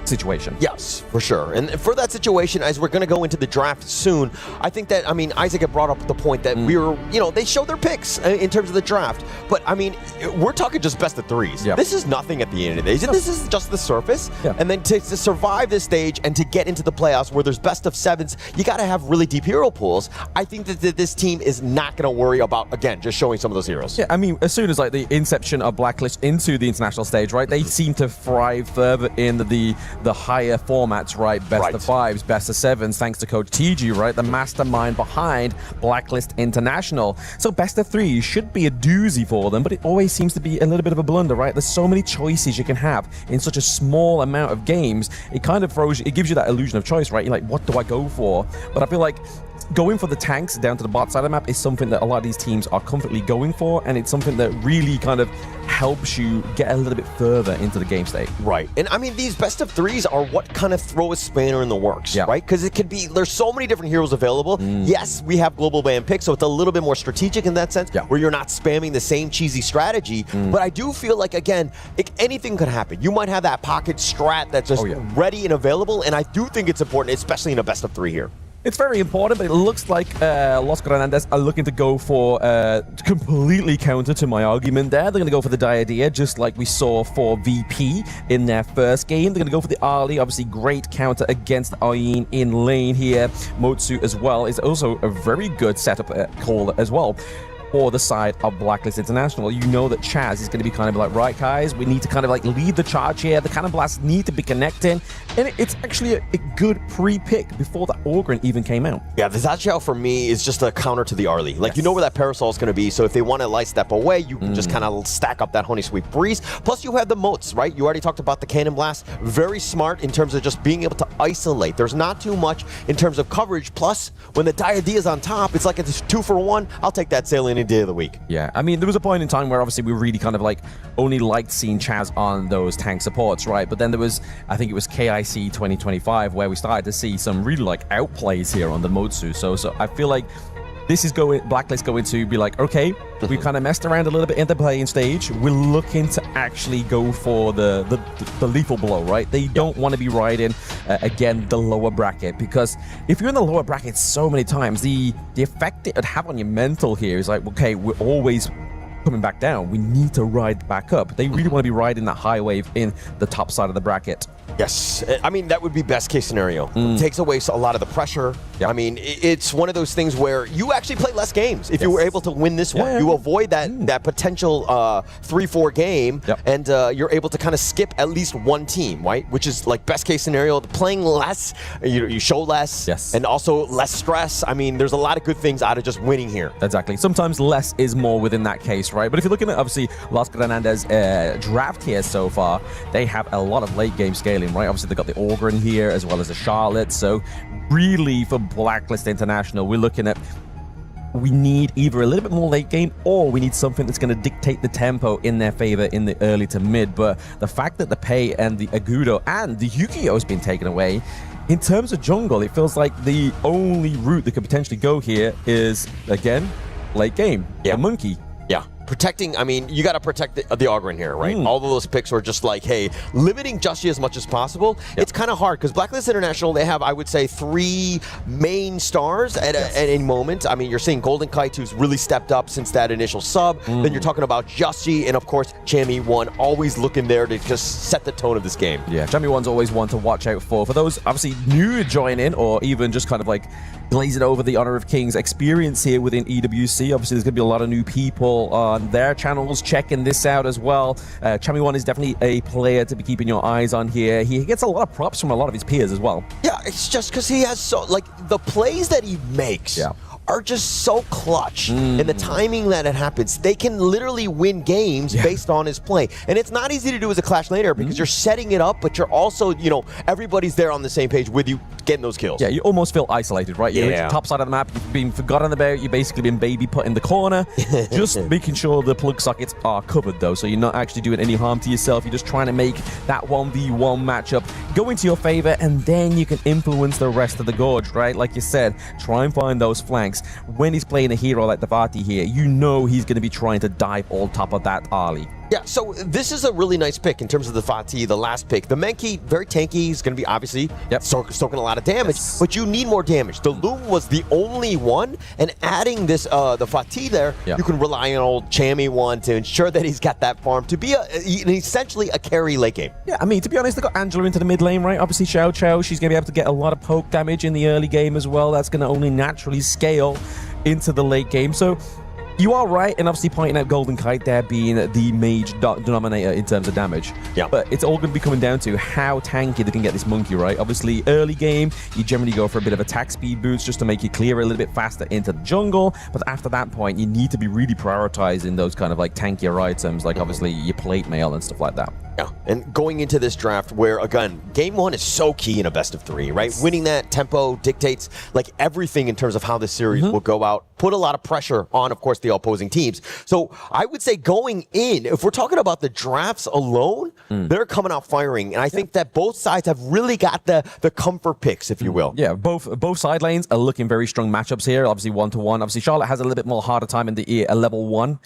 situation. Yes, for sure. And for that situation, as we're going to go into the draft soon, I think that, I mean, Isaac had brought up the point that we were, you know, they showed their picks in terms of the draft. But, I mean, we're talking just best of threes. Yep. This is nothing at the end of the day. This is just the surface. Yeah. And then to survive this stage and to get into the playoffs where there's best of sevens, you got to have really deep hero pools. I think that this team is not going to worry about, again, just showing some of those heroes. Yeah, I mean, as soon as like the inception of Blacklist into the international stage, right, they seem to thrive further in the higher formats, right? Best of fives, best of sevens, thanks to Coach TG, right? The mastermind behind Blacklist International. So best of threes should be a doozy for them, but it always seems to be a little bit of a blunder, right? There's so many choices you can have in such a small amount of games. It kind of throws, it gives you that illusion of choice, right? You're like, what do I go for? But I feel like going for the tanks down to the bot side of the map is something that a lot of these teams are comfortably going for, and it's something that really kind of helps you get a little bit further into the game state. Right. And I mean, these best of threes are what kind of throw a spanner in the works, right? Because it could be, there's so many different heroes available. Yes, we have global ban picks, so it's a little bit more strategic in that sense, where you're not spamming the same cheesy strategy. But I do feel like, again, anything could happen. You might have that pocket strat that's just ready and available, and I do think it's important, especially in a best of three here. It's very important, but it looks like Los Granandes are looking to go for completely counter to my argument there. They're going to go for the Diadea, just like we saw for VP in their first game. They're going to go for the Ali, obviously great counter against Ayin in lane here. Motsu as well is also a very good setup call as well. For the side of Blacklist International, you know that Chaz is going to be kind of like, right, guys, we need to kind of like lead the charge here. The cannon blasts need to be connecting, and it's actually a good pre-pick before the Orgrin even came out. Yeah, the Zachao for me is just a counter to the Arlie. Like, you know where that Parasol is going to be, so if they want to light step away, you can just kind of stack up that Honey Sweet Breeze. Plus, you have the moats, right? You already talked about the Cannon Blast. Very smart in terms of just being able to isolate. There's not too much in terms of coverage. Plus, when the Diadea is on top, it's like it's 2 for 1. I'll take that sale any day of the week. Yeah, I mean, there was a point in time where obviously we really kind of like only liked seeing Chaz on those tank supports, right? But then there was, I think it was KIC 2025 where we started to see some really like outplays here on the Motsu. So I feel like this is Blacklist going to be like, okay, we kind of messed around a little bit in the playing stage. We're looking to actually go for the lethal blow, right? They don't want to be riding, again, the lower bracket, because if you're in the lower bracket so many times, the effect it would have on your mental here is like, okay, we're always coming back down. We need to ride back up. They really want to be riding that high wave in the top side of the bracket. Yes, I mean, that would be best case scenario. It takes away a lot of the pressure. I mean, it's one of those things where you actually play less games if you were able to win this one. You avoid that potential 3-4 game, and you're able to kind of skip at least one team, right? Which is like best case scenario. Playing less, you show less, and also less stress. I mean, there's a lot of good things out of just winning here. Exactly. Sometimes less is more within that case, right? But if you're looking at, obviously, Los Granandes draft here so far, they have a lot of late game scaling, right? Obviously, they've got the Orgrin here as well as the Charlotte. So really, for Blacklist International, we're looking at we need either a little bit more late game or we need something that's going to dictate the tempo in their favor in the early to mid. But the fact that the Pei and the Agudo and the Yu-Gi-Oh has been taken away, in terms of jungle, it feels like the only route that could potentially go here is, again, late game. Yeah. The monkey. Yeah. Protecting, I mean, you got to protect the Ogren here, right? All of those picks were just like, hey, limiting Justy as much as possible. It's kind of hard because Blacklist International, they have, I would say, 3 main stars at any moment. I mean, you're seeing Golden Kite, who's really stepped up since that initial sub. Then you're talking about Justy and, of course, Chami1, always looking there to just set the tone of this game. Yeah, Chami1's always one to watch out for. For those, obviously, new to join in or even just kind of like glazing over the Honor of Kings experience here within EWC. Obviously, there's going to be a lot of new people on their channels checking this out as well. Chami1 is definitely a player to be keeping your eyes on here. He gets a lot of props from a lot of his peers as well. Yeah, it's just because he has the plays that he makes are just so clutch. And the timing that it happens, they can literally win games based on his play. And it's not easy to do as a Clash later because you're setting it up, but you're also, everybody's there on the same page with you getting those kills. Yeah, you almost feel isolated, right? You're at the top side of the map, you've been forgotten about, you've basically been baby put in the corner. Just making sure the plug sockets are covered though, so you're not actually doing any harm to yourself. You're just trying to make that 1v1 matchup go into your favor, and then you can influence the rest of the Gorge, right? Like you said, try and find those flanks. When he's playing a hero like the Vati here, you know he's going to be trying to dive on top of that Ali. Yeah, so this is a really nice pick in terms of the Fatih, the last pick. The Menki, very tanky. He's going to be obviously stoking a lot of damage, but you need more damage. The Loom was the only one, and adding this, the Fatih there, you can rely on old Chami1 to ensure that he's got that farm to be essentially a carry late game. Yeah, I mean, to be honest, they got Angela into the mid lane, right? Obviously, Xiao Qiao, she's going to be able to get a lot of poke damage in the early game as well. That's going to only naturally scale into the late game. So you are right, and obviously pointing out Golden Kite there being the mage denominator in terms of damage. Yeah. But it's all going to be coming down to how tanky they can get this monkey, right? Obviously, early game, you generally go for a bit of attack speed boost just to make you clear a little bit faster into the jungle. But after that point, you need to be really prioritizing those kind of like tankier items, like obviously your plate mail and stuff like that. Yeah, and going into this draft where, again, game 1 is so key in a best of 3, right? Winning that tempo dictates like everything in terms of how this series will go out. Put a lot of pressure on, of course, the opposing teams. So I would say going in, if we're talking about the drafts alone, they're coming out firing. And I think that both sides have really got the comfort picks, if you will. Yeah, both side lanes are looking very strong matchups here. Obviously, 1-to-1. Obviously, Charlotte has a little bit more harder time in the level 1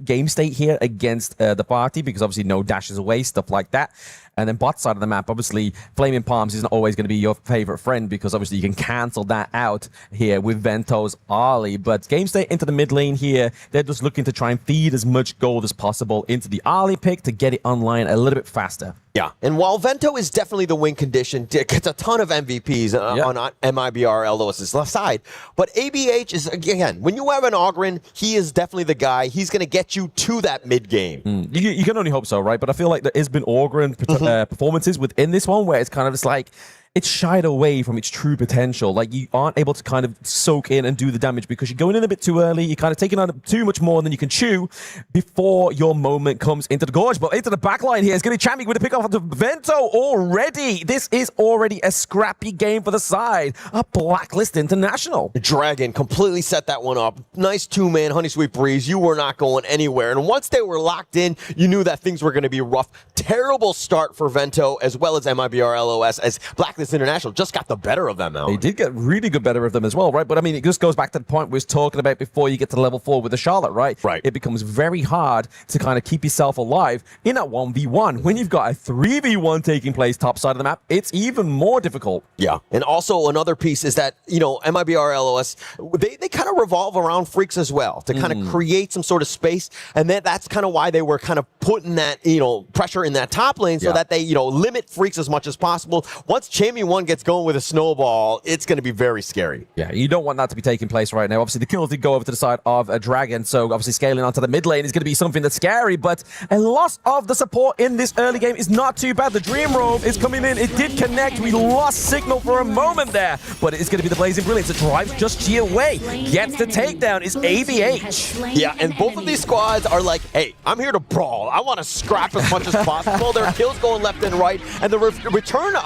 game state here against the party because obviously no dashes away, stuff like that. And then bot side of the map, obviously, Flaming Palms isn't always going to be your favorite friend because obviously you can cancel that out here with Vento's Ali. But game state into the mid lane here, they're just looking to try and feed as much gold as possible into the Ali pick to get it online a little bit faster. Yeah, and while Vento is definitely the win condition, gets a ton of MVPs on MIBR LOS's left side, but ABH is, again, when you have an Ogren, he is definitely the guy. He's going to get you to that mid game. You can only hope so, right? But I feel like there has been Ogren performances within this one where it's kind of just like, it's shied away from its true potential. Like, you aren't able to kind of soak in and do the damage because you're going in a bit too early. You're kind of taking on too much more than you can chew before your moment comes into the Gorge. But into the back line here, it's going to be Chami with a pick off of the Vento already. This is already a scrappy game for the side. A Blacklist International. Dragon completely set that one up. Nice two-man Honey Sweet Breeze. You were not going anywhere. And once they were locked in, you knew that things were going to be rough. Terrible start for Vento as well as MIBR LOS as Blacklist International just got the better of them now. They did get really good better of them as well, right? But I mean, it just goes back to the point we was talking about before you get to level 4 with the Charlotte, right? Right. It becomes very hard to kind of keep yourself alive in a 1v1. When you've got a 3v1 taking place top side of the map, it's even more difficult. Yeah, and also another piece is that, you know, MIBR LOS, they kind of revolve around Freaks as well to kind of create some sort of space, and that's kind of why they were kind of putting that, you know, pressure in that top lane so that they, you know, limit Freaks as much as possible. Once Chami1 gets going with a snowball, it's going to be very scary. Yeah, you don't want that to be taking place right now. Obviously, the kills did go over to the side of a Dragon, so obviously scaling onto the mid lane is going to be something that's scary, but a loss of the support in this early game is not too bad. The Dream Robe is coming in. It did connect. We lost signal for a moment there, but it is going to be the Blazing Brilliance that drives Just Chi away. Gets the takedown is ABH. Yeah, and both of these squads are like, hey, I'm here to brawl. I want to scrap as much as possible. There are kills going left and right, and the return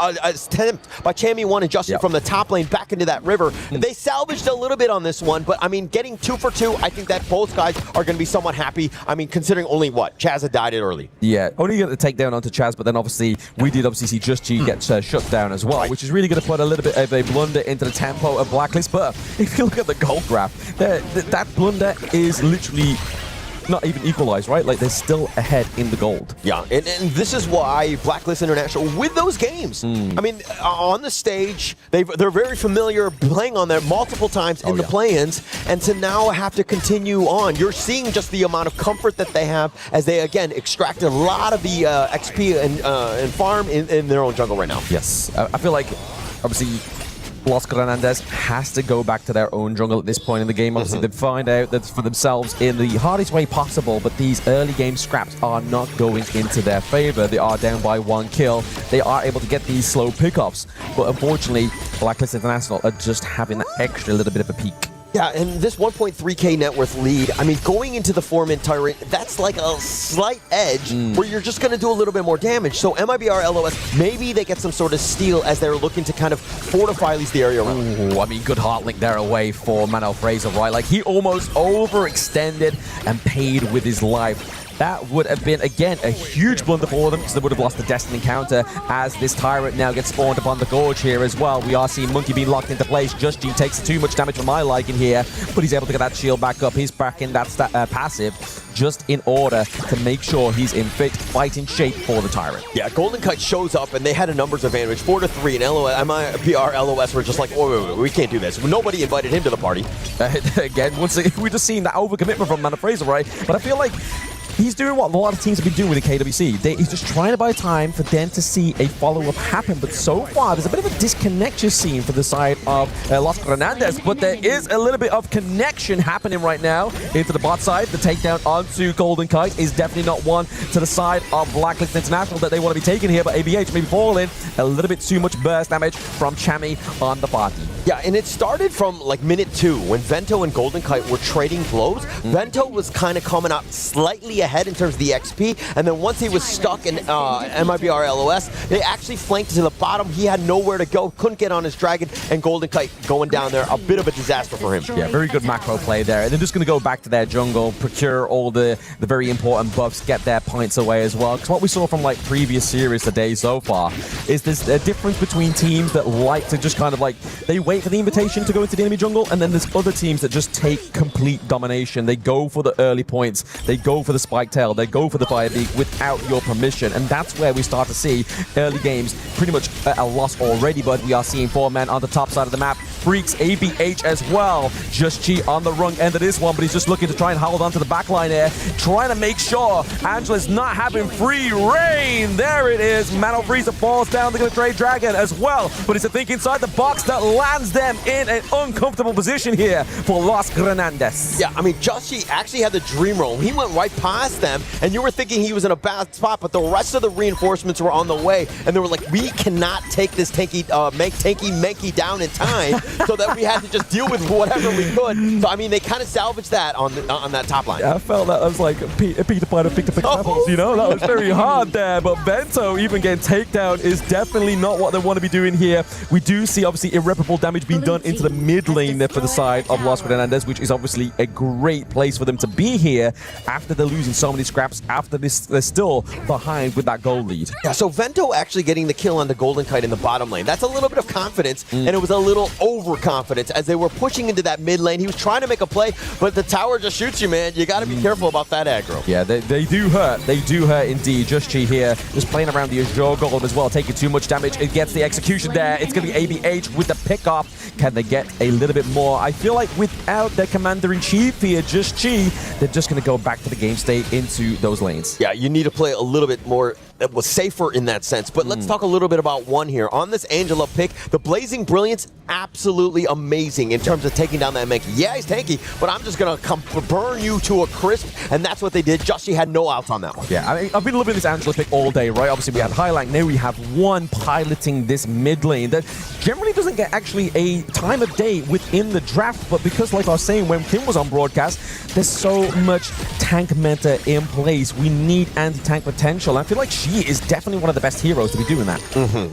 attempt by Chammy1 and Justin from the top lane back into that river. They salvaged a little bit on this one, but I mean, getting 2 for 2, I think that both guys are going to be somewhat happy. I mean, considering only what? Chaz had died it early. Yeah, only get the takedown onto Chaz, but then obviously we did see Just G get shut down as well, which is really going to put a little bit of a blunder into the tempo of Blacklist. But if you look at the gold graph, that blunder is literally not even equalized, right? Like, they're still ahead in the gold. Yeah, and this is why Blacklist International, with those games, I mean, on the stage, they're very familiar playing on there multiple times in the play-ins, and to now have to continue on, you're seeing just the amount of comfort that they have as they, again, extracted a lot of the XP and farm in their own jungle right now. Yes, I feel like, obviously, Los Granandes has to go back to their own jungle at this point in the game. Obviously, they find out that for themselves in the hardest way possible, but these early game scraps are not going into their favor. They are down by 1 kill. They are able to get these slow pickups, but unfortunately, Blacklist International are just having that extra little bit of a peak. Yeah, and this 1.3k net worth lead, I mean, going into the 4-man Tyrant, that's like a slight edge where you're just going to do a little bit more damage. So MIBR LOS, maybe they get some sort of steal as they're looking to kind of fortify at least the area around. Ooh, I mean, good heart link there away for Manuel Fraser, right? Like, he almost overextended and paid with his life. That would have been, again, a huge blunder for them because they would have lost the Destiny counter as this Tyrant now gets spawned upon the Gorge here as well. We are seeing Monkey being locked into place. Just G takes too much damage for my liking here, but he's able to get that shield back up. He's back in that passive just in order to make sure he's in fit fighting shape for the Tyrant. Yeah, Golden Kite shows up and they had a numbers advantage, 4-3, and MIBR LOS were just like, oh, wait, we can't do this. Nobody invited him to the party. Again, once again, we're just seeing that overcommitment from Manuel Fraser, right? But I feel like he's doing what a lot of teams have been doing with the KWC. He's just trying to buy time for them to see a follow-up happen. But so far, there's a bit of a disconnection scene for the side of Los Granandes. But there is a little bit of connection happening right now into the bot side. The takedown onto Golden Kite is definitely not one to the side of Blacklist International that they want to be taking here. But ABH maybe falling a little bit too much burst damage from Chammy on the party. Yeah, and it started from like minute 2 when Vento and Golden Kite were trading blows. Vento was kind of coming out slightly ahead in terms of the XP, and then once he was stuck in MIBR LOS, they actually flanked to the bottom. He had nowhere to go, couldn't get on his dragon, and Golden Kite going down there, a bit of a disaster for him. Yeah, very good macro play there. And they're just going to go back to their jungle, procure all the very important buffs, get their points away as well. Because what we saw from like previous series today so far is there's a difference between teams that like to just kind of like, they wait for the invitation to go into the enemy jungle, and then there's other teams that just take complete domination. They go for the early points, they go for the spike tail, they go for the fire beak without your permission, and that's where we start to see early games pretty much a loss already. But we are seeing 4 men on the top side of the map. Freaks ABH as well. Just Chi on the wrong end of this one, but he's just looking to try and hold on to the backline here, trying to make sure Angela's not having free reign. There it is. Manuel Fraser falls down. They're going to trade Dragon as well, but it's a think inside the box that lands them in an uncomfortable position here for Los Granandes. Yeah, I mean, Joshi actually had the dream roll. He went right past them, and you were thinking he was in a bad spot, but the rest of the reinforcements were on the way, and they were like, we cannot take this tanky, Mankey down in time, so that we had to just deal with whatever we could. So, I mean, they kind of salvaged that on that top line. Yeah, I felt that was like Peter Pan picked up apples, you know? That was very hard there, but Vento even getting takedown is definitely not what they want to be doing here. We do see, obviously, irreparable damage being done into the mid lane there for the side of Los Granandes, which is obviously a great place for them to be here after they're losing so many scraps, after this, they're still behind with that goal lead. Yeah, so Vento actually getting the kill on the Golden Kite in the bottom lane. That's a little bit of confidence, and it was a little overconfidence as they were pushing into that mid lane. He was trying to make a play, but the tower just shoots you, man. You got to be careful about that aggro. Yeah, they do hurt. They do hurt indeed. Just Chi here, just playing around the Azure Gold as well, taking too much damage. It gets the execution there. It's going to be ABH with the pick-off. Can they get a little bit more? I feel like without their commander-in-chief here, Just Chi, they're just going to go back to the game state into those lanes. Yeah, you need to play a little bit more that was safer in that sense. But let's talk a little bit about one here. On this Angela pick, the Blazing Brilliance, absolutely amazing in terms of taking down that Mankey. Yeah, he's tanky, but I'm just going to burn you to a crisp, and that's what they did. Joshi had no outs on that one. Yeah, I mean, I've been loving this Angela pick all day, right? Obviously, we have Highlight. Now we have one piloting this mid lane that generally doesn't get actually a time of day within the draft, but because, like I was saying, when Kim was on broadcast, there's so much tank meta in place. We need anti-tank potential. I feel like she he is definitely one of the best heroes to be doing that.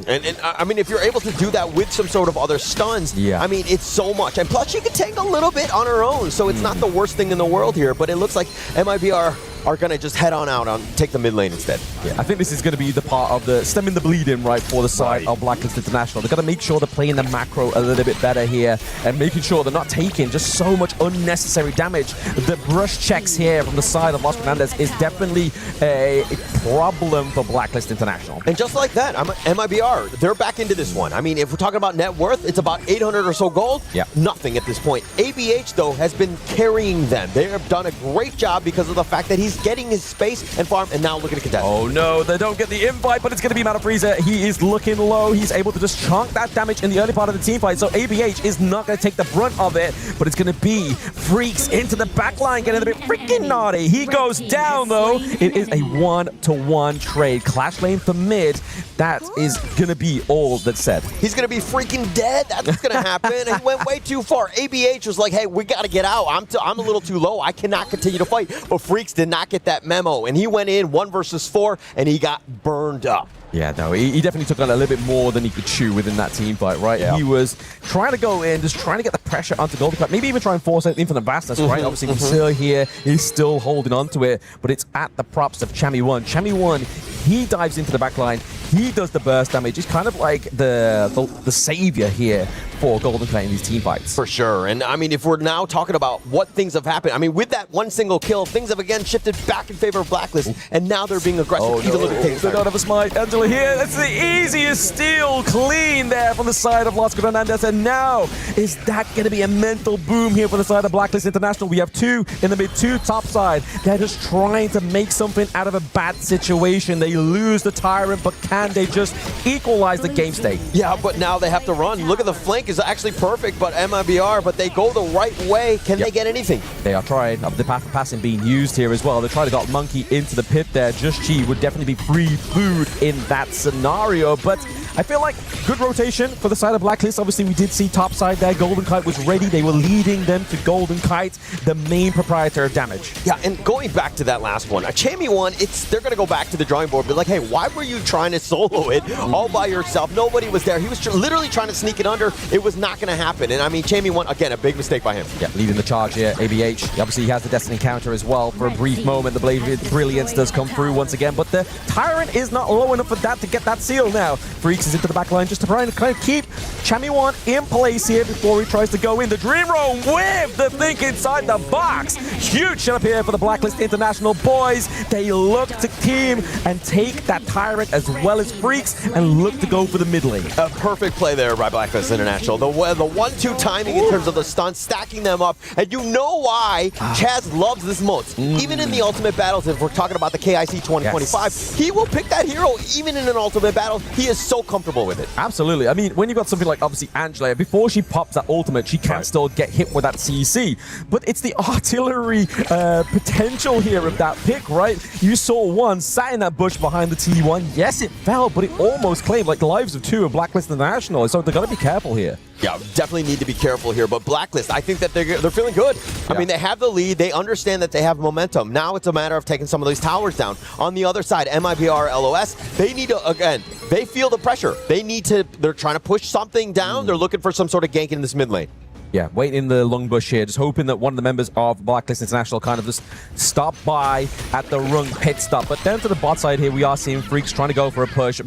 And I mean, if you're able to do that with some sort of other stuns, I mean, it's so much. And plus, she can tank a little bit on her own, so it's not the worst thing in the world here. But it looks like MIBR are going to just head on out and take the mid lane instead. Yeah, I think this is going to be the part of the stemming the bleeding, right, for the side of Blacklist International. They've got to make sure they're playing the macro a little bit better here and making sure they're not taking just so much unnecessary damage. The brush checks here from the side of Los Fernandez is definitely a problem for Blacklist International. And just like that, MIBR, they're back into this one. I mean, if we're talking about net worth, it's about 800 or so gold. Yeah. Nothing at this point. ABH, though, has been carrying them. They have done a great job because of the fact that he's getting his space and farm, and now looking to contest. Oh no, they don't get the invite, but it's going to be Mana Freezer. He is looking low. He's able to just chunk that damage in the early part of the team fight, so ABH is not going to take the brunt of it, but it's going to be Freaks into the backline, getting a bit freaking naughty. He goes down, though. It is a 1-to-1 trade. Clash lane for mid. That is going to be all that's said. He's going to be freaking dead. That's going to happen. He went way too far. ABH was like, hey, we got to get out. I'm a little too low. I cannot continue to fight. But Freaks did not get that memo, and he went in 1 versus 4, and he got burned up. Yeah, no, he definitely took on a little bit more than he could chew within that team fight, right? Yeah. He was trying to go in, just trying to get the pressure onto Golden Cup, maybe even try and force it in from the vastness, right? Obviously, Versailles here, he's still holding on to it, but it's at the props of Chami1. Chami1, he dives into the backline, he does the burst damage. He's kind of like the savior here for Golden Kite in these team fights. For sure. And I mean, if we're now talking about what things have happened, I mean, with that one single kill, things have again shifted back in favor of Blacklist, and now they're being aggressive. Even looking at they don't have a smite. Angela here, that's the easiest steal clean there from the side of Los Fernandez, and now is that going to be a mental boom here for the side of Blacklist International? We have 2 in the mid, 2 top side. They're just trying to make something out of a bad situation. They lose the Tyrant, but can they just equalize the game state? Yeah, but now they have to run. Look at the flank is actually perfect, but MIBR, but they go the right way. Can they get anything? They are trying. The path of passing being used here as well. They try to got Monkey into the pit there. Just Chi would definitely be free food in that scenario, but I feel like good rotation for the side of Blacklist. Obviously, we did see top side there. Golden Kite was ready. They were leading them to Golden Kite, the main proprietor of damage. Yeah, and going back to that last one, Chami1, they're going to go back to the drawing board, but like, hey, why were you trying to solo it all by yourself? Nobody was there. He was literally trying to sneak it under. It was not going to happen. And I mean, Chami1, again, a big mistake by him. Yeah, leading the charge here. ABH, obviously, he has the Destiny counter as well. For a brief moment, the Blade Brilliance does come through once again, but the Tyrant is not low enough for that to get that seal now. Freaks is into the back line just to try and kind of keep Chami1 in place here before he tries to go in. The Dream Roam with the think inside the box. Huge setup here for the Blacklist International boys. They look to team and take that Tyrant as well as Freaks and look to go for the mid lane. A perfect play there by Blacklist International. The 1-2 timing in terms of the stunts, stacking them up. And you know why Chaz loves this mode. Even in the Ultimate Battles, if we're talking about the KIC 2025, he will pick that hero even in an Ultimate Battle. He is so comfortable with it. Absolutely. I mean, when you've got something like, obviously, Angela, before she pops that ultimate, she can still get hit with that CC. But it's the artillery potential here of that pick, right? You saw one sat in that bush behind the T1. Yes, it fell, but it almost claimed like the lives of 2 of Blacklist International. So they've got to be careful here. Yeah, definitely need to be careful here. But Blacklist, I think that they're feeling good. I mean, they have the lead. They understand that they have momentum. Now it's a matter of taking some of these towers down. On the other side, MIBR, LOS, they need to, again, they feel the pressure. They're trying to push something down. They're looking for some sort of gank in this mid lane. Yeah, waiting in the long bush here, just hoping that one of the members of Blacklist International kind of just stop by at the rung pit stop. But down to the bot side here, we are seeing Freaks trying to go for a push.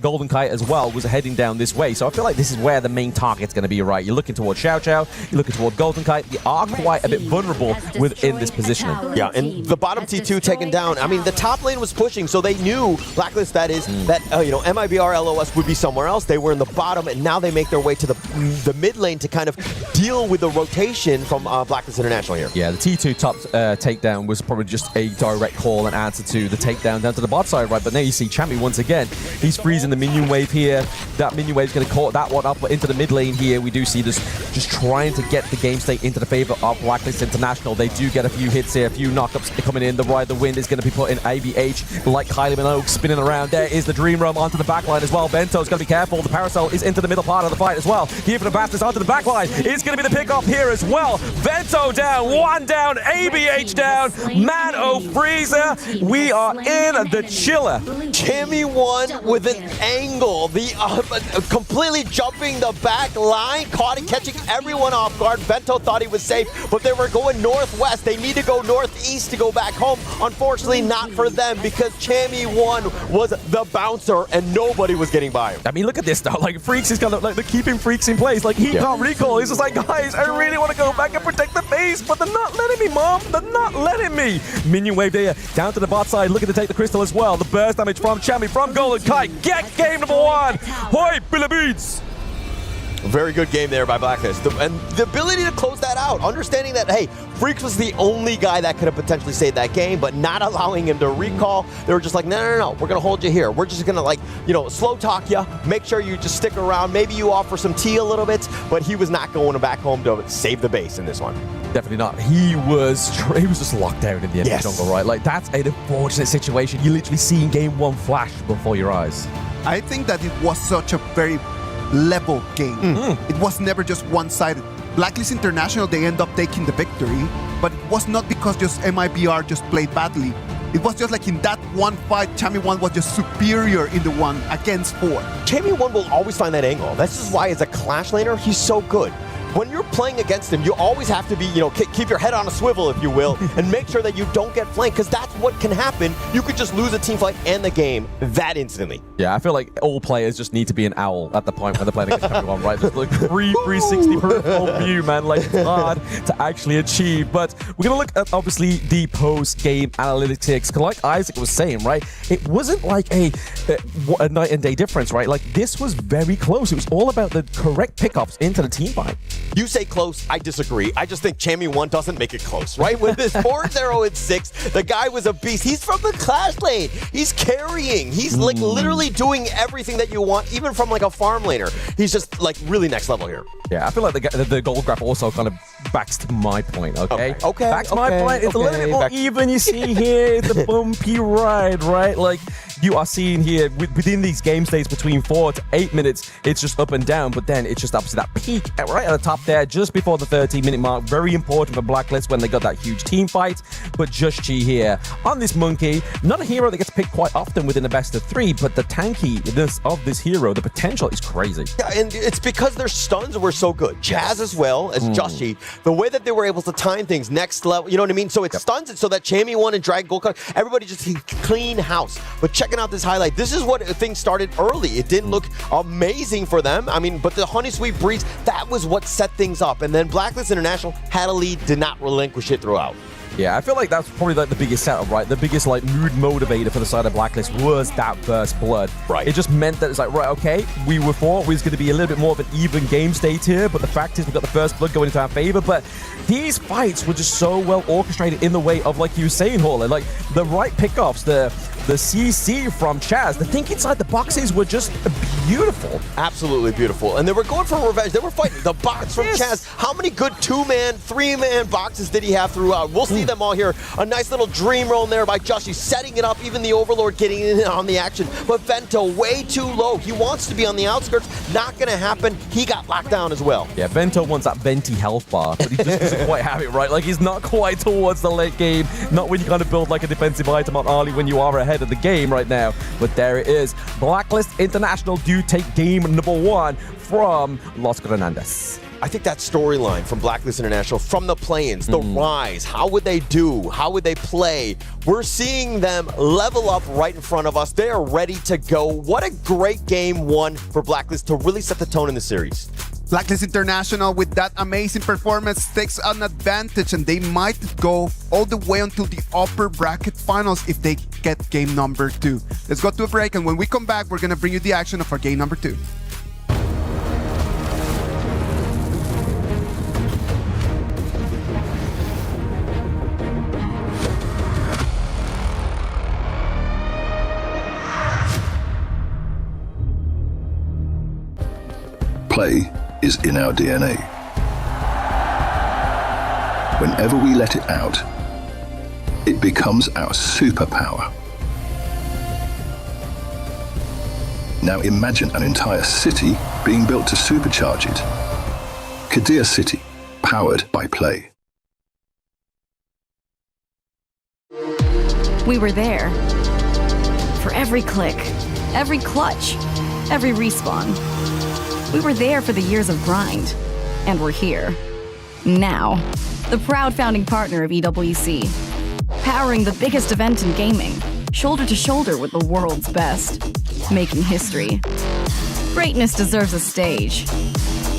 Golden Kite as well was heading down this way. So I feel like this is where the main target's going to be, right? You're looking towards Xiao Xiao, you're looking toward Golden Kite. They are quite a bit vulnerable within this positioning. Yeah, and the bottom T2 taken down. I mean, the top lane was pushing, so they knew, Blacklist that is, that MIBR LOS would be somewhere else. They were in the bottom, and now they make their way to the mid lane to kind of deal with the rotation from Blacklist International here. Yeah, the T2 top takedown was probably just a direct call and answer to the takedown down to the bot side, right? But now you see Chami once again. He's freezing the minion wave here. That minion wave is going to caught that one up, but into the mid lane here, we do see this just trying to get the game state into the favor of Blacklist International. They do get a few hits here, a few knockups coming in. The Ride the Wind is going to be put in ABH, like Kylie Minogue spinning around. There is the Dream Roam onto the backline as well. Bento's got to be careful. The Parasol is into the middle part of the fight as well. The Infinite Bastards onto the backline. It's going to be the pick-off here as well. Vento down, 1 down, ABH down, Man O Freezer. We are in the chiller. Chammy won with an angle, the completely jumping the back line, caught and catching everyone off guard. Vento thought he was safe, but they were going northwest. They need to go northeast to go back home. Unfortunately, not for them because Chammy won was the bouncer and nobody was getting by him. I mean, look at this though. Like Freaks is kind of like they're keeping Freaks in place. Like he can't recall. He's just like, guys, I really want to go back and protect the base, but they're not letting me, Mom. They're not letting me. Minion wave there down to the bot side, looking to take the crystal as well. The burst damage from Chammy, from Golden Kite. Get game number 1. Hoi, Billy Beats. Very good game there by Blacklist. And the ability to close that out, understanding that, hey, Freaks was the only guy that could have potentially saved that game, but not allowing him to recall. They were just like, no, we're going to hold you here. We're just going to, like, you know, slow talk you, make sure you just stick around. Maybe you offer some tea a little bit, but he was not going back home to save the base in this one. Definitely not. He was just locked down in the end of the jungle, right? Like, that's an unfortunate situation. You're literally seeing game 1 flash before your eyes. I think that it was such a very level game. It was never just one-sided. Blacklist International, they end up taking the victory, but it was not because just MIBR just played badly. It was just like in that one fight, Chammy 1 was just superior in the 1 against 4. Chammy 1 will always find that angle. That's just why as a clash laner, he's so good. When you're playing against him, you always have to be, you know, keep your head on a swivel, if you will, and make sure that you don't get flanked, because that's what can happen. You could just lose a team fight and the game that instantly. Yeah, I feel like all players just need to be an owl at the point when they're playing against everyone, right? Just like 360 peripheral view, man. Like, it's hard to actually achieve. But we're going to look at, obviously, the post-game analytics. Because like Isaac was saying, right, it wasn't like a night and day difference, right? Like, this was very close. It was all about the correct pickups into the team fight. You say close, I disagree. I just think Chammy 1 doesn't make it close, right? With this 4-0-6, the guy was a beast. He's from the clash lane. He's carrying. He's like literally doing everything that you want, even from like a farm laner. He's just like really next level here. Yeah, I feel like the gold graph also kind of backs to my point, okay? Backs my point. It's a little bit more even. You see here, the bumpy ride, right? Like, you are seeing here, within these game states between 4 to 8 minutes, it's just up and down, but then it's just obviously that peak right at the top there, just before the 13-minute mark. Very important for Blacklist when they got that huge team fight. But Just Chi here on this monkey, not a hero that gets picked quite often within the best of 3, but the tankiness of this hero, the potential is crazy. Yeah, and it's because their stuns were so good. Chaz as well as Just Chi, the way that they were able to time things next level, you know what I mean? So it stuns it so that Chammy 1 and Dragon Gold, everybody just clean house. But checking out this highlight, this is what things started early. It didn't look amazing for them. I mean, but the Honey Sweet Breeze, that was what set things up. And then Blacklist International had a lead, did not relinquish it throughout. Yeah, I feel like that's probably like the biggest setup, right? The biggest like mood motivator for the side of Blacklist was that first blood. Right. It just meant that it's like, right, okay, we thought we was going to be a little bit more of an even game state here, but the fact is we got the first blood going into our favor. But these fights were just so well orchestrated in the way of, like you were saying, Hawley, like the right pickoffs, the CC from Chaz, the think inside the boxes were just beautiful. Absolutely beautiful. And they were going for revenge. They were fighting the box from Chaz. How many good 2-man, 3-man boxes did he have throughout? We'll see them all here. A nice little dream roll there by Jushy, setting it up, even the Overlord getting in on the action. But Vento way too low. He wants to be on the outskirts. Not going to happen. He got locked down as well. Yeah, Vento wants that Venti health bar, but he just doesn't quite have it, right? Like, he's not quite towards the late game. Not when you kind of build like a defensive item on early when you are ahead of the game right now. But there it is. Blacklist International do take game number 1 from Los Granades. I think that storyline from Blacklist International, from the play-ins, the rise, how would they do? How would they play? We're seeing them level up right in front of us. They are ready to go. What a great game 1 for Blacklist to really set the tone in the series. Blacklist International, with that amazing performance, takes an advantage, and they might go all the way until the upper bracket finals if they get game number 2. Let's go to a break, and when we come back, we're going to bring you the action of our game number 2. Play is in our DNA. Whenever we let it out, it becomes our superpower. Now imagine an entire city being built to supercharge it. Kadir City, powered by play. We were there. For every click, every clutch, every respawn. We were there for the years of grind. And we're here. Now. The proud founding partner of EWC. Powering the biggest event in gaming. Shoulder to shoulder with the world's best. Making history. Greatness deserves a stage.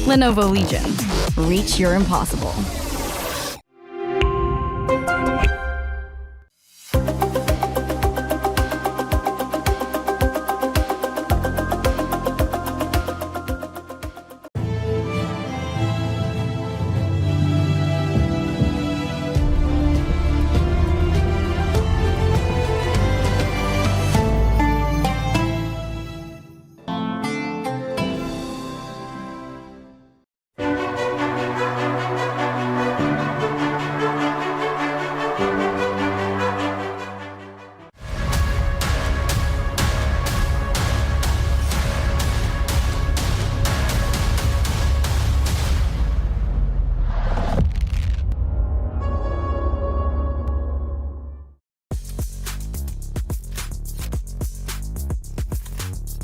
Lenovo Legion. Reach your impossible.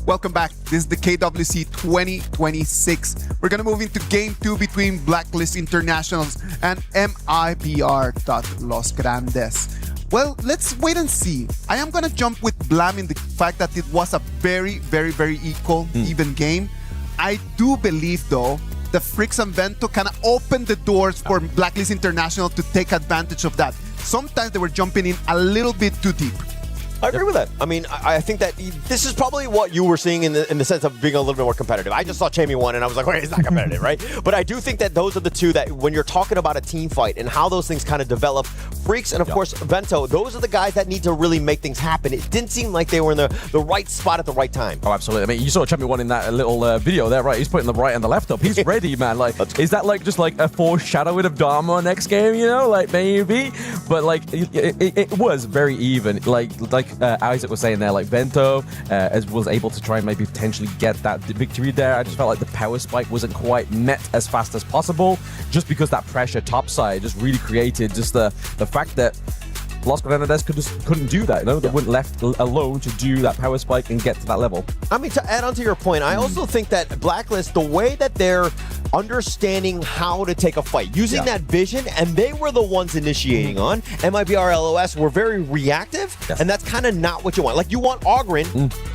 Welcome back. This is the KWC 2026. We're going to move into Game 2 between Blacklist Internationals and MIBR. Los Grandes. Well, let's wait and see. I am going to jump with Blam in the fact that it was a very, very, very equal, even game. I do believe, though, the Fricks and Vento kind of opened the doors for Blacklist International to take advantage of that. Sometimes they were jumping in a little bit too deep. I agree with that. I mean, I think that this is probably what you were seeing in the sense of being a little bit more competitive. I just saw Chamie won and I was like, okay, it's not competitive, right? But I do think that those are the two that when you're talking about a team fight and how those things kind of develop, Freaks and of course Vento, those are the guys that need to really make things happen. It didn't seem like they were in the right spot at the right time. Oh, absolutely. I mean, you saw Chamie won in that little video there, right? He's putting the right and the left up. He's ready, man. Like, is that like just like a foreshadowing of Dharma next game, you know? Like, maybe. But like, it was very even. Like Isaac was saying there, like Vento was able to try and maybe potentially get that victory there. I just felt like the power spike wasn't quite met as fast as possible, just because that pressure topside just really created just the fact that Los Grandes couldn't do that. You know, they weren't left alone to do that power spike and get to that level. I mean, to add on to your point, I also think that Blacklist, the way that they're understanding how to take a fight, using that vision, and they were the ones initiating on. MIBR LOS were very reactive, and that's kind of not what you want. Like, you want Ogren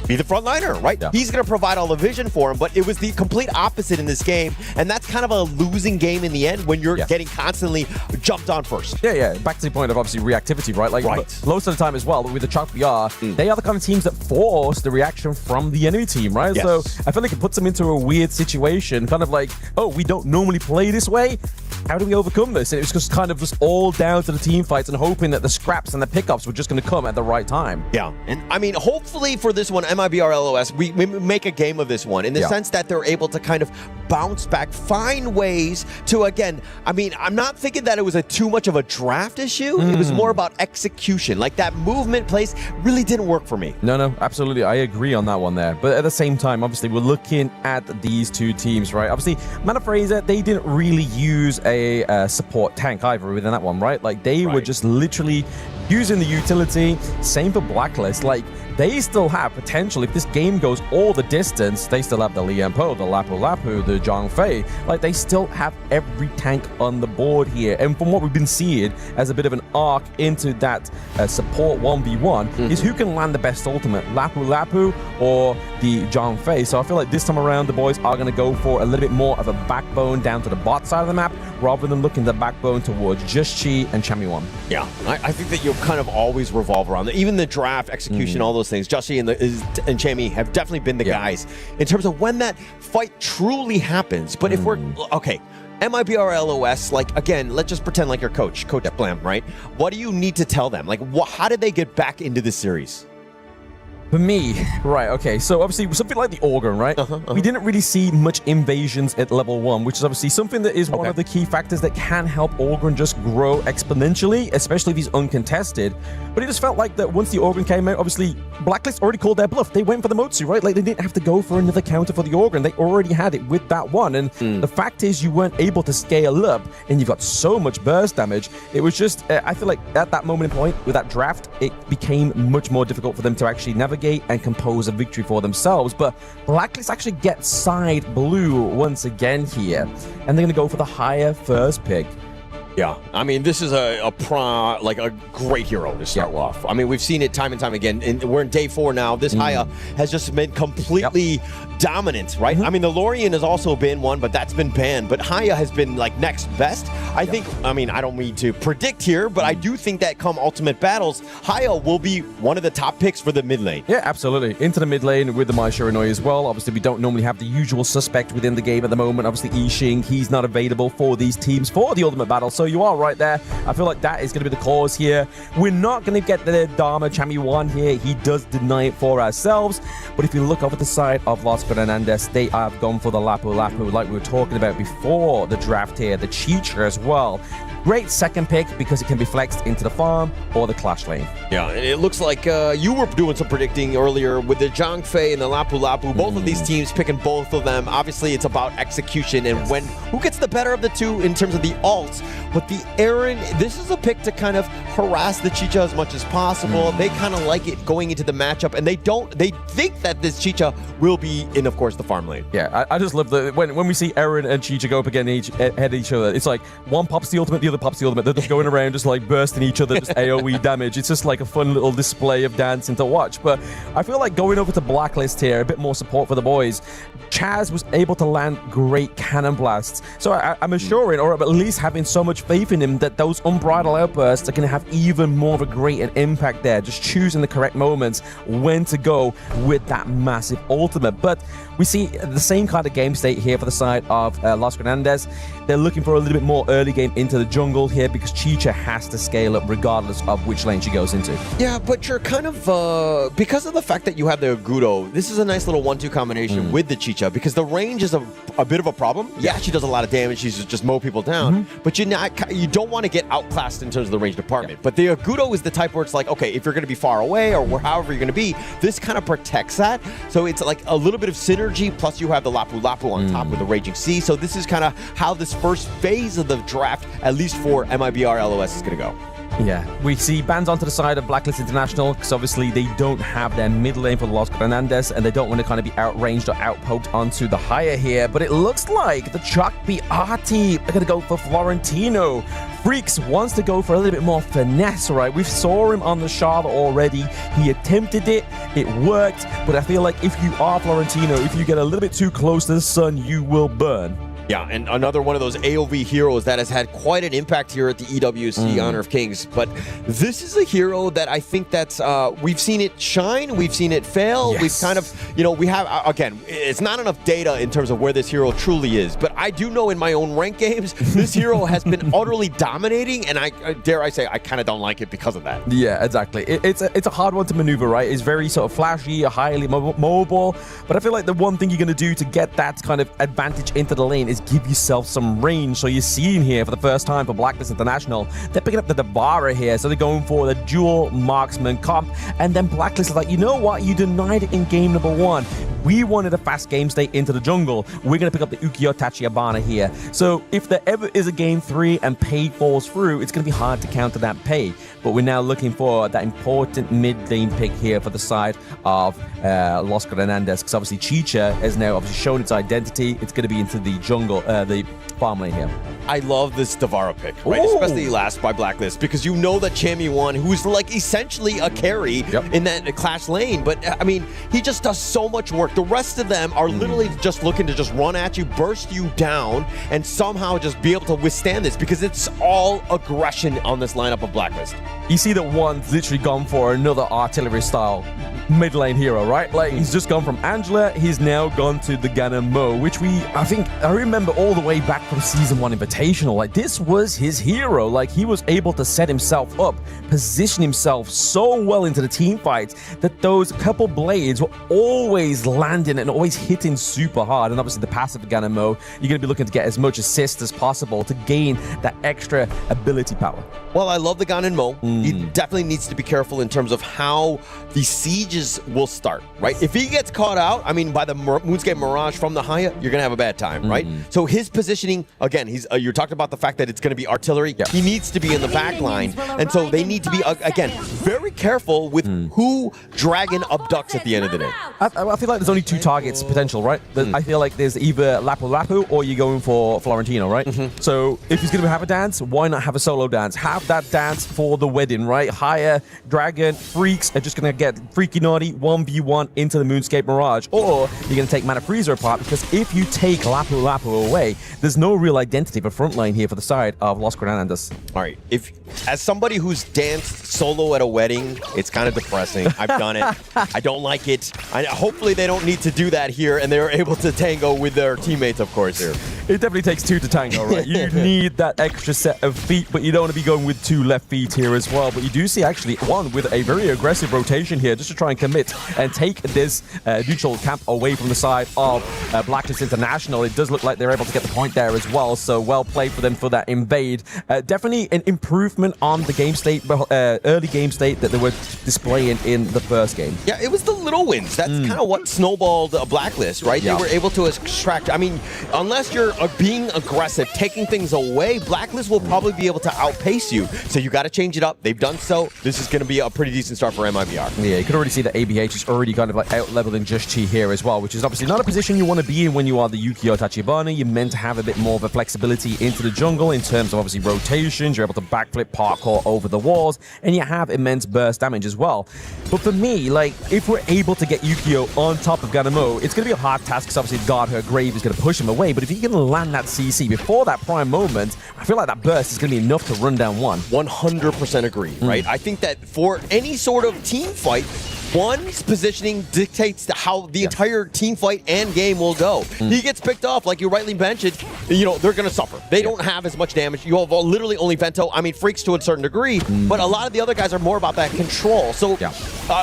be the frontliner, right? Yeah. He's going to provide all the vision for him, but it was the complete opposite in this game, and that's kind of a losing game in the end when you're getting constantly jumped on first. Yeah. Back to the point of obviously reactivity, right? Like, most of the time as well, with the Chalk VR, they are the kind of teams that force the reaction from the enemy team, right? Yes. So I feel like it puts them into a weird situation, kind of like, oh, we don't normally play this way. How do we overcome this? And it was just kind of just all down to the team fights and hoping that the scraps and the pickups were just going to come at the right time. Yeah, and I mean, hopefully for this one, MIBR LOS, we make a game of this one in the sense that they're able to kind of bounce back, find ways to, again, I mean, I'm not thinking that it was too much of a draft issue. It was more about execution. Like, that movement place really didn't work for me. No, absolutely. I agree on that one there. But at the same time, obviously, we're looking at these two teams, right? Obviously, Mana Fraser, they didn't really use a support tank either within that one, right? Like, they were just literally using the utility. Same for Blacklist. Like, they still have potential. If this game goes all the distance, they still have the Lian Po, the Lapu Lapu, the Zhang Fei. Like, they still have every tank on the board here. And from what we've been seeing as a bit of an arc into that support 1v1 is who can land the best ultimate, Lapu Lapu or the Zhang Fei. So I feel like this time around, the boys are going to go for a little bit more of a backbone down to the bot side of the map rather than looking the backbone towards just Chi and Chamie 1. Yeah, I think that you'll kind of always revolve around that. Even the draft, execution, all those things. Joshi and Chamie have definitely been the guys in terms of when that fight truly happens. But if we're, okay, MIBR LOS, like, again, let's just pretend like your Coach Blam, right? What do you need to tell them? Like, how did they get back into this series? For me, right, okay, so obviously something like the Organ, right? We didn't really see much invasions at level 1, which is obviously something that is one of the key factors that can help Organ just grow exponentially, especially if he's uncontested. But it just felt like that once the Organ came out, obviously Blacklist already called their bluff. They went for the Motsu, right? Like they didn't have to go for another counter for the Organ. They already had it with that one. And the fact is you weren't able to scale up and you've got so much burst damage. It was just, I feel like at that moment in point with that draft, it became much more difficult for them to actually navigate and compose a victory for themselves. But Blacklist actually gets side blue once again here, and they're going to go for the higher first pick. Yeah, I mean, this is a great hero to start off. I mean, we've seen it time and time again, and we're in day 4 now. This Haya has just been completely dominant, right? I mean, the Lorien has also been one, but that's been banned. But Haya has been like next best. I think, I mean, I don't mean to predict here, but I do think that come Ultimate Battles, Haya will be one of the top picks for the mid lane. Yeah, absolutely. Into the mid lane with the Mai Shiranui as well. Obviously, we don't normally have the usual suspect within the game at the moment. Obviously, Yixing, he's not available for these teams for the Ultimate Battle. So you are right there. I feel like that is going to be the cause here. We're not going to get the Dharma Chami 1 here. He does deny it for ourselves. But if you look over the side of Los Hernandez, they have gone for the Lapu Lapu like we were talking about before the draft here. The Chicha as well. Great second pick because it can be flexed into the farm or the clash lane. Yeah, and it looks like you were doing some predicting earlier with the Zhang Fei and the Lapu Lapu. Both of these teams picking both of them. Obviously, it's about execution and who gets the better of the two in terms of the alts. But the Aaron, this is a pick to kind of harass the Chicha as much as possible. They kind of like it going into the matchup, and they think that this Chicha will be in, of course, the farm lane. Yeah, I just love that when we see Aaron and Chicha go up against each other, it's like one pops the ultimate, the other pops the ultimate. They're just going around just like bursting each other, just AoE damage. It's just like a fun little display of dancing to watch. But I feel like going over to Blacklist here, a bit more support for the boys. Chaz was able to land great cannon blasts. So I'm assuring, or at least having so much faith in him, that those unbridled outbursts are going to have even more of a great impact there. Just choosing the correct moments when to go with that massive ultimate. But we see the same kind of game state here for the side of Los Hernandez. They're looking for a little bit more early game into the jungle here because Chicha has to scale up regardless of which lane she goes into. Yeah, but you're kind of, because of the fact that you have the Agudo, this is a nice little 1-2 combination with the Chicha because the range is a bit of a problem. Yeah, she does a lot of damage. She's just mow people down, but you don't want to get outclassed in terms of the range department. But the Agudo is the type where it's like, okay, if you're going to be far away or however you're going to be, this kind of protects that. So it's like a little bit of synergy, plus you have the Lapu Lapu on top with the Raging Sea. So this is kind of how this first phase of the draft, at least for MIBR LOS, is going to go. Yeah, we see bans onto the side of Blacklist International because obviously they don't have their mid lane for the Los Hernandez and they don't want to kind of be outranged or outpoked onto the higher here. But it looks like the Chuck BR team are going to go for Florentino. Freaks wants to go for a little bit more finesse, right? We saw him on the Charlotte already. He attempted it. It worked. But I feel like if you are Florentino, if you get a little bit too close to the sun, you will burn. Yeah, and another one of those AOV heroes that has had quite an impact here at the EWC Honor of Kings. But this is a hero that I think that's, we've seen it shine, we've seen it fail. Yes. We've kind of, we have, again, it's not enough data in terms of where this hero truly is. But I do know in my own ranked games, this hero has been utterly dominating. And I dare I say, I kind of don't like it because of that. Yeah, exactly. It's a hard one to maneuver, right? It's very sort of flashy, highly mobile. But I feel like the one thing you're going to do to get that kind of advantage into the lane is give yourself some range. So you're seeing here for the first time for Blacklist International, they're picking up the Devara here. So they're going for the dual marksman comp. And then Blacklist is like, you know what? You denied it in game number 1. We wanted a fast game state into the jungle. We're going to pick up the Ukiyo Tachibana here. So if there ever is a game 3 and pay falls through, it's going to be hard to counter that pay. But we're now looking for that important mid lane pick here for the side of Los Hernandez. Because obviously Chicha has now obviously shown its identity. It's going to be into the jungle, the farm lane here. I love this Devara pick, right? Ooh. Especially last by Blacklist, because you know that Chami 1, who's like essentially a carry in that clash lane, but I mean, he just does so much work. The rest of them are literally just looking to just run at you, burst you down, and somehow just be able to withstand this, because it's all aggression on this lineup of Blacklist. You see that one's literally gone for another artillery style mid lane hero, right? Like, he's just gone from Angela, he's now gone to the Gunner Mo, which I remember all the way back from Season 1 Invitational. Like, this was his hero. Like, he was able to set himself up, position himself so well into the team fights that those couple blades were always landing and always hitting super hard. And obviously the passive Gunner Mo, you're going to be looking to get as much assist as possible to gain that extra ability power. Well, I love the Ganon Mo. He definitely needs to be careful in terms of how the sieges will start, right? If he gets caught out, I mean, by the Moonscape Mirage from the Haya, you're going to have a bad time, right? So his positioning, again, you're talking about the fact that it's going to be artillery. He needs to be in the back line. And so they need to be, again, very careful with who Dragon abducts at the end of the day. I feel like there's only two targets potential, right? I feel like there's either Lapu Lapu or you're going for Florentino, right? So if he's going to have a dance, why not have a solo dance? Have that dance for the wedding, right? Haya, Dragon, Freaks are just going to get freaky naughty 1v1 into the Moonscape Mirage, or you're going to take Mana Freezer apart, because if you take Lapu Lapu away, there's no real identity for frontline here for the side of Los Granandas. All right, as somebody who's danced solo at a wedding, it's kind of depressing. I've done it. I don't like it. Hopefully they don't need to do that here, and they're able to tango with their teammates, of course, here. It definitely takes two to tango, right? You need that extra set of feet, but you don't want to be going with two left feet here as well. But you do see actually one with a very aggressive rotation here just to try and commit and take this neutral camp away from the side of Blacklist International. It does look like they're able to get the point there as well, so well played for them for that invade. Definitely an improvement on the game state, early game state that they were displaying in the first game. Yeah, it was the little wins. That's kind of what snowballed Blacklist, right? Yeah. They were able to extract, I mean, unless you're being aggressive, taking things away, Blacklist will probably be able to outpace you. So you got to change it up. They've done so. This is going to be a pretty decent start for MIBR. Yeah, you can already see that ABH is already kind of like out-leveling Just Chi here as well, which is obviously not a position you want to be in when you are the Yukio Tachibana. You're meant to have a bit more of a flexibility into the jungle in terms of obviously rotations. You're able to backflip, parkour over the walls, and you have immense burst damage as well. But for me, like, if we're able to get Yukio on top of Ganamo, it's going to be a hard task because obviously guard her grave is going to push him away. But if you can land that CC before that prime moment, I feel like that burst is going to be enough to run down one. 100% agree, right? I think that for any sort of team fight, one's positioning dictates how the entire team fight and game will go. He gets picked off, like you rightly mentioned, you know, they're going to suffer. They don't have as much damage. You have literally only Vento. I mean, Freaks to a certain degree, but a lot of the other guys are more about that control. So,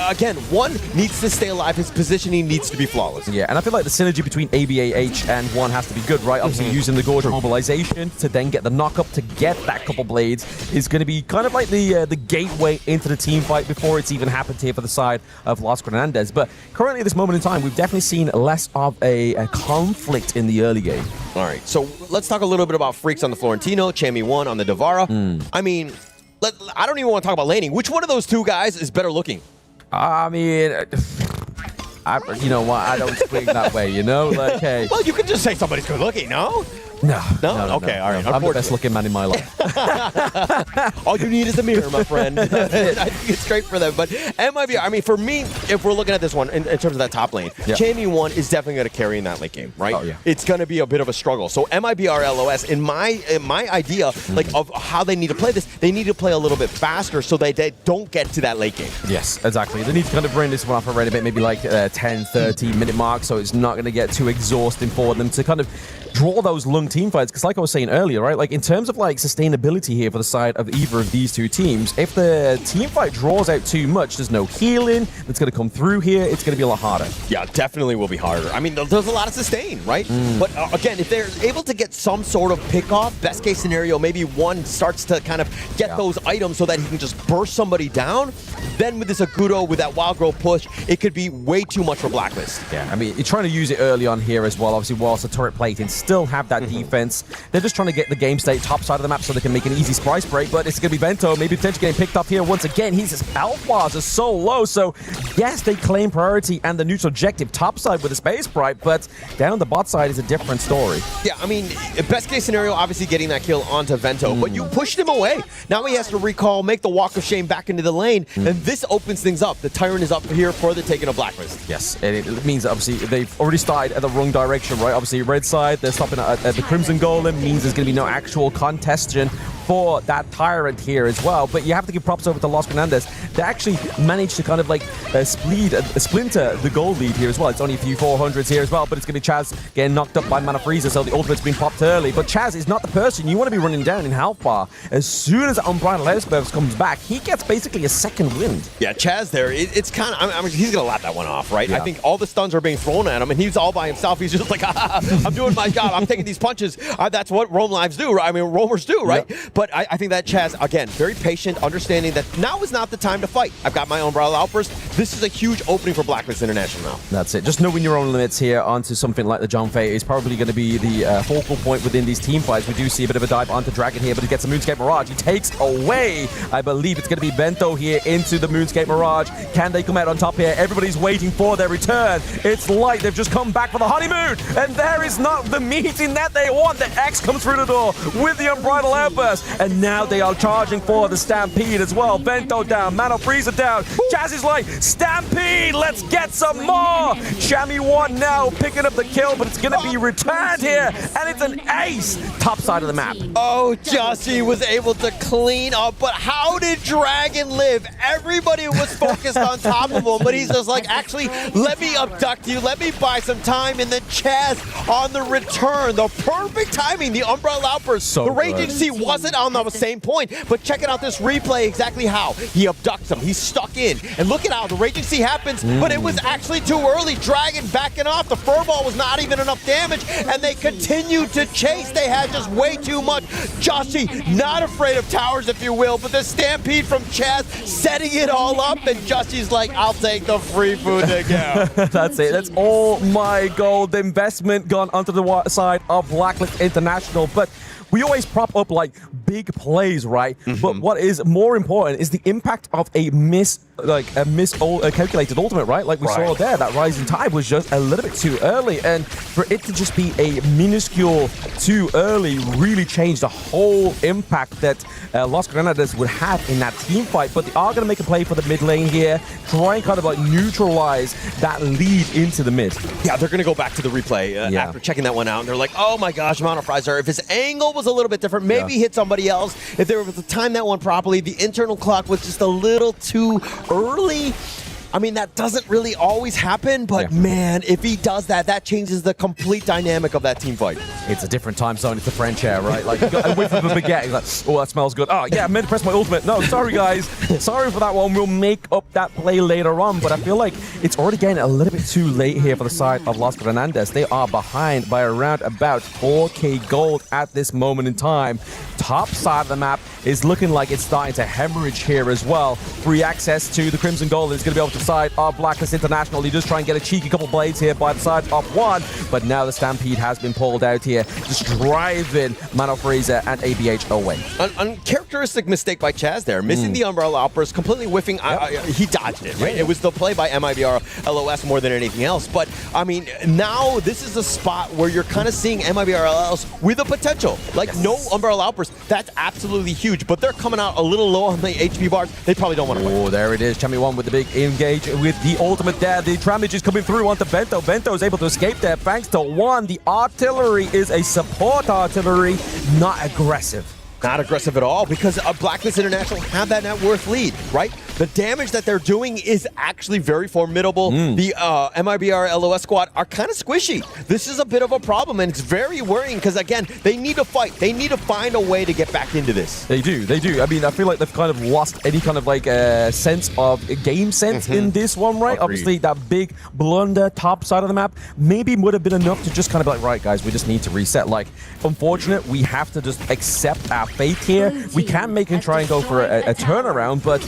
again, one needs to stay alive. His positioning needs to be flawless. Yeah, and I feel like the synergy between ABAH and one has to be good, right? Obviously, using the Gorge mobilization to then get the knock-up to get that couple blades is going to be kind of like the gateway into the team fight before it's even happened here for the side of Los Granandes. But currently at this moment in time, we've definitely seen less of a conflict in the early game. All right, so let's talk a little bit about Freaks on the Florentino, Chami 1 on the Devara. I mean, I don't even want to talk about laning. Which one of those two guys is better looking? I mean, you know what? I don't swing that way, you know? Like, hey. Well, you could just say somebody's good looking, no? No. Okay, all right. I'm the best looking man in my life. All you need is a mirror, my friend. I think it's great for them. But MIBR, I mean, for me, if we're looking at this one in terms of that top lane, Chami 1 is definitely going to carry in that late game, right? Oh, yeah. It's going to be a bit of a struggle. So MIBR LOS, in my idea, like of how they need to play this, they need to play a little bit faster so they don't get to that late game. Yes, exactly. They need to kind of bring this one off around a bit, maybe like 10, 13 minute mark, so it's not going to get too exhausting for them to kind of draw those long team fights. Because like I was saying earlier, right, like in terms of like sustainability here for the side of either of these two teams, if the team fight draws out too much, there's no healing that's going to come through here, it's going to be a lot harder. Yeah, definitely will be harder. I mean, there's a lot of sustain, right? But again, if they're able to get some sort of pick off, best case scenario, maybe one starts to kind of get those items so that he can just burst somebody down, then with this Agudo, with that Wild Growth push, it could be way too much for Blacklist. Yeah, I mean, you're trying to use it early on here as well, obviously, whilst the turret plating still have that defense. They're just trying to get the game state top side of the map so they can make an easy Sprice break, but it's going to be Vento, maybe potentially getting picked up here once again. His health bars are so low, so yes, they claim priority and the neutral objective top side with the Space Sprite, but down the bot side is a different story. Yeah, I mean, best case scenario, obviously getting that kill onto Vento, but you pushed him away. Now he has to recall, make the walk of shame back into the lane, and this opens things up. The Tyrant is up here for the taking of Blacklist. Yes, and it means that obviously they've already started at the wrong direction, right? Obviously, red side, they're stopping at the Crimson Golem, means there's going to be no actual contestation for that Tyrant here as well. But you have to give props over to Los Grandes. They actually managed to kind of like splinter the goal lead here as well. It's only a few 400s here as well, but it's going to be Chaz getting knocked up by Mana Frieza, so the ultimate's been popped early. But Chaz is not the person you want to be running down in Hellfire. As soon as Unbridled Icebergs comes back, he gets basically a second wind. Yeah, Chaz there, it's kind of, I mean, he's going to lap that one off, right? Yeah. I think all the stuns are being thrown at him, and he's all by himself. He's just like, I'm doing my job. I'm taking these punches. That's what Roam Lives do, right? I mean, roamers do, right? Yeah. But I think that Chaz, again, very patient, understanding that now is not the time to fight. I've got my Unbridled Outburst. This is a huge opening for Blacklist International now. That's it. Just knowing your own limits here onto something like the John Fay is probably going to be the focal point within these team fights. We do see a bit of a dive onto Dragon here, but he gets a Moonscape Mirage. He takes away, I believe it's going to be Bento here into the Moonscape Mirage. Can they come out on top here? Everybody's waiting for their return. It's like they've just come back for the honeymoon, and there is not the meeting that they want. The X comes through the door with the Unbridled Outburst, and now they are charging for the Stampede as well. Bento down, Mana Frieza down. Chaz is like, Stampede, let's get some more. Shammy 1 now picking up the kill, but it's going to be returned here, and it's an ace top side of the map. Oh, Jussie was able to clean up, but how did Dragon live? Everybody was focused on top of him, but he's just like, actually, let me abduct you, let me buy some time, and then Chaz on the return. The perfect timing, the Unbridled Outburst. The Raging Sea wasn't on the same point, but checking out this replay exactly how. He abducts him, he's stuck in, and look at how the Raging Sea happens, but it was actually too early. Dragon backing off, the Furball was not even enough damage, and they continued to chase. They had just way too much. Jussie, not afraid of towers, if you will, but the Stampede from Chaz setting it all up, and Jussie's like, I'll take the free food to go. That's it. That's all my gold. The investment gone onto the side of Blacklist International, but we always prop up like big plays, right? But what is more important is the impact of a calculated ultimate, right? Like we saw there, that Rising Tide was just a little bit too early, and for it to just be a minuscule too early really changed the whole impact that Los Granades would have in that team fight. But they are going to make a play for the mid lane here, try and kind of like neutralize that lead into the mid. Yeah, they're going to go back to the replay after checking that one out, and they're like, oh my gosh, Mana Frieza, if his angle was a little bit different, maybe hit somebody else. If they were able to time that one properly, the internal clock was just a little too early. I mean, that doesn't really always happen, but man, if he does that, that changes the complete dynamic of that team fight. It's a different time zone. It's the French air, right? Like, you got a whiff of a baguette. He's like, oh, that smells good. Oh, yeah, I meant to press my ultimate. No, sorry, guys. Sorry for that one. We'll make up that play later on, but I feel like it's already getting a little bit too late here for the side of Los Granades. They are behind by around about 4k gold at this moment in time. Top side of the map is looking like it's starting to hemorrhage here as well. Free access to the Crimson Gold is going to be able to side of Blacklist International. He does try and get a cheeky couple blades here by the side of one, but now the Stampede has been pulled out here, just driving Mana Frieza and ABH away. An uncharacteristic mistake by Chaz there, missing the Unbridled Outburst, completely whiffing. He dodged it, right? It was the play by MIBR LOS more than anything else. But I mean, now this is a spot where you're kind of seeing MIBR LOS with a potential. Like no Unbridled Outburst, that's absolutely huge. But they're coming out a little low on the HP bars. They probably don't want to win. Oh, there it is. Chammy 1 with the big engage with the ultimate there. The damage is coming through onto Bento. Bento is able to escape there thanks to one. The artillery is a support artillery, not aggressive. Not aggressive at all, because Blacklist International have that net worth lead, right? The damage that they're doing is actually very formidable. The MIBR LOS squad are kind of squishy. This is a bit of a problem, and it's very worrying because, again, they need to fight. They need to find a way to get back into this. They do. They do. I mean, I feel like they've kind of lost any kind of like sense of game sense in this one, right? Agreed. Obviously, that big blunder top side of the map maybe would have been enough to just kind of be like, right, guys, we just need to reset. Like, unfortunate, we have to just accept our fate here. We can make and try and go for a turnaround, but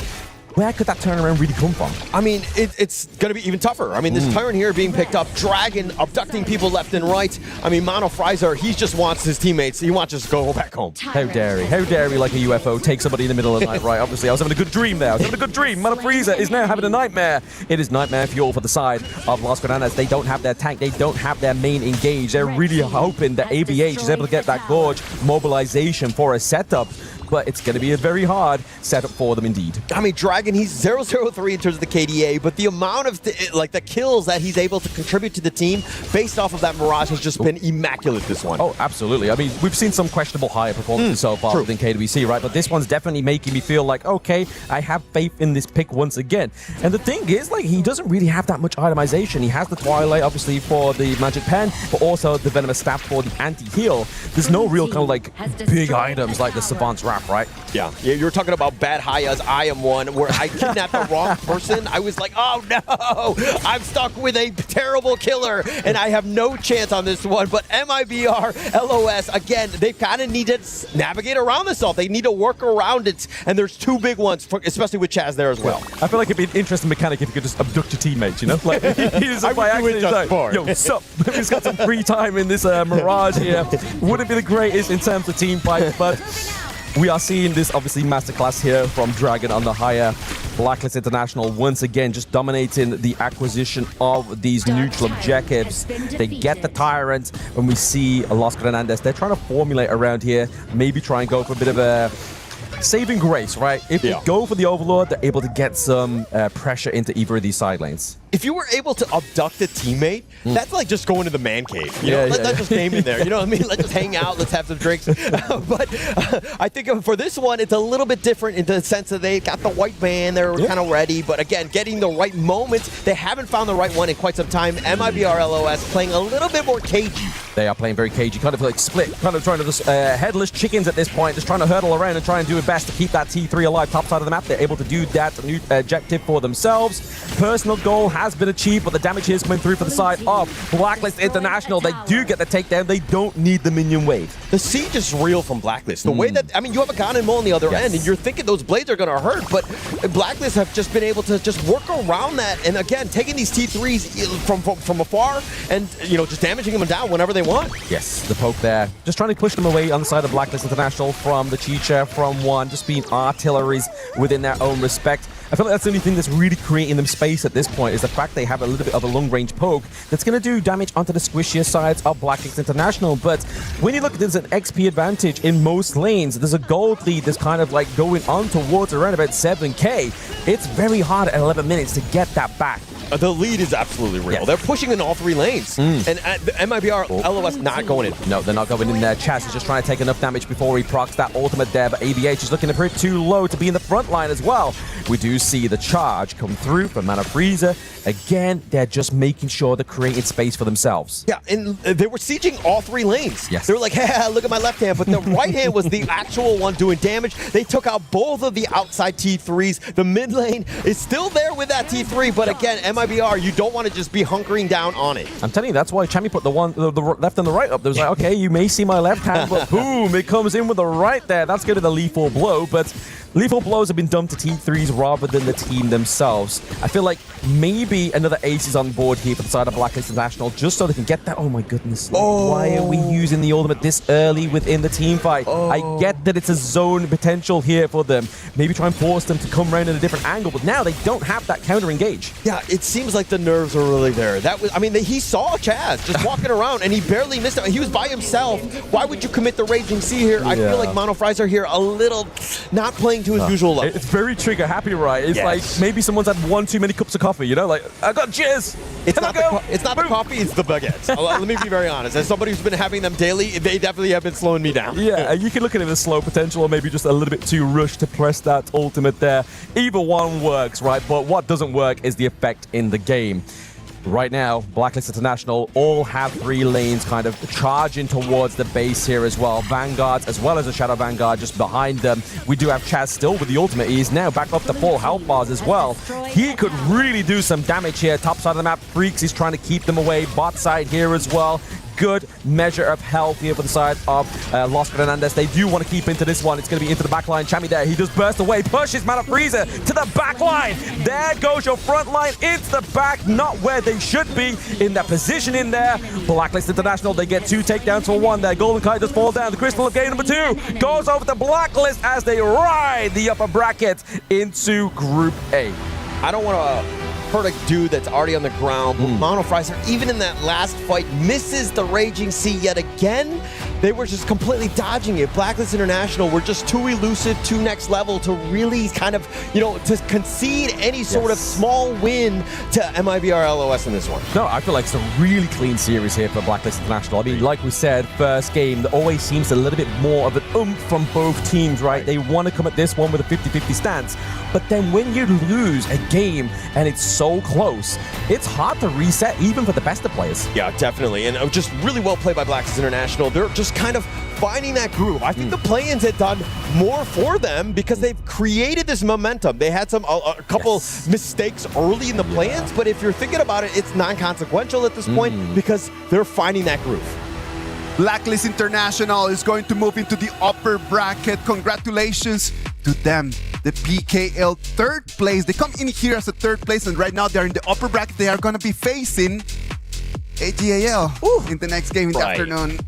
where could that turnaround really come from? I mean, it's going to be even tougher. I mean, this Tyrant here being picked up, Dragon abducting people left and right. I mean, Mana Frieza, he just wants his teammates. He wants to just go back home. How dare he? How dare he, like a UFO, take somebody in the middle of the night, right? Obviously, I was having a good dream there. I was having a good dream. Mana Frieza is now having a nightmare. It is nightmare fuel for the side of Los Granades. They don't have their tank. They don't have their main engage. They're really hoping that ABH is able to get that Gorge mobilization for a setup. but it's going to be a very hard setup for them indeed. I mean, Dragon, he's 0-0-3 in terms of the KDA, but the amount of the kills that he's able to contribute to the team based off of that Mirage has just been immaculate this one. Oh, absolutely. I mean, we've seen some questionable higher performances so far within KWC, right? But this one's definitely making me feel like, okay, I have faith in this pick once again. And the thing is, like, he doesn't really have that much itemization. He has the Twilight, obviously, for the Magic Pen, but also the Venomous Staff for the anti-heal. There's no real kind of like big items like the Savant's Wrap, right? Yeah, you're talking about bad Hayas. I am one where I kidnapped the wrong person. I was like, oh no, I'm stuck with a terrible killer and I have no chance on this one. But MIBR, LOS, again, they kind of need to navigate around this all. They need to work around it. And there's two big ones, especially with Chaz there as well. I feel like it'd be an interesting mechanic if you could just abduct your teammates, you know? Like, he's I would do it just for. Yo, sup? He's got some free time in this Mirage here. Wouldn't be the greatest in terms of team fights, but we are seeing this obviously masterclass here from Dragon on the higher. Blacklist International once again just dominating the acquisition of these neutral objectives. They get the Tyrant, and we see Los Hernandez. They're trying to formulate around here, maybe try and go for a bit of a saving grace, right? If they go for the Overlord, they're able to get some pressure into either of these side lanes. If you were able to abduct a teammate, that's like just going to the man cave. You know? Let's just game in there. You know what I mean? Let's just hang out. Let's have some drinks. But I think for this one, it's a little bit different in the sense that they got the white band. They're kind of ready. But again, getting the right moments. They haven't found the right one in quite some time. MIBR LOS playing a little bit more cagey. They are playing very cagey, kind of like split, kind of trying to just headless chickens at this point, just trying to hurdle around and try and do their best to keep that T3 alive top side of the map. They're able to do that new objective for themselves. Personal goal has been achieved, but the damage is coming through for the side of Blacklist International. They do get the takedown. They don't need the minion wave. The siege is real from Blacklist. The way that, I mean, you have a Ganemon on the other end, and you're thinking those blades are going to hurt, but Blacklist have just been able to just work around that. And again, taking these T3s from afar and, you know, just damaging them down whenever they want. Yes, the poke there. Just trying to push them away on the side of Blacklist International from the Chicha, from one, just being artilleries within their own respect. I feel like that's the only thing that's really creating them space at this point is the fact they have a little bit of a long-range poke that's going to do damage onto the squishier sides of Blacklist International. But when you look, there's an XP advantage in most lanes. There's a gold lead that's kind of like going on towards around about 7k. It's very hard at 11 minutes to get that back. The lead is absolutely real. They're pushing in all three lanes. And the MIBR LOS not going in. No, they're not going in there. Chaz is just trying to take enough damage before he procs that ultimate there, but ABH is looking a bit too low to be in the front line as well. We do see the charge come through from Mana Freezer. Again, they're just making sure they're creating space for themselves. Yeah, and they were sieging all three lanes. Yes. They were like, hey, look at my left hand, but the right hand was the actual one doing damage. They took out both of the outside T3s. The mid lane is still there with that T3, but again, MIBR, you don't want to just be hunkering down on it. I'm telling you, that's why Chami put the left and the right up. There was like, okay, you may see my left hand, but boom, it comes in with the right there. That's going to be the lethal blow, but lethal blows have been dumped to T3s rather than the team themselves. I feel like maybe another ace is on board here for the side of Blacklist International just so they can get that. Oh my goodness. Why are we using the ultimate this early within the team fight? I get that it's a zone potential here for them. Maybe try and force them to come around in a different angle, but now they don't have that counter engage. Yeah, it seems like the nerves are really there. That was, I mean, he saw Chaz just walking around and he barely missed it. He was by himself. Why would you commit the Raging Sea here? I feel like Mono Fries are here a little not playing to his usual level. It's very trigger happy, right? It's like maybe someone's had one too many cups of coffee, you know? Like, I got jizz. It's not the coffee, it's the baguettes. Let me be very honest. As somebody who's been having them daily, they definitely have been slowing me down. Yeah, you can look at it as slow potential or maybe just a little bit too rushed to press that ultimate there. Either one works, right? But what doesn't work is the effect in the game. Right now, Blacklist International all have three lanes kind of charging towards the base here as well. Vanguards as well as a Shadow Vanguard just behind them. We do have Chaz still with the ultimate. He's now back up to full health bars as well. He could really do some damage here. Top side of the map, Freaks, he's trying to keep them away. Bot side here as well. Good measure of health here for the side of Los Hernandez. They do want to keep into this one. It's going to be into the back line. Chami there. He does burst away. Pushes Mana Freezer to the back line. There goes your front line into the back. Not where they should be in that position in there. Blacklist International, they get two takedowns for one there. Golden Kite does fall down. The Crystal of Game number 2 goes over to Blacklist as they ride the upper bracket into Group A. I don't want to hurt a dude that's already on the ground, but Mono Fries, even in that last fight, misses the Raging Sea yet again. they were just completely dodging it. Blacklist International were just too elusive, too next level to really kind of, to concede any sort of small win to MIBR LOS in this one. No, I feel like it's a really clean series here for Blacklist International. I mean, like we said, first game, there always seems a little bit more of an oomph from both teams, right? They want to come at this one with a 50-50 stance. But then when you lose a game and it's so close, it's hard to reset even for the best of players. Yeah, definitely. And just really well played by Blacklist International. They're just kind of finding that groove. I think the play-ins had done more for them because they've created this momentum. They had a couple mistakes early in the play-ins, but if you're thinking about it, it's non-consequential at this point because they're finding that groove. Blacklist International is going to move into the upper bracket. Congratulations to them. The PKL third place. They come in here as a third place, and right now they're in the upper bracket. They are going to be facing AGAL in the next game in the afternoon.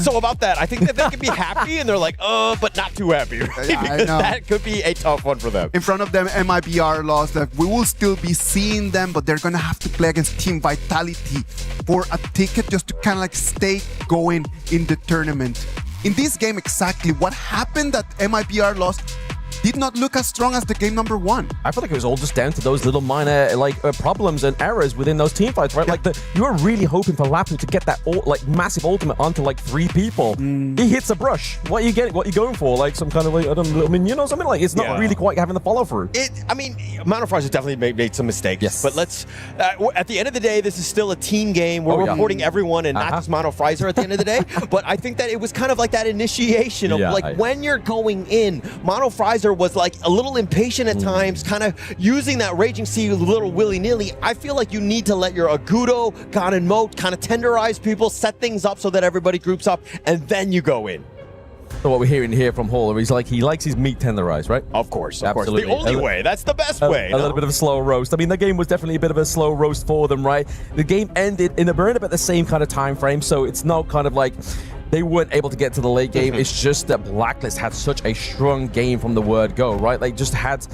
So about that, I think that they could be happy, and they're like, but not too happy, right? Yeah, I know. That could be a tough one for them. In front of them, MIBR lost. We will still be seeing them, but they're going to have to play against Team Vitality for a ticket just to kind of like stay going in the tournament. In this game, exactly what happened that MIBR lost did not look as strong as the game number one. I feel like it was all just down to those little minor problems and errors within those team fights, right? Like you were really hoping for Lapu to get that massive ultimate onto like 3 people. He hits a brush. What are you getting? What are you going for? Like some kind of little minion or something? Like it's not really quite having the follow through. I mean, Mountain Fries has definitely made some mistakes. Yes. But let's at the end of the day, this is still a team game. We're reporting everyone and not just Mountain Fries at the end of the day. But I think that it was kind of like that initiation of when you're going in, Mountain Fries was like a little impatient at times, kind of using that Raging Sea a little willy-nilly. I feel like you need to let your Agudo, Gon, and Moat kind of tenderize people, set things up so that everybody groups up, and then you go in. So what we're hearing here from Hall is he likes his meat tenderized, right? Of course. Absolutely. The only way. That's the best way. A little bit of a slow roast. I mean, the game was definitely a bit of a slow roast for them, right? The game ended in around about the same kind of time frame, so it's not kind of like they weren't able to get to the late game. It's just that Blacklist had such a strong game from the word go, right? They just had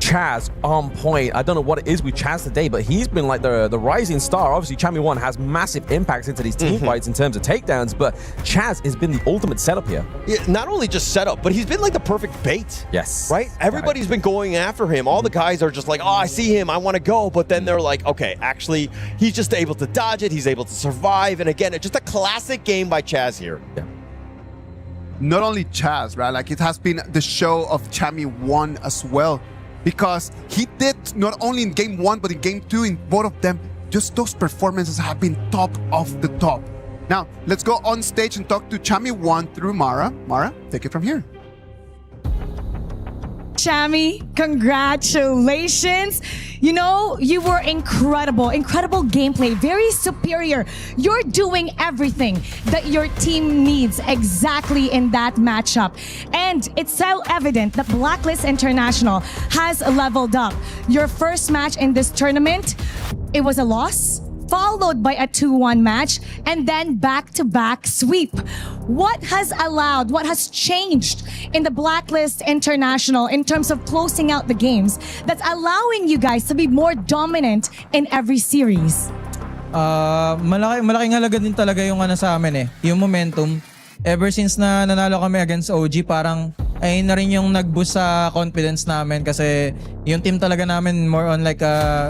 Chaz on point. I don't know what it is with Chaz today, but he's been like the rising star. Obviously, Champion 1 has massive impacts into these team fights in terms of takedowns, but Chaz has been the ultimate setup here. Yeah, not only just setup, but he's been like the perfect bait. Yes. Right? Everybody's been going after him. All the guys are just like, oh, I see him, I want to go. But then they're like, okay, actually, he's just able to dodge it. He's able to survive. And again, it's just a classic game by Chaz here. Yeah. Not only Chaz, right? Like it has been the show of Chami 1 as well. Because he did not only in game 1, but in game 2, in both of them, just those performances have been top of the top. Now, let's go on stage and talk to Chami 1 through Mara. Mara, take it from here. Chami, congratulations. You know, you were incredible gameplay, very superior. You're doing everything that your team needs exactly in that matchup. And it's so evident that Blacklist International has leveled up. Your first match in this tournament, it was a loss, followed by a 2-1 match, and then back-to-back sweep. What has changed in the Blacklist International in terms of closing out the games that's allowing you guys to be more dominant in every series? Malaking halaga din talaga yung sa amin yung momentum. Ever since na nanalo kami against OG, parang ayun na rin yung nag-boost sa confidence namin kasi yung team talaga namin more on like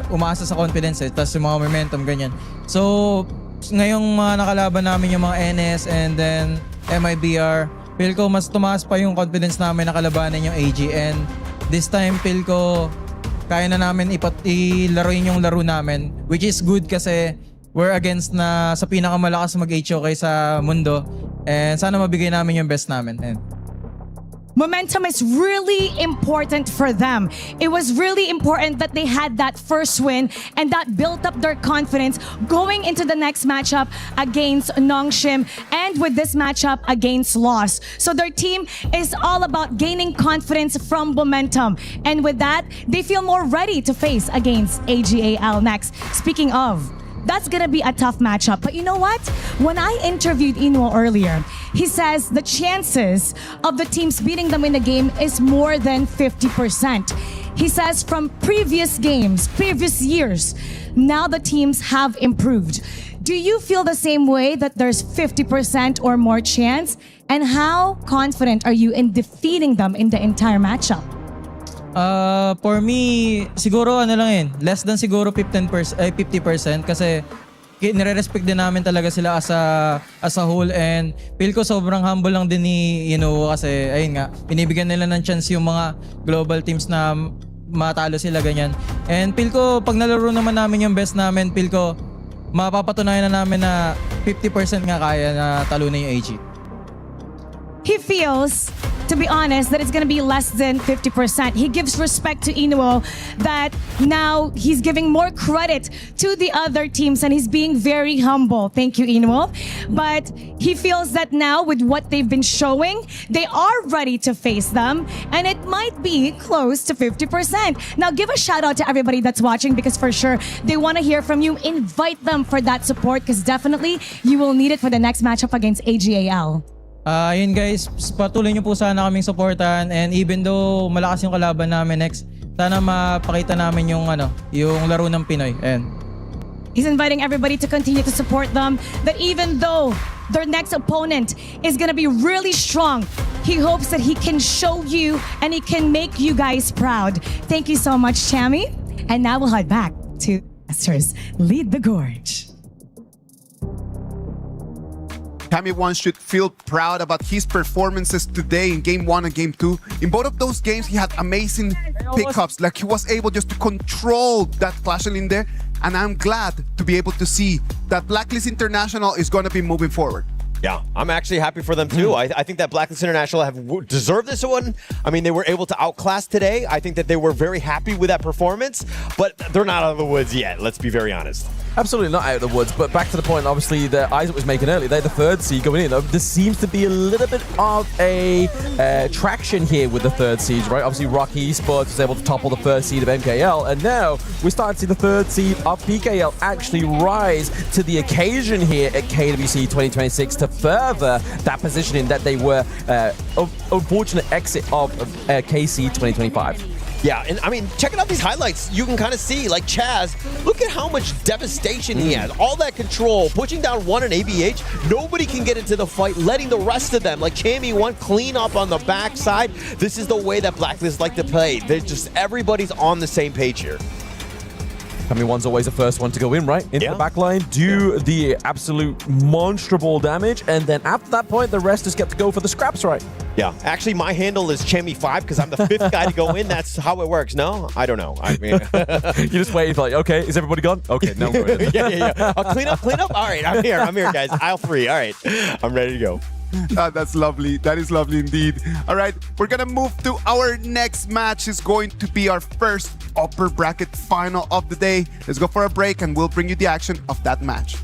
umaasa sa confidence tapos yung mga momentum ganyan. So ngayong mga nakalaban namin yung mga NS and then MIBR, feel ko mas tumaas pa yung confidence namin na kalabanin yung AG, and this time feel ko kaya na namin ilaruin yung laro namin, which is good kasi we're against na sa pinakamalakas mag-HOK sa mundo, and sana mabigay namin yung best namin. And momentum is really important for them. It was really important that they had that first win and that built up their confidence going into the next matchup against Nongshim and with this matchup against Lost. So their team is all about gaining confidence from momentum. And with that, they feel more ready to face against AGAL next. Speaking of that's gonna be a tough matchup. But you know what? When I interviewed Inuo earlier, he says the chances of the teams beating them in the game is more than 50%. He says from previous games, previous years, now the teams have improved. Do you feel the same way, that there's 50% or more chance? And how confident are you in defeating them in the entire matchup? For me, siguro ano lang yun, less than siguro 50% kasi nire-respect din namin talaga sila as a whole, and feel ko sobrang humble lang din ni kasi ayun nga, binibigyan nila ng chance yung mga global teams na matalo sila ganyan. And feel ko pag nalaro naman namin yung best namin, feel ko mapapatunayan na namin na 50% nga kaya na talunan yung AG. He feels, to be honest, that it's going to be less than 50%. He gives respect to Inuo that now he's giving more credit to the other teams and he's being very humble. Thank you, Inuo. But he feels that now with what they've been showing, they are ready to face them and it might be close to 50%. Now give a shout out to everybody that's watching because for sure they want to hear from you. Invite them for that support because definitely you will need it for the next matchup against AGAL. Yun guys, patuloy nyo po sana kaming supportan, and even though malakas yung kalaban namin next, sana mapakita namin yung laro ng Pinoy. And he's inviting everybody to continue to support them, that even though their next opponent is going to be really strong, he hopes that he can show you and he can make you guys proud. Thank you so much, Chammy. And now we'll head back to Masters Lead the Gorge. Chammy One should feel proud about his performances today in Game 1 and Game 2. In both of those games, he had amazing pickups. Like, he was able just to control that Clash in there. And I'm glad to be able to see that Blacklist International is going to be moving forward. Yeah, I'm actually happy for them too. I think that Blacklist International have deserved this one. I mean, they were able to outclass today. I think that they were very happy with that performance, but they're not out of the woods yet, let's be very honest. Absolutely not out of the woods, but back to the point, obviously, that Isaac was making earlier. They're the third seed going in. There seems to be a little bit of a traction here with the third seeds, right? Obviously, Rocky Esports was able to topple the first seed of MKL, and now we're starting to see the third seed of PKL actually rise to the occasion here at KWC 2026 to further that positioning that they were unfortunate exit of KC 2025. Yeah, and I mean, checking out these highlights, you can kind of see, like Chaz, look at how much devastation he has. All that control, pushing down one in ABH, nobody can get into the fight, letting the rest of them, like Chammy One, clean up on the backside. This is the way that Blacklist like to play. There's just, everybody's on the same page here. Chammy One's always the first one to go in, right? Into the back line, do the absolute monster ball damage, and then after that point, the rest just get to go for the scraps, right? Yeah, actually, my handle is Chammy5 because I'm the fifth guy to go in. That's how it works. No, I don't know. I mean, you just wait. Like, okay, is everybody gone? Okay, no. yeah. I'll clean up. All right, I'm here, guys. Aisle 3. All right, I'm ready to go. That's lovely. That is lovely indeed. All right, we're gonna move to our next match. It's going to be our first upper bracket final of the day. Let's go for a break and we'll bring you the action of that match.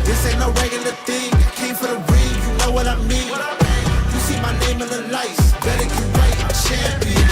This ain't no regular thing. I came for the ring, you know what I mean. You see my name in the lights, better get right, I'm champion.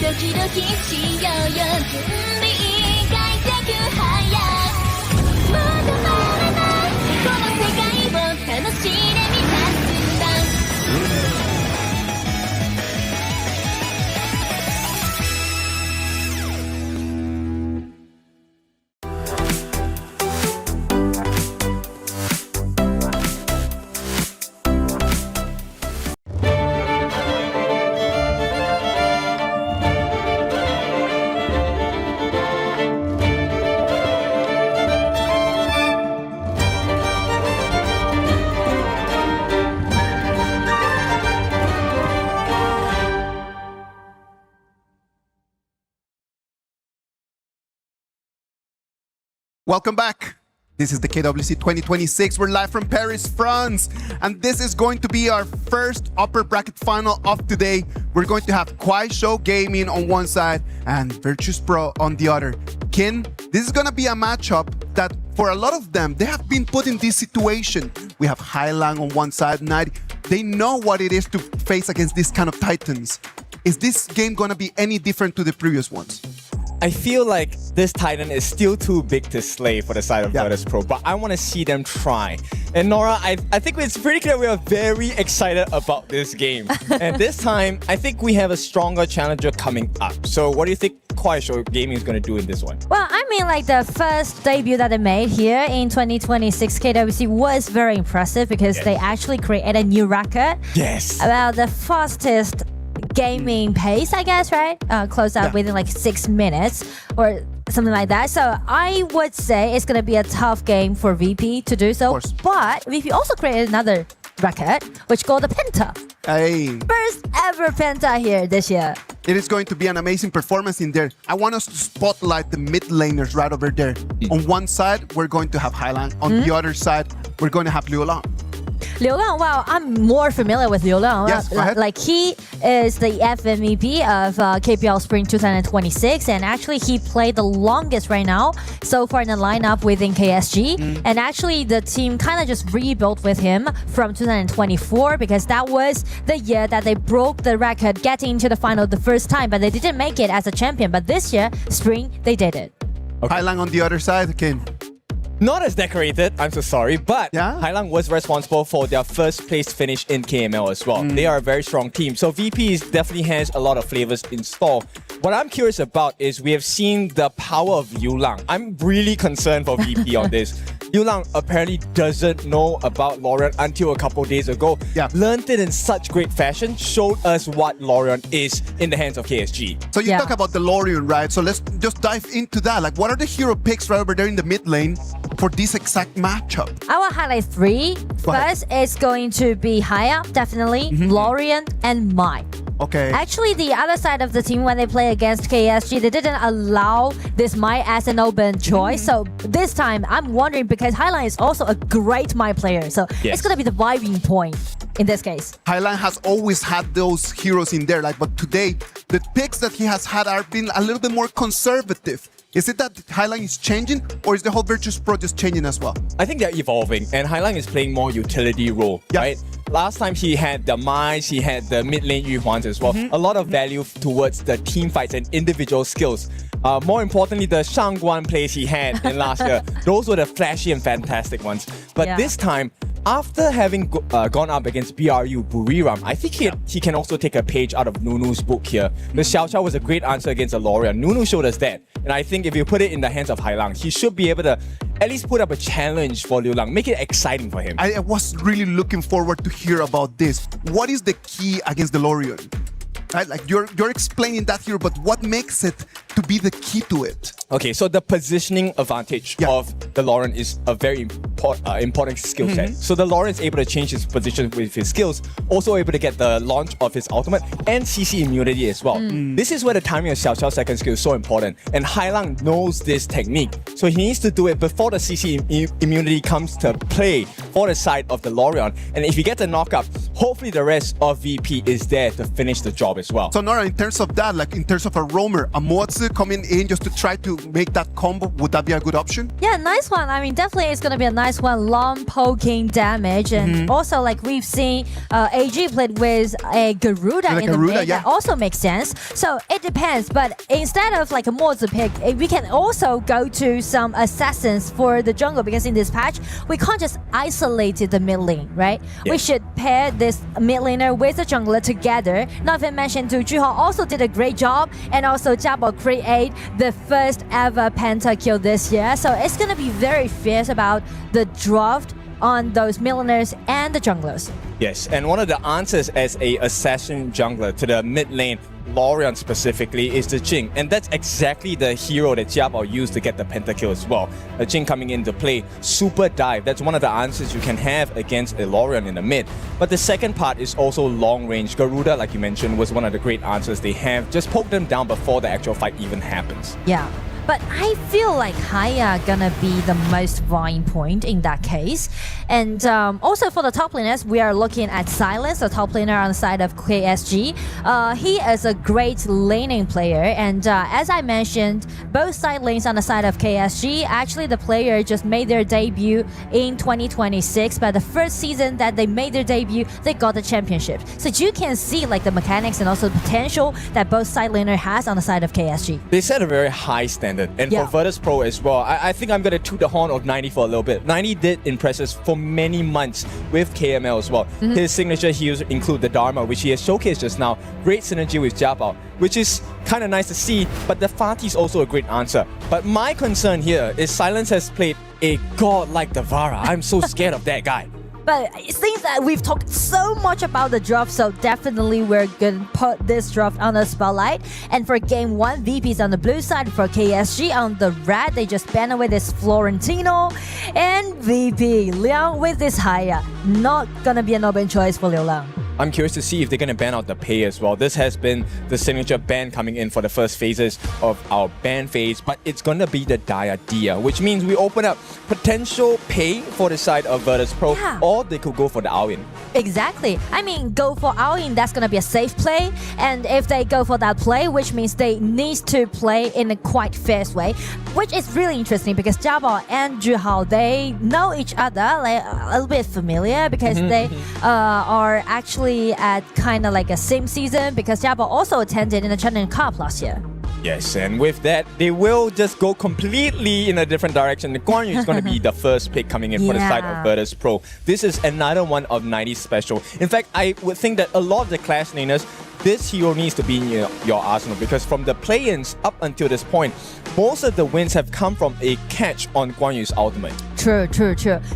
ドキドキしようよ準備以外でくはやまだまだないこのしで満たす番 Welcome back. This is the KWC 2026. We're live from Paris, France. And this is going to be our first upper bracket final of today. We're going to have Kwai Show Gaming on one side and Virtus Pro on the other. Kin, this is going to be a matchup that for a lot of them, they have been put in this situation. We have Highlang on one side, Night. They know what it is to face against this kind of titans. Is this game going to be any different to the previous ones? I feel like this Titan is still too big to slay for the side of Virtus Pro, but I want to see them try. And Nora, I think it's pretty clear we are very excited about this game. And this time, I think we have a stronger challenger coming up. So what do you think Kwai Show Gaming is going to do in this one? Well, I mean, like the first debut that they made here in 2026 KWC was very impressive because they actually created a new record. Yes. About the fastest gaming pace, I guess, right? Close out within like 6 minutes or something like that. So I would say it's going to be a tough game for VP to do so. But VP also created another record, which called the Penta. Hey. First ever Penta here this year. It is going to be an amazing performance in there. I want us to spotlight the mid laners right over there. On one side, we're going to have Highland. On the other side, we're going to have Liu Lang. Liu Lang, wow, I'm more familiar with Liu Lang. Yes, go ahead. Like he is the FMVP of KPL Spring 2026, and actually he played the longest right now so far in the lineup within KSG. And actually the team kind of just rebuilt with him from 2024 because that was the year that they broke the record getting into the final the first time, but they didn't make it as a champion. But this year, Spring, they did it. Highlang on the other side, Ken. Not as decorated, I'm so sorry, but Highlang was responsible for their first place finish in KML as well. They are a very strong team, so VP definitely has a lot of flavors in store. What I'm curious about is we have seen the power of Liu Lang. I'm really concerned for VP on this. Liu Lang apparently doesn't know about Lorian until a couple days ago. Learned it in such great fashion, showed us what Lorian is in the hands of KSG. So you talk about the Lorian, right? So let's just dive into that. Like, what are the hero picks right over there in the mid lane for this exact matchup? I will highlight three. First, it's going to be Haya, definitely, Lorian, and Mai. Okay. Actually, the other side of the team, when they play against KSG, they didn't allow this Mai as an open choice. So this time, I'm wondering because Highline is also a great Mai player. So it's going to be the vibing point in this case. Highline has always had those heroes in there, but today, the picks that he has had are been a little bit more conservative. Is it that Highline is changing, or is the whole Virtus Pro just changing as well? I think they're evolving, and Highline is playing more utility role, right? Last time he had the Mai, he had the mid lane Yuhuans as well. A lot of value towards the team fights and individual skills. More importantly, the Shangguan plays he had in last year, those were the flashy and fantastic ones. But this time, after having gone up against BRU Buriram, I think he can also take a page out of Nunu's book here. The Xiao Xiao was a great answer against Aloria. Nunu showed us that. And I think if you put it in the hands of Highlang, he should be able to at least put up a challenge for Liu Lang, make it exciting for him. I was really looking forward to hear about this. What is the key against the Lorian? Right? Like you're explaining that here, but what makes it to be the key to it? Okay, so the positioning advantage of the Lorian is a very important skill set. So the Lorian is able to change his position with his skills, also able to get the launch of his ultimate and CC immunity as well. This is where the timing of Xiao Xiao's second skill is so important, and Highlang knows this technique. So he needs to do it before the CC immunity comes to play for the side of the Lorian. And if he gets a knockup, hopefully the rest of VP is there to finish the job as well. So Nora, in terms of that, like in terms of a roamer, a Moatsu coming in just to try to make that combo, would that be a good option? Yeah, nice one. I mean, definitely it's going to be a nice one. Long poking damage. And also, like we've seen AG played with a Garuda in the mid. That also makes sense. So it depends. But instead of like a Moatsu pick, we can also go to some assassins for the jungle because in this patch, we can't just isolate isolated the mid lane, right? We should pair this mid laner with the jungler together. Not even mention too, Zhuhao also did a great job, and also Jiabao create the first ever pentakill this year. So it's gonna be very fierce about the draft on those mid laners and the junglers. Yes, and one of the answers as a assassin jungler to the mid lane, Lorian specifically, is the Jing. And that's exactly the hero that Jiabao used to get the pentakill as well. The Jing coming into play, super dive. That's one of the answers you can have against a Lorian in the mid. But the second part is also long range. Garuda, like you mentioned, was one of the great answers they have. Just poke them down before the actual fight even happens. Yeah. But I feel like Haya gonna be the most vying point in that case. And also for the top laners, we are looking at Silence, the top laner on the side of KSG. He is a great laning player, and as I mentioned, both side lanes on the side of KSG, actually the player just made their debut in 2026, but the first season that they made their debut, they got the championship. So you can see like the mechanics and also the potential that both side laner has on the side of KSG. They set a very high standard. And for Virtus Pro as well, I think I'm going to toot the horn of 90 for a little bit. 90 did impress us for many months with KML as well. His signature heals include the Dharma, which he has showcased just now. Great synergy with Jiabao, which is kind of nice to see, but the Fatih is also a great answer. But my concern here is Silence has played a god like Davara. I'm so scared of that guy. But it seems that we've talked so much about the draft, so definitely we're gonna put this draft on the spotlight. And for game 1, VP's on the blue side. For KSG on the red, they just banned away this Florentino. And VP, Liang with this Haya. Not gonna be an open choice for Liu Lang. I'm curious to see if they're going to ban out the pay as well. This has been the signature ban coming in for the first phases of our ban phase, but it's going to be the Diadea, which means we open up potential pay for the side of Virtus Pro, or they could go for the Aoyin. Exactly. I mean, go for Aoyin, that's going to be a safe play. And if they go for that play, which means they need to play in a quite fierce way, which is really interesting because Jiabao and Zhuhao, they know each other, like a little bit familiar because they are actually at kind of like a same season because Jiabao also attended in the Challenger Cup last year. Yes, and with that, they will just go completely in a different direction. Guan Yu is going to be the first pick coming in for the side of Virtus Pro. This is another one of 90 special. In fact, I would think that a lot of the clash laners, this hero needs to be in your arsenal because from the play-ins up until this point, most of the wins have come from a catch on Guan Yu's ultimate. True.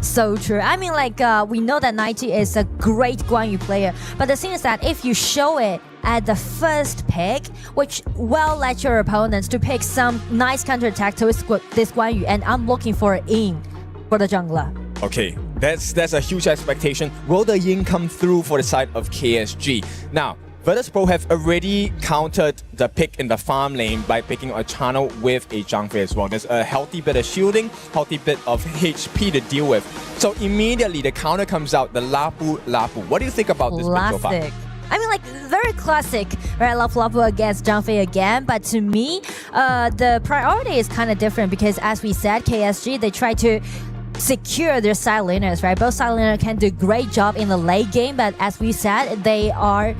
So true. I mean, like, we know that 90 is a great Guan Yu player, but the thing is that if you show it at the first pick, which will let your opponents to pick some nice counterattack to this Guan Yu, and I'm looking for an in for the jungler. Okay, that's a huge expectation. Will the Yin come through for the side of KSG? Now, Virtus Pro have already countered the pick in the farm lane by picking a channel with a Zhang Fei as well. There's a healthy bit of shielding, healthy bit of HP to deal with. So immediately the counter comes out, the Lapu. What do you think about this pick so far? I mean, like, very classic, right? Lapu against Zhang Fei again. But to me, the priority is kind of different because, as we said, KSG, they try to secure their side laners, right? Both side laners can do a great job in the late game, but as we said, they are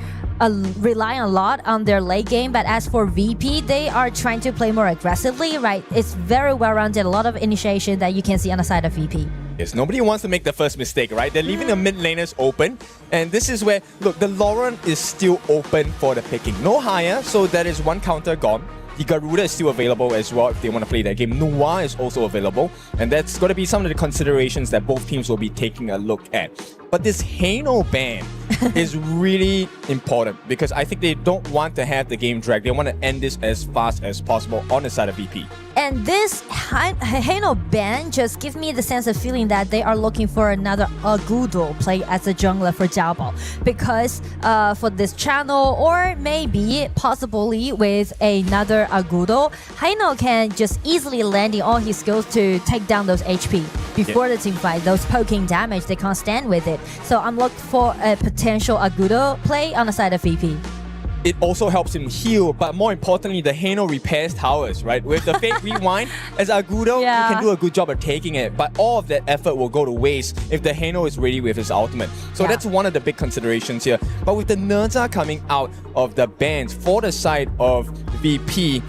relying a lot on their late game. But as for VP, they are trying to play more aggressively, right? It's very well-rounded, a lot of initiation that you can see on the side of VP. Yes, nobody wants to make the first mistake, right? They're leaving the mid laners open. And this is where, look, the Lauren is still open for the picking. No higher, so that is one counter gone. The Garuda is still available as well if they want to play that game. Noir is also available. And that's going to be some of the considerations that both teams will be taking a look at. But this Haino ban is really important because I think they don't want to have the game drag. They want to end this as fast as possible on the side of VP. And this Haino ban just gives me the sense of feeling that they are looking for another Agudo play as a jungler for Jiabao. Because for this channel, or maybe possibly with another Agudo, Haino can just easily land in all his skills to take down those HP before the team fight. Those poking damage, they can't stand with it. So I'm looking for a potential Agudo play on the side of VP. It also helps him heal, but more importantly, the Haino repairs towers, right? With the fake rewind, as Agudo, he can do a good job of taking it, but all of that effort will go to waste if the Haino is ready with his ultimate. So that's one of the big considerations here. But with the Nerza coming out of the bans for the side of VP,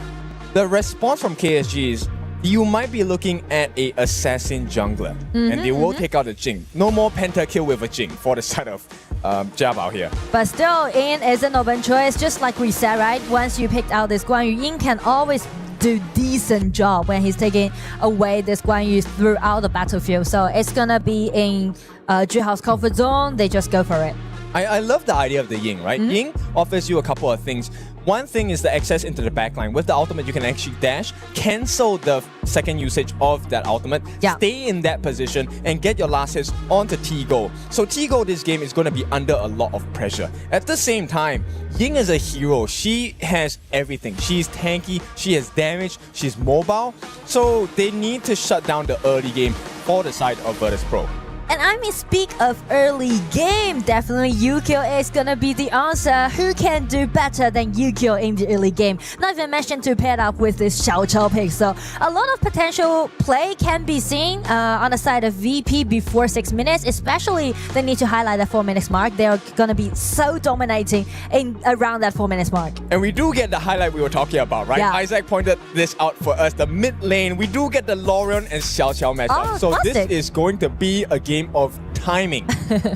the response from KSG is you might be looking at a assassin jungler, and they will take out a Jing. No more pentakill with a Jing for the side of Jiabao here. But still, Yin is an open choice, just like we said, right? Once you picked out this Guan Yu, Yin can always do decent job when he's taking away this Guan Yu throughout the battlefield. So it's gonna be in Zhihao's comfort zone. They just go for it. I love the idea of the Ying, right? Ying offers you a couple of things. One thing is the access into the backline. With the ultimate, you can actually dash, cancel the second usage of that ultimate, stay in that position, and get your last hits onto T-Go. So T-Go this game is going to be under a lot of pressure. At the same time, Ying is a hero. She has everything. She's tanky, she has damage, she's mobile. So they need to shut down the early game for the side of Virtus Pro. And I mean, speak of early game, definitely Yukio is gonna be the answer. Who can do better than Yukio in the early game? Not even mentioned to pair up with this Xiao Chao pick. So a lot of potential play can be seen on the side of VP before 6 minutes. Especially, they need to highlight the 4 minutes mark. They're gonna be so dominating in around that 4 minutes mark. And we do get the highlight we were talking about, right? Yeah. Isaac pointed this out for us. The mid lane, we do get the Lorion and Xiao Xiao matchup. So classic. this is going to be a game of timing.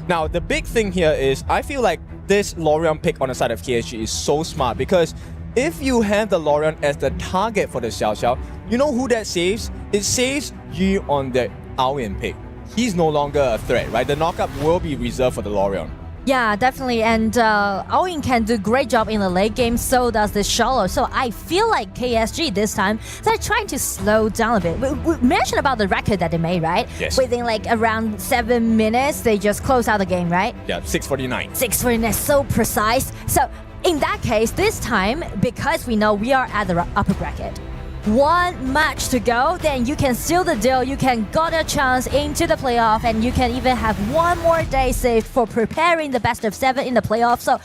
Now, the big thing here is I feel like this Lorion pick on the side of KSG is so smart because if you have the Lorion as the target for the Xiao Xiao, you know who that saves? It saves you on the Aoyan pick. He's no longer a threat, right? The knockup will be reserved for the Lorion. Yeah, definitely. And Aoyan can do great job in the late game, so does the Shallow. So I feel like KSG this time, they're trying to slow down a bit. We mentioned about the record that they made, right? Yes. Within like around 7 minutes, they just close out the game, right? Yeah, 649. 649, so precise. So in that case, this time, because we know we are at the upper bracket, 1 match to go, then you can seal the deal, you can got a chance into the playoff, and you can even have 1 more day saved for preparing the best of 7 in the playoff. So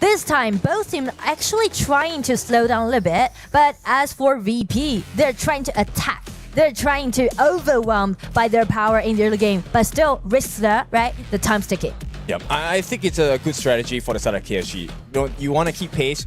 this time, both teams actually trying to slow down a little bit, but as for VP, they're trying to attack. They're trying to overwhelm by their power in the early game, but still risks there, right? The time's ticking. Yep, I think it's a good strategy for the side of KSG. You want to keep pace.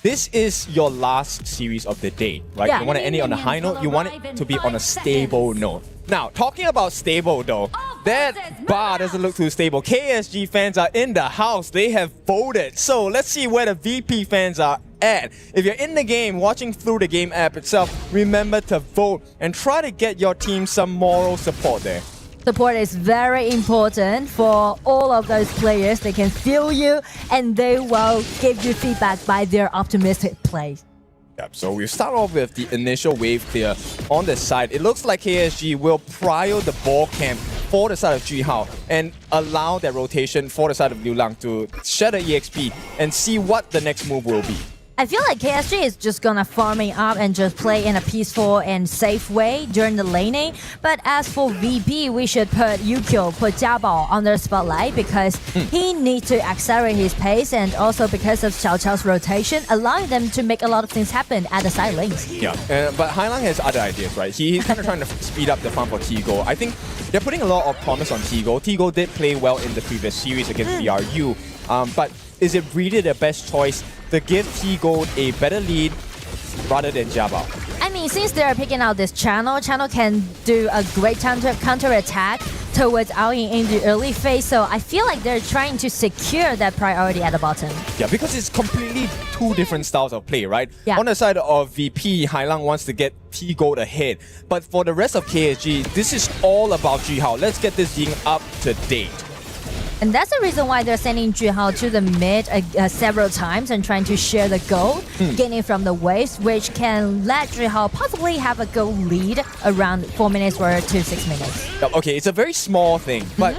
This is your last series of the day, right? Yeah. You want to end it on a high note. You want it to be on a stable note. Now, talking about stable though, that bar doesn't look too stable. KSG fans are in the house. They have voted. So let's see where the VP fans are at. If you're in the game, watching through the game app itself, remember to vote and try to get your team some moral support there. Support is very important for all of those players. They can feel you and they will give you feedback by their optimistic play. Yep, so we'll start off with the initial wave clear on the side. It looks like KSG will prio the ball camp for the side of Jihao and allow that rotation for the side of Liu Lang to shed the EXP and see what the next move will be. I feel like KSG is just gonna farming up and just play in a peaceful and safe way during the laning. But as for VP, we should put Yukio, put Jiabao on their spotlight because he needs to accelerate his pace and also because of Xiao Chao's rotation, allowing them to make a lot of things happen at the side lanes. Yeah, but Hailang has other ideas, right? He's kind of trying to speed up the farm for T-Go. I think they're putting a lot of promise on T-Go. T-Go did play well in the previous series against VRU, but is it really the best choice to give T-Gold a better lead rather than Jiabao? I mean, since they're picking out this channel can do a great counter attack towards Aoyan in the early phase. So I feel like they're trying to secure that priority at the bottom. Yeah, because it's completely 2 different styles of play, right? Yeah. On the side of VP, Hailang wants to get T-Gold ahead. But for the rest of KSG, this is all about Jihao. Let's get this Ying up to date. And that's the reason why they're sending Jihao to the mid several times and trying to share the gold, gaining from the waves, which can let Jihao possibly have a gold lead around 4 minutes or to 6 minutes. Okay, it's a very small thing, but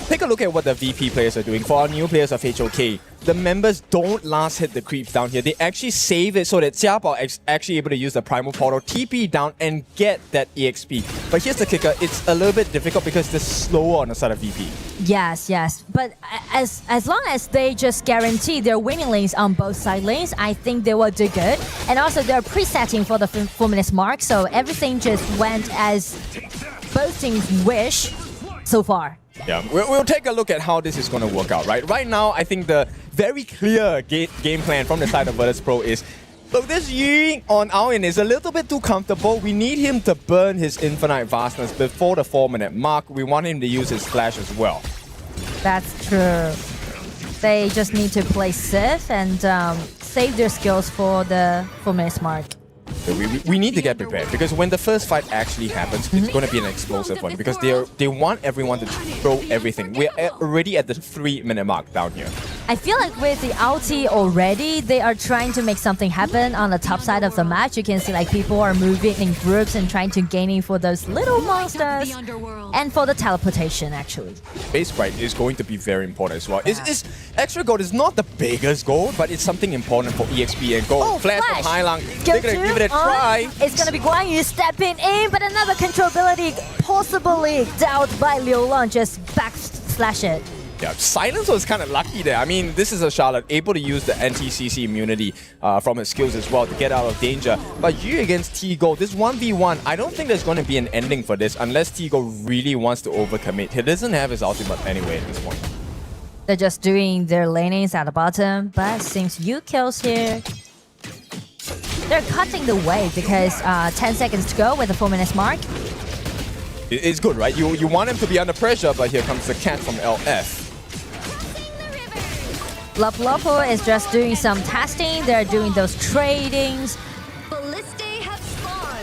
take a look at what the VP players are doing. For our new players of HOK, the members don't last hit the creeps down here. They actually save it so that Jiabao is actually able to use the Primal Portal, TP down, and get that EXP. But here's the kicker, it's a little bit difficult because they're slower on the side of VP. Yes. But as long as they just guarantee their winning lanes on both side lanes, I think they will do good. And also they're presetting for the 4 minutes mark, so everything just went as both teams wish so far. Yeah, we'll take a look at how this is going to work out, right? Right now, I think the very clear game plan from the side of Virtus Pro is Look, this Yi on our end is a little bit too comfortable. We need him to burn his infinite vastness before the 4-minute mark. We want him to use his flash as well. That's true. They just need to play safe and save their skills for the 4-minute mark. We need to get prepared because when the first fight actually happens, it's going to be an explosive one because they want everyone to throw everything. We're already at the 3-minute mark down here. I feel like with the ulti already, they are trying to make something happen on the top side of the match. You can see like people are moving in groups and trying to gain in for those little monsters and for the teleportation actually. Base sprite is going to be very important as well. It's extra gold is not the biggest gold, but it's something important for EXP and gold. Oh, Flash from Hailang. They're going to give it a try. It's going to be Guan Yu stepping in, but another controllability possibly dealt by Liu Lang just backslash it. Yeah, Silence was kind of lucky there. I mean, this is a Charlotte able to use the anti-CC immunity from his skills as well to get out of danger. But Yu against T-Gold, this 1v1, I don't think there's going to be an ending for this unless T-Gold really wants to overcommit. He doesn't have his ultimate anyway at this point. They're just doing their lanings at the bottom, but since Yu kills here, they're cutting the wave because 10 seconds to go with the 4-minute mark. It's good, right? You want him to be under pressure, but here comes the catch from LF. Lapu is just doing some testing. They're doing those tradings.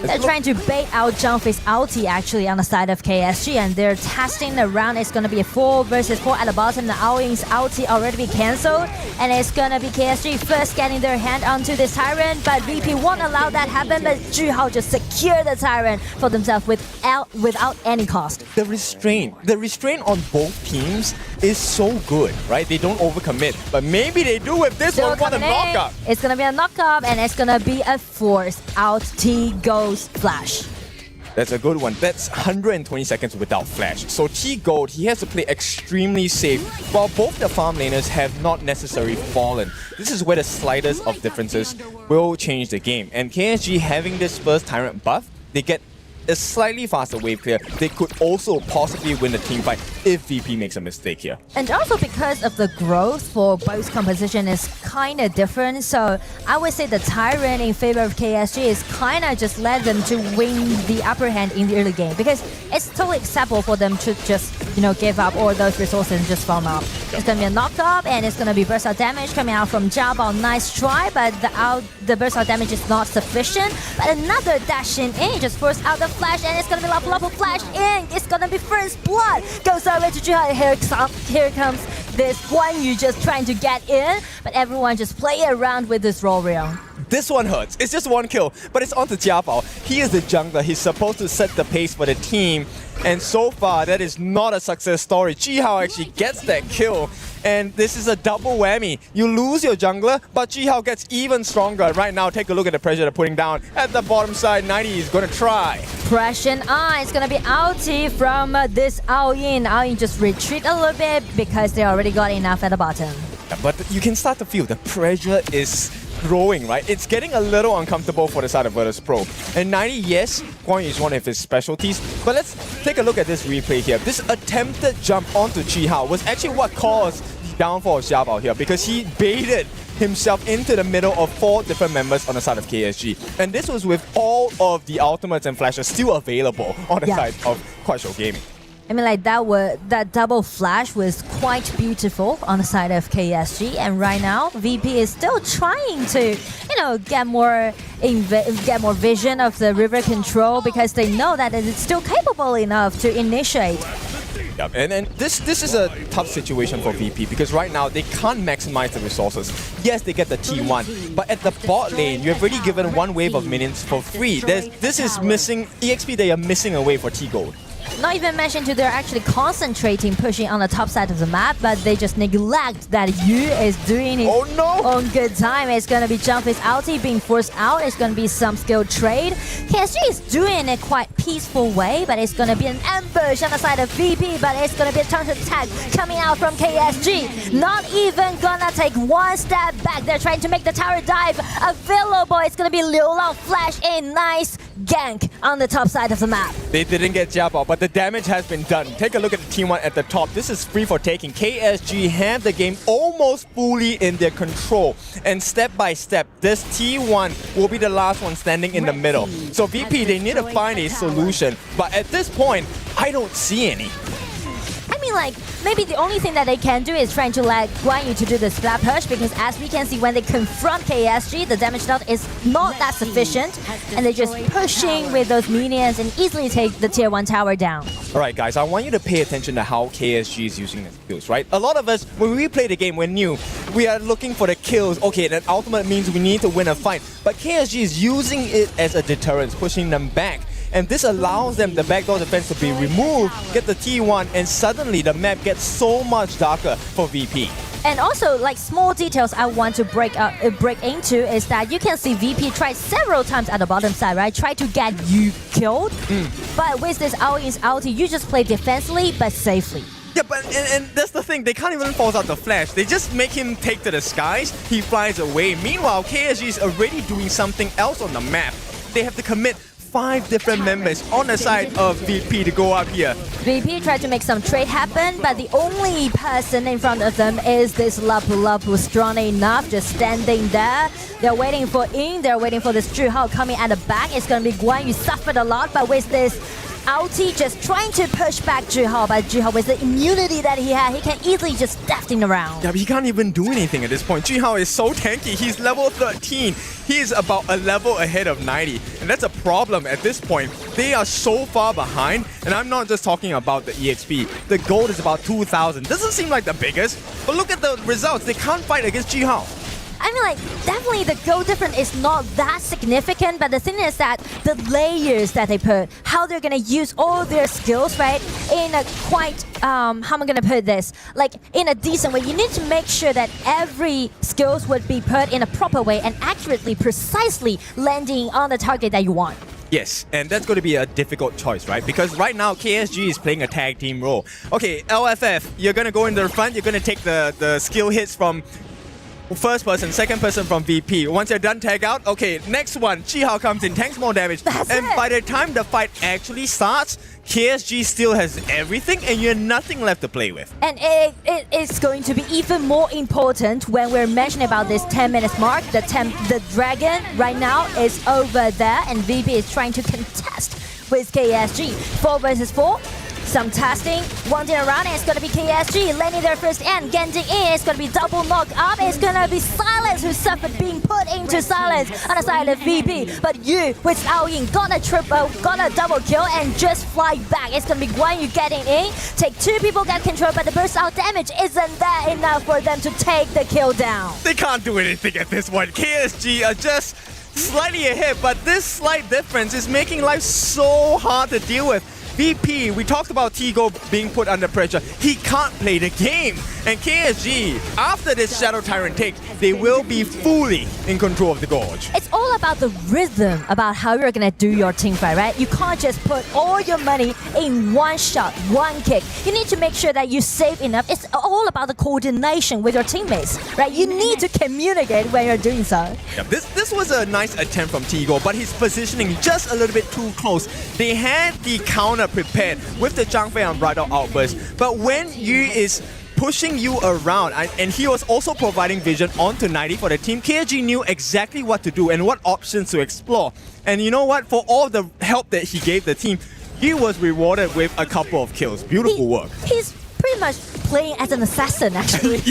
They're trying to bait out Zhangfei's ulti actually on the side of KSG, and they're testing the round. It's going to be a 4 versus 4 at the bottom. The Aoying's ulti already be cancelled, and it's going to be KSG first getting their hand onto this Tyrant, but VP won't allow that happen, but Zhihao just secure the Tyrant for themselves without any cost. The restraint on both teams is so good, right? They don't overcommit, but maybe they do with this one. What a knockup! It's going to be a knockup, and it's going to be a force out T-Gold flash. That's a good one. That's 120 seconds without flash. So T-Gold, he has to play extremely safe, while both the farm laners have not necessarily fallen. This is where the slightest of differences will change the game. And KSG having this first Tyrant buff, they get a slightly faster wave clear. They could also possibly win the team fight if VP makes a mistake here. And also because of the growth for both composition is kind of different, so I would say the Tyrant in favor of KSG is kind of just let them to win the upper hand in the early game, because it's totally acceptable for them to just, you know, give up all those resources and just farm up. It's going to be a knockup, and it's going to be burst out damage coming out from Jiabao. Nice try, but the burst out damage is not sufficient. But another dashing in just forced out the flash, and it's going to be Lapu flash in. It's going to be first blood. Goes all the way to Zhihao. Here comes this Guan Yu just trying to get in, but everyone just play around with this roll reel. This one hurts. It's just one kill, but it's onto Jiabao. He is the jungler. He's supposed to set the pace for the team. And so far, that is not a success story. Zhihao actually gets that kill. And this is a double whammy. You lose your jungler, but Zhihao gets even stronger. Right now, take a look at the pressure they're putting down. At the bottom side, 90 is going to try. Pressure on. It's going to be ulti from this Aoyin. Aoyin just retreat a little bit because they already got enough at the bottom. Yeah, but you can start to feel the pressure is growing, right? It's getting a little uncomfortable for the side of Virtus Pro. And 90, yes, Guan Yu is one of his specialties, but let's take a look at this replay here. This attempted jump onto Zhihao was actually what caused the downfall of Xiaobao here, because he baited himself into the middle of 4 different members on the side of KSG. And this was with all of the ultimates and flashes still available on the side of Kuaishou Gaming. I mean, like that double flash was quite beautiful on the side of KSG, and right now VP is still trying to, you know, get more vision of the river control, because they know that it's still capable enough to initiate. Yep. And this is a tough situation for VP, because right now they can't maximize the resources. Yes, they get the T1, but at the bot lane, you have already given one wave of minions for free. This is missing EXP. They are missing a wave for T-Gold. Not even mentioned to they're actually concentrating, pushing on the top side of the map, but they just neglect that Yu is doing his own good time. It's going to be Zhangfei's ulti being forced out. It's going to be some skill trade. KSG is doing it quite peaceful way, but it's going to be an ambush on the side of VP, but it's going to be a counter attack coming out from KSG. Not even going to take one step back. They're trying to make the tower dive available. It's going to be Liu Lang flash in. Nice gank on the top side of the map. They didn't get Jiabao, but the damage has been done. Take a look at the Team 1 at the top. This is free for taking. KSG have the game almost fully in their control. And step by step, this T1 will be the last one standing in the middle. So VP, they need to find a solution. But at this point, I don't see any. I mean, like, maybe the only thing that they can do is trying to let Guan Yu to do the splat push, because as we can see, when they confront KSG, the damage dealt is not that sufficient, and they're just pushing with those minions and easily take the tier 1 tower down. Alright guys, I want you to pay attention to how KSG is using the skills, right? A lot of us, when we play the game, we're new. We are looking for the kills. Okay, that ultimate means we need to win a fight. But KSG is using it as a deterrent, pushing them back. And this allows them the backdoor defense to be removed, get the T1, and suddenly the map gets so much darker for VP. And also, like, small details I want to break into is that you can see VP try several times at the bottom side, right? Try to get you killed. But with this all-in's ulti, you just play defensively but safely. Yeah, but and that's the thing, they can't even force out the flash. They just make him take to the skies, he flies away. Meanwhile, KSG is already doing something else on the map. They have to commit 5 different members on the side of VP to go up here. VP tried to make some trade happen, but the only person in front of them is this Lapu Lapu, strong enough, just standing there. They're waiting for In, they're waiting for this Zhihao coming at the back. It's gonna be Guan Yu suffered a lot, but with this ulti just trying to push back Zhihao, but Zhihao with the immunity that he had, he can easily just daft him around. Yeah, but he can't even do anything at this point. Zhihao is so tanky, he's level 13. He is about a level ahead of 90, and that's a problem at this point. They are so far behind, and I'm not just talking about the EXP. The gold is about 2,000. Doesn't seem like the biggest, but look at the results. They can't fight against Zhihao. I mean, like, definitely the goal difference is not that significant, but the thing is that the layers that they put, how they're gonna use all their skills, right, in a quite, how am I gonna put this? Like, in a decent way. You need to make sure that every skills would be put in a proper way and accurately, precisely landing on the target that you want. Yes, and that's going to be a difficult choice, right? Because right now, KSG is playing a tag team role. Okay, LFF, you're going to go in the front, you're going to take the skill hits from first person, second person from VP. Once you're done tag out, okay, next one, Zhihao comes in, tanks more damage. And by the time the fight actually starts, KSG still has everything and you're nothing left to play with. And it is going to be even more important when we're mentioning about this 10 minutes mark. The dragon right now is over there and VP is trying to contest with KSG. 4 versus 4. Some testing, wandering around, and it's gonna be KSG landing their first end, getting in, it's gonna be double knock up, it's gonna be Silence who suffered being put into silence on the side of VP, but you with Aoyin got a double kill and just fly back. It's gonna be Guan Yu getting in, take 2 people get control, but the burst out damage isn't that enough for them to take the kill down. They can't do anything at this point. KSG are just slightly ahead, but this slight difference is making life so hard to deal with. VP, we talked about Tigo being put under pressure. He can't play the game. And KSG, after this Shadow Tyrant take, they will be fully in control of the Gorge. It's all about the rhythm, about how you're gonna do your team fight, right? You can't just put all your money in one shot, one kick. You need to make sure that you save enough. It's all about the coordination with your teammates, right? You need to communicate when you're doing so. Yeah, this was a nice attempt from Tigo, but his positioning just a little bit too close. They had the counter prepared with the Zhang Fei Unbridled Outburst, but when Yu is pushing you around, and he was also providing vision onto 90 for the team, KSG knew exactly what to do and what options to explore. And you know what? For all the help that he gave the team, he was rewarded with a couple of kills. Beautiful work. He's pretty much playing as an assassin, actually.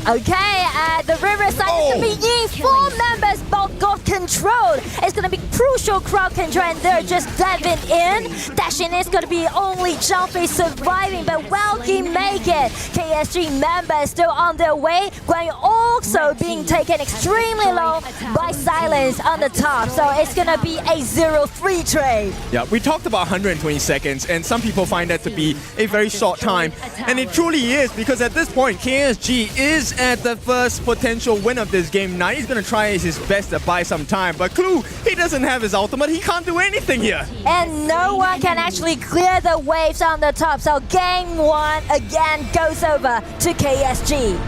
Okay, the Riverside is going to be Yin. 4 members both got controlled. It's going to be crucial crowd control and they're just diving in. Dashing is going to be only Zhang Fei surviving, but will he make it? KSG members still on their way. Guan Yu also being taken extremely low by Silence on the top. So it's going to be a 0-3 trade. Yeah, we talked about 120 seconds and some people find that to be a very short time. And it truly is, because at this point, KSG is at the first potential win of this game. Now he's going to try his best to buy some time, but Clue, he doesn't have his ultimate. He can't do anything here. And no one can actually clear the waves on the top. So game 1 again goes over to KSG.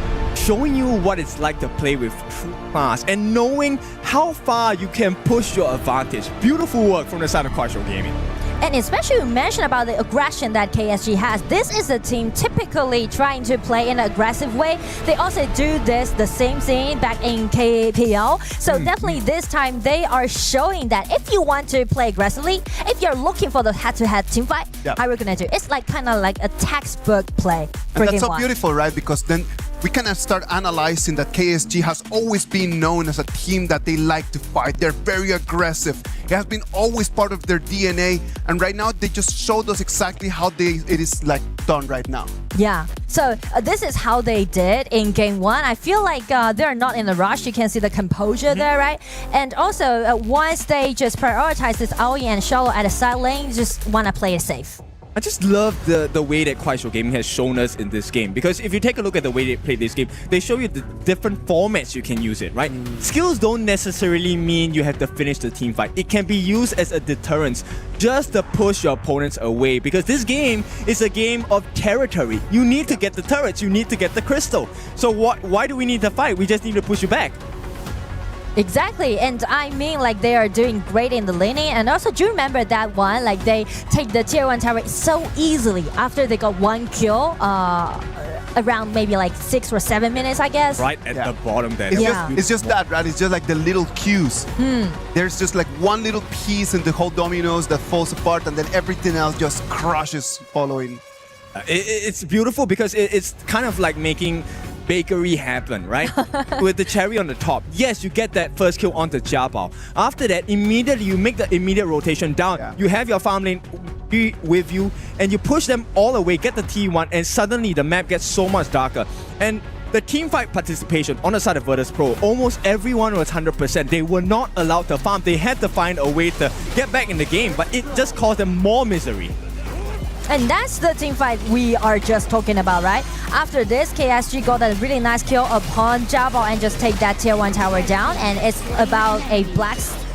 showing you what it's like to play with true class and knowing how far you can push your advantage. Beautiful work from the side of Quite Show Gaming. And especially you mentioned about the aggression that KSG has. This is a team typically trying to play in an aggressive way. They also do the same thing back in KPL. So definitely this time they are showing that if you want to play aggressively, if you're looking for the head-to-head team fight, how we're gonna do. It's like kind of like a textbook play. And that's so beautiful, right? Because then we can start analyzing that KSG has always been known as a team that they like to fight. They're very aggressive. It has been always part of their DNA. And right now, they just showed us exactly how it is like done right now. Yeah, so this is how they did in game one. I feel like they're not in a rush. You can see the composure there, right? And also, once they just prioritize this Aoi and Shallow at the side lane, just want to play it safe. I just love the way that Quite Show Gaming has shown us in this game, because if you take a look at the way they play this game, they show you the different formats you can use it, right? Skills don't necessarily mean you have to finish the team fight. It can be used as a deterrence just to push your opponents away, because this game is a game of territory. You need to get the turrets, you need to get the crystal. So why do we need to fight? We just need to push you back. Exactly, and I mean like they are doing great in the laning, and also do you remember that one, like they take the tier 1 tower so easily after they got 1 kill around maybe like 6 or 7 minutes, I guess. Right at the bottom there. It's just that, right? It's just like the little cues. There's just like one little piece in the whole dominoes that falls apart, and then everything else just crushes following. It's beautiful because it's kind of like making bakery happen, right? With the cherry on the top. Yes, you get that first kill onto Jiabao. After that, immediately you make the immediate rotation down. You have your farm lane with you, and you push them all away, get the T1, and suddenly the map gets so much darker. And the teamfight participation on the side of Virtus Pro, almost everyone was 100%. They were not allowed to farm. They had to find a way to get back in the game, but it just caused them more misery. And that's the team fight we are just talking about, right? After this, KSG got a really nice kill upon Jiabao and just take that tier 1 tower down. And it's about a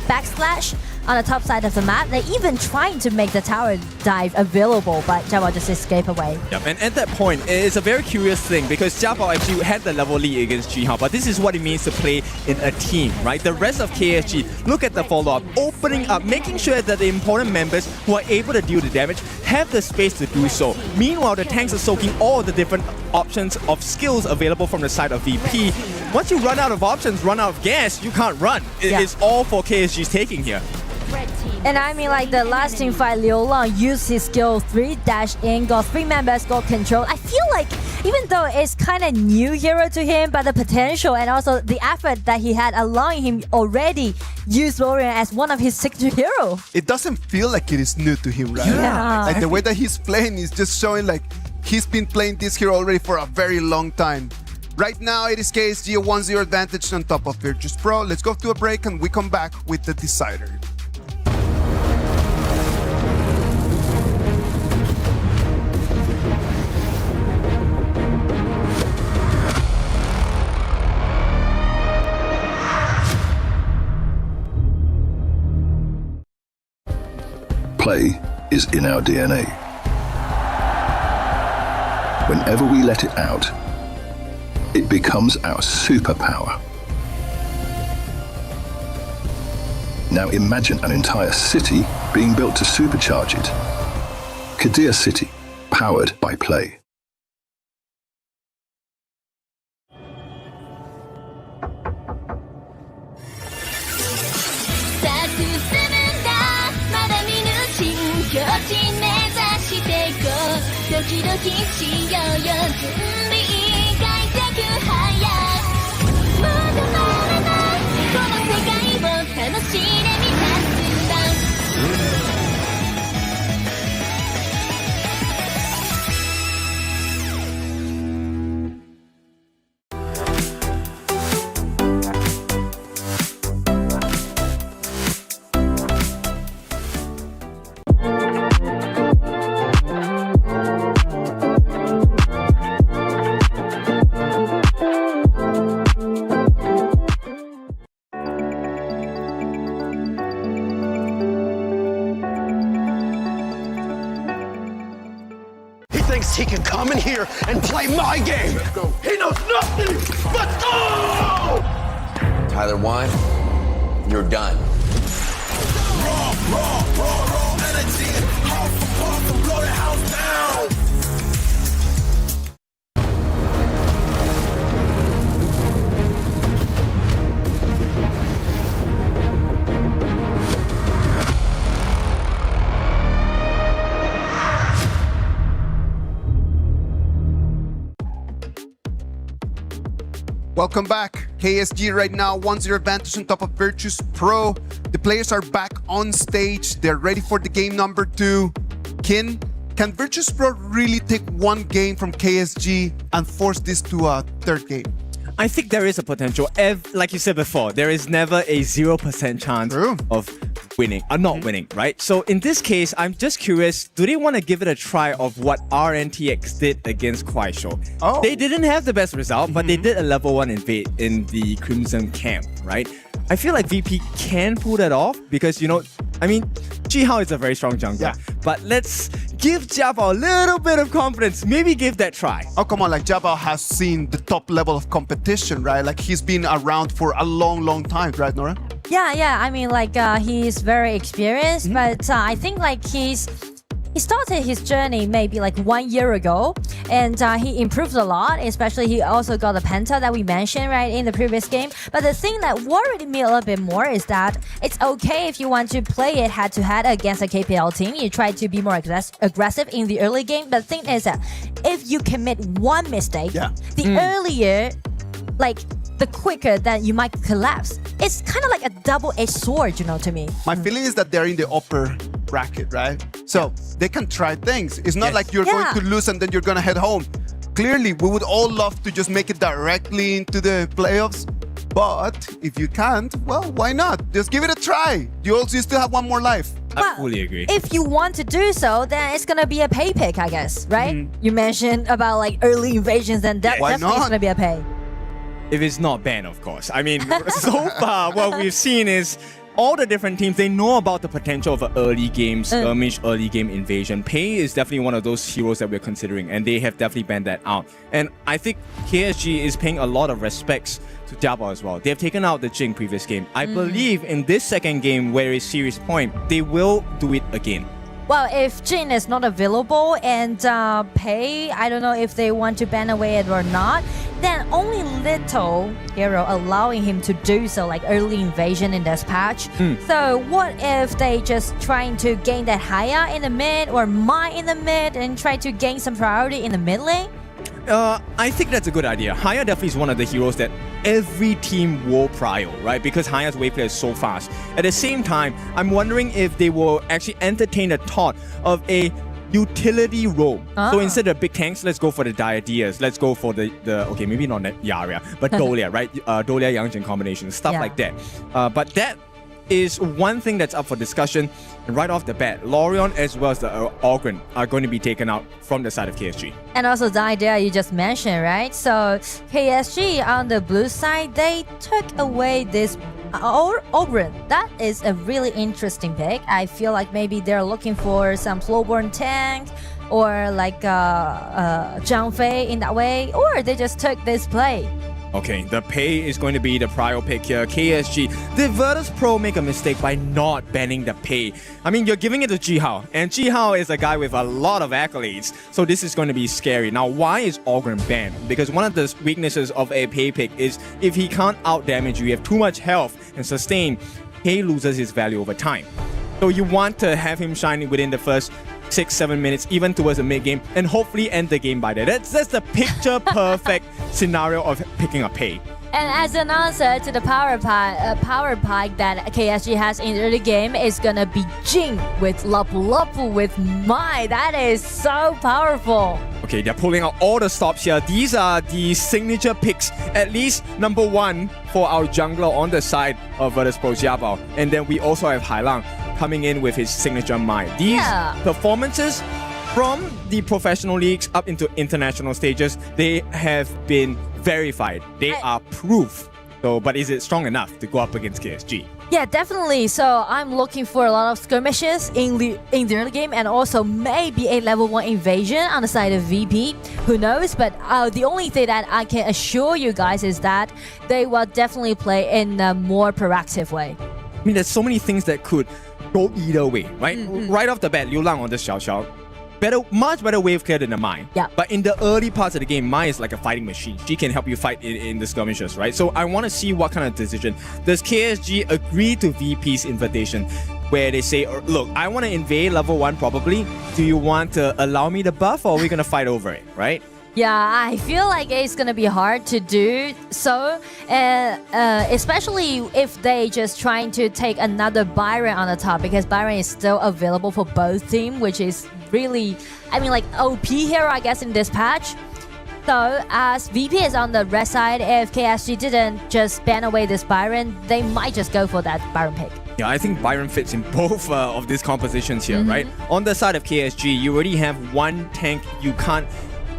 backslash on the top side of the map. They're even trying to make the tower dive available, but Jiabao just escaped away. Yep. And at that point, it's a very curious thing, because Jiabao actually had the level lead against Jihao, but this is what it means to play in a team, right? The rest of KSG, look at the follow-up, opening up, making sure that the important members who are able to deal the damage have the space to do so. Meanwhile, the tanks are soaking all the different options of skills available from the side of VP. Once you run out of options, run out of gas, you can't run. It's all for KSG's taking here. And I mean, like the last team fight, Liu Lang used his skill 3, dash in, got 3 members, got control. I feel like even though it's kind of new hero to him, but the potential and also the effort that he had allowing him already use Lorian as one of his signature hero. It doesn't feel like it is new to him, right? Yeah. Like the way that he's playing is just showing like he's been playing this hero already for a very long time. Right now, it is KSG a 1-0 advantage on top of Virtus Pro. Let's go to a break and we come back with the decider. Play is in our DNA. Whenever we let it out, it becomes our superpower. Now imagine an entire city being built to supercharge it. Kadir City, powered by play. thinks he can come in here and play my game. He knows nothing but go! Tyler Wine, you're done. Raw energy. Half from blow the house down. Welcome back. KSG right now 1-0 advantage on top of Virtus Pro. The players are back on stage. They're ready for the game number 2. Kin, can Virtus Pro really take one game from KSG and force this to a third game? I think there is a potential. Like you said before, there is never a 0% chance of winning, or not winning, right? So in this case, I'm just curious, do they want to give it a try of what RNTX did against Kuaishou? Oh. They didn't have the best result, but they did a level 1 invade in the Crimson camp, right? I feel like VP can pull that off because, you know, I mean, Jihao is a very strong jungler, but let's give Jiabao a little bit of confidence. Maybe give that try. Oh, come on, like Jiabao has seen the top level of competition, right? Like he's been around for a long time, right, Nora? Yeah. I mean, like he's very experienced, but I think like he started his journey maybe like 1 year ago, and he improved a lot. Especially he also got the penta that we mentioned right in the previous game. But the thing that worried me a little bit more is that it's okay if you want to play it head-to-head against a KPL team. You try to be more aggressive in the early game. But the thing is that if you commit one mistake, the earlier, like the quicker that you might collapse. It's kind of like a double-edged sword, you know, to me. My feeling is that they're in the upper bracket, right? So they can try things. It's not like you're going to lose and then you're going to head home. Clearly, we would all love to just make it directly into the playoffs. But if you can't, well, why not? Just give it a try. You still have one more life. I fully agree. If you want to do so, then it's gonna be a pay pick, I guess, right? You mentioned about like early invasions, then definitely it's gonna be a pay. If it's not banned, of course. I mean, so far, what we've seen is all the different teams, they know about the potential of an early game skirmish, early game invasion. Pei is definitely one of those heroes that we're considering, and they have definitely banned that out. And I think KSG is paying a lot of respects to Jiabao as well. They've taken out the Jing previous game. I believe in this second game, where it's series point, they will do it again. Well, if Jin is not available and Pei, I don't know if they want to ban away it or not, then only little hero allowing him to do so, like early invasion in this patch. So what if they just trying to gain that Haya in the mid or Mai in the mid and try to gain some priority in the mid lane? I think that's a good idea. Haya definitely is one of the heroes that every team will prio, right? Because Haya's wave play is so fast. At the same time, I'm wondering if they will actually entertain the thought of a utility role. So instead of big tanks, let's go for the Diadeas. Let's go for the okay, maybe not Yaria, but Dolia, right? Dolia Yangjin combination, stuff like that. But that is one thing that's up for discussion. And right off the bat, Lorion as well as the Ogren are going to be taken out from the side of KSG. And also the idea you just mentioned, right? So KSG on the blue side, they took away this Ogren. That is a really interesting pick. I feel like maybe they're looking for some flowborn tank or like Zhang Fei in that way, or they just took this play. Okay, the Pei is going to be the prio pick here. KSG. Did Virtus Pro make a mistake by not banning the Pei? I mean, you're giving it to Jihao, and Jihao is a guy with a lot of accolades, so this is going to be scary. Now, why is Ogren banned? Because one of the weaknesses of a Pei pick is if he can't out-damage you, have too much health and sustain, Pei loses his value over time. So you want to have him shining within the first 6-7 minutes, even towards the mid game, and hopefully end the game by that. That's the picture perfect scenario of picking a Pei. And as an answer to the power pike that KSG has in the early game is gonna be Jing with Lapu Lapu with Mai. That is so powerful. Okay, they're pulling out all the stops here. These are the signature picks, at least number 1 for our jungler on the side of Virtus Pro Jiabao. And then we also have Hailang coming in with his signature Mai. These performances from the professional leagues up into international stages, they have been verified. They are proof So, but is it strong enough to go up against KSG? Yeah, definitely. So I'm looking for a lot of skirmishes in the early game, and also maybe a level 1 invasion on the side of VP. Who knows? But the only thing that I can assure you guys is that they will definitely play in a more proactive way. I mean, there's so many things that could go either way, right? Right off the bat, Liu Lang on the Xiao Xiao. Much better wave clear than the Mai. Yeah. But in the early parts of the game, Mai is like a fighting machine. She can help you fight in the skirmishes, right? So I want to see what kind of decision. Does KSG agree to VP's invitation where they say, look, I want to invade level 1 probably. Do you want to allow me the buff, or are we going to fight over it, right? Yeah, I feel like it's gonna be hard to do so, especially if they just trying to take another Byron on the top, because Byron is still available for both teams, which is really, I mean, like OP hero, I guess, in this patch. So as VP is on the red side, if KSG didn't just ban away this Byron, they might just go for that Byron pick. Yeah, I think Byron fits in both of these compositions here, right? On the side of KSG, you already have one tank you can't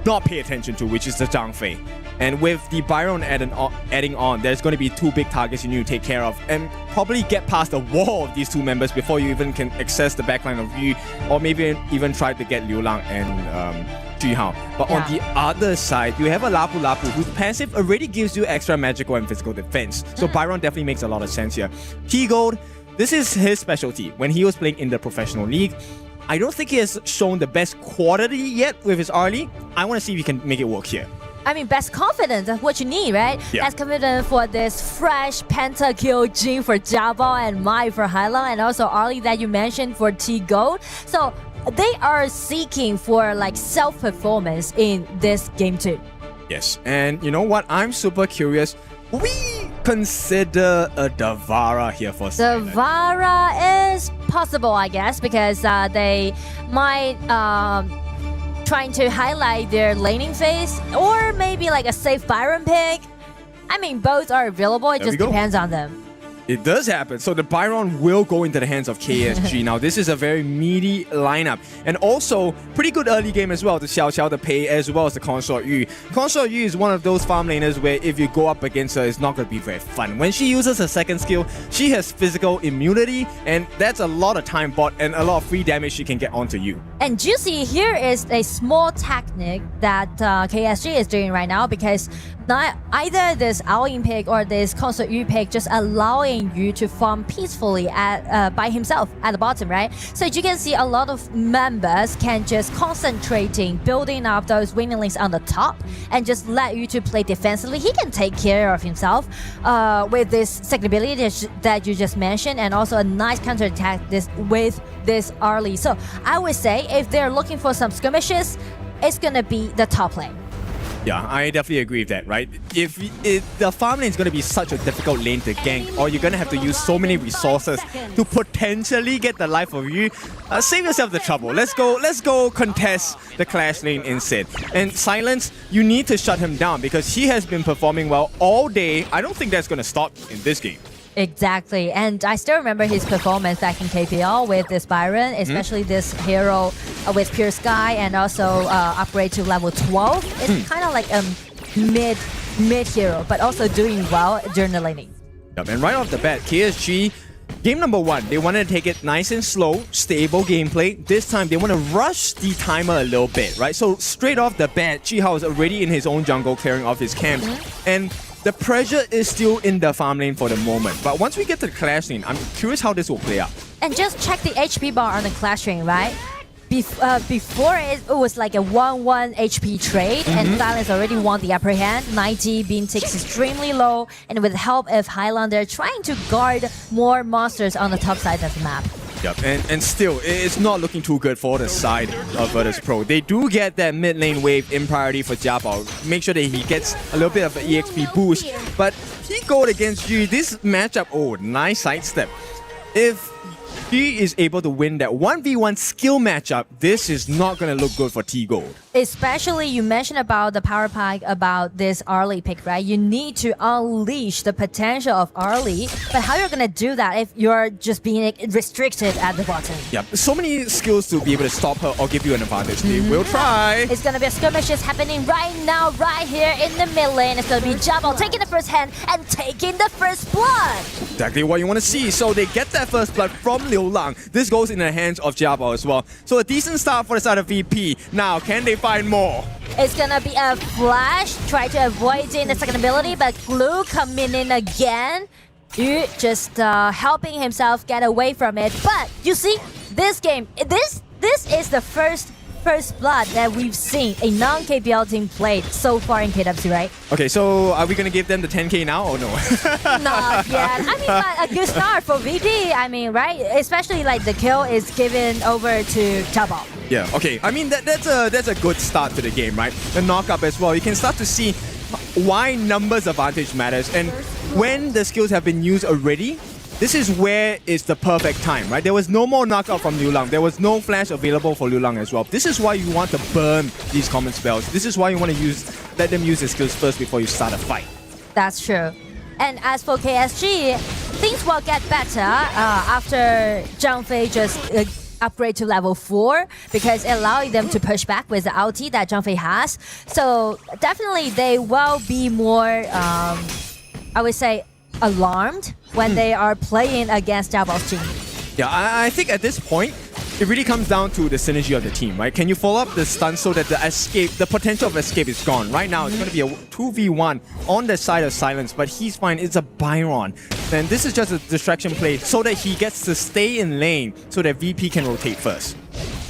not pay attention to, which is the Zhang Fei. And with the Byron adding on, there's going to be 2 big targets you need to take care of, and probably get past the wall of these 2 members before you even can access the backline of Yu, or maybe even try to get Liu Lang and Jihao. But on the other side, you have a Lapu Lapu whose passive already gives you extra magical and physical defense. So Byron definitely makes a lot of sense here. T-Gold, this is his specialty. When he was playing in the professional league, I don't think he has shown the best quality yet with his early. I want to see if he can make it work here. I mean, best confidence, that's what you need, right? Yeah. Best confidence for this fresh pentakill Jin for Jiabao and Mai for Hailong, and also Arlie that you mentioned for T-Gold. So they are seeking for like self-performance in this game too. Yes, and you know what? I'm super curious. We consider a Davara here for Silent. Davara is possible, I guess, because they might trying to highlight their laning phase, or maybe like a safe Byron pick. I mean, both are available. It just depends on them. It does happen. So the Byron will go into the hands of KSG. Now, this is a very meaty lineup. And also, pretty good early game as well. The Xiao Xiao, the Pei, as well as the Consort Yu. Consort Yu is one of those farm laners where if you go up against her, it's not going to be very fun. When she uses her second skill, she has physical immunity, and that's a lot of time bought and a lot of free damage she can get onto you. And Juicy, here is a small technique that KSG is doing right now, because not either this Aoyin pick or this Consort Yu pick just allowing you to farm peacefully by himself at the bottom, right? So you can see a lot of members can just concentrating building up those winning links on the top and just let you to play defensively. He can take care of himself with this second ability that you just mentioned, and also a nice counter attack with this early. So I would say if they're looking for some skirmishes, it's gonna be the top lane. Yeah, I definitely agree with that, right? If the farm lane is going to be such a difficult lane to gank, or you're going to have to use so many resources to potentially get the life of you, save yourself the trouble. Let's go contest the Clash lane instead. And Silence, you need to shut him down because he has been performing well all day. I don't think that's going to stop in this game. Exactly, and I still remember his performance back in KPL with this Byron, especially this hero with Pure Sky, and also upgrade to level 12. It's kind of like a mid hero, but also doing well during the laning. Yep, and right off the bat, KSG, game number 1, they wanted to take it nice and slow, stable gameplay. This time, they want to rush the timer a little bit, right? So straight off the bat, Jihao is already in his own jungle, clearing off his camps, and the pressure is still in the farm lane for the moment. But once we get to the Clash lane, I'm curious how this will play out. And just check the HP bar on the Clash lane, right? Before it was like a 1-1 HP trade, and Silence already won the upper hand. 90 being takes extremely low, and with the help of Hailong, they're trying to guard more monsters on the top side of the map. Yep, and still, it's not looking too good for the side of Virtus Pro. They do get that mid lane wave in priority for Jiabao. Make sure that he gets a little bit of an EXP boost. But he goes against you. This matchup, oh, nice sidestep. If he is able to win that 1v1 skill matchup, this is not going to look good for T-Gold. Especially you mentioned about the power pack, about this early pick, right? You need to unleash the potential of early, but how you're gonna do that if you're just being restricted at the bottom? Yeah, so many skills to be able to stop her or give you an advantage. They will try. It's gonna be a skirmish just happening right now, right here in the mid lane. It's gonna be Jabal taking the first hand and taking the first blood. Exactly what you want to see. So they get that first blood from Liu Lang. This goes in the hands of Jabal as well. So a decent start for the side of VP. Now, can they find more? It's gonna be a flash, try to avoid the second ability, but Glue coming in again. Yu just helping himself get away from it. But you see, this game, this is the first blood that we've seen a non-KPL team played so far in KWC, right? Okay, so are we gonna give them the 10k now or no? Not yet. I mean, but a good start for VP. I mean, right? Especially like the kill is given over to Jabal. Yeah. Okay. I mean that's a good start to the game, right? The knockup as well. You can start to see why numbers advantage matters, and when the skills have been used already, this is where it's the perfect time, right? There was no more knockout from Liu Lang. There was no flash available for Liu Lang as well. This is why you want to burn these common spells. This is why you want to let them use the skills first before you start a fight. That's true. And as for KSG, things will get better after Zhang Fei just upgrade to level 4, because it allowing them to push back with the ulti that Zhang Fei has. So definitely they will be more, I would say, alarmed when they are playing against Jabal's team. Yeah, I think at this point, it really comes down to the synergy of the team, right? Can you follow up the stun so that the potential of escape is gone? Right now, it's going to be a 2v1 on the side of Silence, but he's fine. It's a Byron. And this is just a distraction play so that he gets to stay in lane so that VP can rotate first.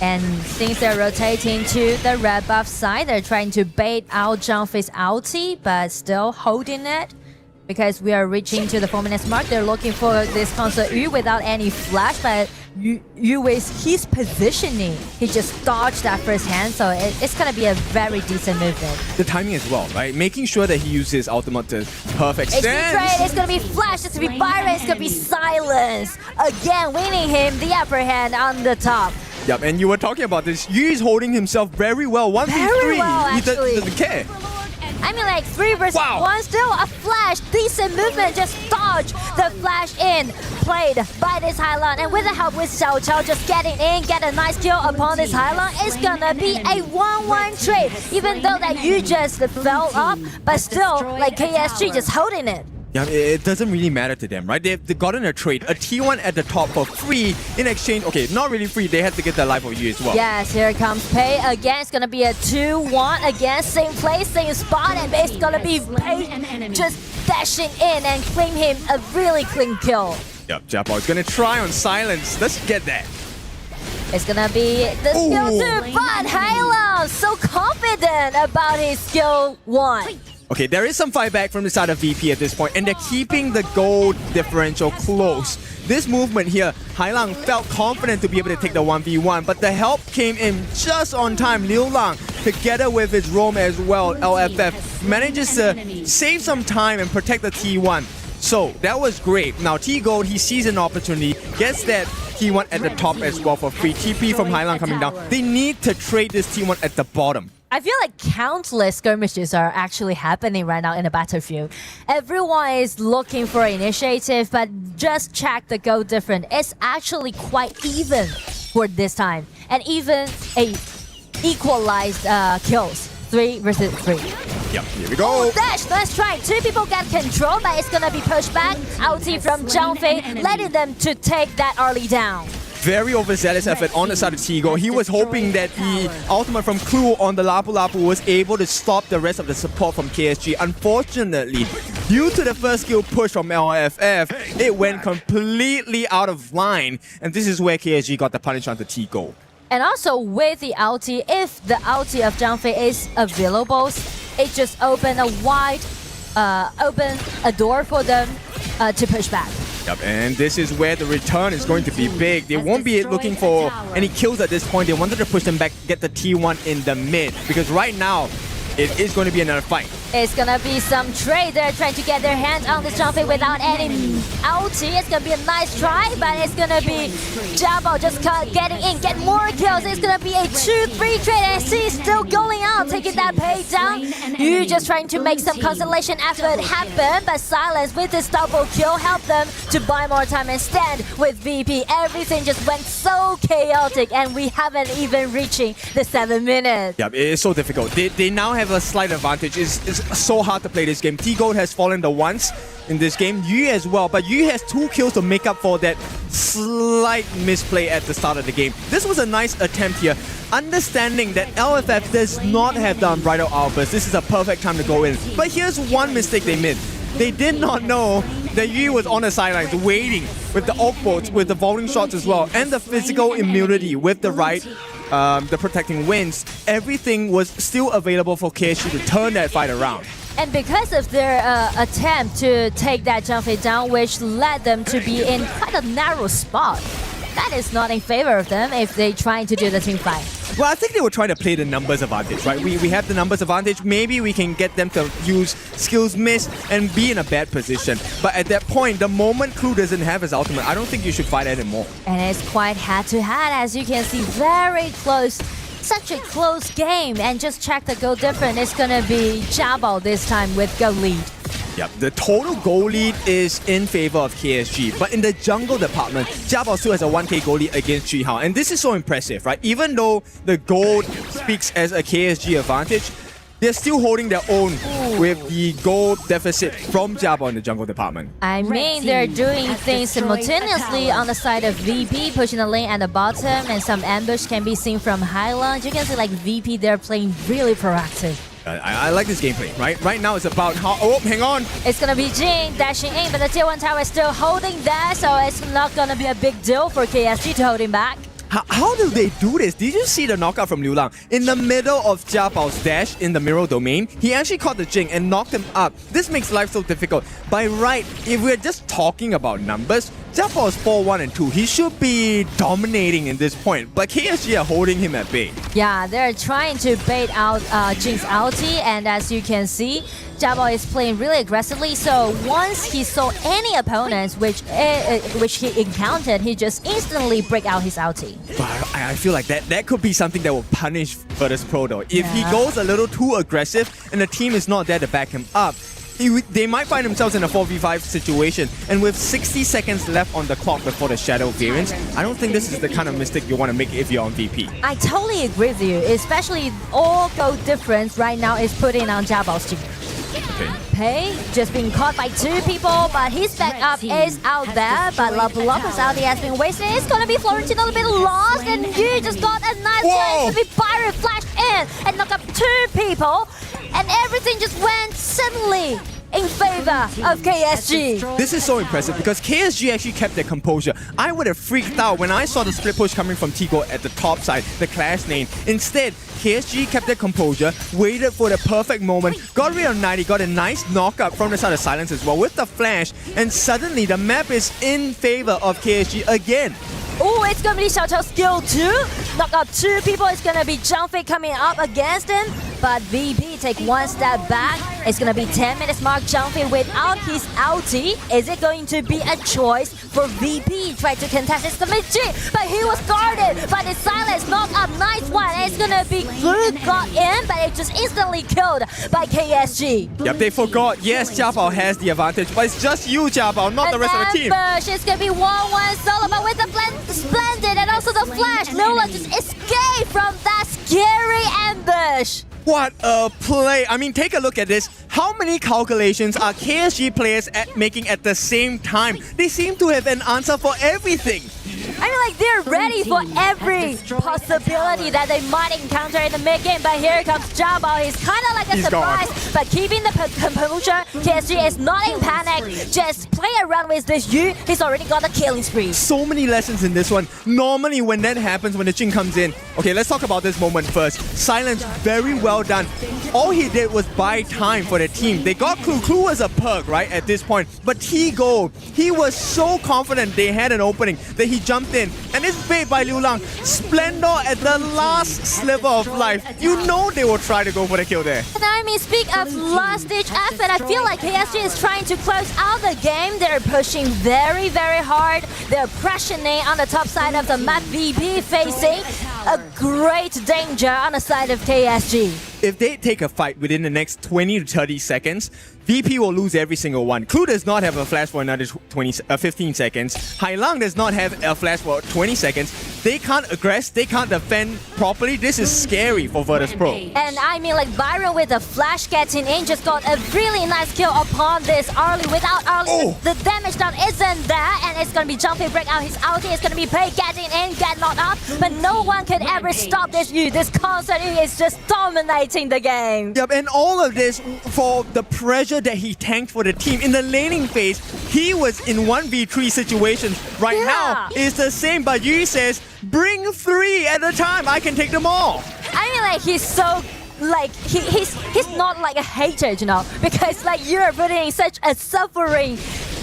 And since they're rotating to the red buff side, they're trying to bait out Zhang Fei's ulti, but still holding it. Because we are reaching to the 4 minutes mark, they're looking for this Concert Yu without any flash, but Yu with his positioning, he just dodged that first hand, so it's gonna be a very decent movement. The timing as well, right? Making sure that he uses his ultimate to perfect It's stance. it's gonna be flash, it's gonna be Byron, it's gonna be Silence. Again, winning him the upper hand on the top. Yep, and you were talking about this. Yu is holding himself very well. 1v3. Very well, He actually. doesn't care. I mean, like 3 versus 1, still a flash, decent movement, just dodge the flash in, played by this Hylon, and with the help with Xiao Chao just getting in, get a nice kill upon this Hylon, it's gonna be a 1-1 trade, even though that you just fell up, but still, like KSG just holding it. Yeah, it doesn't really matter to them, right? They've gotten a trade, a T1 at the top for free in exchange. Okay, not really free. They had to get their life of you as well. Yes, here comes Pei again. It's gonna be a 2-1 again, same place, same spot, and it's gonna be Pei just dashing in and claim him a really clean kill. Yep, Jabal is gonna try on Silence. Let's get that. It's gonna be the skill 2, but Halo so confident about his skill 1. Okay, there is some fight back from the side of VP at this point, and they're keeping the gold differential close. This movement here, Hailang felt confident to be able to take the 1v1, but the help came in just on time. Liu Lang, together with his roam as well, LFF, manages to save some time and protect the T1. So that was great. Now T-Gold, he sees an opportunity, gets that T1 at the top as well for free. TP from Hailang coming down. They need to trade this T1 at the bottom. I feel like countless skirmishes are actually happening right now in the battlefield. Everyone is looking for initiative, but just check the goal difference. It's actually quite even for this time. And even a equalized kills. 3 versus 3. Yep, here we go. Oh, dash, let's try. 2 people get control, but it's gonna be pushed back. Ulti from Zhang Fei, letting them to take that early down. Very overzealous effort on the side of T-Gold. He was hoping that the ultimate from Clue on the Lapu Lapu was able to stop the rest of the support from KSG. Unfortunately, due to the first skill push from LFF, it went completely out of line. And this is where KSG got the punish onto T-Gold. And also with the ulti, if the ulti of Zhang Fei is available, it just open a wide, open a door for them to push back. Yep, and this is where the return is going to be big. They won't be looking for any kills at this point. They wanted to push them back, get the T1 in the mid, because right now, it is going to be another fight. It's gonna be some trader trying to get their hands on this Jumpy without any ulti. It's gonna be a nice try, but it's gonna be Jabo just getting in, get more kills. It's gonna be a 2-3 trade, and he's still going out, taking that pay down. You just trying to make some consolation effort happen, but Silence with this double kill helped them to buy more time and stand with VP. Everything just went so chaotic, and we haven't even reaching the 7 minutes. Yeah, it is so difficult. They now have a slight advantage. It's so hard to play this game. T-Gold has fallen the once in this game. Yu as well, but Yu has 2 kills to make up for that slight misplay at the start of the game. This was a nice attempt here. Understanding that LFF does not have the Unbridled Outburst, this is a perfect time to go in. But here's one mistake they made. They did not know that Yu was on the sidelines waiting with the oak bolts, with the volleying shots as well, and the physical immunity with the right, the protecting winds. Everything was still available for KSG to turn that fight around. And because of their attempt to take that Jumpy down, which led them to be in quite a narrow spot, that is not in favor of them if they trying to do the team fight. Well, I think they were trying to play the numbers advantage, right? We have the numbers advantage. Maybe we can get them to use skills miss and be in a bad position. But at that point, the moment Clue doesn't have his ultimate, I don't think you should fight anymore. And it's quite head-to-head, as you can see, very close. Such a close game. And just check the goal difference. It's going to be Jabo this time with goal lead. Yep, the total goal lead is in favor of KSG, but in the jungle department, Jabo still has a 1k goal lead against Chihao, and this is so impressive, right? Even though the gold speaks as a KSG advantage, they're still holding their own with the gold deficit from Jabo in the jungle department. I mean, they're doing things simultaneously on the side of VP, pushing the lane at the bottom, and some ambush can be seen from Highland. You can see like VP, they're playing really proactive. I like this gameplay, right? Right now it's about how... Oh, hang on. It's going to be Jin dashing in, but the tier 1 tower is still holding there, so it's not going to be a big deal for KSG to hold him back. How do they do this? Did you see the knockout from Liu Lang? In the middle of Jia Bao's dash in the mirror domain, he actually caught the Jing and knocked him up. This makes life so difficult. By right, if we're just talking about numbers, Jia Bao is 4-1 and 2. He should be dominating in this point, but KSG are holding him at bay. Yeah, they're trying to bait out Jing's ulti, and as you can see, Jabo is playing really aggressively, so once he saw any opponents which he encountered, he just instantly break out his ulti. But I feel like that could be something that will punish Virtus Pro though. If he goes a little too aggressive and the team is not there to back him up, they might find themselves in a 4v5 situation, and with 60 seconds left on the clock before the Shadow variance, I don't think this is the kind of mistake you want to make if you're on VP. I totally agree with you, especially all goal difference right now is putting on Jabo's team. Okay. Pei just being caught by 2 people, but his backup is out there. But Lopez ulti has been wasted. It's gonna be Florentino a little bit lost, and you just got a nice one. It's gonna be Byron flash in and knock up 2 people, and everything just went suddenly in favor of KSG. This is so impressive because KSG actually kept their composure. I would have freaked out when I saw the split push coming from Tigo at the top side, the clash lane. Instead, KSG kept their composure, waited for the perfect moment, got rid of 90, got a nice knockup from the side of Silence as well with the flash, and suddenly the map is in favor of KSG again. Oh, it's gonna be Xiao Chao's skill 2. Knock out 2 people. It's gonna be Jumpy coming up against him. But VP take 1 step back. It's gonna be 10 minutes mark. Jumpy without his ulti. Is it going to be a choice for VP? Try to contest his G, but he was guarded by the Silence. Knock up, nice one. And it's gonna be Blue got in, but it just instantly killed by KSG. Yep, they forgot. Yes, Jia Bao has the advantage, but it's just you, Jia Bao, not the rest of the team. It's gonna be 1-1 solo, but with the Splendid and also the flash, Lola just escaped from that scary ambush. What a play. I mean, take a look at this. How many calculations are KSG players making at the same time? They seem to have an answer for everything. I mean, like, they're ready for every possibility that they might encounter in the mid-game. But here comes Jabo. He's kind of like a surprise, but keeping the composure. KSG is not in panic. Just play around with this Yu. He's already got a killing spree. So many lessons in this one. Normally, when that happens, when the Jing comes in. Okay, let's talk about this moment first. Silence, very well done. all he did was buy time for the team. They got Clue. Clue was a perk, right, at this point. But T-Gold, he was so confident they had an opening that he jumped in. And it's bait by Liu Lang. Splendor at the last sliver of life. You know they will try to go for the kill there. And I mean, speak of last-ditch effort, I feel like KSG is trying to close out the game. They're pushing very, very hard. They're pressuring on the top side of the map. VP facing a great danger on the side of KSG. If they take a fight within the next 20 to 30 seconds, VP will lose every single one. Clue does not have a flash for another 15 seconds. Hailang does not have a flash for 20 seconds. They can't aggress, they can't defend properly. This is scary for Virtus Pro. And I mean, like Byron with the flash getting in just got a really nice kill upon this early. Without early, the damage down isn't there, and it's gonna be jumping, break out his ulti. It's gonna be Pei getting in, get knocked up, but no one can ever stop this Yu. This concert is just dominating the game. Yep, and all of this for the pressure that he tanked for the team. In the laning phase, he was in 1v3 situations. Right now, it's the same, but Yu says, bring 3 at a time, I can take them all. I mean, like, he's so, like, he's not like a hater, you know, because like you're putting such a suffering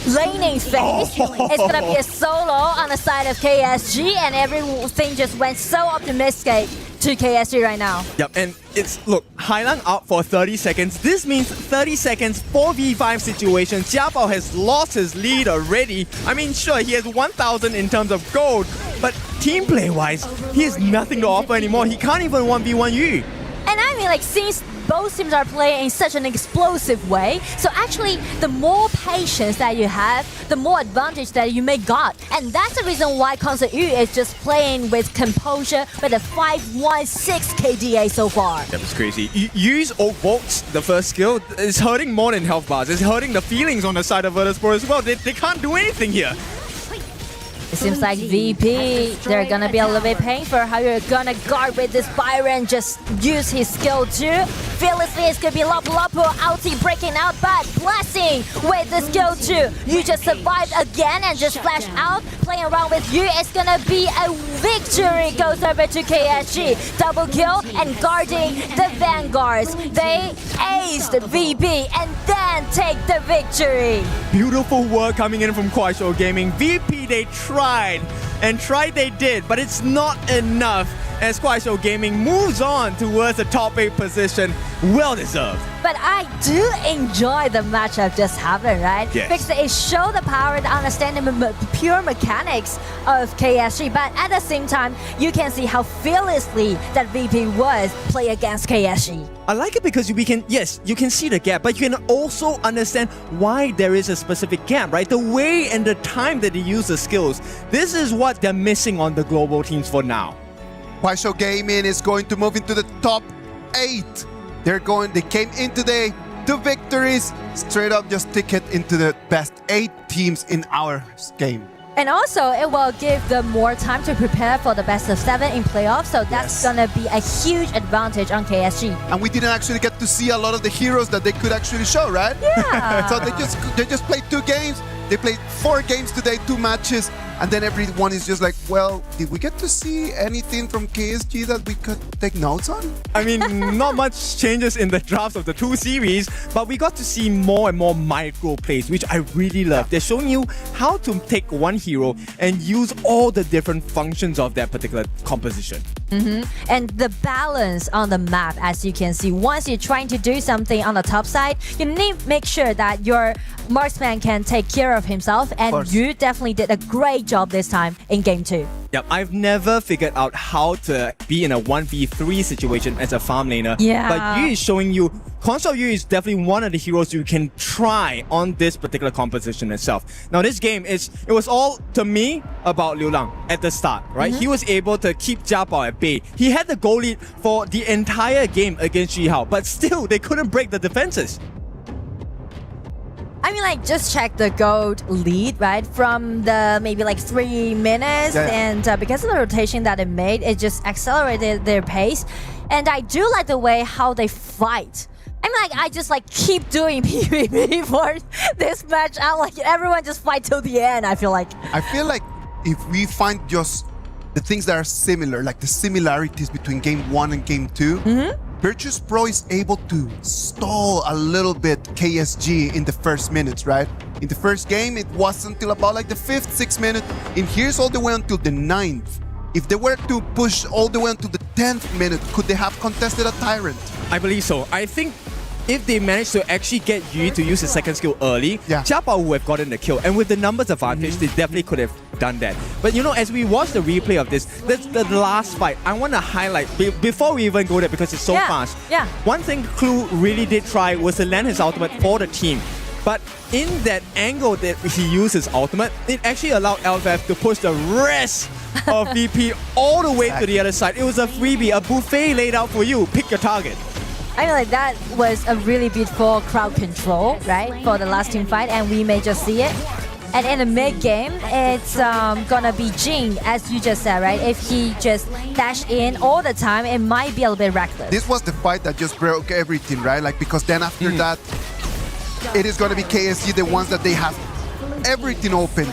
laning phase. It's gonna be a solo on the side of KSG, and everything just went so optimistic to KSG right now. Yep, and it's, look, Hailang out for 30 seconds. This means 30 seconds, 4v5 situation. Jiabao has lost his lead already. I mean, sure, he has 1,000 in terms of gold, but team play-wise, he has nothing to offer anymore. He can't even 1v1 Yu. And I mean, like, since both teams are playing in such an explosive way, so actually, the more patience that you have, the more advantage that you may got. And that's the reason why Concert Yu is just playing with composure with a 5-1-6 KDA so far. That was crazy. Yu's Oak Bolts, the first skill, is hurting more than health bars. It's hurting the feelings on the side of Virtus Pro as well. They can't do anything here. It seems like VP, they're gonna be a little bit painful how you're gonna guard with this Byron, just use his skill too. Fearlessly, it's gonna be Lapu Lapu, ulti breaking out, but Blessing with the skill too. You just survived again and just flashed out, playing around with you. It's gonna be a victory, goes over to KSG. Double kill and guarding the Vanguards. They aced VP and then take the victory. Beautiful work coming in from Kuaishou Gaming. VP, they tried they did, but it's not enough as Kuaishou Gaming moves on towards the top 8 position. Well deserved. But I do enjoy the matchup just happened, right? Yes. Because it showed the power, the understanding the pure mechanics of KSG, but at the same time, you can see how fearlessly that VP was play against KSG. I like it because you can see the gap, but you can also understand why there is a specific gap, right? The way and the time that they use the skills. This is what they're missing on the global teams for now. Kuaishou Gaming is going to move into the top 8. They came in today, 2 victories, straight up just ticket into the best 8 teams in our game. And also, it will give them more time to prepare for the best of 7 in playoffs, so that's gonna be a huge advantage on KSG. And we didn't actually get to see a lot of the heroes that they could actually show, right? Yeah. So they just played 2 games. They played 4 games today, 2 matches, and then everyone is just like, well, did we get to see anything from KSG that we could take notes on? I mean, not much changes in the drafts of the 2 series, but we got to see more and more micro plays, which I really love. They're showing you how to take one hero and use all the different functions of that particular composition. And the balance on the map, as you can see, once you're trying to do something on the top side, you need to make sure that your marksman can take care of himself, and you definitely did a great job this time in game 2. Yep, I've never figured out how to be in a 1v3 situation as a farm laner. Yeah. But Yu is showing you, Console Yu is definitely one of the heroes you can try on this particular composition itself. Now this game, it was all, to me, about Liu Lang at the start, right? He was able to keep Jiabao at bay. He had the goal lead for the entire game against Jihao, but still, they couldn't break the defenses. I mean, like, just check the gold lead, right? From the maybe like 3 minutes, and because of the rotation that it made, it just accelerated their pace. And I do like the way how they fight. I mean, like, I just like keep doing PvP for this match. I like everyone just fight till the end. I feel like if we find just the things that are similar, like the similarities between game 1 and game 2, Virtus Pro is able to stall a little bit KSG in the first minutes, right? In the first game, it wasn't until about like the 5th, 6th minute, and here's all the way until the 9th. If they were to push all the way until the 10th minute, could they have contested a Tyrant? I believe so. I think if they managed to actually get Yu to use the second skill early, Jiabao would have gotten the kill. And with the numbers advantage, they definitely could have done that. But you know, as we watch the replay of this, the last fight, I want to highlight, before we even go there, because it's so fast. Yeah. One thing Clue really did try was to land his ultimate for the team. But in that angle that he used his ultimate, it actually allowed LFF to push the rest of VP all the way to the other side. It was a freebie, a buffet laid out for you. Pick your target. I mean, like, that was a really beautiful crowd control, right, for the last team fight, and we may just see it. And in the mid-game, it's gonna be Jing, as you just said, right? If he just dash in all the time, it might be a little bit reckless. This was the fight that just broke everything, right? Like, because then after that, it is gonna be KSG, the ones that they have everything open.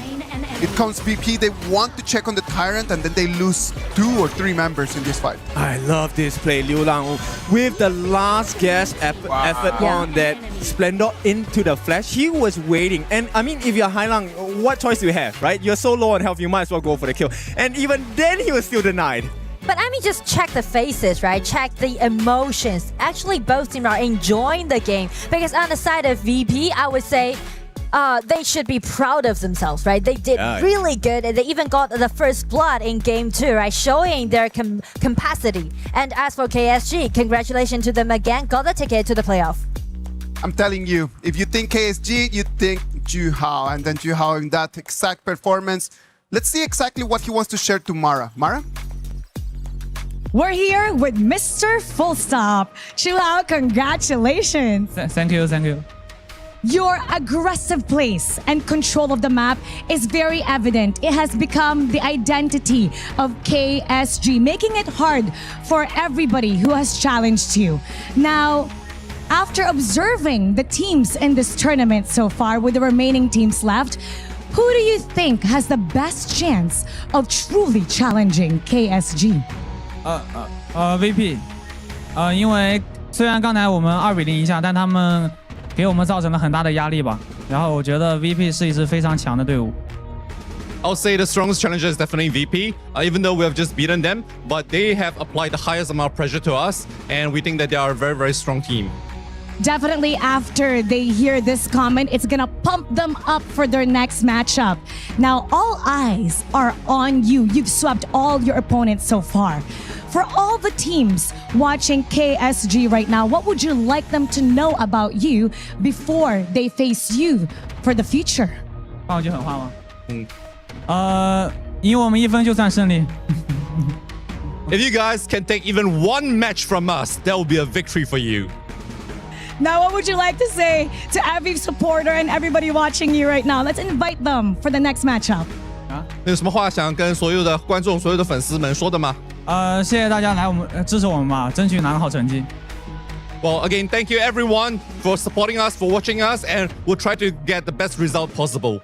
It comes VP, they want to check on the Tyrant, and then they lose 2 or 3 members in this fight. I love this play, Liu Lang with the last gasp effort on that Splendor into the flash. He was waiting, and I mean, if you're Hailang, what choice do you have, right? You're so low on health, you might as well go for the kill. And even then, he was still denied. But I mean, just check the faces, right? Check the emotions. Actually, both teams are enjoying the game. Because on the side of VP, I would say, they should be proud of themselves, right? They did really good, and they even got the first blood in game 2, right? Showing their capacity. And as for KSG, congratulations to them again. Got the ticket to the playoff. I'm telling you, if you think KSG, you think Juhao, and then Juhao in that exact performance. Let's see exactly what he wants to share to Mara. Mara? We're here with Mr. Full Stop. Chilao, congratulations. Thank you, thank you. Your aggressive place and control of the map is very evident. It has become the identity of KSG, making it hard for everybody who has challenged you. Now, after observing the teams in this tournament so far, with the remaining teams left, who do you think has the best chance of truly challenging KSG? VP，因为虽然刚才我们2比0赢下，但他们给我们造成了很大的压力吧。然后我觉得 VP 是一支非常强的队伍。I'll say the strongest challenger is definitely VP, even though we have just beaten them, but they have applied the highest amount of pressure to us, and we think that they are a very, very strong team. Definitely after they hear this comment, it's gonna pump them up for their next matchup. Now, all eyes are on you. You've swept all your opponents so far. For all the teams watching KSG right now, what would you like them to know about you before they face you for the future? 放一句狠话吗？赢我们1分就算胜利。If you guys can take even one match from us, that will be a victory for you. Now, what would you like to say to Aviv supporter and everybody watching you right now? Let's invite them for the next matchup. 有什么话想跟所有的观众、所有的粉丝们说的吗？谢谢大家来支持我们吧，争取拿个好成绩。Well, again, thank you everyone for supporting us, for watching us, and we'll try to get the best result possible.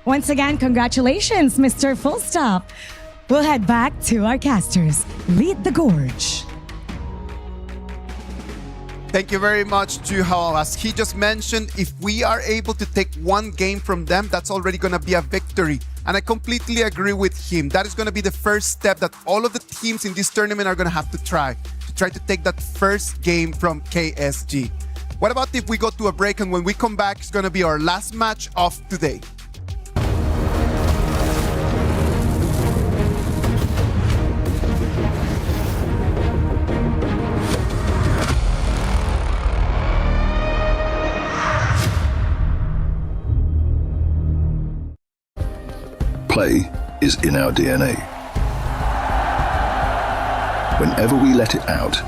Once again, congratulations, Mr. Full Stop. We'll head back to our casters. Lead the gorge. Thank you very much, Juhao. As he just mentioned, if we are able to take one game from them, that's already going to be a victory. And I completely agree with him. That is going to be the first step that all of the teams in this tournament are going to have to try to take that first game from KSG. What about if we go to a break, and when we come back, it's going to be our last match of today. Play is in our DNA. Whenever we let it out,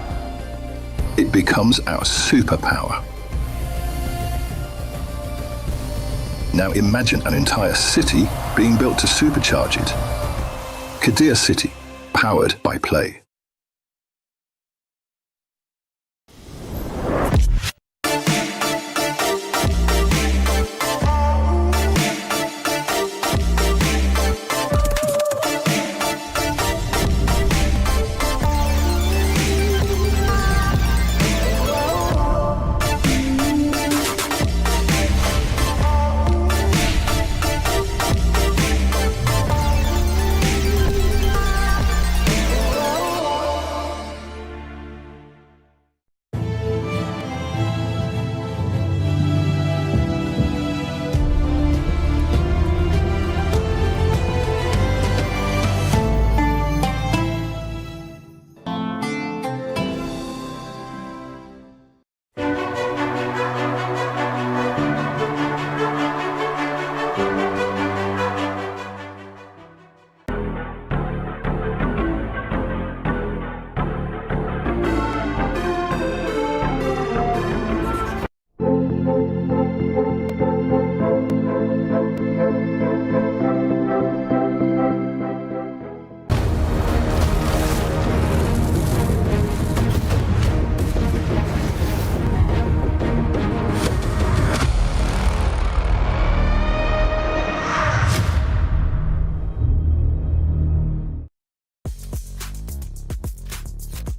it becomes our superpower. Now imagine an entire city being built to supercharge it. Kadir City, powered by play.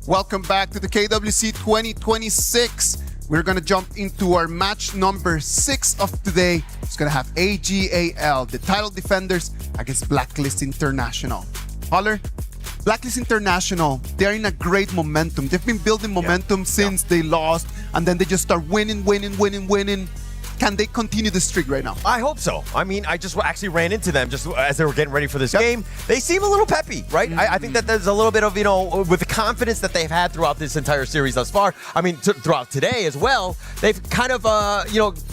Welcome back to the KWC 2026. We're going to jump into our match number 6 of today. It's going to have AGAL, the title defenders, against Blacklist International. Holler, Blacklist International, they're in a great momentum. They've been building momentum since they lost, and then they just start winning. Can they continue the streak right now? I hope so. I mean, I just actually ran into them just as they were getting ready for this game. They seem a little peppy, right? I think that there's a little bit of, with the confidence that they've had throughout this entire series thus far. I mean, throughout today as well, they've kind of,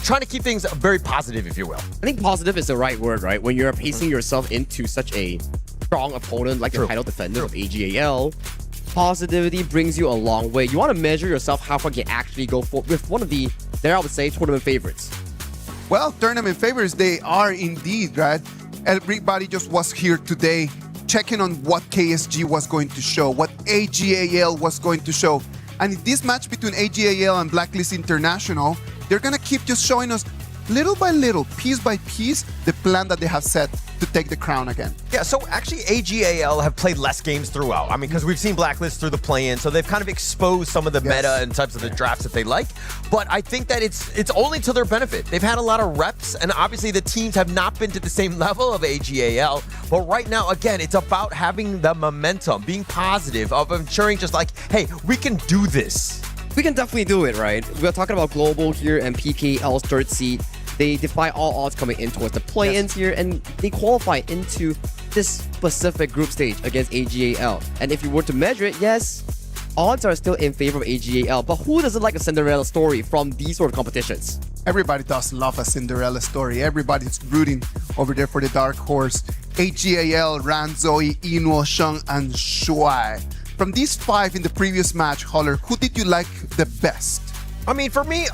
trying to keep things very positive, if you will. I think positive is the right word, right? When you're pacing yourself into such a strong opponent like the title defender of AGAL, positivity brings you a long way. You want to measure yourself how far you can actually go for with one of the, I would say, tournament favorites. Well, tournament favorites, they are indeed, right? Everybody just was here today checking on what KSG was going to show, what AGAL was going to show. And in this match between AGAL and Blacklist International, they're going to keep just showing us little by little, piece by piece, the plan that they have set to take the crown again. Yeah, so actually AGAL have played less games throughout. I mean, because we've seen Blacklist through the play-in, so they've kind of exposed some of the meta in types of the drafts that they like. But I think that it's only to their benefit. They've had a lot of reps, and obviously the teams have not been to the same level of AGAL. But right now, again, it's about having the momentum, being positive, of ensuring just like, hey, we can do this. We can definitely do it, right? We're talking about Global here and PKL's third seed. They defy all odds coming in towards the play-ins here, and they qualify into this specific group stage against AGAL. And if you were to measure it, yes, odds are still in favor of AGAL, but who doesn't like a Cinderella story from these sort of competitions? Everybody does love a Cinderella story. Everybody's rooting over there for the dark horse. AGAL, Ranzoi, Inuo, Sheng, and Shuai. From these 5 in the previous match, Holler, who did you like the best? I mean, for me,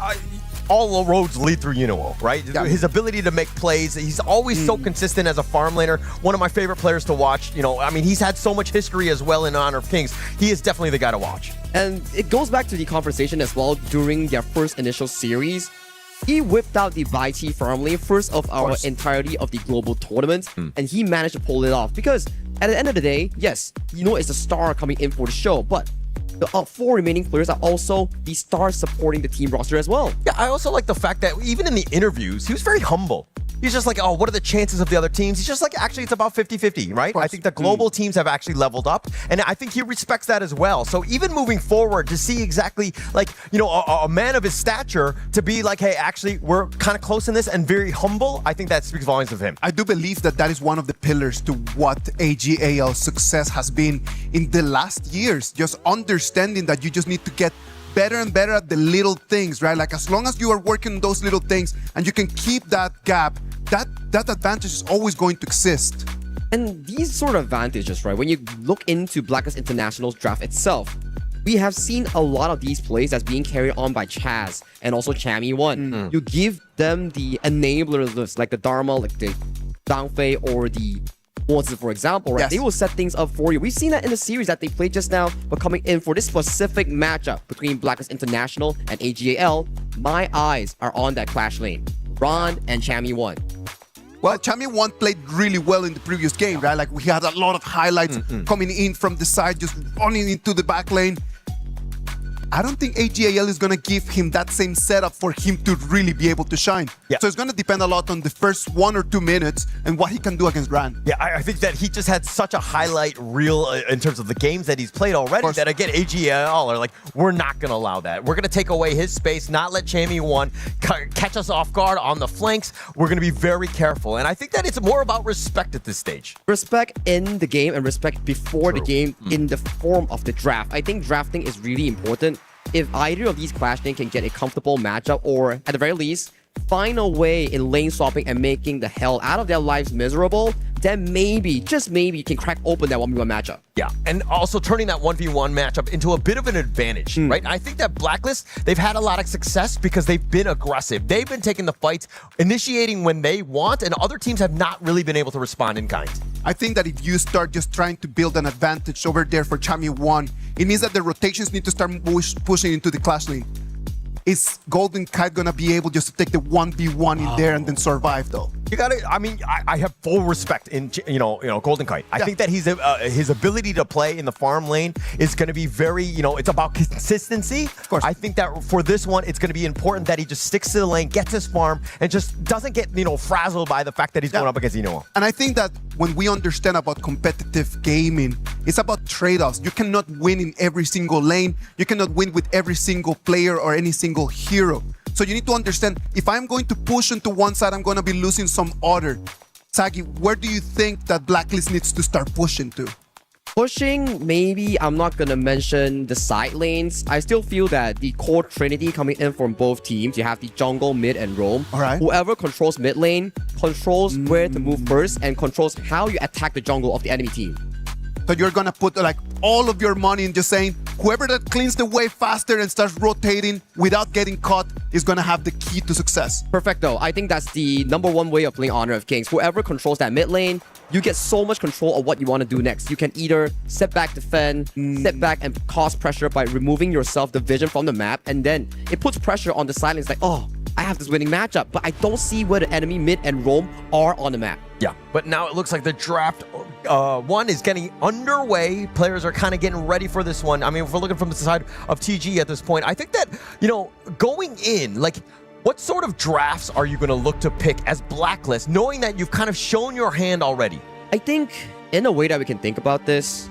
all the roads lead through Inuo, right? Yeah. His ability to make plays, he's always so consistent as a farm laner. One of my favorite players to watch. I mean, he's had so much history as well in Honor of Kings. He is definitely the guy to watch. And it goes back to the conversation as well during their first initial series. He whipped out the Baiti farm lane first of our entirety of the global tournament, and he managed to pull it off because at the end of the day, yes, it's a star coming in for the show, but the 4 remaining players are also the stars supporting the team roster as well. Yeah, I also like the fact that even in the interviews, he was very humble. He's just like, oh, what are the chances of the other teams? He's just like, actually, it's about 50-50, right? I think the global teams have actually leveled up, and I think he respects that as well. So even moving forward, to see exactly, like, a man of his stature to be like, hey, actually, we're kind of close in this and very humble, I think that speaks volumes of him. I do believe that is one of the pillars to what AGAL's success has been in the last years. Just understanding that you just need to get better and better at the little things, right? Like, as long as you are working on those little things and you can keep that gap, that advantage is always going to exist. And these sort of advantages, right? When you look into Blacklist International's draft itself, we have seen a lot of these plays that's being carried on by Chaz and also Chammy1. You give them the enabler list, like the Dharma, like the Zhangfei, or the Porte, for example, right? Yes. They will set things up for you. We've seen that in the series that they played just now, but coming in for this specific matchup between Blacklist International and AGAL, my eyes are on that clash lane. Ron and Chammy1. Well, Chammy1 played really well in the previous game, right? Like, we had a lot of highlights coming in from the side, just running into the back lane. I don't think AGAL is going to give him that same setup for him to really be able to shine. Yeah. So it's going to depend a lot on the first 1 or 2 minutes and what he can do against Ran. Yeah, I think that he just had such a highlight reel in terms of the games that he's played already that, again, AGAL are like, we're not going to allow that. We're going to take away his space, not let Chammy1 catch us off guard on the flanks. We're going to be very careful. And I think that it's more about respect at this stage. Respect in the game and respect before the game in the form of the draft. I think drafting is really important. If either of these clash lanes can get a comfortable matchup, or at the very least, find a way in lane swapping and making the hell out of their lives miserable, then maybe, just maybe, you can crack open that 1v1 matchup. Yeah, and also turning that 1v1 matchup into a bit of an advantage, right? I think that Blacklist, they've had a lot of success because they've been aggressive. They've been taking the fights, initiating when they want, and other teams have not really been able to respond in kind. I think that if you start just trying to build an advantage over there for Chammy1, it means that the rotations need to start pushing into the clash lane. Is Golden Kite gonna be able just to take the 1v1 in there and then survive, though? You got to. I mean, I have full respect in Golden Kite. I think that his ability to play in the farm lane is going to be very. It's about consistency. Of course. I think that for this one, it's going to be important that he just sticks to the lane, gets his farm, and just doesn't get frazzled by the fact that he's going up against Inoue. And I think that when we understand about competitive gaming, it's about trade-offs. You cannot win in every single lane. You cannot win with every single player or any single hero. So you need to understand, if I'm going to push into one side, I'm going to be losing some other. Sagi, where do you think that Blacklist needs to start pushing to? Pushing, maybe I'm not going to mention the side lanes. I still feel that the core trinity coming in from both teams, you have the jungle, mid, and roam. All right. Whoever controls mid lane controls where to move first and controls how you attack the jungle of the enemy team. So you're going to put like all of your money in just saying, whoever that cleans the way faster and starts rotating without getting caught is going to have the key to success. Perfecto. I think that's the #1 way of playing Honor of Kings. Whoever controls that mid lane, you get so much control of what you want to do next. You can either step back, defend, step back and cause pressure by removing yourself the vision from the map, and then it puts pressure on the side lane. It's like, oh, I have this winning matchup, but I don't see where the enemy mid and roam are on the map. Yeah, but now it looks like the draft one is getting underway. Players are kind of getting ready for this one. I mean, if we're looking from the side of TG at this point, I think that, going in, like, what sort of drafts are you going to look to pick as Blacklist, knowing that you've kind of shown your hand already? I think, in a way that we can think about this,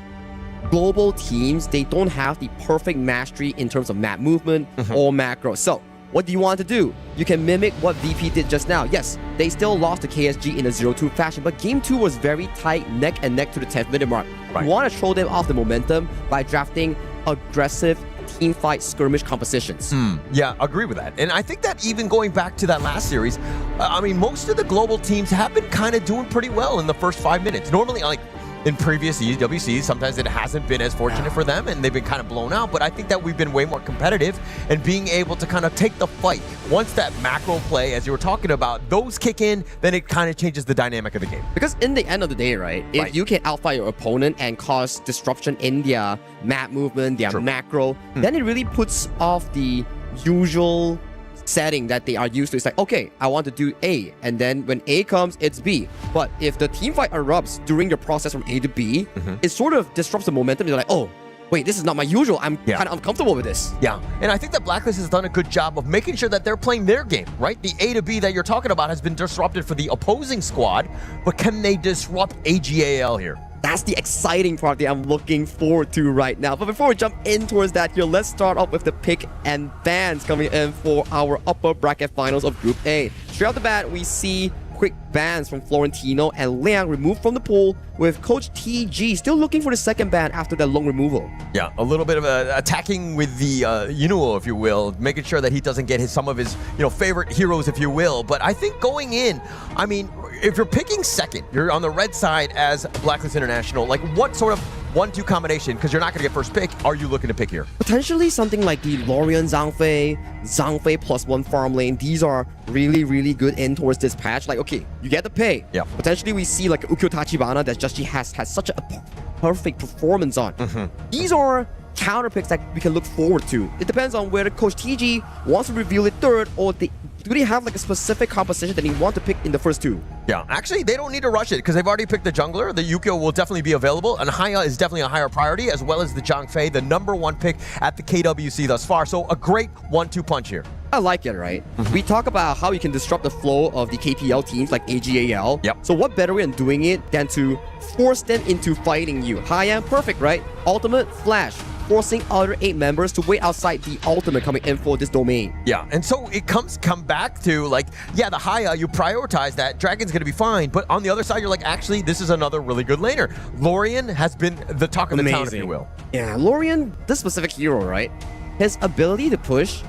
global teams, they don't have the perfect mastery in terms of map movement or macro. So, what do you want to do? You can mimic what VP did just now. Yes, they still lost to KSG in a 0-2 fashion, but Game 2 was very tight, neck and neck to the 10th minute mark. Right. You want to throw them off the momentum by drafting aggressive team fight skirmish compositions. Yeah, agree with that. And I think that even going back to that last series, I mean, most of the global teams have been kind of doing pretty well in the first 5 minutes. Normally, like, in previous EWCs, sometimes it hasn't been as fortunate for them and they've been kind of blown out, but I think that we've been way more competitive and being able to kind of take the fight. Once that macro play, as you were talking about, those kick in, then it kind of changes the dynamic of the game. Because in the end of the day, right, if you can outfight your opponent and cause disruption in their map movement, their macro, then it really puts off the usual setting that they are used to. It's like, okay, I want to do A, and then when A comes, it's B. But if the team fight erupts during the process from A to B, it sort of disrupts the momentum. You're like, oh, wait, this is not my usual. I'm kind of uncomfortable with this. Yeah, and I think that Blacklist has done a good job of making sure that they're playing their game, right? The A to B that you're talking about has been disrupted for the opposing squad, but can they disrupt AGAL here? That's the exciting part that I'm looking forward to right now. But before we jump in towards that here, let's start off with the pick and bans coming in for our upper bracket finals of Group A. Straight off the bat, we see quick bans from Florentino and Liang removed from the pool, with Coach TG still looking for the second ban after that long removal. Yeah, a little bit of attacking with the Inoue, if you will, making sure that he doesn't get some of his favorite heroes, if you will. But I think going in, I mean, if you're picking second, you're on the red side as Blacklist International, like what sort of 1-2 combination, because you're not going to get first pick, are you looking to pick here? Potentially something like the Lorian Zhangfei +1 farm lane. These are really, really good in towards this patch. Like, okay, you get the pay. Yeah. Potentially we see like Ukyo Tachibana that just has such a perfect performance on. These are counter picks that we can look forward to. It depends on whether Coach TG wants to reveal it third, or do they have like a specific composition that he wants to pick in the first two? Yeah, actually, they don't need to rush it because they've already picked the jungler. The Yukio will definitely be available, and Haya is definitely a higher priority, as well as the Zhangfei, the #1 pick at the KWC thus far. So a great 1-2 punch here. I like it, right? We talk about how you can disrupt the flow of the KPL teams like AGAL. Yep. So what better way than doing it than to force them into fighting you? Haya, perfect, right? Ultimate, flash, forcing other 8 members to wait outside the ultimate coming in for this domain. Yeah, and so it come back to like, yeah, the Haya, you prioritize that, Dragon's gonna be fine, but on the other side, you're like, actually, this is another really good laner. Lorian has been the talk of the town, if you will. Yeah, Lorian, this specific hero, right? His ability to push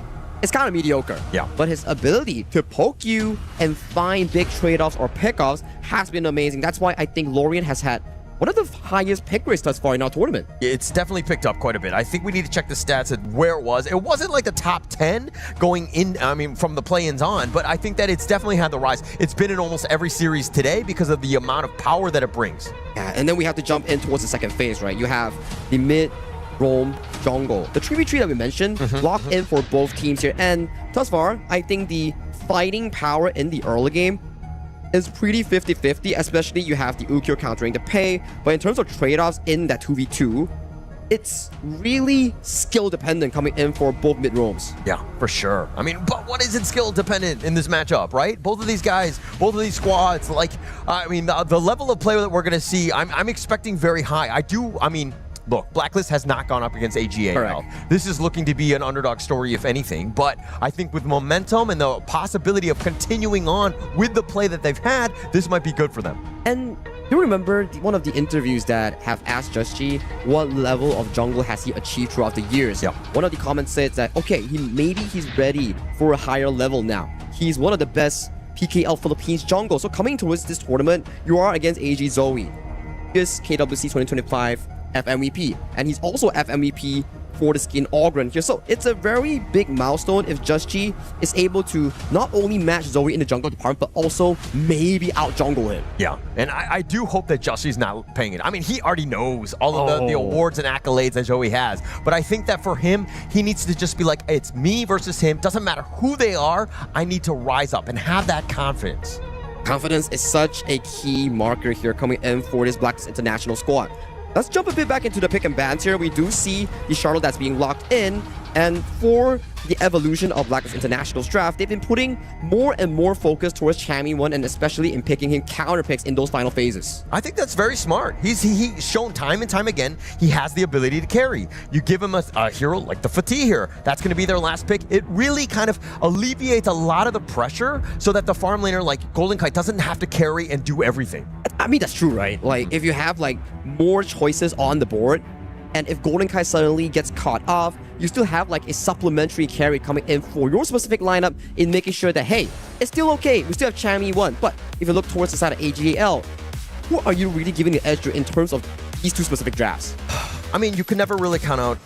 is kind of mediocre. Yeah. But his ability to poke you and find big trade-offs or pickoffs has been amazing. That's why I think Lorian has had one of the highest pick rates thus far in our tournament. It's definitely picked up quite a bit. I think we need to check the stats at where it was. It wasn't like the top 10 going in, I mean, from the play-ins on, but I think that it's definitely had the rise. It's been in almost every series today because of the amount of power that it brings. Yeah, and then we have to jump in towards the second phase, right? You have the mid, roam, jungle. The 3v3 that we mentioned, locked in for both teams here. And thus far, I think the fighting power in the early game is pretty 50-50, especially you have the Ukyo countering the pay, but in terms of trade-offs in that 2v2, it's really skill dependent coming in for both mid roams. Yeah, for sure. I mean, but what isn't skill dependent in this matchup, right? Both of these guys, both of these squads, like, I mean, the level of play that we're going to see, I'm expecting very high. Look, Blacklist has not gone up against AGAL. Correct. This is looking to be an underdog story, if anything. But I think with momentum and the possibility of continuing on with the play that they've had, this might be good for them. And you remember one of the interviews that have asked Just what level of jungle has he achieved throughout the years? Yeah. One of the comments said that, okay, maybe he's ready for a higher level now. He's one of the best PKL Philippines jungle. So coming towards this tournament, you are against AG Zoe. Here's KWC 2025 FMVP, and he's also FMVP for the skin Ogren here. So it's a very big milestone if Just is able to not only match Zoe in the jungle department, but also maybe out jungle him. Yeah, and I do hope that Justy's not paying it. I mean, he already knows all of the awards and accolades that Zoe has, but I think that for him, he needs to just be like, it's me versus him. Doesn't matter who they are, I need to rise up and have that confidence. Confidence is such a key marker here coming in for this Blacklist International squad. Let's jump a bit back into the pick and bans here. We do see the Charlotte that's being locked in, and for the evolution of Blacklist International's draft, they've been putting more and more focus towards Chammy1 and especially in picking him counter picks in those final phases. I think that's very smart. He's shown time and time again he has the ability to carry. You give him a hero like the Fatih here, that's going to be their last pick. It really kind of alleviates a lot of the pressure so that the farm laner like Golden Kite doesn't have to carry and do everything. I mean, that's true, right? Like, if you have like more choices on the board, and if Golden Kite suddenly gets caught off, you still have like a supplementary carry coming in for your specific lineup in making sure that, hey, it's still okay. We still have Chammy1. But if you look towards the side of AGAL, who are you really giving the edge to in terms of these two specific drafts? I mean, you can never really count out,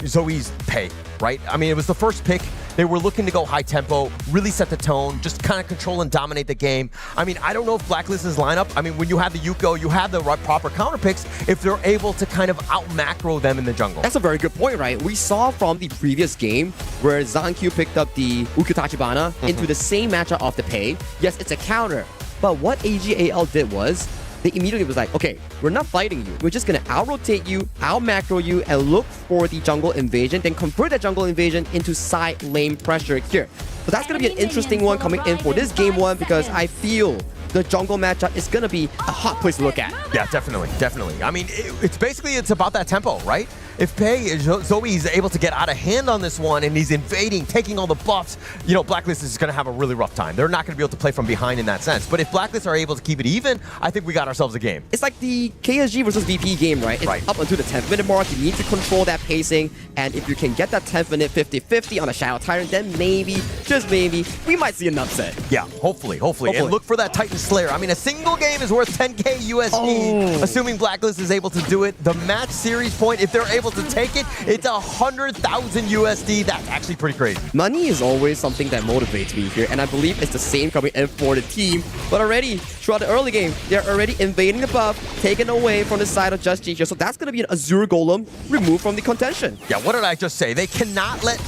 Zoe's pay, right? I mean, it was the first pick. They were looking to go high tempo, really set the tone, just kind of control and dominate the game. I mean, I don't know if Blacklist's lineup, I mean, when you have the Yuko, you have the proper counter picks, if they're able to kind of out-macro them in the jungle. That's a very good point, right? We saw from the previous game where ZanQ picked up the Ukyo Tachibana into the same matchup of the pay. Yes, it's a counter, but what AGAL did was, they immediately was like, okay, we're not fighting you. We're just going to out-rotate you, out-macro you, and look for the jungle invasion, then convert that jungle invasion into side lane pressure here. So that's going to be an interesting one coming in for this game one, because I feel the jungle matchup is going to be a hot place to look at. Yeah, definitely, definitely. I mean, it's about that tempo, right? If Zoe is able to get out of hand on this one and he's invading, taking all the buffs, you know, Blacklist is going to have a really rough time. They're not going to be able to play from behind in that sense. But if Blacklist are able to keep it even, I think we got ourselves a game. It's like the KSG versus VP game, right? It's up until the 10th minute mark. You need to control that pacing. And if you can get that 10th minute 50-50 on a Shadow Tyrant, then maybe, just maybe, we might see an upset. Yeah, hopefully. And look for that Titan Slayer. I mean, a single game is worth 10K USD, assuming Blacklist is able to do it. The match series point, if they're able to take it, it's 100,000 USD. That's actually pretty crazy. Money is always something that motivates me here, and I believe it's the same coming in for the team. But already, throughout the early game, they're already invading the buff, taken away from the side of Just here. So that's going to be an Azure Golem removed from the contention. Yeah, what did I just say? They cannot let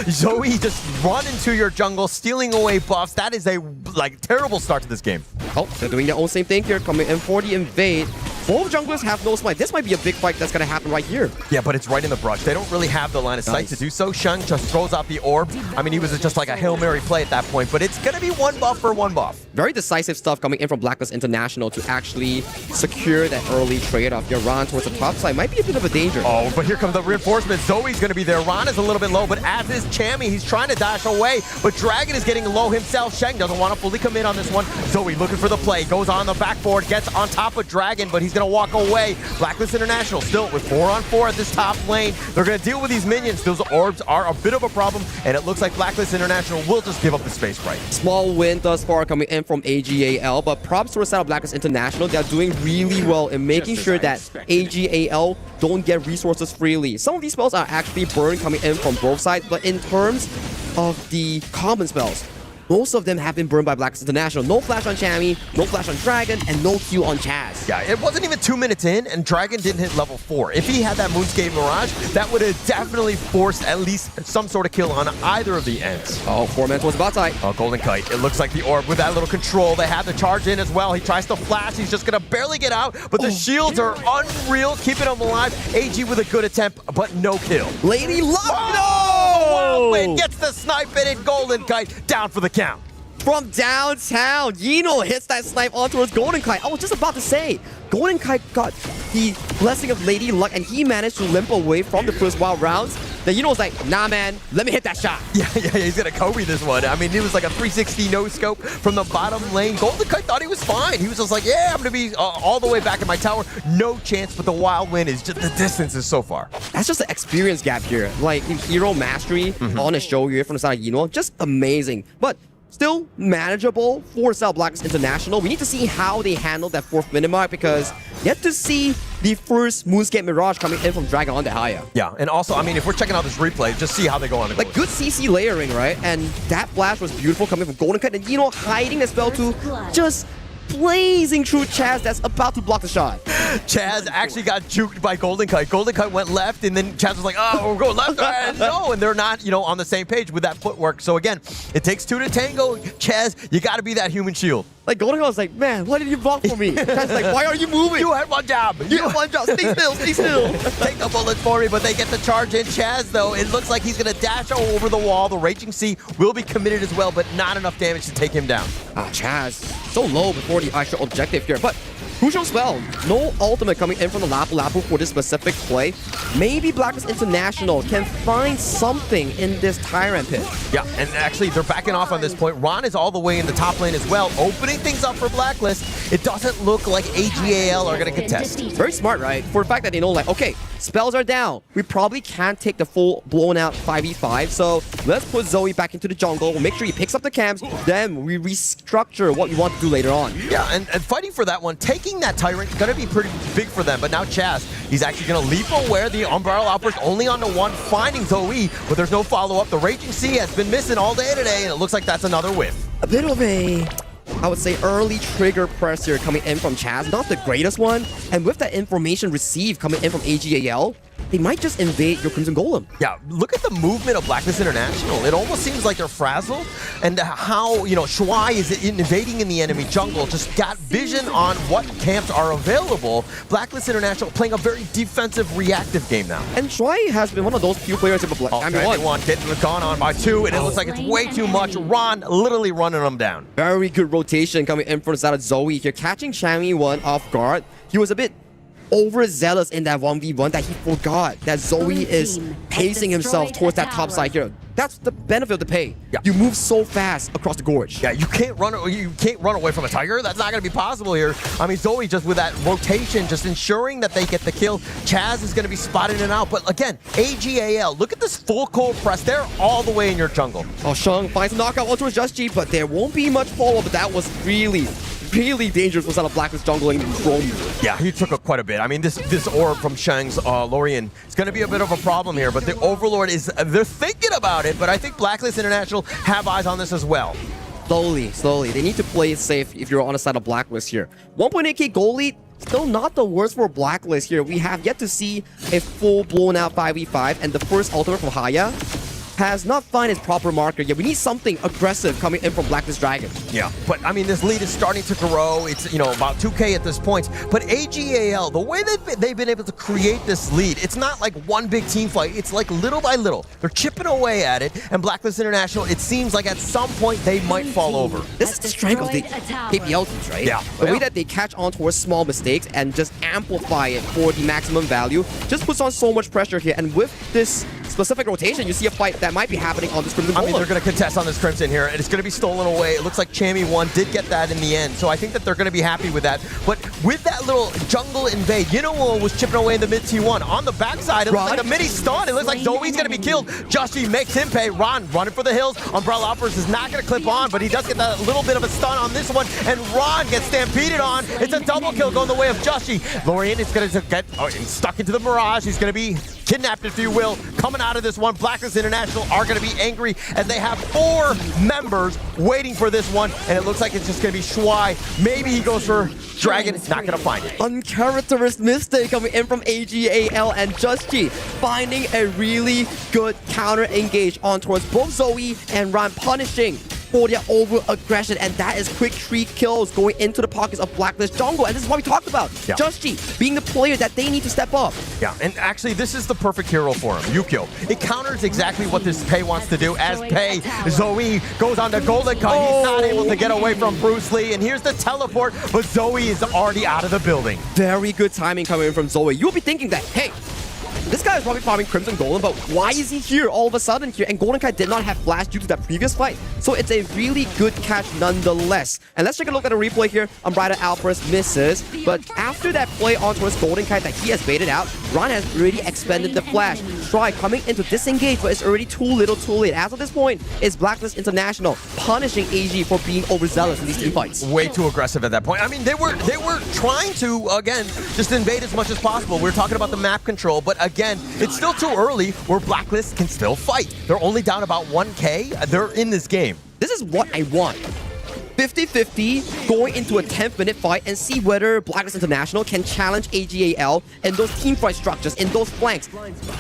Zoe just run into your jungle, stealing away buffs. That is a terrible start to this game. Oh, they're doing their own same thing here, coming in for the invade. Both junglers have no smite. This might be a big fight that's going to happen right here. Yeah, but it's right in the brush. They don't really have the line of sight to do so. Shang just throws out the orb. I mean, he was just like a Hail Mary play at that point, but it's going to be one buff for one buff. Very decisive stuff coming in from Blacklist International to actually secure that early trade-off. Your Ron towards the top side might be a bit of a danger. Oh, but here comes the reinforcement. Zoe's going to be there. Ron is a little bit low, but as is Chammy, he's trying to dash away, but Dragon is getting low himself. Shang doesn't want to fully commit on this one. Zoe looking for the play, goes on the backboard, gets on top of Dragon, but he's going to walk away. Blacklist International still with 4-on-4 at this top lane. They're going to deal with these minions. Those orbs are a bit of a problem, and it looks like Blacklist International will just give up the space right. Small win thus far coming in from AGAL, but props to the side of Blacklist International. They're doing really well in making sure that AGAL don't get resources freely. Some of these spells are actually burned coming in from both sides, but in terms of the common spells, most of them have been burned by Blacklist International. No flash on Chammy, no flash on Dragon, and no Q on Chaz. Yeah, it wasn't even 2 minutes in, and Dragon didn't hit level 4. If he had that Moonscape Mirage, that would have definitely forced at least some sort of kill on either of the ends. Oh, 4-man towards the bot side. Oh, Golden Kite. It looks like the orb with that little control. They have the charge in as well. He tries to flash. He's just going to barely get out, but the shields are unreal, keeping him alive. AG with a good attempt, but no kill. Lady Luck! Oh! Wildwind gets the snipe, and Golden Kite down for the count. From downtown, Yino hits that snipe onto his Golden Kite. I was just about to say, Golden Kite got the blessing of Lady Luck, and he managed to limp away from the first wild rounds. Then Yino was like, nah, man, let me hit that shot. Yeah, he's gonna Kobe this one. I mean, it was like a 360 no-scope from the bottom lane. Golden Kite thought he was fine. He was just like, yeah, I'm gonna be all the way back in my tower. No chance, but the Wildwind is just, the distance is so far. That's just the experience gap here. Like, hero mastery on a show here from the side of Yino, just amazing. But still manageable for South Blacklist International. We need to see how they handle that 4th minute mark, because yet to see the first Moonscape Mirage coming in from Dragon on the higher. Yeah, and also, I mean, if we're checking out this replay, just see how they go on. Like, good CC layering, right? And that flash was beautiful coming from Golden Kite, and Yino hiding the spell too, just blazing through Chaz that's about to block the shot. Chaz actually got juked by Golden Kite. Golden Kite went left, and then Chaz was like, oh, we're going left. And no, and they're not, on the same page with that footwork. So again, it takes 2 to tango. Chaz, you got to be that human shield. Like, Golden Kite was like, man, why did you block for me? Chaz like, why are you moving? You had one job. You had one job. Stay still, stay still. Take the bullets for me, but they get the charge in. Chaz, though, it looks like he's going to dash over the wall. The Raging Sea will be committed as well, but not enough damage to take him down. Chaz, so low before the actual objective here, but crucial spell. No ultimate coming in from the Lapu Lapu for this specific play. Maybe Blacklist International can find something in this Tyrant pit. Yeah, and actually they're backing off on this point. Ron is all the way in the top lane as well, opening things up for Blacklist. It doesn't look like AGAL are going to contest. Very smart, right? For the fact that they know, like, okay, spells are down. We probably can't take the full blown out 5v5, so let's put Zoe back into the jungle. We'll make sure he picks up the camps, then we restructure what we want to do later on. Yeah, and fighting for that one, taking that Tyrant is going to be pretty big for them, but now Chaz, he's actually going to leap aware. The Unbridled Outburst only onto one, finding Zoe, but there's no follow-up. The Raging Sea has been missing all day today, and it looks like that's another whiff. A bit of a, I would say, early trigger press here coming in from Chaz. Not the greatest one, and with that information received coming in from AGAL, they might just invade your Crimson Golem. Yeah, look at the movement of Blacklist International. It almost seems like they're frazzled, and how, Shuai is invading in the enemy jungle, just got vision on what camps are available. Blacklist International playing a very defensive, reactive game now. And Shuai has been one of those few players in the one getting the con on by 2, and it looks like it's way too much. Ron literally running them down. Very good rotation coming in from the side of Zoe here, catching Chammy one off guard. He was a bit overzealous in that 1v1 that he forgot that Zoe is pacing himself towards that top side here. That's the benefit of the pay. Yeah. You move so fast across the gorge. Yeah, you can't run away from a Tiger. That's not going to be possible here. I mean, Zoe just with that rotation, just ensuring that they get the kill. Chaz is going to be spotted in and out. But again, AGAL, look at this full cold press. They're all the way in your jungle. Oh, Sheng finds a knockout onto his Just G, but there won't be much follow-up. But that was really dangerous was out of Blacklist jungling Chrome. Yeah, he took quite a bit. I mean, this orb from Sheng's Lorien is going to be a bit of a problem here, but the Overlord they're thinking about it, but I think Blacklist International have eyes on this as well. Slowly. They need to play it safe if you're on the side of Blacklist here. 1.8k goal lead, still not the worst for Blacklist here. We have yet to see a full blown out 5v5, and the first ultimate from Haya has not found its proper marker yet. We need something aggressive coming in from Blacklist Dragon. Yeah, but I mean, this lead is starting to grow. It's, about 2K at this point. But AGAL, the way that they've been able to create this lead, it's not like one big team fight. It's like little by little. They're chipping away at it. And Blacklist International, it seems like at some point they might fall over. This is the strength of the KPL teams, right? Yeah. The way that they catch on towards small mistakes and just amplify it for the maximum value just puts on so much pressure here. And with this specific rotation, you see a fight that might be happening on this Crimson Golem. I mean, they're going to contest on this Crimson here, and it's going to be stolen away. It looks like Chammy 1 did get that in the end, so I think that they're going to be happy with that. But with that little jungle invade, Yino was chipping away in the mid T1. On the backside, it looks like a mini stun. It looks like Zoe's going to be killed. Justy makes him pay. Ron running for the hills. Umbrella Uppers is not going to clip on, but he does get that little bit of a stun on this one, and Ron gets stampeded on. It's a double kill going the way of Justy. Lorien is going to get stuck into the Mirage. He's going to be kidnapped, if you will, coming out of this one. Blacklist International are going to be angry as they have 4 members waiting for this one, and it looks like it's just going to be Shuai. Maybe he goes for Dragon. It's not going to find it. Uncharacteristic mistake coming in from AGAL and Justy, finding a really good counter engage on towards both Zoe and Ran, punishing for their over aggression, and that is quick 3 kills going into the pockets of Blacklist jungle, and this is what we talked about. Yeah. Justy being the player that they need to step up. Yeah, and actually this is the perfect hero for him, Yukio. It counters exactly what this Pei wants to do, as Pei, Zoe goes on the golden cut. He's not able to get away from Bruce Lee, and here's the teleport, but Zoe is already out of the building. Very good timing coming in from Zoe. You'll be thinking that, hey, this guy is probably farming Crimson Golem, but why is he here all of a sudden here? And Golden Kai did not have flash due to that previous fight. So it's a really good catch nonetheless. And let's take a look at a replay here. Umbrella Outburst misses, but after that play on towards Golden Kai that he has baited out, Ron has already expended the flash. Try coming into disengage, but it's already too little too late. As of this point, it's Blacklist International punishing AG for being overzealous in these team fights. Way too aggressive at that point. I mean, they were trying to, again, just invade as much as possible. We're talking about the map control, but again, it's still too early where Blacklist can still fight. They're only down about 1K. They're in this game. This is what I want. 50-50 going into a 10th-minute fight and see whether Blacklist International can challenge AGAL and those team fight structures in those flanks.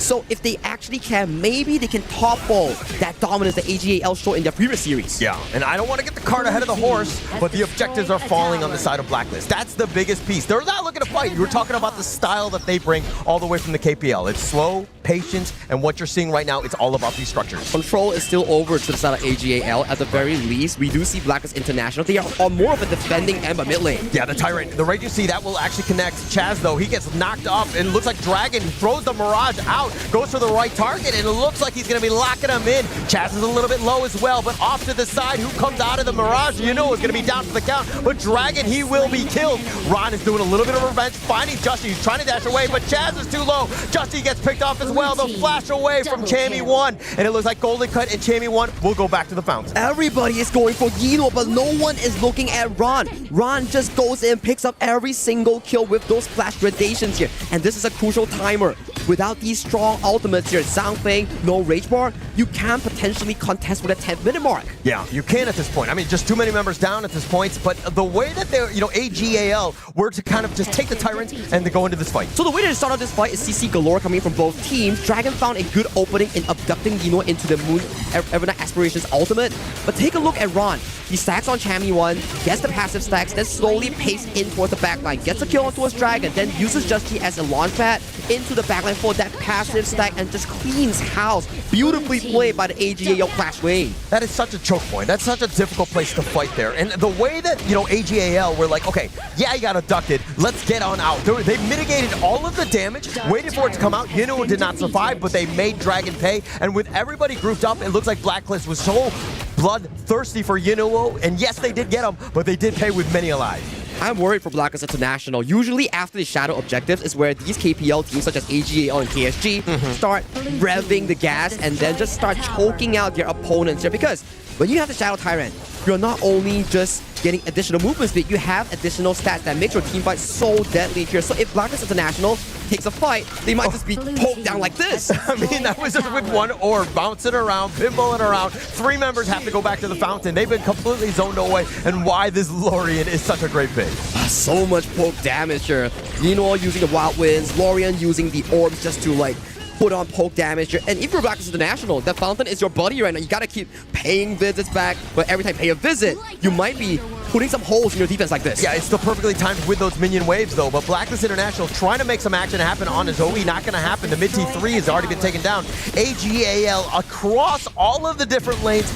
So if they actually can, maybe they can topple that dominance that AGAL showed in their previous series. Yeah, and I don't want to get the cart ahead of the horse, but the objectives are falling on the side of Blacklist. That's the biggest piece. They're not looking to fight. You were talking about the style that they bring all the way from the KPL. It's slow, patient, and what you're seeing right now, it's all about these structures. Control is still over to the side of AGAL. At the very least, we do see Blacklist International. They are on more of a defending end by mid lane. Yeah, the Tyrant. The rate you see, that will actually connect. Chaz, though, he gets knocked off, and it looks like Dragon throws the Mirage out, goes for the right target, and it looks like he's going to be locking him in. Chaz is a little bit low as well, but off to the side, who comes out of the Mirage, you know, is going to be down for the count. But Dragon, he will be killed. Ron is doing a little bit of revenge, finding Justy. He's trying to dash away, but Chaz is too low. Justy gets picked off as well. The flash away from Chammy 1, and it looks like Golden Cut and Chammy 1 will go back to the fountain. Everybody is going for Yino, but no one is looking at Ron. Ron just goes in, picks up every single kill with those flash gradations here. And this is a crucial timer. Without these strong ultimates here, Zhang Feng, no rage bar, you can potentially contest for the 10th-minute mark. Yeah, you can at this point. I mean, just too many members down at this point, but the way that they're, you know, AGAL were to kind of just take the Tyrant and to go into this fight. So the way to start out this fight is CC galore coming from both teams. Dragon found a good opening in abducting Yino into the Moon Evernight Aspirations ultimate. But take a look at Ron. He stacks on Chammy 1, gets the passive stacks, then slowly paces in towards the backline, gets a kill on towards Dragon, then uses Justy as a launch pad into the backline for that passive stack and just cleans house. Beautifully played by the AGAL Flash Wave. That is such a choke point. That's such a difficult place to fight there. And the way that, you know, AGAL were like, okay, yeah, he got abducted. Let's get on out. They mitigated all of the damage, waited for it to come out. Yino did not survive, but they made Dragon pay. And with everybody grouped up, it looks like Blacklist was so bloodthirsty for Yino. And yes, they did get him, but they did pay with many alive. I'm worried for Blacklist International. Usually after the shadow objectives is where these KPL teams such as AGAL and KSG start revving the gas and then just start choking out their opponents here. Because when you have the Shadow Tyrant, you're not only just getting additional movement speed, you have additional stats that makes your team fight so deadly here. So if Blacklist International takes a fight, they might just be poked down like this. I mean, that was just with one orb, bouncing around, pinballing around. 3 members have to go back to the fountain. They've been completely zoned away, and why this Lorien is such a great pick. So much poke damage here. Yino using the Wild Winds, Lorien using the orbs just to like put on poke damage here. And if you're Blacklist International, the fountain is your buddy right now. You gotta keep paying visits back, but every time you pay a visit, you might be putting some holes in your defense like this. Yeah, it's still perfectly timed with those minion waves though, but Blacklist International trying to make some action happen on Zoe, not gonna happen. The mid T3 has already been taken down. AGAL across all of the different lanes,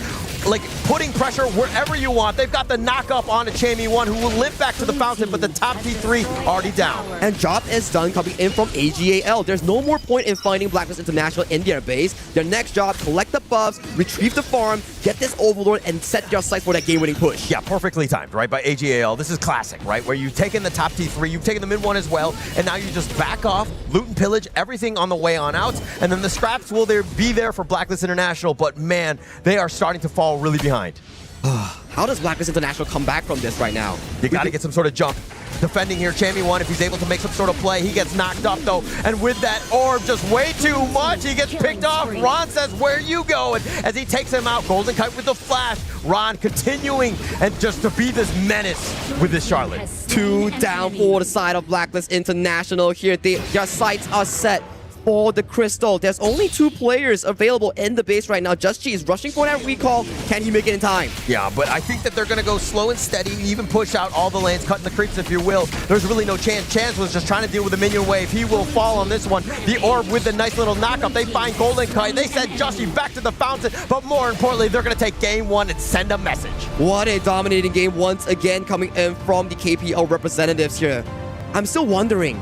like putting pressure wherever you want. They've got the knock up on a Chammy 1 who will limp back to the fountain, but the top T3 already down. And job is done coming in from AGAL. There's no more point in finding Blacklist International in their base. Their next job, collect the buffs, retrieve the farm, get this Overlord, and set your sights for that game-winning push. Yeah, perfectly timed, right, by AGAL. This is classic, right, where you've taken the top T3, you've taken the mid 1 as well, and now you just back off, loot and pillage, everything on the way on out, and then the scraps will be there for Blacklist International, but man, they are starting to fall really behind. How does Blacklist International come back from this right now? You got to get some sort of jump. Defending here, Chammy One, if he's able to make some sort of play, he gets knocked up though. And with that orb, just way too much, he gets picked off. Ron says, where you going? As he takes him out, Golden Kite with the flash. Ron continuing and just to be this menace with this Charlotte. 2 down for the side of Blacklist International here. Their sights are set for the Crystal. There's only 2 players available in the base right now. Just G is rushing for that recall. Can he make it in time? Yeah, but I think that they're going to go slow and steady, even push out all the lanes, cutting the creeps if you will. There's really no chance. Chance was just trying to deal with the minion wave. He will fall on this one. The orb with the nice little knockup. They find Golden Kite. They send Justy back to the fountain, but more importantly, they're going to take game 1 and send a message. What a dominating game once again coming in from the KPL representatives here. I'm still wondering,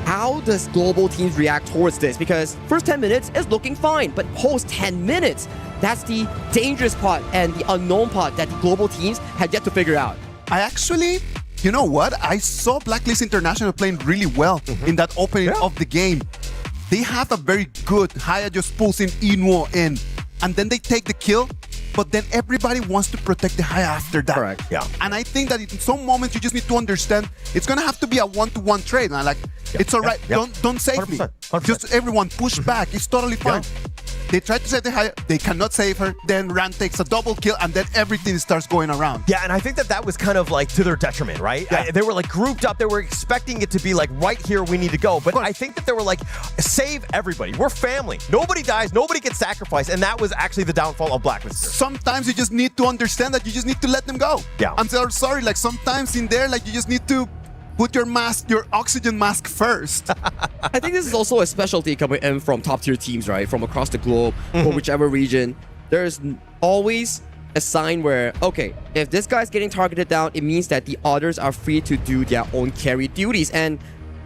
how does global teams react towards this? Because first 10 minutes is looking fine, but post 10 minutes, that's the dangerous part and the unknown part that the global teams had yet to figure out. I actually, you know what? I saw Blacklist International playing really well in that opening of the game. They have a very good Haya just pulsing Inuo in, and then they take the kill, but then everybody wants to protect the Haya after that. Correct. Yeah. And I think that in some moments you just need to understand it's gonna have to be a one-to-one trade. And like, it's all right. Don't save me. 100%. Just everyone push back. It's totally fine. They try to save the Haya, they cannot save her. Then Ran takes a double kill, and then everything starts going around. Yeah, and I think that was kind of like to their detriment, right? Yeah. They were like grouped up. They were expecting it to be like right here we need to go. But I think that they were like, save everybody. We're family. Nobody dies. Nobody gets sacrificed. And that was actually the downfall of Blacklist. Sometimes you just need to understand that you just need to let them go. Yeah. I'm so sorry. Like sometimes in there, like you just need to put your mask, your oxygen mask first. I think this is also a specialty coming in from top tier teams, right? From across the globe or whichever region. There's always a sign where, okay, if this guy's getting targeted down, it means that the others are free to do their own carry duties. And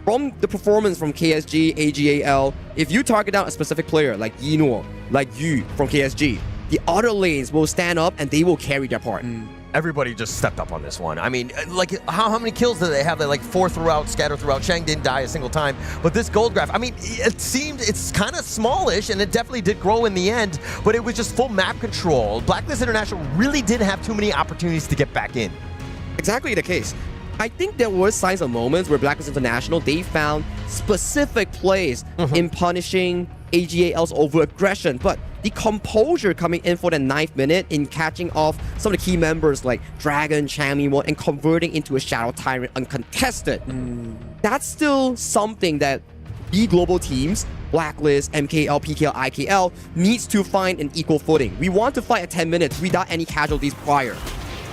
from the performance from KSG, AGAL, if you target down a specific player like Yinuo, like you from KSG, the other lanes will stand up and they will carry their part. Everybody just stepped up on this one. I mean, like, how many kills did they have? They like 4 throughout, scattered throughout. Shang didn't die a single time. But this gold graph, I mean, it seemed it's kind of smallish, and it definitely did grow in the end, but it was just full map control. Blacklist International really didn't have too many opportunities to get back in. Exactly the case. I think there were signs of moments where Blacklist International, they found specific plays in punishing AGAL's over-aggression, but the composure coming in for the 9th minute in catching off some of the key members like Dragon, Chammy, and converting into a Shadow Tyrant uncontested. That's still something that the global teams, Blacklist, MKL, PKL, IKL, needs to find an equal footing. We want to fight at 10 minutes without any casualties prior.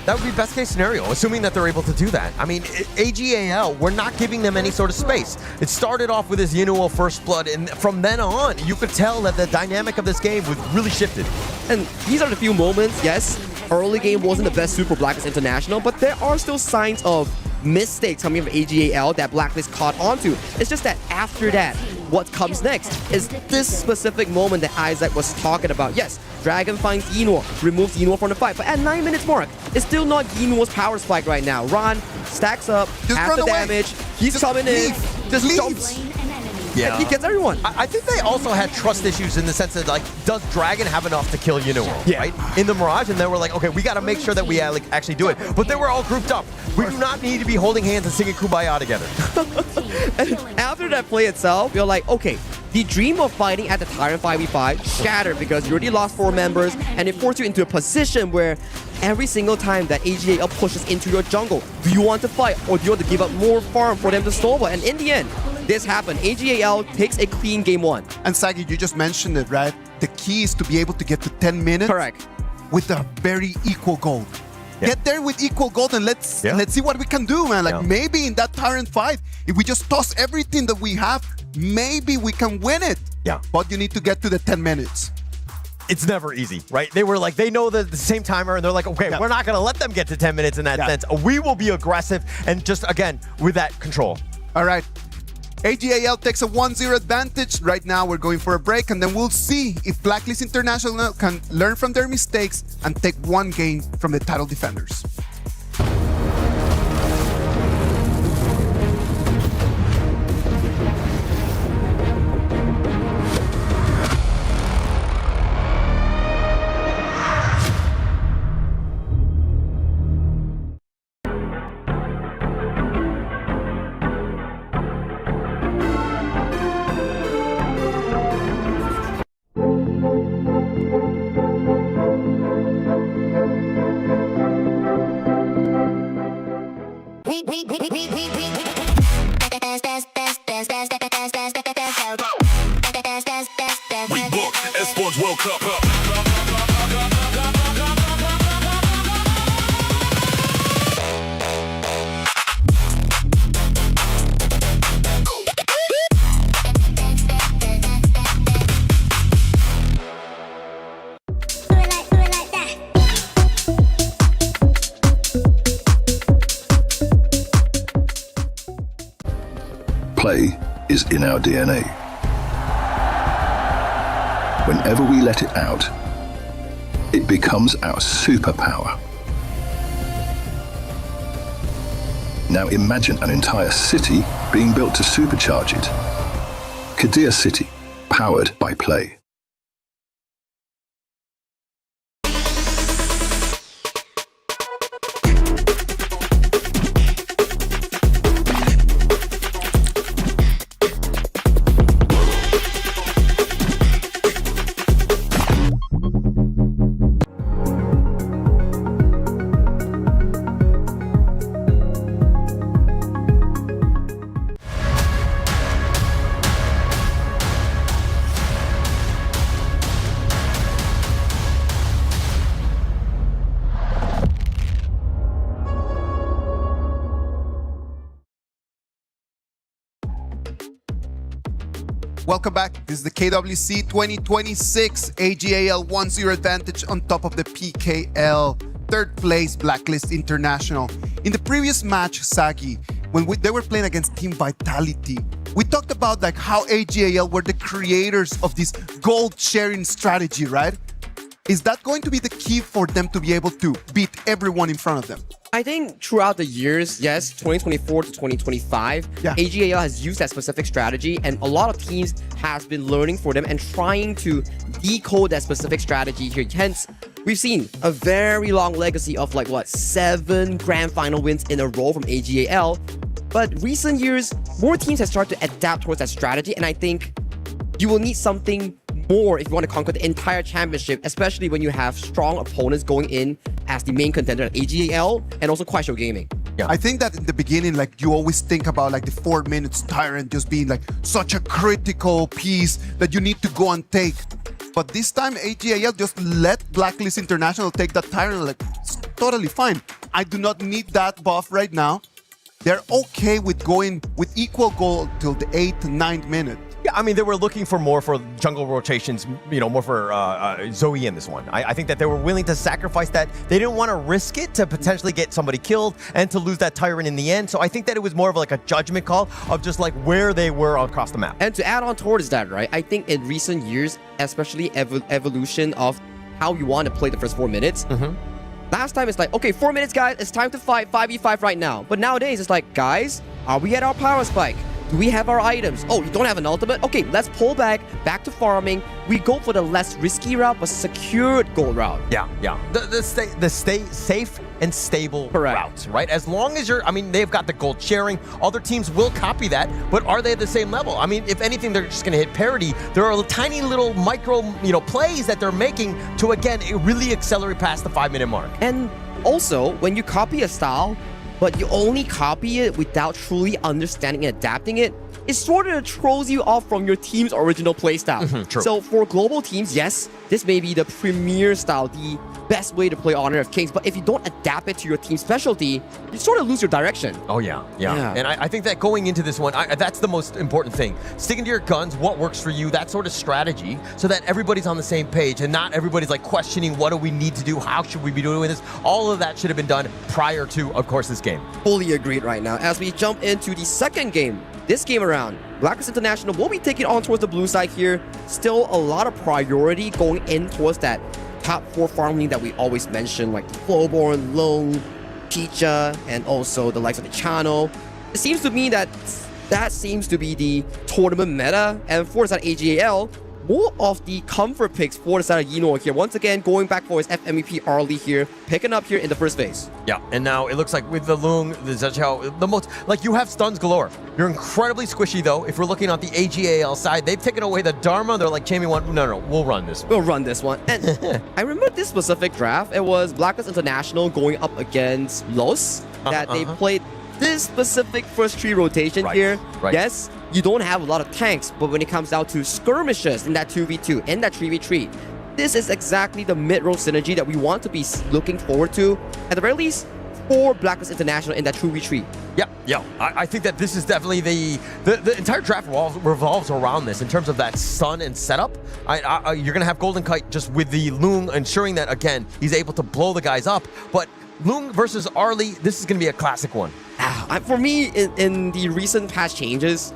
That would be best case scenario, assuming that they're able to do that. I mean, AGAL, we're not giving them any sort of space. It started off with his Yinuo first blood, and from then on, you could tell that the dynamic of this game was really shifted. And these are the few moments, yes, early game wasn't the best suit for Blacklist International, but there are still signs of mistakes coming from AGAL that Blacklist caught onto. It's just that after that, what comes next is this specific moment that Isaac was talking about. Yes, Dragon finds Yinuo, removes Yinuo from the fight, but at 9 minutes mark, it's still not Yinuo's power spike right now. Ron stacks up, half the damage, he's coming in, just jumps. Yeah. And he gets everyone. I think they also had trust issues in the sense that, like, does Dragon have enough to kill Yinuo, right? In the Mirage, and they were like, okay, we got to make sure that we actually do it. But they were all grouped up. We do not need to be holding hands and singing Kumbaya together. And after that play itself, you're like, okay, the dream of fighting at the Tyrant 5v5 shattered because you already lost 4 members, and it forced you into a position where every single time that AGAL pushes into your jungle, do you want to fight or do you want to give up more farm for them to snowball? And in the end, this happened. AGAL takes a clean game 1. And Sagi, you just mentioned it, right? The key is to be able to get to 10 minutes. Correct. With a very equal goal. Get there with equal gold and let's see what we can do, man. Like maybe in that Tyrant fight, if we just toss everything that we have, maybe we can win it. Yeah. But you need to get to the 10 minutes. It's never easy, right? They were like, they know the same timer, and they're like, okay, we're not going to let them get to 10 minutes in that sense. We will be aggressive and just, again, with that control. All right. AGAL takes a 1-0 advantage. Right now, we're going for a break, and then we'll see if Blacklist International can learn from their mistakes and take 1 game from the title defenders. play is in our DNA. Whenever we let it out, it becomes our superpower. Now imagine an entire city being built to supercharge it. Kadir City, powered by play. Welcome back. This is the KWC 2026 AGAL 1-0 advantage on top of the PKL. Third place Blacklist International. In the previous match, Sagi, when they were playing against Team Vitality, we talked about like how AGAL were the creators of this gold sharing strategy, right? Is that going to be the key for them to be able to beat everyone in front of them? I think throughout the years, yes, 2024 to 2025, AGAL has used that specific strategy, and a lot of teams has been learning for them and trying to decode that specific strategy here. Hence, we've seen a very long legacy of 7 grand final wins in a row from AGAL. But recent years, more teams have started to adapt towards that strategy, and I think you will need something more if you want to conquer the entire championship, especially when you have strong opponents going in as the main contender at AGAL and also Kuaishou Gaming. I think that in the beginning, you always think about the 4 minutes tyrant just being such a critical piece that you need to go and take. But this time, AGAL just let Blacklist International take that tyrant. It's totally fine. I do not need that buff right now. They're okay with going with equal goal till the 8th, 9th minute. Yeah, I mean, they were looking for more for jungle rotations, more for Zoe in this one. I think that they were willing to sacrifice that. They didn't want to risk it to potentially get somebody killed and to lose that tyrant in the end. So I think that it was more of a judgment call of just where they were across the map. And to add on towards that, right, I think in recent years, especially evolution of how you want to play the first 4 minutes, last time it's okay, 4 minutes, guys, it's time to fight 5v5 right now. But nowadays, it's guys, are we at our power spike? Do we have our items? Oh, you don't have an ultimate? Okay, let's pull back to farming. We go for the less risky route, but secured gold route. Yeah. The stay safe and stable route, right? As long as they've got the gold sharing. Other teams will copy that, but are they at the same level? I mean, if anything, they're just going to hit parity. There are tiny little micro, plays that they're making to, again, really accelerate past the 5-minute mark. And also, when you copy a style, but you only copy it without truly understanding and adapting it, it sort of throws you off from your team's original playstyle. True. So for global teams, yes, this may be the premier style, the best way to play Honor of Kings, but if you don't adapt it to your team's specialty, you sort of lose your direction. Oh, yeah. And I think that going into this one, that's the most important thing. Sticking to your guns, what works for you, that sort of strategy, so that everybody's on the same page and not everybody's questioning what do we need to do, how should we be doing this. All of that should have been done prior to, of course, this game. Fully agreed right now. As we jump into the second game, this game around, Blacklist International will be taking on towards the blue side here. Still a lot of priority going in towards that top 4 farm lane that we always mention, like Flowborn, Lung, Picha, and also the likes of the Channel. It seems to me that seems to be the tournament meta, and for the side of AGAL, more of the comfort picks for the side of Yinor here. Once again, going back for his FMVP early here, picking up here in the first phase. Yeah, and now it looks like with the Lung, the Zhao, the most, you have stuns galore. You're incredibly squishy though. If we're looking at the AGAL side, they've taken away the Dharma. They're like, Champion one, no, we'll run this one. We'll run this one. And I remember this specific draft. It was Blacklist International going up against Los, that they played this specific first tree rotation here. Yes, you don't have a lot of tanks, but when it comes down to skirmishes in that 2v2, in that 3v3, this is exactly the mid-row synergy that we want to be looking forward to, at the very least, for Blacklist International in that 2v3. Yeah. I think that this is definitely the entire draft revolves around this in terms of that stun and setup. You're going to have Golden Kite just with the Lung, ensuring that, again, he's able to blow the guys up. But Lung versus Arlie, this is going to be a classic one. For me, in the recent patch changes,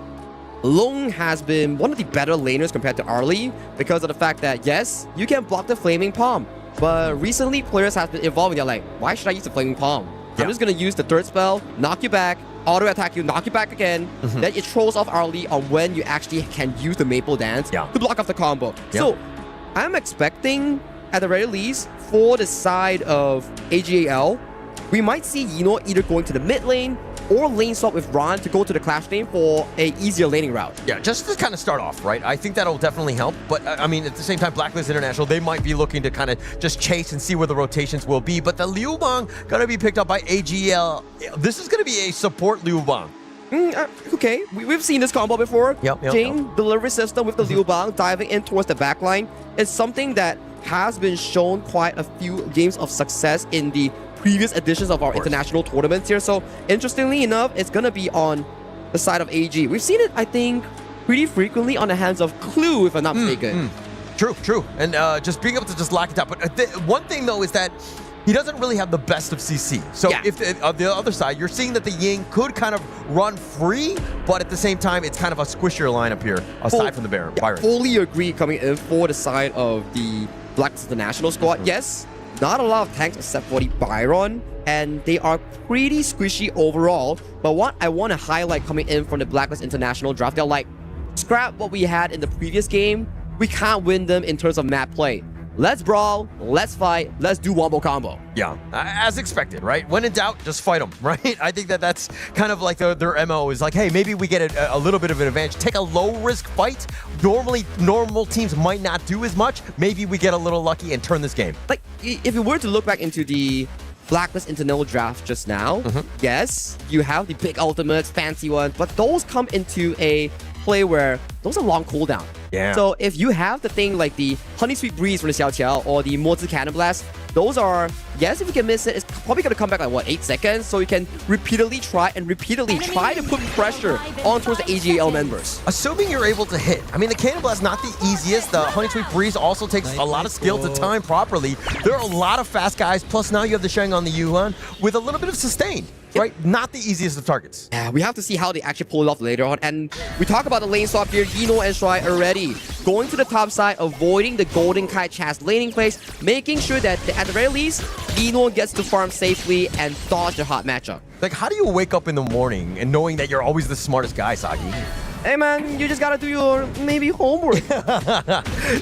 Long has been one of the better laners compared to Arlie because of the fact that, yes, you can block the Flaming Palm. But recently, players have been evolving. They're like, why should I use the Flaming Palm? I'm just going to use the third spell, knock you back, auto attack you, knock you back again. Then it trolls off Arlie on when you actually can use the Maple Dance to block off the combo. So I'm expecting, at the very least, for the side of AGAL, we might see Yino either going to the mid lane or lane swap with Ron to go to the Clash lane for a easier laning route. Yeah, just to kind of start off, right? I think that'll definitely help. But I mean, at the same time, Blacklist International, they might be looking to kind of just chase and see where the rotations will be. But the Liu Bang gonna be picked up by AGL. This is gonna be a support Liu Bang. Okay, we've seen this combo before. Jing, delivery system with the Liu Bang diving in towards the backline is something that has been shown quite a few games of success in the previous editions of our international tournaments here. So interestingly enough, it's gonna be on the side of AG. We've seen it, I think, pretty frequently on the hands of Clue, if I'm not mistaken. True. And just being able to just lock it down. But one thing though is that he doesn't really have the best of CC. So if on the other side, you're seeing that the Ying could kind of run free, but at the same time, it's kind of a squishier lineup here, aside from the Baron. Fully agree coming in for the side of the Blacklist International squad. Yes, not a lot of tanks except for the Byron, and they are pretty squishy overall. But what I want to highlight coming in from the Blacklist International draft, they're like, scrap what we had in the previous game. We can't win them in terms of map play. Let's brawl, let's fight, let's do wombo combo. Yeah, as expected, right? When in doubt, just fight them, right? I think that's kind of like their MO is like, hey, maybe we get a little bit of an advantage. Take a low-risk fight. Normally, normal teams might not do as much. Maybe we get a little lucky and turn this game. Like, if you were to look back into the Blacklist International draft just now, yes, you have the big ultimates, fancy ones, but those come into a play where those are long cooldown. Yeah. So if you have the thing like the Honey Sweet Breeze from the Xiao Qiao or the Mozi Cannon Blast, those are, yes, if you can miss it, it's probably going to come back like, what, 8 seconds? So you can repeatedly try to put pressure on towards the AGL members. Assuming you're able to hit. I mean, the Cannon Blast not the easiest. The Honey Sweet Breeze also takes a lot of skill to time properly. There are a lot of fast guys, plus now you have the Sheng on the Yuan with a little bit of sustain. Right? Not the easiest of targets. Yeah, we have to see how they actually pull it off later on. And we talk about the lane swap here. Yino and Shuai already going to the top side, avoiding the Golden Kite Chast laning place, making sure that at the very least, Yino gets to farm safely and dodge the hot matchup. Like, how do you wake up in the morning and knowing that you're always the smartest guy, Sagi? Hey man, you just gotta do your maybe homework.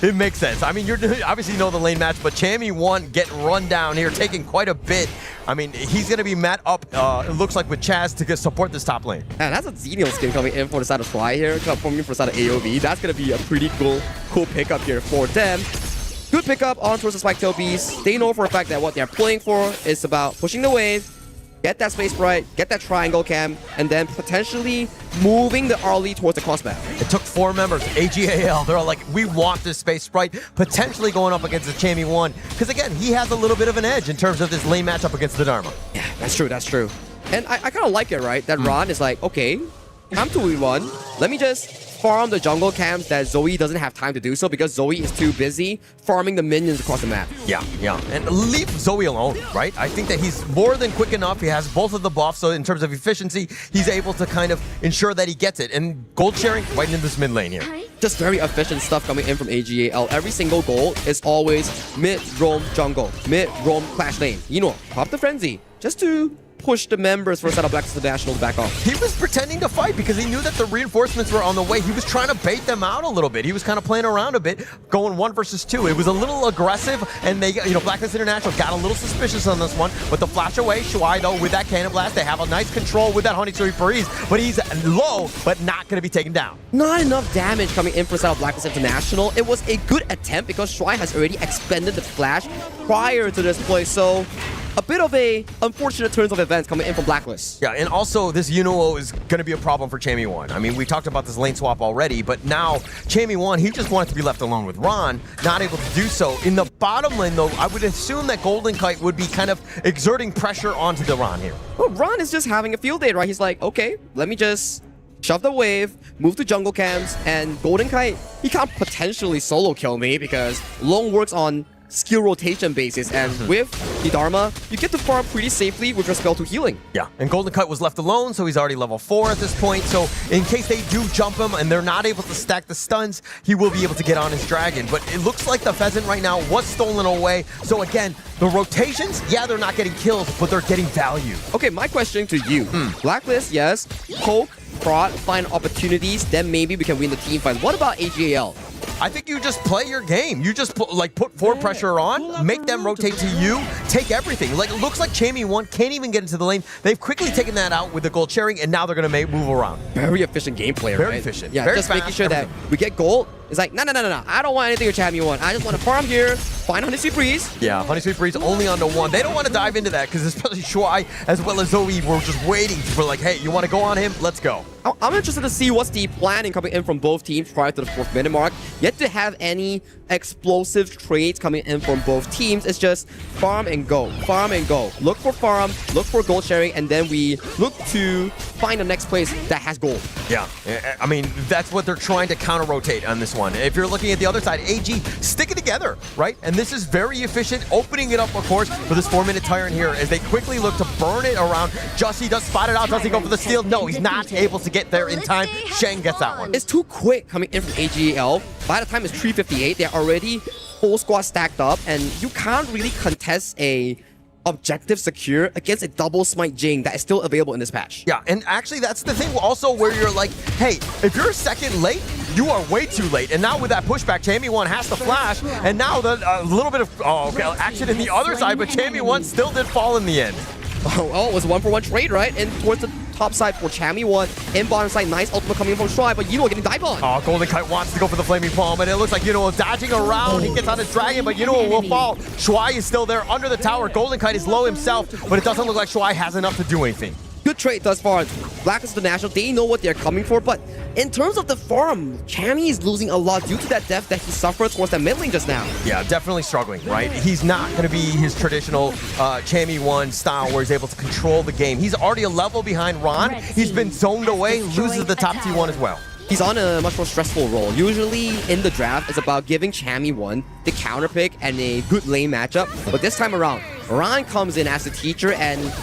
It makes sense. I mean, you're obviously know the lane match, but Chammy 1 getting run down here, taking quite a bit. I mean, he's gonna be met up, it looks like, with Chaz to support this top lane. And that's a Xenial skin coming in for the side of Fly here, coming in for the side of AOV. That's gonna be a pretty cool pickup here for them. Good pickup on towards the Spiketail Beast. They know for a fact that what they're playing for is about pushing the wave, get that space sprite, get that triangle cam, and then potentially moving the Arlie towards the cross map. It took 4 members, AGAL. They're all like, we want this space sprite, potentially going up against the Chammy 1. Because again, he has a little bit of an edge in terms of this lane matchup against the Dharma. Yeah, that's true. And I kind of like it, right? That Ron is like, okay, I'm 2v1. Let me just farm the jungle camps that Zoe doesn't have time to do so because Zoe is too busy farming the minions across the map. Yeah. And leave Zoe alone, right? I think that he's more than quick enough. He has both of the buffs, so in terms of efficiency, he's able to kind of ensure that he gets it. And gold sharing right in this mid lane here. Just very efficient stuff coming in from AGAL. Every single goal is always mid-roam jungle, mid-roam clash lane. You know, pop the frenzy just to push the members for a set of Blacklist International to back off. He was pretending to fight because he knew that the reinforcements were on the way. He was trying to bait them out a little bit. He was kind of playing around a bit, going 1 versus 2. It was a little aggressive, and they, Blacklist International got a little suspicious on this one. But the flash away, Shuai though with that cannon blast, they have a nice control with that Honey Sweet Breeze, but he's low, but not going to be taken down. Not enough damage coming in for set of Blacklist International. It was a good attempt because Shuai has already expended the flash prior to this play, so a bit of a unfortunate turns of events coming in from Blacklist. Yeah, and also this Yuno is going to be a problem for Chammy 1. I mean, we talked about this lane swap already, but now Chammy 1, he just wanted to be left alone with Ron, not able to do so. In the bottom lane, though, I would assume that Golden Kite would be kind of exerting pressure onto the Ron here. Well, Ron is just having a field day, right? He's like, okay, let me just shove the wave, move to jungle camps, and Golden Kite, he can't potentially solo kill me because Long works on skill rotation basis. And with the Dharma, you get to farm pretty safely with your spell to healing. Yeah, and Golden Kite was left alone, so he's already level 4 at this point. So in case they do jump him and they're not able to stack the stuns, he will be able to get on his dragon. But it looks like the Pheasant right now was stolen away. So again, the rotations, yeah, they're not getting kills, but they're getting value. Okay, my question to you. Blacklist, yes. Poke, prod, find opportunities, then maybe we can win the team fight. What about AGAL? I think you just play your game. You just put forward pressure on, make them rotate to you, take everything. Like, it looks like Chamie1 can't even get into the lane. They've quickly taken that out with the gold sharing, and now they're going to move around. Very efficient gameplay, right? Very efficient. Yeah, very just fast, making sure everything. that we get gold. It's like, no. I don't want anything with Chamie1. I just want to farm here, find Honey Sweet Breeze. Yeah, Honey Sweet Breeze only onto 1. They don't want to dive into that because especially Shuai as well as Zoe were just waiting for like, hey, you want to go on him? Let's go. I'm interested to see what's the planning coming in from both teams prior to the 4th minute mark. Yet to have any explosive trades coming in from both teams. It's just farm and go, farm and go. Look for farm, look for gold sharing, and then we look to find the next place that has gold. Yeah, I mean, that's what they're trying to counter-rotate on this one. If you're looking at the other side, AG sticking together, right? And this is very efficient, opening it up, of course, for this 4-minute Tyrant here as they quickly look to burn it around. Jussie does spot it out. Does he go for the steal? No, he's not able to get there in time. Sheng gets that one. It's too quick coming in from AGL. By the time it's 3:58, they're already full squad stacked up, and you can't really contest a objective secure against a double smite Jing that is still available in this patch. Yeah, and actually that's the thing also where you're like, hey, if you're a second late, you are way too late. And now with that pushback, Chamie1 has to flash, and now a little bit of action in the other side, but Chamie1 still did fall in the end. Oh, well, it was 1-for-1 trade, right? And towards the top side for Chamie1. In bottom side, nice ultimate coming in from Shuai, but Yuno getting dive on. Oh, Golden Kite wants to go for the Flaming Palm, and it looks like Yuno is dodging around. He gets on his dragon, but Yuno will fall. Shuai is still there under the tower. Golden Kite is low himself, but it doesn't look like Shuai has enough to do anything. Good trade thus far. Blacklist International, they know what they're coming for, but in terms of the farm, Chamie is losing a lot due to that death that he suffered towards that mid lane just now. Yeah, definitely struggling, right? He's not going to be his traditional Chamie1 style where he's able to control the game. He's already a level behind Ron. He's been zoned away, loses the top T1 as well. He's on a much more stressful role. Usually in the draft, it's about giving Chamie1 the counter pick and a good lane matchup, but this time around, Ron comes in as the teacher and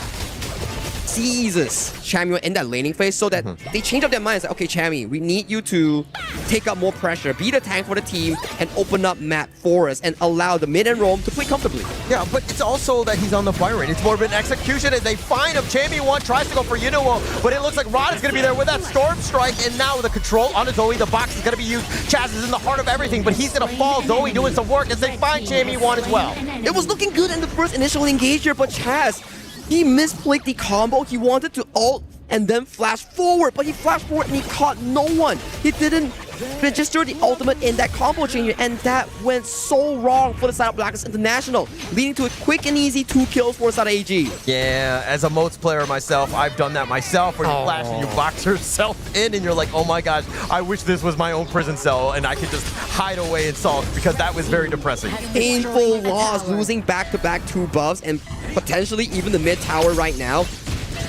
seizes Chamie in that laning phase so that they change up their minds. Like, okay, Chamie, we need you to take up more pressure, be the tank for the team, and open up map for us and allow the mid and roam to play comfortably. Yeah, but it's also that he's on the Byron. It's more of an execution as they find him. Chamie1 tries to go for Yuno, but it looks like Rod is going to be there with that Storm Strike, and now with the control on Zoe, the box is going to be used. Chaz is in the heart of everything, but he's going to fall. Zoe doing some work as they find Chamie1 as well. It was looking good in the first initial engage here, but Chaz, he misplayed the combo. He wanted to ult and then flash forward, but he flashed forward and he caught no one. He didn't register the ultimate in that combo changer, and that went so wrong for the side of Blacklist International, leading to a quick and easy 2 kills for the side of AG. Yeah, as a Moats player myself, I've done that myself, where you flash and you box yourself in, and you're like, oh my gosh, I wish this was my own prison cell, and I could just hide away and sulk, because that was very depressing. Painful loss, losing back-to-back 2 buffs, and potentially even the mid tower right now.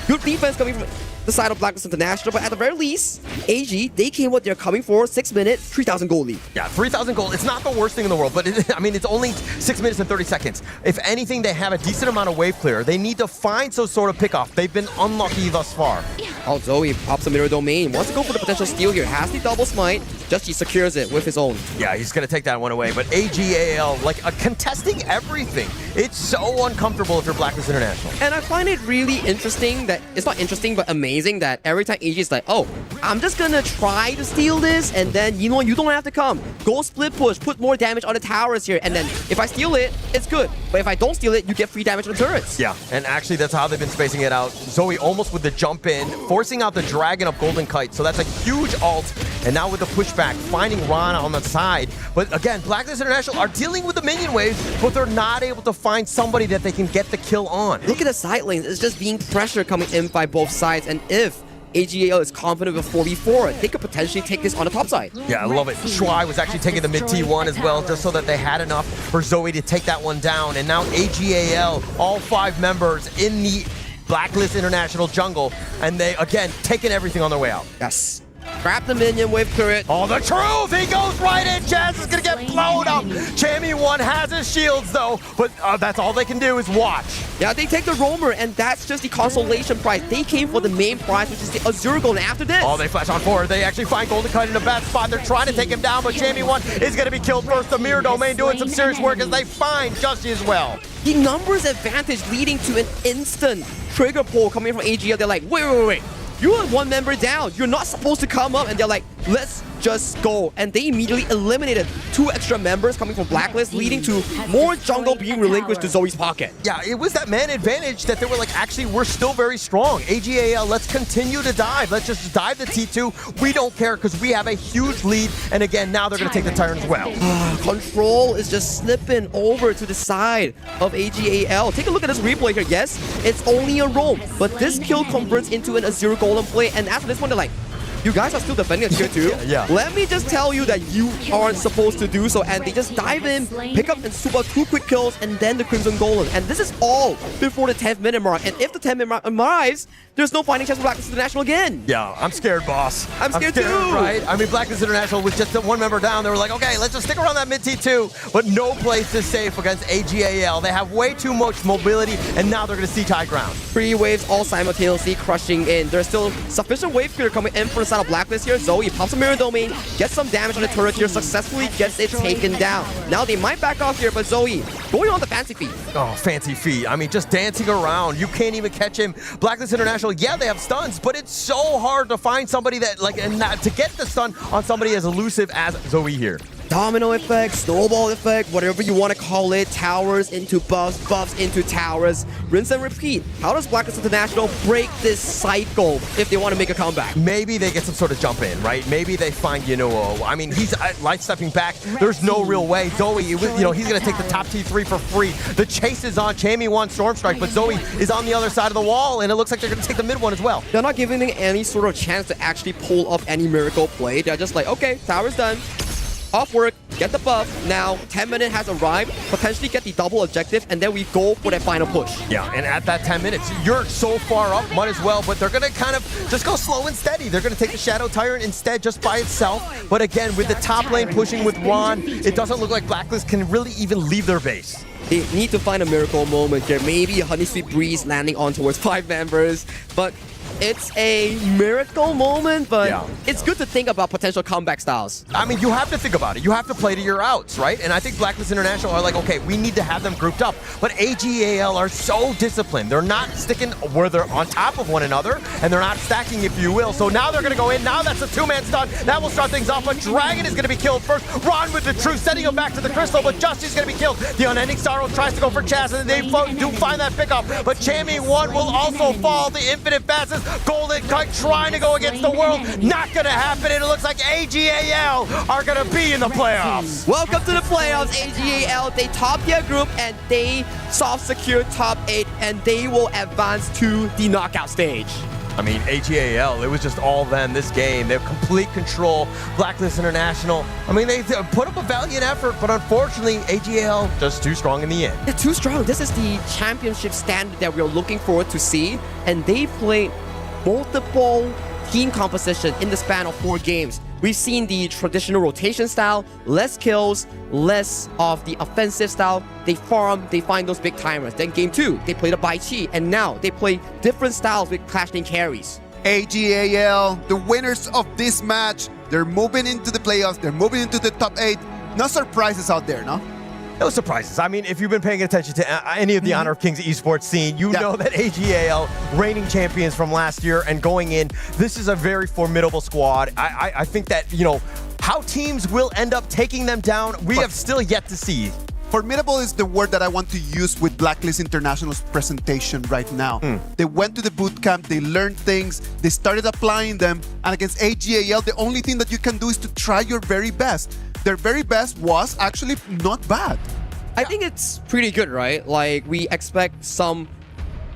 Good defense coming from the side of Blacklist International, but at the very least, AG, they came what they're coming for. 6 minutes, 3,000 gold lead. Yeah, 3,000 gold. It's not the worst thing in the world, but I mean, it's only 6 minutes and 30 seconds. If anything, they have a decent amount of wave clear. They need to find some sort of pickoff. They've been unlucky thus far. Oh, Zoe pops a mirror domain. Wants to go for the potential steal here. Has the double smite. Just he secures it with his own. Yeah, he's going to take that one away. But AGAL, like, contesting everything. It's so uncomfortable if you're Blacklist International. And I find it really interesting that, it's not interesting, but amazing that every time AG is like, oh, I'm just gonna try to steal this, and then, you know, you don't have to come. Go split push, put more damage on the towers here, and then if I steal it, it's good. But if I don't steal it, you get free damage on the turrets. Yeah, and actually that's how they've been spacing it out. Zoe almost with the jump in, forcing out the dragon of Golden Kite, so that's a huge ult. And now with the pushback, finding Ron on the side. But again, Blacklist International are dealing with the minion waves, but they're not able to find somebody that they can get the kill on. Look at the side lanes. It's just being pressure coming in by both sides. And if AGAL is confident with 4v4, they could potentially take this on the top side. Yeah, I love it. Shuai was actually taking the mid T1 as well, just so that they had enough for Zoe to take that one down. And now AGAL, all 5 members in the Blacklist International jungle, and they, again, taking everything on their way out. Yes. Grab the minion wave turret. Oh, the truth! He goes right in. Jazz is gonna get blown up. Chammy1 has his shields though, but that's all they can do is watch. Yeah, they take the roamer, and that's just the consolation prize. They came for the main prize, which is the Azure Golem. After this, oh, they flash on forward. They actually find Golden Kite in a bad spot. They're trying to take him down, but Chammy1 is gonna be killed first. The Mirror Domain doing some serious work as they find Justy as well. The numbers advantage leading to an instant trigger pull coming from AGL. They're like, wait. You are one member down. You're not supposed to come up. And they're like, let's just go. And they immediately eliminated 2 extra members coming from Blacklist, leading to more jungle being relinquished to Zoe's pocket. Yeah, it was that man advantage that they were like, actually, we're still very strong. AGAL, let's continue to dive. Let's just dive the T2. We don't care because we have a huge lead. And again, now they're going to take the Tyrant as well. Control is just slipping over to the side of AGAL. Take a look at this replay here. Yes, it's only a roam, but this kill converts into an Azure Golem play. And after this one, they're like, you guys are still defending a tier 2. Yeah. Let me just tell you that you aren't supposed to do so. And they just dive in, pick up and swoop out 2 quick kills, and then the Crimson Golem. And this is all before the 10th minute mark. And if the 10th minute mark arrives, there's no fighting chance for Blacklist International again. Yeah, I'm scared, boss. I'm scared too. Right? I mean, Blacklist International with just 1 member down, they were like, okay, let's just stick around that mid T2. But no place is safe against AGAL. They have way too much mobility, and now they're going to see high ground. 3 waves all simultaneously crushing in. There's still sufficient wave clear coming in for the side of Blacklist here. Zoe pops a Mirror Domain, gets some damage on the turret here, successfully gets it taken down. Now they might back off here, but Zoe going on the fancy feet. Oh, fancy feet. I mean, just dancing around. You can't even catch him. Blacklist International, yeah, they have stuns, but it's so hard to find somebody that, like, and not, to get the stun on somebody as elusive as Zoe here. Domino effect, snowball effect, whatever you want to call it, towers into buffs, buffs into towers, rinse and repeat. How does Blacklist International break this cycle if they want to make a comeback? Maybe they get some sort of jump in, right? Maybe they find Yenuo. I mean, he's light stepping back. There's no real way. Zoe, he's going to take the top T3 for free. The chase is on Chammy1 Storm Strike, but Zoe is on the other side of the wall, and it looks like they're going to take the mid one as well. They're not giving them any sort of chance to actually pull off any miracle play. They're just like, okay, tower's done. Off work, get the buff. Now, 10 minutes has arrived, potentially get the double objective, and then we go for that final push. Yeah, and at that 10 minutes, you're so far up, might as well, but they're going to kind of just go slow and steady. They're going to take the Shadow Tyrant instead just by itself. But again, with the top lane pushing with Ron, it doesn't look like Blacklist can really even leave their base. They need to find a miracle moment here. Maybe a Honey Sweet Breeze landing on towards 5 members, but it's a miracle moment, but it's good to think about potential comeback styles. I mean, you have to think about it. You have to play to your outs, right? And I think Blacklist International are like, okay, we need to have them grouped up. But AGAL are so disciplined. They're not sticking where they're on top of one another, and they're not stacking, if you will. So now they're going to go in. Now that's a 2-man stun. That will start things off, but Dragon is going to be killed first. Ron with the truth, sending him back to the crystal, but Justy's going to be killed. The Unending Sorrow tries to go for Chaz, and they do find that pickup. But Chammy1 will also fall. The Infinite Passes. Golden Kite trying to go against the world. Not going to happen. And it looks like AGAL are going to be in the playoffs. Welcome to the playoffs, AGAL. They top their group and they soft secure top 8, and they will advance to the knockout stage. I mean, AGAL, it was just all them this game. They have complete control. Blacklist International, I mean, they put up a valiant effort, but unfortunately, AGAL just too strong in the end. They're too strong. This is the championship standard that we're looking forward to see, and they played multiple team composition in the span of 4 games. We've seen the traditional rotation style, less kills, less of the offensive style. They farm, they find those big timers. Then game 2, they play the Bai Chi, and now they play different styles with Clash Lane carries. AGAL, the winners of this match, they're moving into the playoffs, they're moving into the top 8. No surprises out there, no? No surprises. I mean, if you've been paying attention to any of the Honor of Kings esports scene, you know that AGAL, reigning champions from last year and going in, this is a very formidable squad. I think that, how teams will end up taking them down, we have still yet to see. Formidable is the word that I want to use with Blacklist International's presentation right now. They went to the boot camp, they learned things, they started applying them, and against AGAL, the only thing that you can do is to try your very best. Their very best was actually not bad. I think it's pretty good, right? Like, we expect some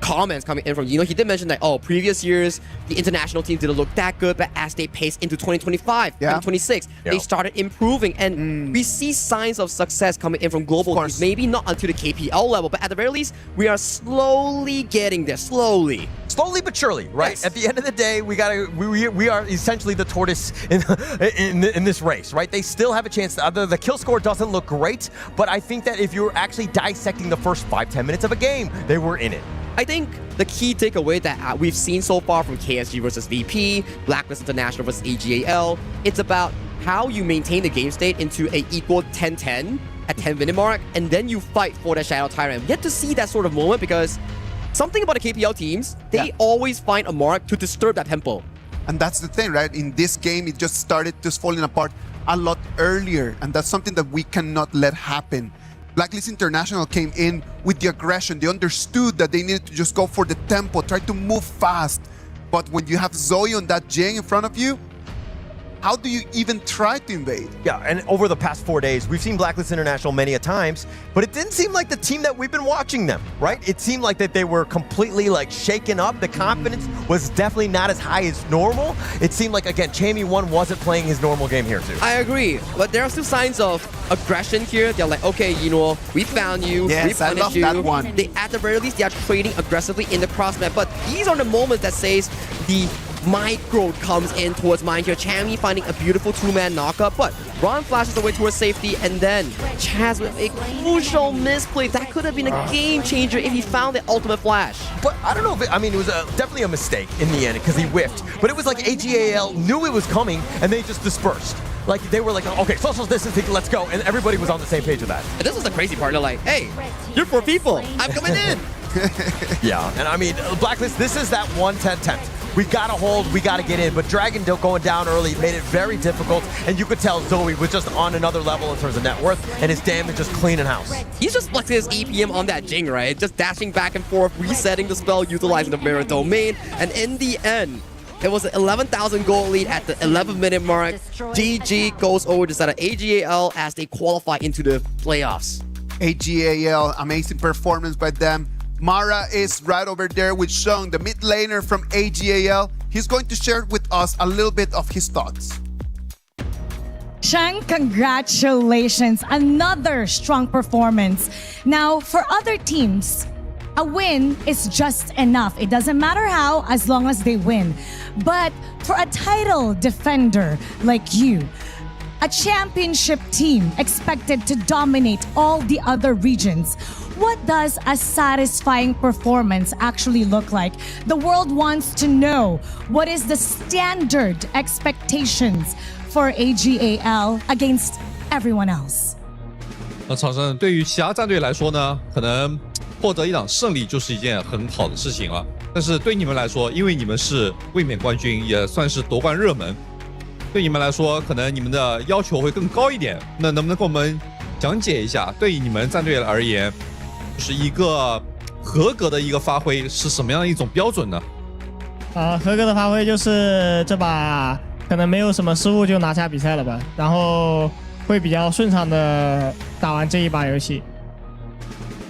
comments coming in from, he did mention that, previous years, the international team didn't look that good, but as they pace into 2025, 2026, they started improving, and we see signs of success coming in from global teams. Maybe not until the KPL level, but at the very least, we are slowly getting there, slowly. slowly but surely, right? Yes. At the end of the day, we are essentially the tortoise in this race, right? They still have a chance. The kill score doesn't look great, but I think that if you're actually dissecting the first 5-10 minutes of a game, they were in it. I think the key takeaway that we've seen so far from KSG versus VP, Blacklist International versus AGAL, it's about how you maintain the game state into a equal 10-10 at 10-minute mark, and then you fight for the Shadow Tyrant. Yet to see that sort of moment, because something about the KPL teams, they always find a mark to disturb that tempo. And that's the thing, right? In this game, it just started just falling apart a lot earlier, and that's something that we cannot let happen. Blacklist International came in with the aggression. They understood that they needed to just go for the tempo, try to move fast. But when you have Zoe on that Jing in front of you, how do you even try to invade? Yeah, and over the past 4 days, we've seen Blacklist International many a times, but it didn't seem like the team that we've been watching them, right? It seemed like that they were completely like shaken up. The confidence was definitely not as high as normal. It seemed like, again, Chammy1 wasn't playing his normal game here too. I agree, but there are still signs of aggression here. They're like, okay, you know, we found you, we Yes, I punished love you. that one. They, at the very least, they are trading aggressively in the crossmap, but these are the moments that says the micro comes in towards mine here. Chammy finding a beautiful two-man knockup, but Ron flashes away towards safety, and then Chaz with a crucial misplay. That could have been a game changer if he found the ultimate flash. But I don't know if it was definitely a mistake in the end because he whiffed. But it was like AGAL knew it was coming and they just dispersed. Like they were like, okay, social distancing, let's go. And everybody was on the same page with that. And this was the crazy part. They're like, hey, you're 4 people. I'm coming in. Yeah, and I mean, Blacklist, this is that 1-10 attempt. We gotta hold, we gotta get in, but Dragon going down early made it very difficult, and you could tell Zoe was just on another level in terms of net worth, and his damage just cleaning house. He's just flexing his EPM on that Jing, right? Just dashing back and forth, resetting the spell, utilizing the mirror domain, and in the end, it was an 11,000 gold lead at the 11-minute mark. GG goes over to set of AGAL as they qualify into the playoffs. AGAL, amazing performance by them. Mara is right over there with Sean, the mid laner from AGAL. He's going to share with us a little bit of his thoughts. Shang, congratulations. Another strong performance. Now, for other teams, a win is just enough. It doesn't matter how, as long as they win. But for a title defender like you, a championship team expected to dominate all the other regions, what does a satisfying performance actually look like? The world wants to know what is the standard expectations for AGAL against everyone else. 那场上对于其他战队来说呢，可能获得一场胜利就是一件很好的事情了。但是对你们来说，因为你们是卫冕冠军，也算是夺冠热门，对你们来说，可能你们的要求会更高一点。那能不能给我们讲解一下，对于你们战队而言？就是一个合格的一个发挥是什么样的一种标准呢？合格的发挥就是这把可能没有什么失误就拿下比赛了吧，然后会比较顺畅的打完这一把游戏。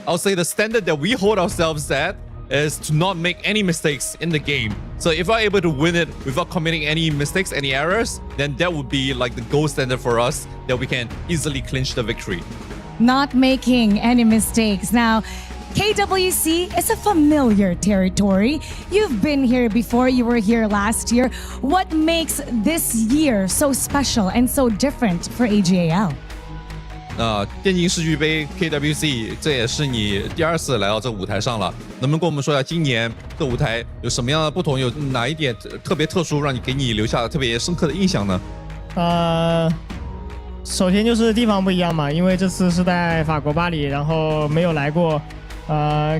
I'll say the standard that we hold ourselves at is to not make any mistakes in the game. So if we're able to win it without committing any mistakes, any errors, then that would be like the gold standard for us that we can easily clinch the victory. Not making any mistakes. Now, KWC is a familiar territory. You've been here before, you were here last year. What makes this year so special and so different for AGAL? 电竞世俱杯 KWC 这也是你第2次来到这个舞台上了，能不能跟我们说一下今年这舞台有什么样的不同，有哪一点特别特殊，让你给你留下特别深刻的印象呢？首先就是地方不一样嘛，因为这次是在法国巴黎，然后没有来过，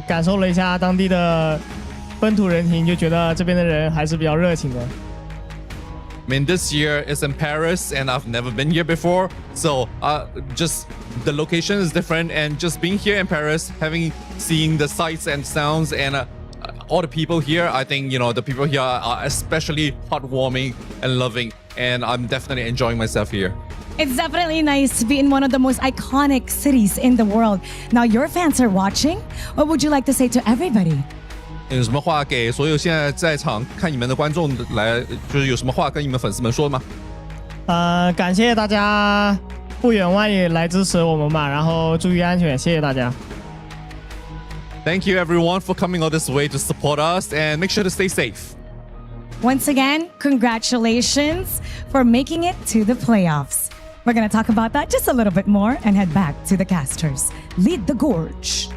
感受了一下当地的本土人情，就觉得这边的人还是比较热情的。I mean, this year is in Paris, and I've never been here before, so just the location is different, and just being here in Paris, seeing the sights and sounds, and all the people here, I think the people here are especially heartwarming and loving, and I'm definitely enjoying myself here. It's definitely nice to be in one of the most iconic cities in the world. Now your fans are watching. What would you like to say to everybody? 有什么话给所有现在在场看你们的观众来，就是有什么话跟你们粉丝们说吗？感谢大家不远万里来支持我们吧，然后注意安全，谢谢大家。Thank you everyone for coming all this way to support us, and make sure to stay safe. Once again, congratulations for making it to the playoffs. We're going to talk about that just a little bit more and head back to the casters. Lead the gorge.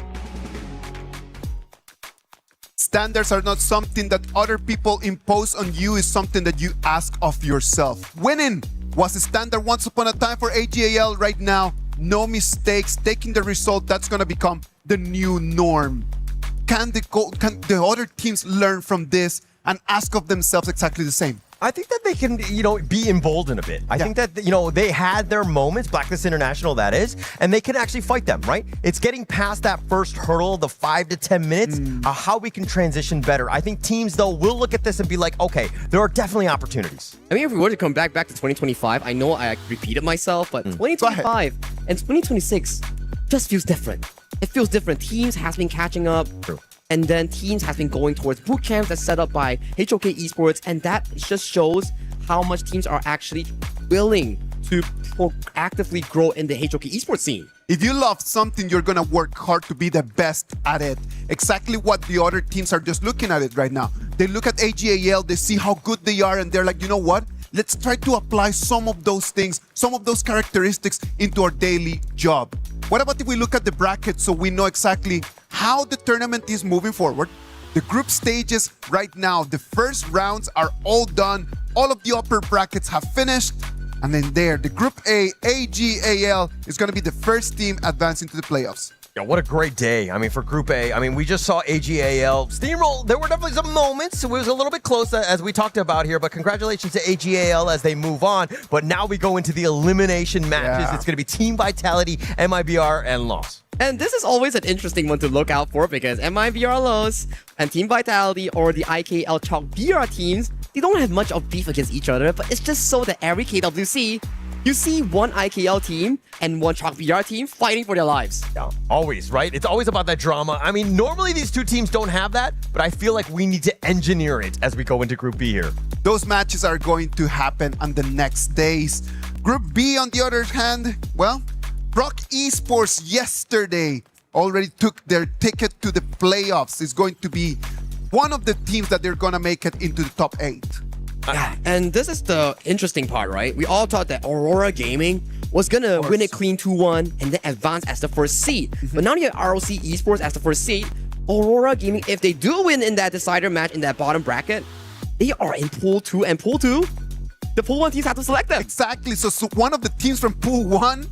Standards are not something that other people impose on you, it's something that you ask of yourself. Winning was a standard once upon a time for AGAL. Right now, no mistakes, taking the result, that's going to become the new norm. Can the other teams learn from this and ask of themselves exactly the same? I think that they can, be emboldened a bit. I think that, they had their moments, Blacklist International that is, and they can actually fight them, right? It's getting past that first hurdle, the 5 to 10 minutes, how we can transition better. I think teams, though, will look at this and be like, okay, there are definitely opportunities. I mean, if we were to come back to 2025, I know I repeated myself, but 2025 and 2026 just feels different. It feels different. Teams has been catching up. True. And then teams has been going towards boot camps that's set up by HOK Esports, and that just shows how much teams are actually willing to actively grow in the HOK Esports scene. If you love something, you're gonna work hard to be the best at it. Exactly what the other teams are just looking at it right now. They look at AGAL, they see how good they are, and they're like, you know what? Let's try to apply some of those things, some of those characteristics into our daily job. What about if we look at the bracket so we know exactly how the tournament is moving forward? The group stages right now, the first rounds are all done. All of the upper brackets have finished. And then the Group A, AGAL, is going to be the first team advancing to the playoffs. Yeah, what a great day. I mean, for Group A, we just saw AGAL steamroll. There were definitely some moments. It was a little bit close, as we talked about here, but congratulations to AGAL as they move on. But now we go into the elimination matches. Yeah. It's going to be Team Vitality, MIBR, and Loss. And this is always an interesting one to look out for because MIBR Loss and Team Vitality or the IKL Chalk BR teams, they don't have much of beef against each other, but it's just so that every KWC, you see one IKL team and one Chalk BR team fighting for their lives. Yeah, always, right? It's always about that drama. I mean, normally these two teams don't have that, but I feel like we need to engineer it as we go into Group B here. Those matches are going to happen on the next days. Group B, on the other hand, well, Rock Esports yesterday already took their ticket to the playoffs. It's going to be one of the teams that they're going to make it into the top 8. Yeah, and this is the interesting part, right? We all thought that Aurora Gaming was gonna win it clean 2-1 and then advance as the first seed. But now you have ROC Esports as the first seed. Aurora Gaming, if they do win in that decider match in that bottom bracket, they are in Pool 2, and Pool 2, the Pool 1 teams have to select them. Exactly, so one of the teams from Pool 1,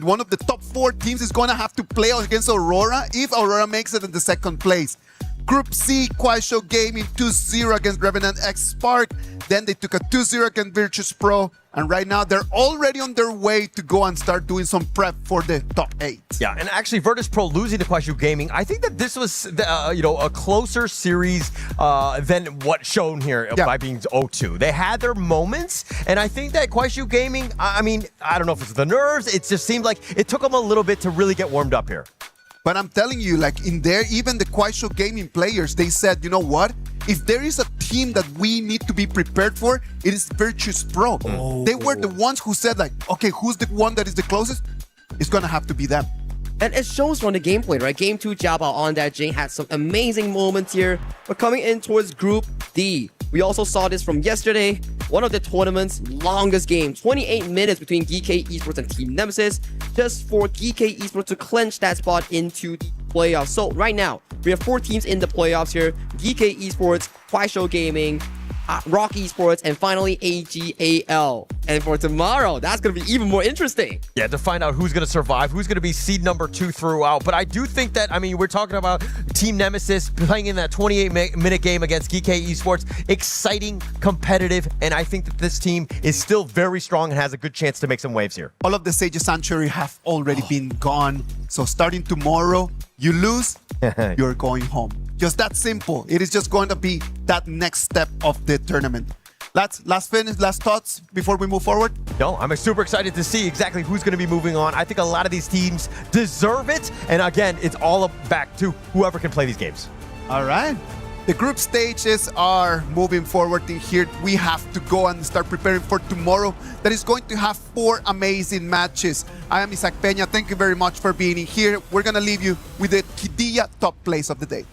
one of the top 4 teams is going to have to play against Aurora if Aurora makes it in the second place. Group C, Kuaishou Gaming 2-0 against Revenant X Spark. Then they took a 2-0 against Virtus Pro. And right now, they're already on their way to go and start doing some prep for the top 8. Yeah, and actually, Virtus Pro losing to Kuaishou Gaming, I think that this was, a closer series than what's shown here by being 0-2. They had their moments, and I think that Kuaishou Gaming, I don't know if it's the nerves, it just seemed like it took them a little bit to really get warmed up here. But I'm telling you, like in there, even the Kuaishou Gaming players, they said, you know what? If there is a team that we need to be prepared for, it is Virtus Pro. They were the ones who said like, okay, who's the one that is the closest? It's gonna have to be them. And it shows from the gameplay, right? Game 2, Jiabao on that Jing had some amazing moments here. But coming in towards Group D, we also saw this from yesterday. One of the tournament's longest games, 28 minutes between GK Esports and Team Nemesis, just for GK Esports to clinch that spot into the playoffs. So right now, we have 4 teams in the playoffs here. GK Esports, Kuaishou Gaming, Rock Esports, and finally AGAL. And for tomorrow, that's going to be even more interesting. Yeah, to find out who's going to survive, who's going to be seed number 2 throughout. But I do think that, we're talking about Team Nemesis playing in that 28-minute game against GK Esports. Exciting, competitive, and I think that this team is still very strong and has a good chance to make some waves here. All of the Sages Sanctuary have already been gone. So starting tomorrow, you lose, you're going home. Just that simple. It is just going to be that next step of the tournament. Last thoughts before we move forward? No, I'm super excited to see exactly who's going to be moving on. I think a lot of these teams deserve it. And again, it's all back to whoever can play these games. All right. The group stages are moving forward in here. We have to go and start preparing for tomorrow. That is going to have 4 amazing matches. I am Isaac Peña. Thank you very much for being in here. We're going to leave you with the Qiddiya top place of the day.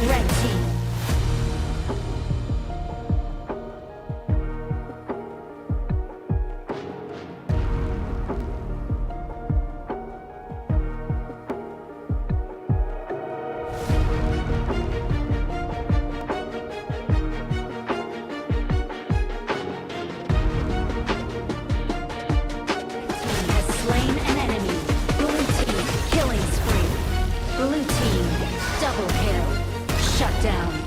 Red team. Slain an enemy. Blue team killing spree. Blue team double kill. Shut down.